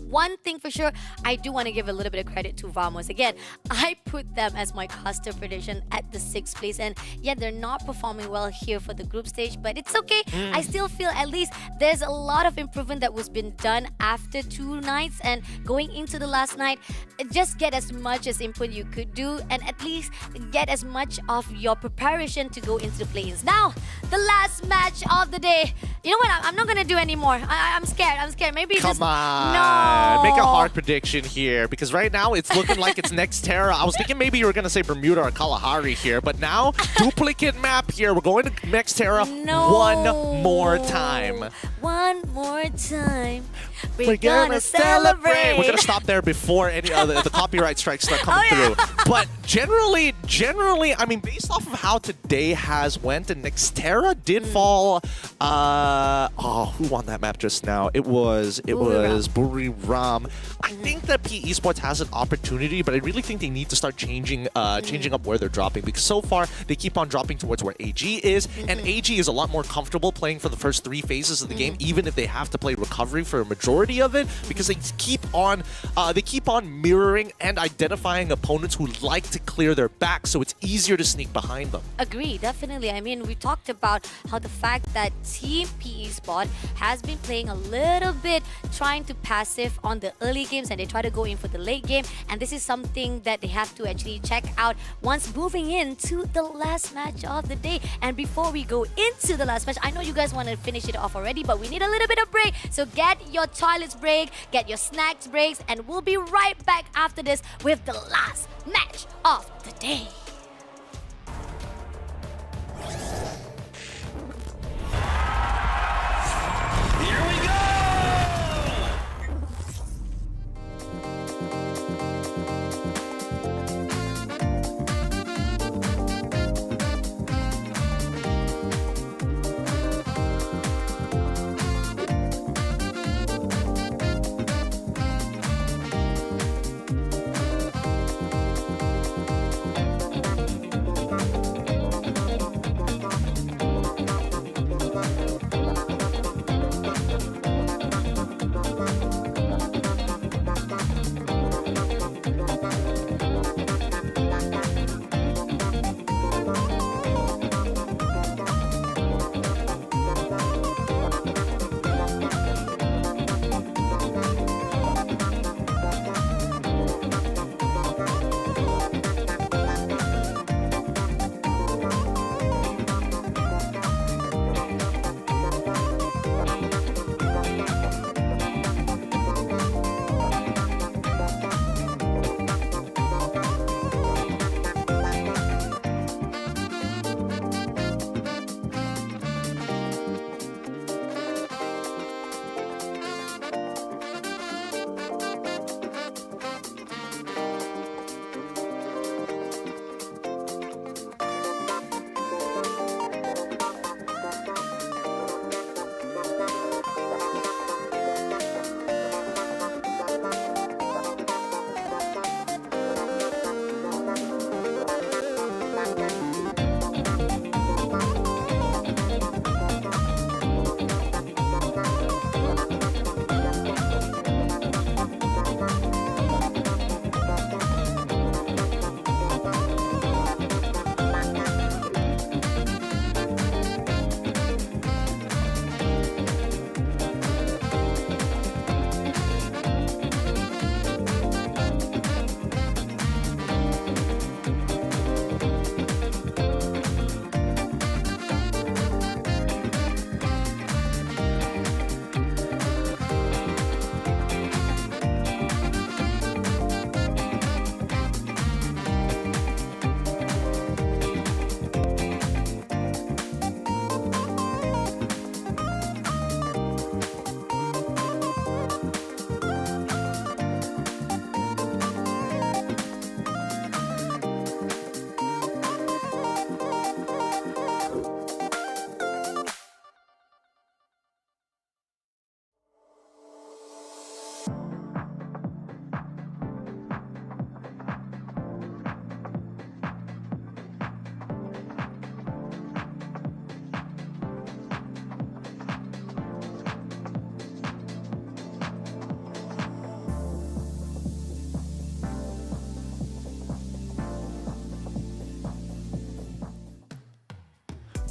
one thing for sure, I do want to give a little bit of credit to Vamos. Again, I put them as my caster prediction at the 6th place. And yeah, they're not performing well here for the group stage, but it's okay. I still feel at least there's a lot of improvement that was been done after 2 nights. And going into the last night, just get as much as input you could do and at least get as much of your preparation to go into the play-ins. Now, the last match of the day. You know what? I'm not going to do anymore. I'm scared. Maybe Come just... on. No. Make a hard prediction here, because right now it's looking like it's Nexterra. I was thinking maybe you were going to say Bermuda or Kalahari here, but now duplicate map here. We're going to Nexterra one more time. One more time. We're gonna celebrate. We're gonna stop there before any other the copyright strikes start coming through. But generally, I mean, based off of how today has went, and Nexterra did fall. Who won that map just now? It was Buriram. I think that P Esports has an opportunity, but I really think they need to start changing up where they're dropping, because so far they keep on dropping towards where AG is, and AG is a lot more comfortable playing for the first 3 phases of the game, even if they have to play recovery for a majority of it, because they keep on mirroring and identifying opponents who like to clear their back, so it's easier to sneak behind them. Agree, definitely. I mean, we talked about how the fact that Team P Esport has been playing a little bit trying to passive on the early games, and they try to go in for the late game, and this is something that they have to actually check out once moving into the last match of the day. And before we go into the last match, I know you guys want to finish it off already, but we need a little bit of break, so get your toilets break, get your snacks breaks, and we'll be right back after this with the last match of the day. Here we go!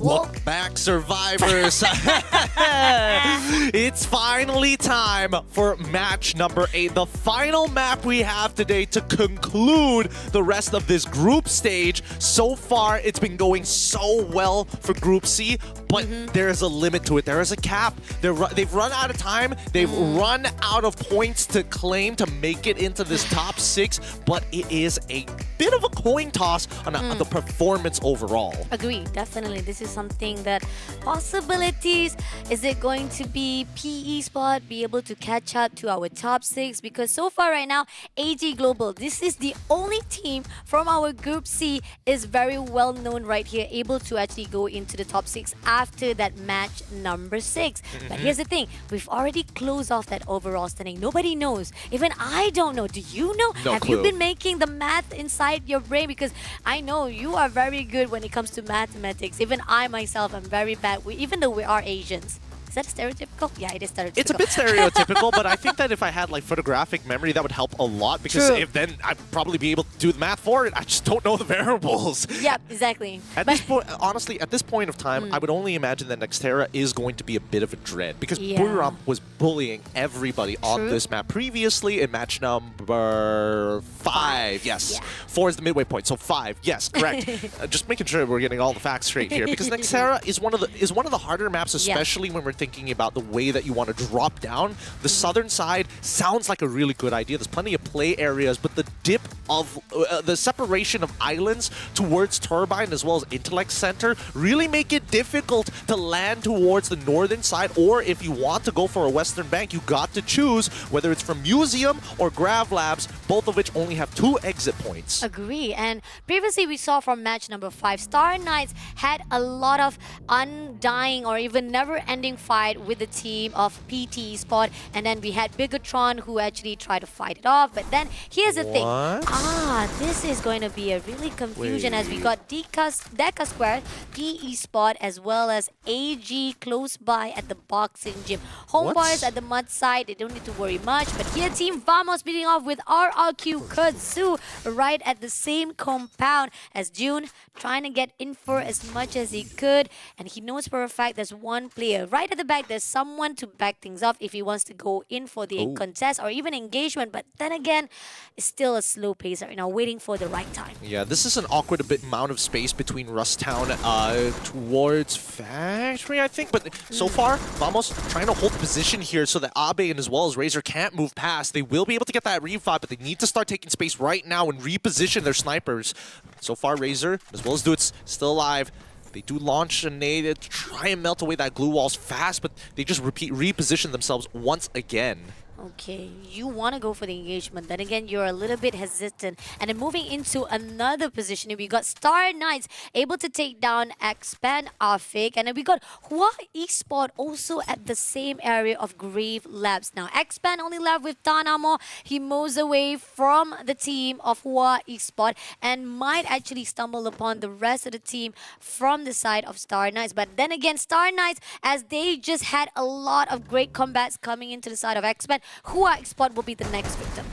Welcome back, survivors. It's finally time for match number 8, the final map we have today to conclude the rest of this group stage. So far, it's been going so well for Group C, but there is a limit to it. There is a cap. They've run out of time. They've run out of points to claim to make it into this top 6, but it is a bit of a coin toss on the performance overall. Agree, definitely. This is something that possibilities. Is it going to be PE Sport be able to catch up to our top 6? Because so far right now, AG Global, this is the only team from our Group C is very well known right here, able to actually go into the top 6 after that match number 6. But here's the thing, we've already closed off that overall standing. Nobody knows. Even I don't know. Do you know? No Have clue. you been making the math inside your brain? Because I know you are very good when it comes to mathematics. Even I myself am very bad, even though we are Asians. Is that stereotypical? Yeah, it is stereotypical. It's a bit stereotypical, but I think that if I had like photographic memory, that would help a lot, because True. if then I'd probably be able to do the math for it. I just don't know the variables. Yep, exactly. At this point, honestly, at this point of time, I would only imagine that Nexterra is going to be a bit of a dread, because Yeah. Buriram was bullying everybody on True. this map previously in match number 5. Yes, Yeah. 4 is the midway point, so 5. Yes, correct. Just making sure we're getting all the facts straight here, because Nexterra is one of the harder maps, especially when we're thinking about the way that you want to drop down. The southern side sounds like a really good idea. There's plenty of play areas, but the dip of the separation of islands towards Turbine as well as Intellect Center really make it difficult to land towards the northern side, or if you want to go for a western bank, you got to choose whether it's from Museum or Grav Labs, both of which only have 2 exit points. Agree. And previously we saw from match number 5, Star Knights had a lot of undying or even never-ending fight with the team of PT Sport, and then we had Bigatron who actually tried to fight it off. But then here's the thing. This is going to be a really confusion as we got Deca Square, PE Sport, as well as AG close by at the boxing gym. Homeboys at the mud side, they don't need to worry much. But here Team Vamos beating off with RRQ Kudzu right at the same compound as June, trying to get in for as much as he could. And he knows for a fact there's one player right at the back. There's someone to back things off if he wants to go in for the contest or even engagement. But then again, it's still a slow pace right now, waiting for the right time. Yeah, this is an awkward amount of space between Rusttown towards Factory, I think. But so far, Vamos trying to hold the position here so that Abe and as well as Razor can't move past. They will be able to get that revive, but they need to start taking space right now and reposition their snipers. So far, Razor, as well as Dudes, still alive. They do launch a nade to try and melt away that glue walls fast, but they just reposition themselves once again. Okay, you want to go for the engagement. Then again, you're a little bit hesitant. And then moving into another position, we got Star Knights able to take down Expand Afik. And then we got Hua Esport also at the same area of Grave Labs. Now, Expand only left with Tanamo. He moves away from the team of Hua Esport and might actually stumble upon the rest of the team from the side of Star Knights. But then again, Star Knights, as they just had a lot of great combats coming into the side of Expand, Hua Export will be the next victim.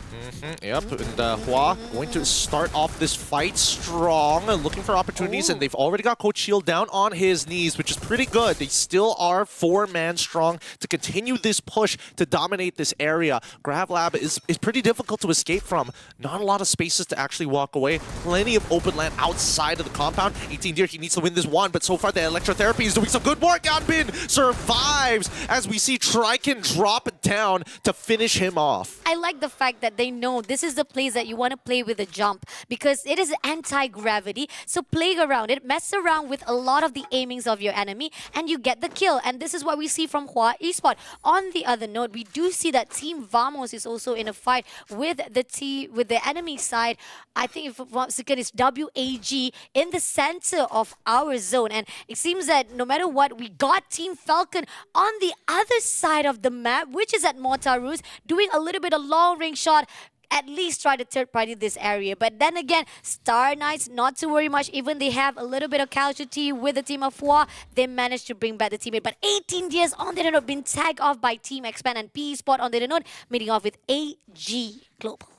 Yep, and Hua going to start off this fight strong, looking for opportunities, and they've already got Coach Shield down on his knees, which is pretty good. They still are 4-man strong to continue this push to dominate this area. Grav Lab is pretty difficult to escape from. Not a lot of spaces to actually walk away. Plenty of open land outside of the compound. 18 Deer, he needs to win this one, but so far the electrotherapy is doing some good work. Alpine survives as we see Triken drop it down to finish him off. I like the fact that they know this is the place that you want to play with a jump because it is anti-gravity. So play around it, mess around with a lot of the aimings of your enemy, and you get the kill. And this is what we see from Hua Esport. On the other note, we do see that Team Vamos is also in a fight with the enemy side. I think if once again it's WAG in the center of our zone. And it seems that no matter what, we got Team Falcon on the other side of the map, which is at Mortarus, doing a little bit of long range shot. At least try to third party this area. But then again, Star Knights, not to worry much. Even they have a little bit of casualty with the team of Hua, they managed to bring back the teammate. But 18 years on the note, been tagged off by Team Expand and PE Sport on the note, meeting off with AG Global.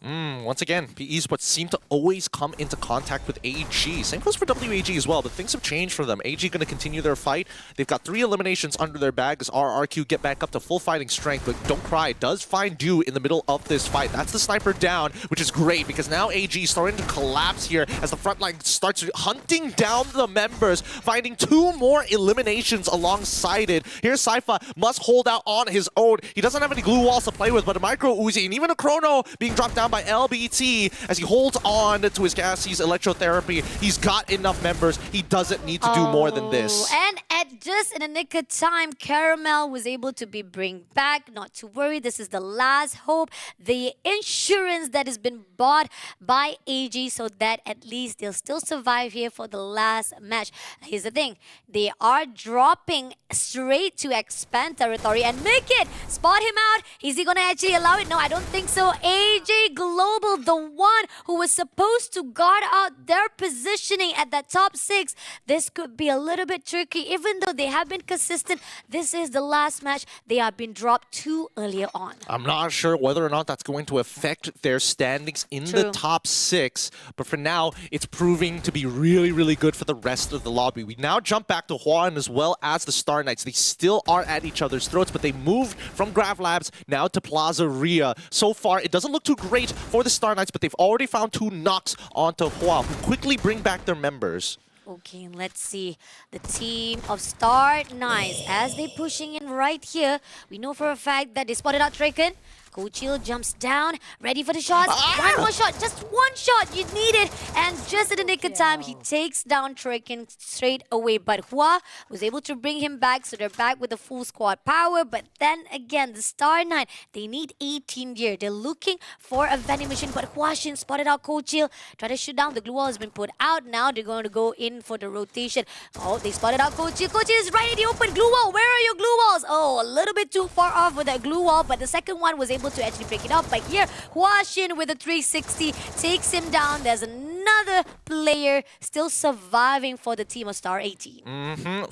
Once again, PE Sports seem to always come into contact with AG. Same goes for WAG as well, but things have changed for them. AG going to continue their fight. They've got 3 eliminations under their bag as RRQ get back up to full fighting strength, but don't cry, does find you in the middle of this fight. That's the sniper down, which is great because now AG is starting to collapse here as the front line starts hunting down the members, finding 2 more eliminations alongside it. Here's Sypha, must hold out on his own. He doesn't have any glue walls to play with, but a micro Uzi and even a chrono being dropped down by LBT as he holds on to his Cassie's electrotherapy. He's got enough members. He doesn't need to do more than this. And at just in the nick of time, Caramel was able to be bring back. Not to worry, this is the last hope. The insurance that has been bought by AG so that at least they'll still survive here for the last match. Here's the thing. They are dropping straight to expand territory and make it. Spot him out. Is he going to actually allow it? No, I don't think so. AJ Global, the one who was supposed to guard out their positioning at that top 6. This could be a little bit tricky. Even though they have been consistent, this is the last match. They have been dropped too earlier on. I'm not sure whether or not that's going to affect their standings in the top 6, but for now, it's proving to be really, really good for the rest of the lobby. We now jump back to Juan as well as the Star Knights. They still are at each other's throats, but they moved from Grav Labs now to Plaza Ria. So far, it doesn't look too great for the Star Knights, but they've already found 2 knocks onto Hua, who quickly bring back their members. Okay, let's see. The team of Star Knights, as they pushing in right here, we know for a fact that they spotted out Draken. Kochil jumps down, ready for the shots. One more shot, just one shot, you need it. And just in the nick of time, he takes down Draken straight away. But Hua was able to bring him back, so they're back with the full squad power. But then again, the Star Knight, they need 18 gear. They're looking for a vending machine, but Hua Shin spotted out Kochil. Try to shoot down, the glue wall has been put out. Now they're going to go in for the rotation. Oh, they spotted out Kochil. Kochil is right in the open glue wall. Where are your glue walls? Oh, a little bit too far off with that glue wall, but the second one was able to actually break it up. But here, Hua Shin with a 360 takes him down. There's another player still surviving for the team of Star 18.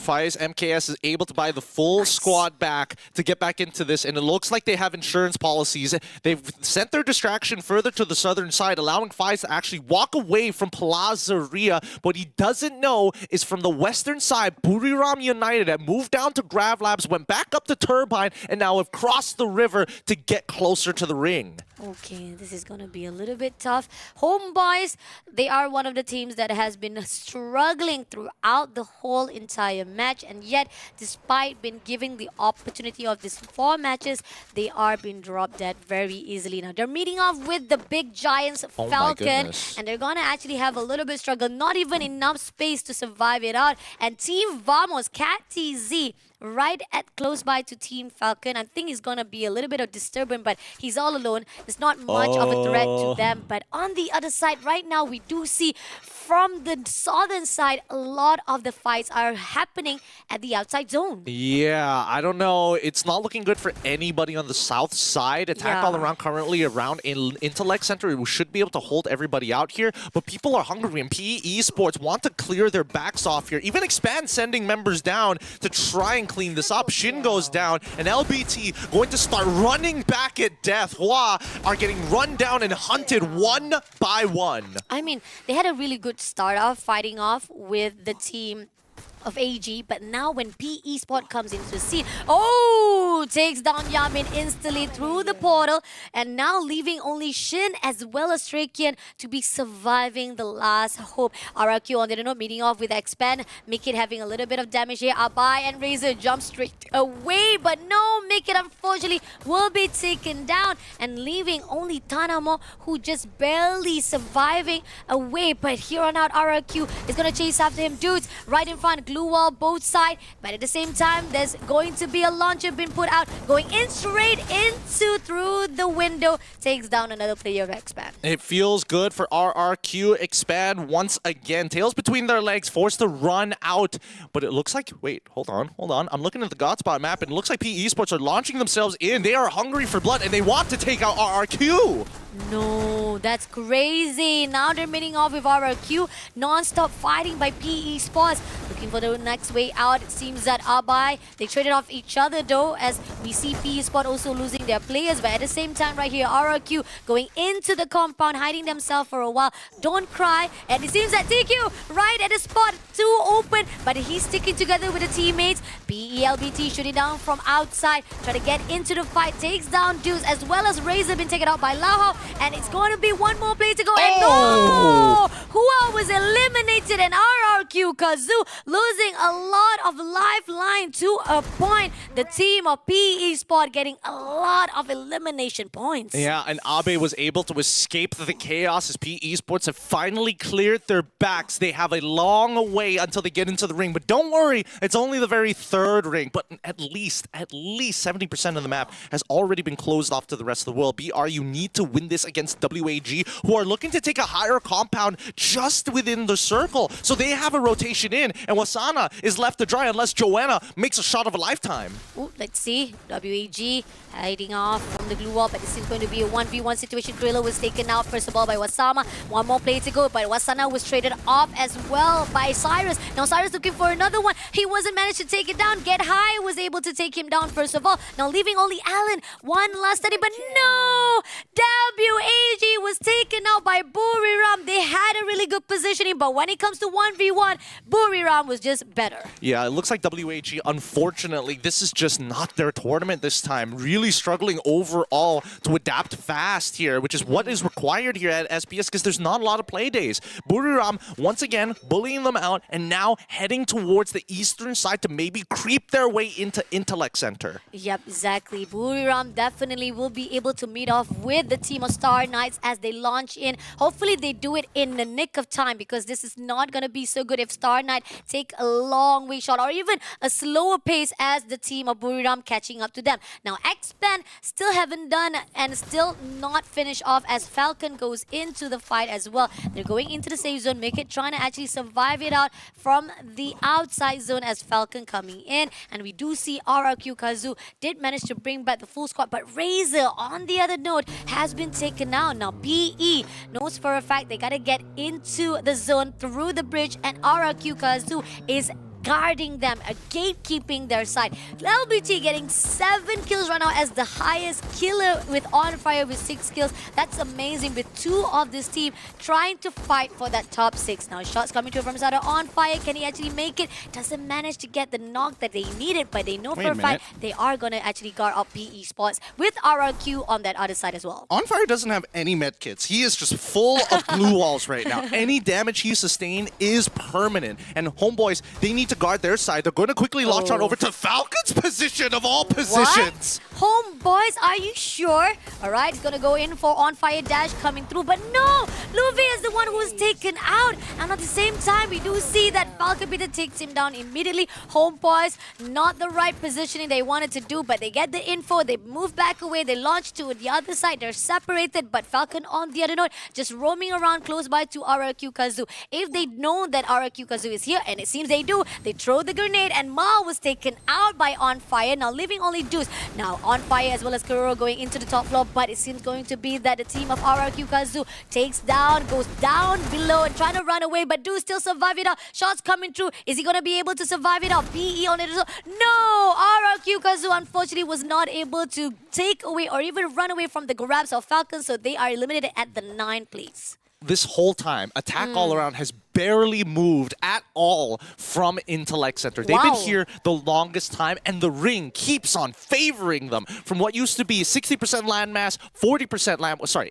Faiz MKS is able to buy the full squad back to get back into this, and it looks like they have insurance policies. They've sent their distraction further to the southern side, allowing Faiz to actually walk away from Plaza Ria. What he doesn't know is from the western side, Buriram United have moved down to Grav Labs, went back up to Turbine, and now have crossed the river to get closer to the ring. Okay, this is going to be a little bit tough. Homeboys, they are one of the teams that has been struggling throughout the whole entire match, and yet, despite being given the opportunity of these 4 matches, they are being dropped dead very easily. Now, they're meeting off with the big giants Falcon, and they're going to actually have a little bit struggle, not even enough space to survive it out. And Team Vamos, Cat TZ, right at close by to Team Falcon. I think he's going to be a little bit of disturbance, but he's all alone. There's not much of a threat to them. But on the other side, right now, we do see from the southern side, a lot of the fights are happening at the outside zone. Yeah, I don't know. It's not looking good for anybody on the south side. Attack all around currently around in Intellect Center. We should be able to hold everybody out here, but people are hungry, and PE Esports want to clear their backs off here. Even Expand sending members down to try and clean this up. Shin goes down, and LBT going to start running back at death. Hua are getting run down and hunted one by one. I mean, they had a really good start off fighting off with the team of AG, but now when PE Sport comes into the scene, takes down Yamin instantly through the portal, and now leaving only Shin as well as Trakian to be surviving the last hope. RRQ on the note, meeting off with Expand, Mikit having a little bit of damage here. Abai and Razor jump straight away, but no, Mikit unfortunately will be taken down, and leaving only Tanamo, who just barely surviving away. But here on out, RRQ is going to chase after him. Dudes right in front, glue wall both sides, but at the same time, there's going to be a launcher being put out, going in straight into through the window, takes down another player of Expand. It feels good for RRQ. Expand once again, tails between their legs, forced to run out, but it looks like, wait, hold on. I'm looking at the Godspot map, and it looks like PE Esports are launching themselves in. They are hungry for blood, and they want to take out RRQ. No, that's crazy. Now they're meeting off with RRQ. Non-stop fighting by PE Sports. Looking for the next way out. It seems that Abai, they traded off each other though, as we see PE Sport also losing their players. But at the same time right here, RRQ going into the compound, hiding themselves for a while. Don't cry. And it seems that TQ right at the spot, too open. But he's sticking together with the teammates. PELBT shooting down from outside. Try to get into the fight. Takes down Deuce as well as Razor been taken out by Lao. And it's going to be one more play to go. And no! Hua was eliminated, and RRQ Kazoo losing a lot of lifeline to a point. The team of PE Sport getting a lot of elimination points. Yeah, and Abe was able to escape the chaos as PE Sports have finally cleared their backs. They have a long way until they get into the ring, but don't worry, it's only the very third ring. But at least 70% of the map has already been closed off to the rest of the world. BR, you need to win this against WAG, who are looking to take a higher compound just within the circle. So they have a rotation in, and Wasana is left to dry unless Joanna makes a shot of a lifetime. Ooh, let's see. WAG hiding off from the glue wall, but this is going to be a 1v1 situation. Driller was taken out first of all by Wasama. One more play to go, but Wasana was traded off as well by Cyrus. Now Cyrus looking for another one. He wasn't managed to take it down. Get High was able to take him down first of all. Now leaving only Allen. One last study, but no! WAG was taken out by Buriram. They had a really good positioning, but when it comes to 1v1, Buriram was just better. Yeah, it looks like WAG, unfortunately, this is just not their tournament this time. Really struggling overall to adapt fast here, which is what is required here at SPS because there's not a lot of play days. Buriram, once again, bullying them out and now heading towards the eastern side to maybe creep their way into Intellect Center. Yep, exactly. Buriram definitely will be able to meet off with the team of Star Knights as they launch in. Hopefully they do it in the nick of time because this is not going to be so good if Star Knight take a long way shot or even a slower pace as the team of Buriram catching up to them. Now X-Pen still haven't done and still not finished off as Falcon goes into the fight as well. They're going into the safe zone, make it trying to actually survive it out from the outside zone as Falcon coming in. And we do see RRQ Kazoo did manage to bring back the full squad, but Razor on the other note has been taken out. Now PE knows for a fact they gotta get into the zone through the bridge, and RRQ Kazoo is guarding them, gatekeeping their side. LBT getting 7 kills right now as the highest killer with On Fire with 6 kills. That's amazing with 2 of this team trying to fight for that top 6. Now shots coming to from Sada On Fire. Can he actually make it? Doesn't manage to get the knock that they needed, but they know for a fact they are going to actually guard up PE Sports with RRQ on that other side as well. On Fire doesn't have any med kits. He is just full of glue walls right now. Any damage he sustained is permanent. And homeboys, they need to guard their side. They're going to quickly launch on over to Falcon's position of all positions. What? Homeboys, are you sure? Alright, he's gonna go in for On Fire dash coming through, but no! Luffy is the one who's taken out. And at the same time, we do see that Falcon Peter takes him down immediately. Homeboys, not the right positioning they wanted to do, but they get the info, they move back away, they launch to the other side, they're separated, but Falcon on the other note, just roaming around close by to RRQ Kazoo. If they know that RRQ Kazoo is here, and it seems they do, they throw the grenade, and Ma was taken out by On Fire, now leaving only Deuce. Now On Fire as well as Kuroro going into the top floor, but it seems going to be that the team of RRQ Kazoo takes down, goes down below and trying to run away, but Deuce still survive it out. Shots coming through. Is he going to be able to survive it out? PE on it as well. No! RRQ Kazoo unfortunately was not able to take away or even run away from the grabs of Falcon, so they are eliminated at the 9th place. This whole time, Attack All Around has barely moved at all from Intellect Center. They've been here the longest time, and the ring keeps on favoring them. From what used to be 60% landmass, 40% land, 80%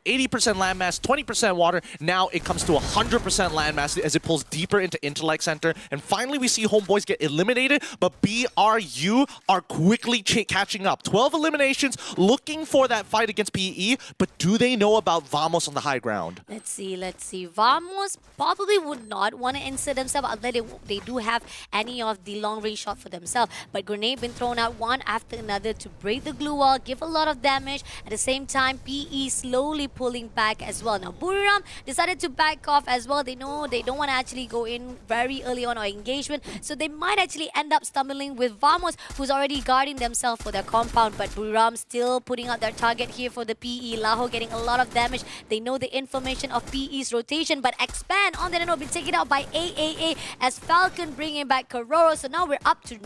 landmass, 20% water. Now it comes to 100% landmass as it pulls deeper into Intellect Center. And finally, we see homeboys get eliminated, but BRU are quickly catching up. 12 eliminations, looking for that fight against PE, but do they know about Vamos on the high ground? Let's see. Vamos probably would not want to insert themselves unless they do have any of the long range shot for themselves. But grenade been thrown out one after another to break the glue wall, give a lot of damage. At the same time, PE slowly pulling back as well. Now Buriram decided to back off as well. They know they don't want to actually go in very early on our engagement, so they might actually end up stumbling with Vamos, who's already guarding themselves for their compound. But Buriram still putting out their target here for the PE. Laho getting a lot of damage. They know the information of PE's rotation, but Expand on the note been taken out by AAA as Falcon bringing back Kororo. So now we're up to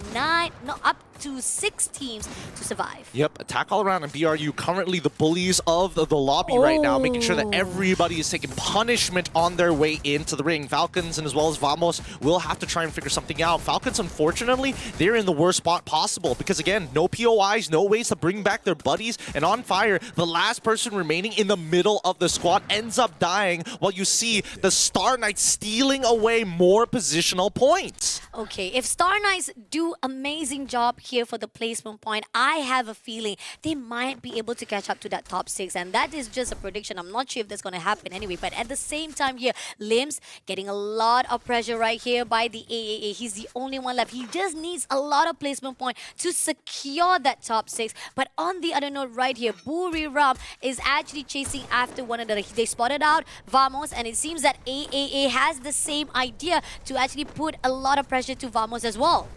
up to 6 teams to survive. Yep, attack all around, and BRU currently the bullies of the lobby right now, making sure that everybody is taking punishment on their way into the ring. Falcons and as well as Vamos will have to try and figure something out. Falcons, unfortunately, they're in the worst spot possible because, again, no POIs, no ways to bring back their buddies, and on fire, the last person remaining in the middle of the squad ends up dying while you see the Star Knights stealing away more positional points. Okay, if Star Knights do amazing job here for the placement point, I have a feeling they might be able to catch up to that top 6, and that is just a prediction. I'm not sure if that's going to happen anyway, but at the same time here, Limbs getting a lot of pressure right here by the AAA. He's the only one left. He just needs a lot of placement point to secure that top 6. But on the other note right here, Buriram is actually chasing after one another. They spotted out Vamos, and it seems that AAA has the same idea to actually put a lot of pressure to Vamos as well.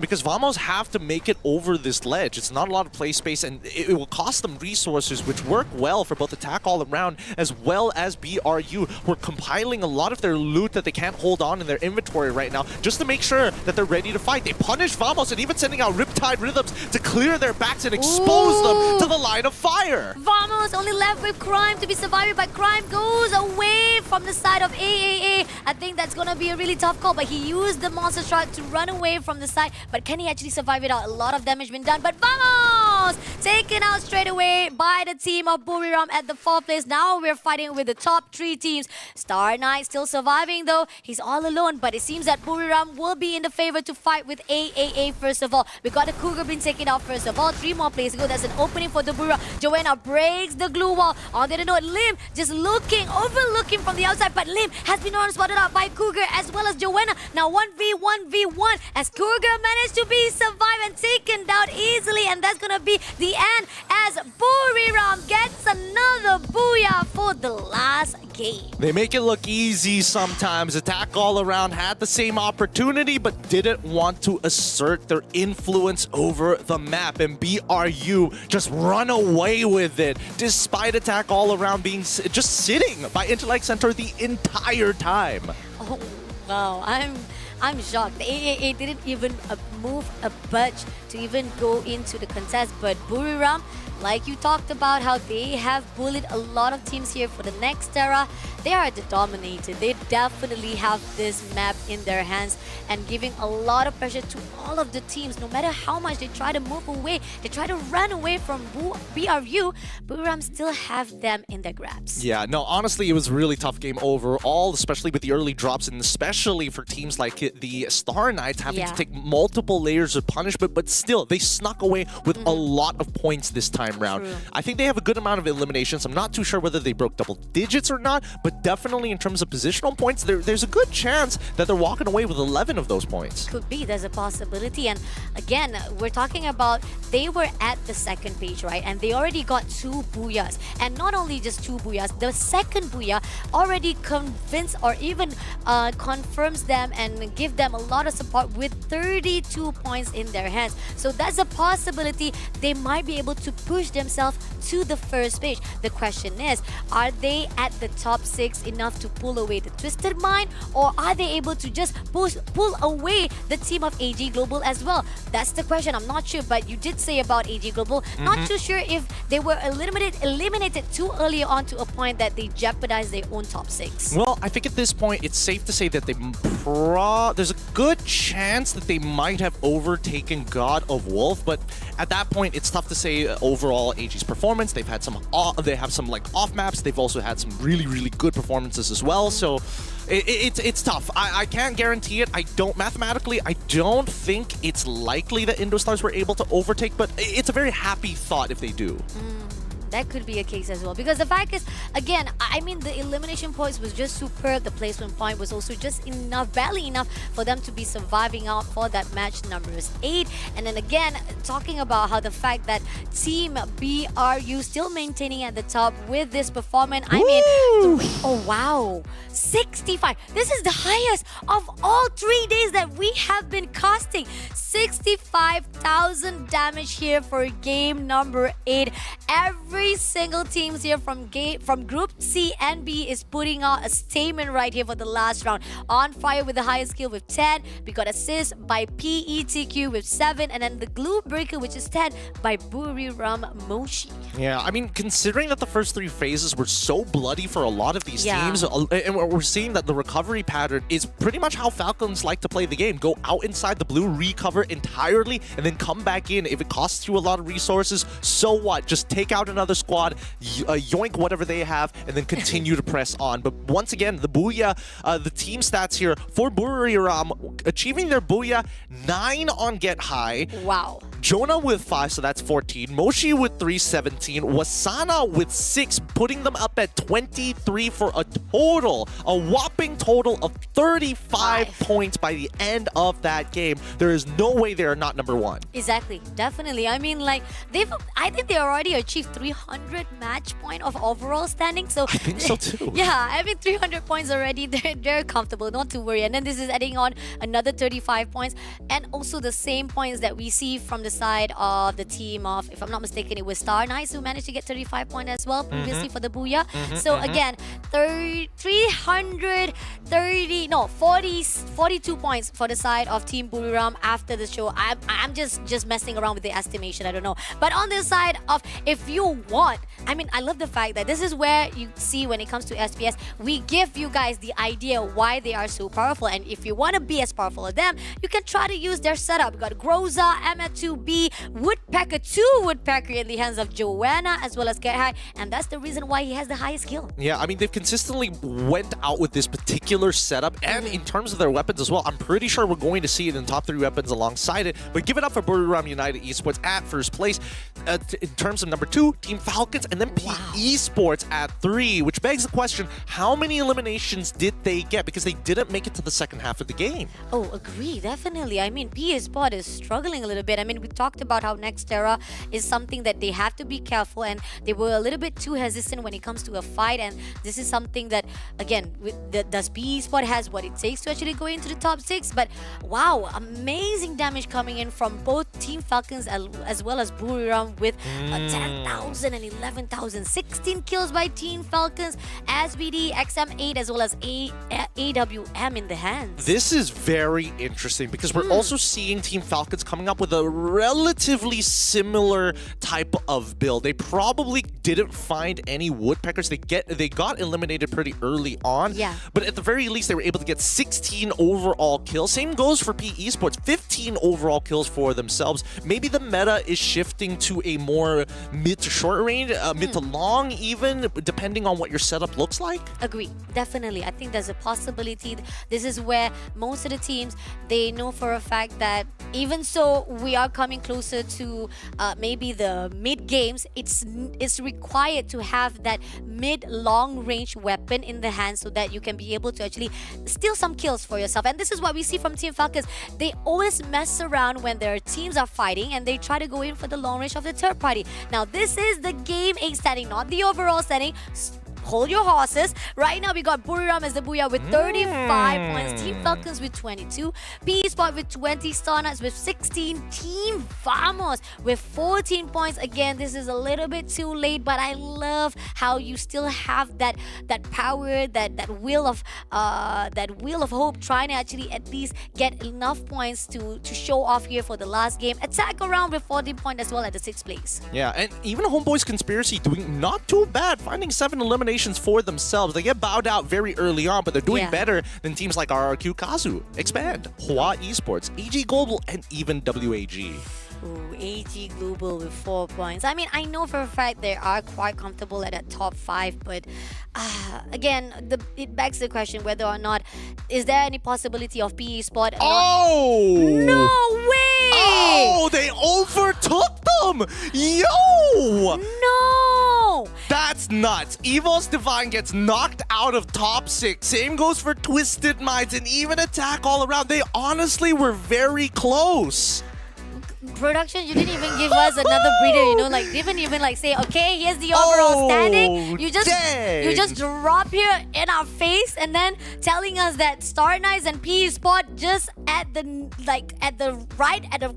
Because Vamos have to make it over this ledge. It's not a lot of play space, and it will cost them resources, which work well for both attack all around as well as BRU, who are compiling a lot of their loot that they can't hold on in their inventory right now, just to make sure that they're ready to fight. They punish Vamos and even sending out Riptide Rhythms to clear their backs and expose them to the line of fire. Vamos only left with Crime to be survived, but Crime goes away from the side of AAA. I think that's going to be a really tough call, but he used the monster shot to run away from the side. But can he actually survive it out? A lot of damage been done, but Vamos taken out straight away by the team of Buriram at the 4th place. Now we're fighting with the top 3 teams. Star Knight still surviving though. He's all alone, but it seems that Buriram will be in the favor to fight with AAA first of all. We got the Cougar being taken out first of all. 3 more plays to go. That's an opening for the Buriram. Joanna breaks the glue wall. On the other note, Lim just overlooking from the outside, but Lim has been spotted out by Cougar as well as Joanna. Now 1v1v1 as Cougar managed to be survived and taken down easily, and that's gonna be the end as Buriram gets another booyah for the last game. They make it look easy sometimes. Attack all around had the same opportunity, but didn't want to assert their influence over the map, and BRU just run away with it, despite attack all around being just sitting by Intellect Center the entire time. Oh, wow. I'm shocked. The AAA didn't even move a budge to even go into the contest, but Buriram, like you talked about how they have bullied a lot of teams here for the Nexterra, they are the dominator. They definitely have this map in their hands and giving a lot of pressure to all of the teams. No matter how much they try to move away, they try to run away from BRU, Buriram still have them in their grabs. Yeah, no, honestly, it was a really tough game overall, especially with the early drops, and especially for teams like the Star Knights having to take multiple layers of punishment, but still, they snuck away with a lot of points this time round. True. I think they have a good amount of eliminations. I'm not too sure whether they broke double digits or not, but definitely in terms of positional points, there's a good chance that they're walking away with 11 of those points. Could be, there's a possibility. And again, we're talking about they were at the 2nd page, right? And they already got 2 booyahs. And not only just 2 booyahs, the 2nd booyah already convinced or even confirms them and give them a lot of support with 32 points in their hands. So that's a possibility they might be able to push themselves to the 1st page. The question is, are they at the top 6 enough to pull away the Twisted Mind, or are they able to just pull away the team of AG Global as well? That's the question. I'm not sure, but you did say about AG Global. Not too sure if they were eliminated too early on to a point that they jeopardized their own top 6. Well, I think at this point, it's safe to say that there's a good chance that they might have overtaken God of Wolf, but at that point, it's tough to say overall AG's performance. They have some like off maps. They've also had some really good performances as well. So it's tough. I can't guarantee it. Mathematically, I don't think it's likely that Indostars were able to overtake, but it's a very happy thought if they do. That could be a case as well. Because the fact is, again, I mean, the elimination points was just superb. The placement point was also just enough, barely enough for them to be surviving out for that match number 8. And then again, talking about how the fact that Team BRU still maintaining at the top with this performance. I mean, oh wow, 65. This is the highest of all 3 days that we have been casting. 65,000 damage here for game number 8. Every single teams here from Group C and B is putting out a statement right here for the last round. On fire with the highest kill with 10. We got assist by PETQ with 7, and then the glue breaker, which is 10 by Buriram Moshi. Yeah, I mean, considering that the first 3 phases were so bloody for a lot of these teams, and we're seeing that the recovery pattern is pretty much how Falcons like to play the game. Go out inside the blue, recover entirely, and then come back in. If it costs you a lot of resources, so what? Just take out another squad, yoink whatever they have, and then continue to press on. But once again, the Booyah, the team stats here for Buriram, achieving their Booyah, 9 on Get High. Wow. Jonah with 5, so that's 14. Moshi with 3, 17. Wasana with 6, putting them up at 23 for a whopping total of 35 points by the end of that game. There is no way they are not number 1. Exactly, definitely. I mean, like, I think they already achieved 300 match point of overall standing. So I think so too. Yeah, I mean, 300 points already. They're comfortable, not to worry. And then this is adding on another 35 points, and also the same points that we see from the side of the team of, if I'm not mistaken, it was Star Knights who managed to get 35 points as well previously for the Booyah. So again, 42 points for the side of Team Buriram after the show. I'm just messing around with the estimation, I don't know. But on this side of, if you want, I mean, I love the fact that this is where you see when it comes to SPS, we give you guys the idea why they are so powerful. And if you want to be as powerful as them, you can try to use their setup. We got Groza, Emma2B, Woodpecker, 2 Woodpecker in the hands of Joanna, as well as Get High. And that's the reason why he has the highest skill. Yeah, I mean, they've consistently went out with this particular setup, and in terms of their weapons as well, I'm pretty sure we're going to see it in top 3 weapons alongside it. But give it up for Buriram United Esports at first place. In terms of number 2, Team Falcons, and then Esports at 3, which begs the question, how many eliminations did they get? Because they didn't make it to the second half of the game. Oh, agree, definitely. I mean, Esports is struggling a little bit. I mean, we talked about how Nexterra is something that they have to be careful, and they were a little bit too hesitant when it comes to a fight. And this is something that, again, does Esports has what it takes to actually go into the top 6. But wow, amazing damage coming in from both Team Falcons as well as Buriram with 10,000 and 11,000. 16 kills by Team Falcons, SBD, XM8, as well as AWM in the hands. This is very interesting because we're also seeing Team Falcons coming up with a relatively similar type of build. They probably didn't find any Woodpeckers. They got eliminated pretty early on. Yeah. But at the very least, they were able to get 16 overall kills. Same goes for PE Esports, 15 overall kills for themselves. Maybe the meta is shifting to a more mid to short range, mid to long even, depending on what your setup looks like. Agree, definitely. I think there's a possibility. This is where most of the teams, they know for a fact that even so we are coming closer to maybe the mid games, it's required to have that mid long range weapon in the hand so that you can be able to actually steal some kills for yourself. And this is what we see from Team Falcons. They always mess around when their teams are fighting, and they try to go in for the long range of the third party. Now this is the game 8 standing, not the overall standing. Hold your horses. Right now, we got Buriram as the Booyah with 35 points. Team Falcons with 22. PE Sport with 20. Star Knights with 16. Team Vamos with 14 points. Again, this is a little bit too late, but I love how you still have that power, that will of hope, trying to actually at least get enough points to show off here for the last game. Attack around with 14 points as well at the 6th place. Yeah, and even Homeboys Conspiracy doing not too bad, finding 7 eliminations for themselves. They get bowed out very early on, but they're doing better than teams like RRQ, Kazu, Expand, Hua Esports, AG Global, and even WAG. Ooh, AG Global with 4 points. I mean, I know for a fact they are quite comfortable at that top 5, but again, it begs the question whether or not, is there any possibility of PE Sport? Oh! No way! Oh, they overtook them! Yo! No! nuts. Evo's Divine gets knocked out of top 6. Same goes for Twisted Minds and even Attack all around. They honestly were very close. Production, you didn't even give us another breather, you know, like didn't even like say, okay, here's the overall standing. You just drop here in our face and then telling us that Star Knights and PE Sport just at the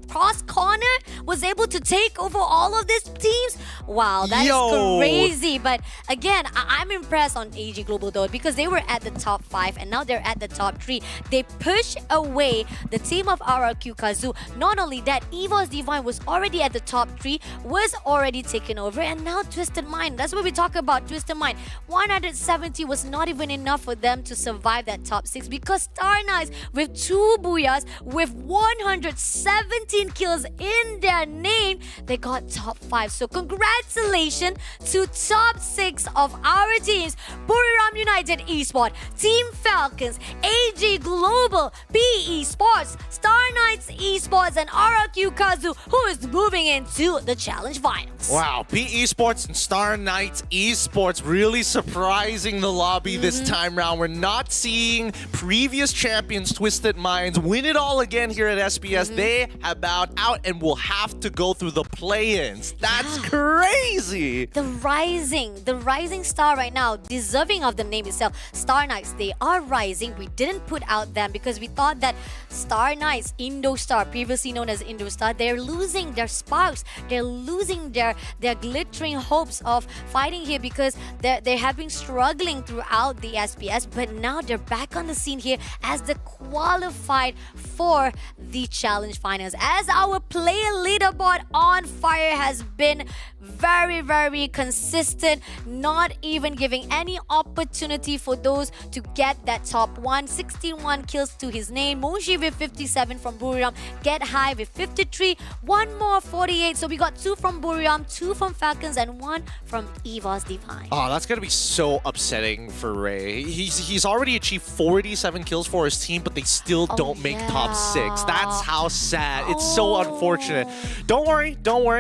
cross corner was able to take over all of these teams. Wow, that is crazy. But again, I'm impressed on AG Global though, because they were at the top 5 and now they're at the top 3. They push away the team of RRQ Kazoo. Not only that, Evo's Divine was already at the top 3, was already taken over, and now Twisted Mind. That's what we talk about, Twisted Mind. 170 was not even enough for them to survive that top 6 because Star Knights with 2 booyahs, with 117 kills in their name, they got top 5. So congratulations to top 6 of our teams: Buriram United Esport, Team Falcons, AG Global, PE Sports, Star Knights Esports, and RRQ Kazoo, who is moving into the Challenge Finals. Wow, PE Sports and Star Knights Esports really surprising the lobby this time round. We're not seeing previous champions Twisted Minds win it all again here at SBS. They have bowed out and will have to go through the play-ins. That's crazy. The rising star right now, deserving of the name itself, Star Knights. They are rising. We didn't put out them because we thought that Star Knights, Indostar, previously known as Indostar, they're losing their sparks. They're losing their glittering hopes of fighting here because they have been struggling throughout the SBS, but now they're back on the scene here as the qualified for the Challenge Finals. As our player leaderboard on fire has been very, very consistent, not even giving any opportunity for those to get that top 1. 61 kills to his name. Moshi with 57 from Buriram. Get High with 53. One more 48. So we got 2 from Buriram, 2 from Falcons, and 1 from Evo's Divine. Oh, that's gonna be so upsetting for Ray. He's already achieved 47 kills for his team, but they still don't make top 6. That's how sad. It's so unfortunate. Don't worry.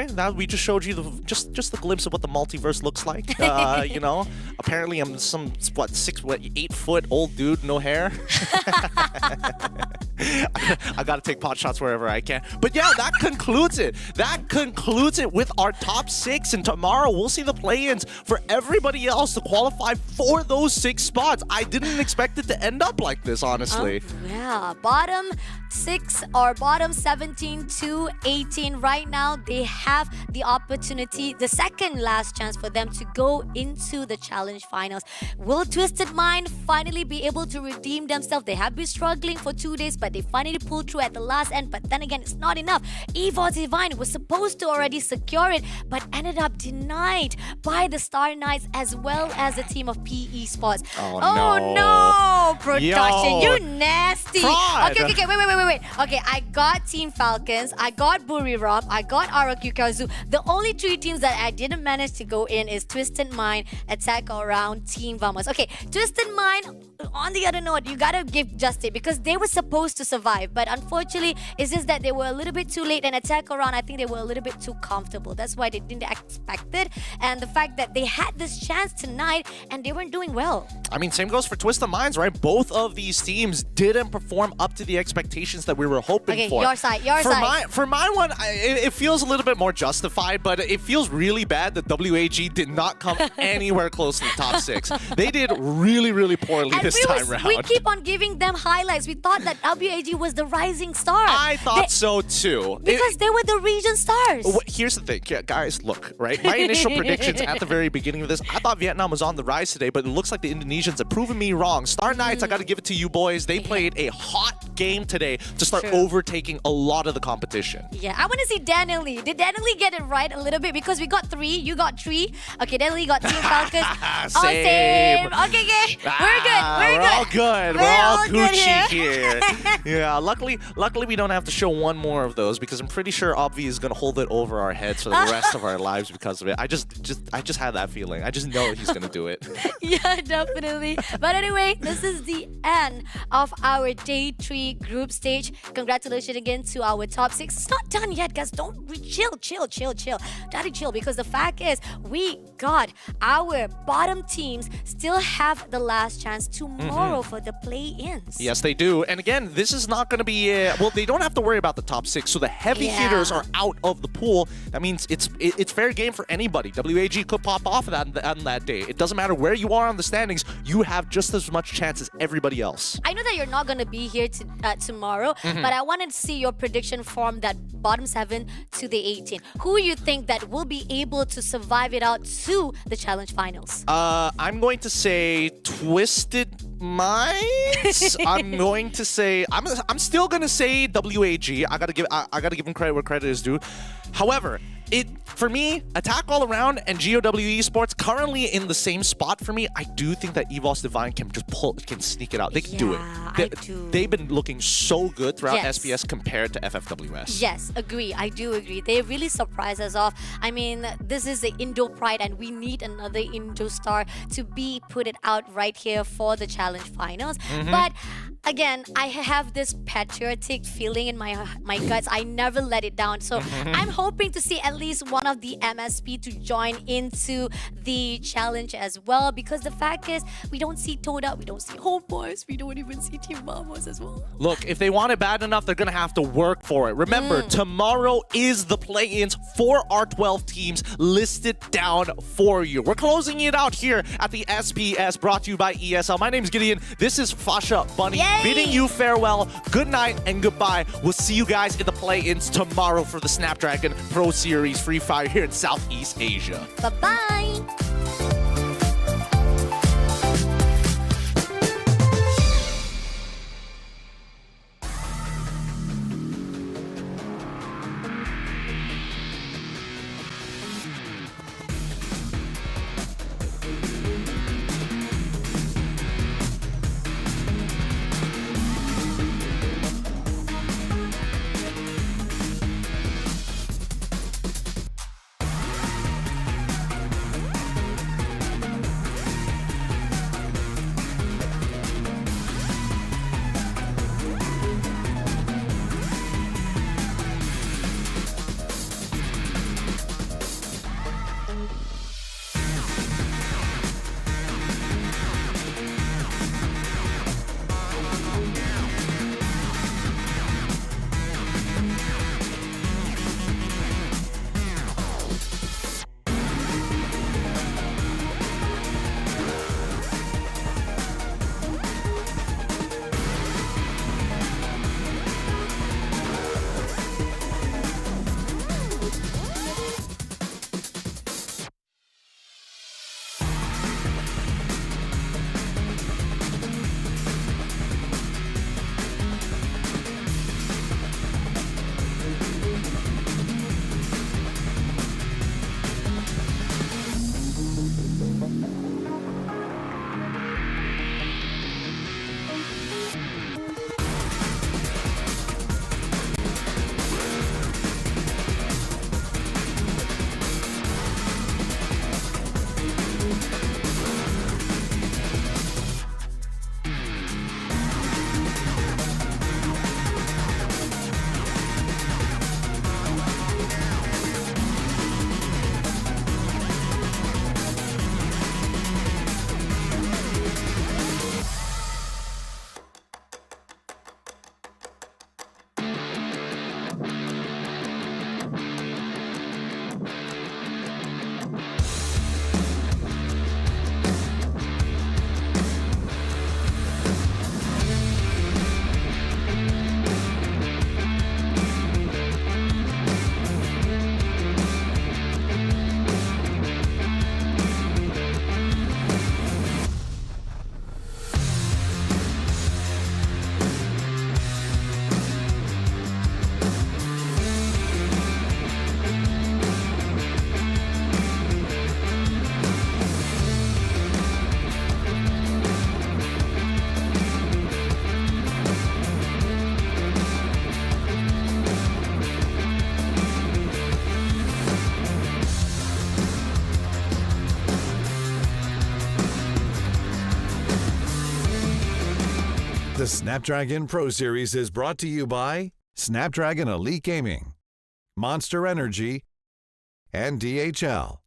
That we just showed you just the glimpse of what the multiverse looks like. You know, apparently I'm some 8 foot old dude, no hair. I gotta take pot shots wherever I can. But yeah, that concludes it. That concludes it with our top 6. And tomorrow we'll see the play-ins for everybody else to qualify for those 6 spots. I didn't expect it to end up like this, honestly. Yeah, bottom 6 or bottom 17 to 18 right now, they have the opportunity, the second last chance for them to go into the Challenge Finals. Will Twisted Mind finally be able to redeem themselves? They have been struggling for 2 days, but they finally pulled through at the last end. But then again, it's not enough. Evo's Divine was supposed to already secure it, but ended up denied by the Star Knights as well as the team of PE Sports. Oh no, production, Yo. you nasty. Fraud. Okay, wait. Okay, I got Team Falcons, I got Buriram, I got RRQ Kazoo. The only 3 teams that I didn't manage to go in is Twisted Mind, Attack Around, Team Vamos. Okay, Twisted Mind, on the other note, you gotta give justice because they were supposed to survive, but unfortunately, it's just that they were a little bit too late, and Attack Around, I think they were a little bit too comfortable. That's why they didn't expect it, and the fact that they had this chance tonight and they weren't doing well. I mean, same goes for Twisted Minds, right? Both of these teams didn't perform up to the expectations that we were hoping for. Your side. For my one, it feels a little bit more justified, but it feels really bad that WAG did not come anywhere close to the top 6. They did really, really poorly this time round. We keep on giving them highlights. We thought that WAG was the rising star. I thought so too. Because they were the region stars. Here's the thing, guys, look, right? My initial predictions at the very beginning of this, I thought Vietnam was on the rise today, but it looks like the Indonesians have proven me wrong. Star Knights, I got to give it to you boys. They played a hot game today to start overtaking a lot of the competition. Yeah, I want to see Daniel Lee. Did Daniel Lee get it right a little bit? Because we got 3, you got 3. Okay, Daniel Lee got Team Falcons. Same. Okay. We're good. We're all good. We're all Gucci here. here. Yeah, luckily we don't have to show one more of those because I'm pretty sure Obvi is gonna hold it over our heads for the rest of our lives because of it. I just had that feeling. I just know he's gonna do it. Yeah, definitely. But anyway, this is the end of our day 3 the group stage. Congratulations again to our top 6. It's not done yet, guys. Don't chill. Daddy, chill, because the fact is we got our bottom teams still have the last chance tomorrow for the play-ins. Yes, they do. And again, this is not going to be... well, they don't have to worry about the top 6, so the heavy hitters are out of the pool. That means it's fair game for anybody. WAG could pop off of that on that day. It doesn't matter where you are on the standings. You have just as much chance as everybody else. I know that you're not going to be here tomorrow, but I wanted to see your prediction from that bottom 7 to the 18. Who you think that will be able to survive it out to the challenge finals? I'm going to say Twisted Minds. I'm going to say I'm still going to say WAG. I got to give him credit where credit is due. However, for me, Attack All Around and GOW Esports currently in the same spot for me. I do think that EVOS Divine can can sneak it out. They can do it. I do. They've been looking so good throughout SPS compared to FFWS. Yes, agree. I do agree. They really surprised us off. I mean, this is the Indo Pride, and we need another Indo star to be put it out right here for the challenge finals. But again, I have this patriotic feeling in my guts. I never let it down. So I'm hoping to see at least one of the MSP to join into the challenge as well, because the fact is we don't see Toda, we don't see Homeboys, we don't even see Team Vamos as well. Look, if they want it bad enough, they're going to have to work for it. Remember, tomorrow is the play-ins for our 12 teams listed down for you. We're closing it out here at the SPS, brought to you by ESL. My name is Gideon. This is Fasha Bunny, bidding you farewell, good night, and goodbye. We'll see you guys in the play-ins tomorrow for the Snapdragon Pro Series Free Fire here in Southeast Asia. Bye-bye. The Snapdragon Pro Series is brought to you by Snapdragon Elite Gaming, Monster Energy, and DHL.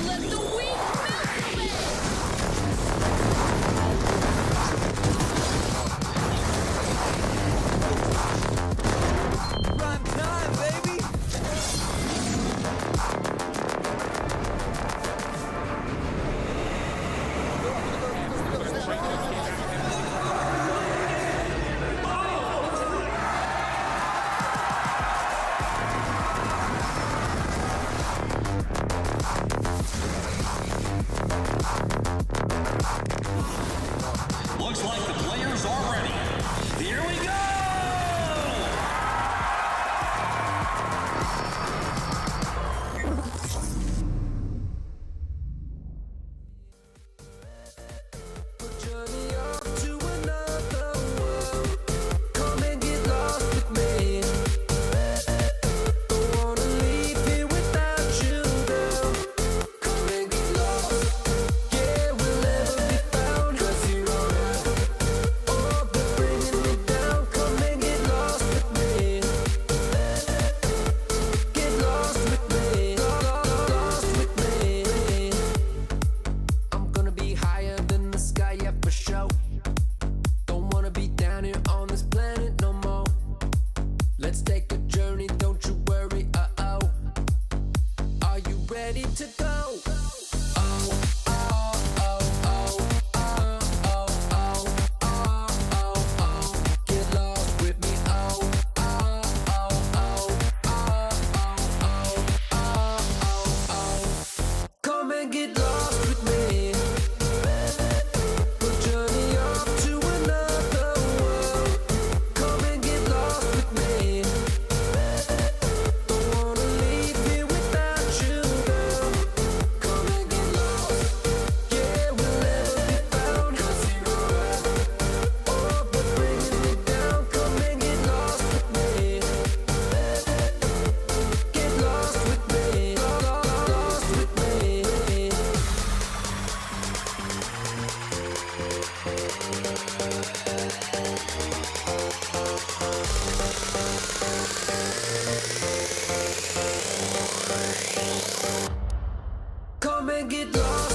Let the weak melt away! Prime time, baby! Looks like the players are ready. Here we go! Journey off to another world. Come and get lost with me. Don't wanna leave here without you, girl. Come and get lost. Yeah, we'll never be found. 'Cause you're alright. Oh, but bringing me down. Come and get lost with me. Get lost with me. Lost with me. I'm gonna be higher than the sky, yeah, for sure. Don't wanna be down here on this planet no more. Let's take a journey, don't you worry, uh-oh. Are you ready to go? Oh, oh, oh, oh, oh, oh, oh, oh, oh, oh. Get lost with me, oh, oh, oh, oh, oh, oh, oh, oh, oh. Come and get lost with me. We'll journey off to another world. Come and get lost with me. Don't wanna leave here without you, girl. Come and get lost. Yeah, we'll never be found. 'Cause you're alright. Oh, but bringing me down. Come and get lost with me. Get lost with me. Lost with me. Come and get lost.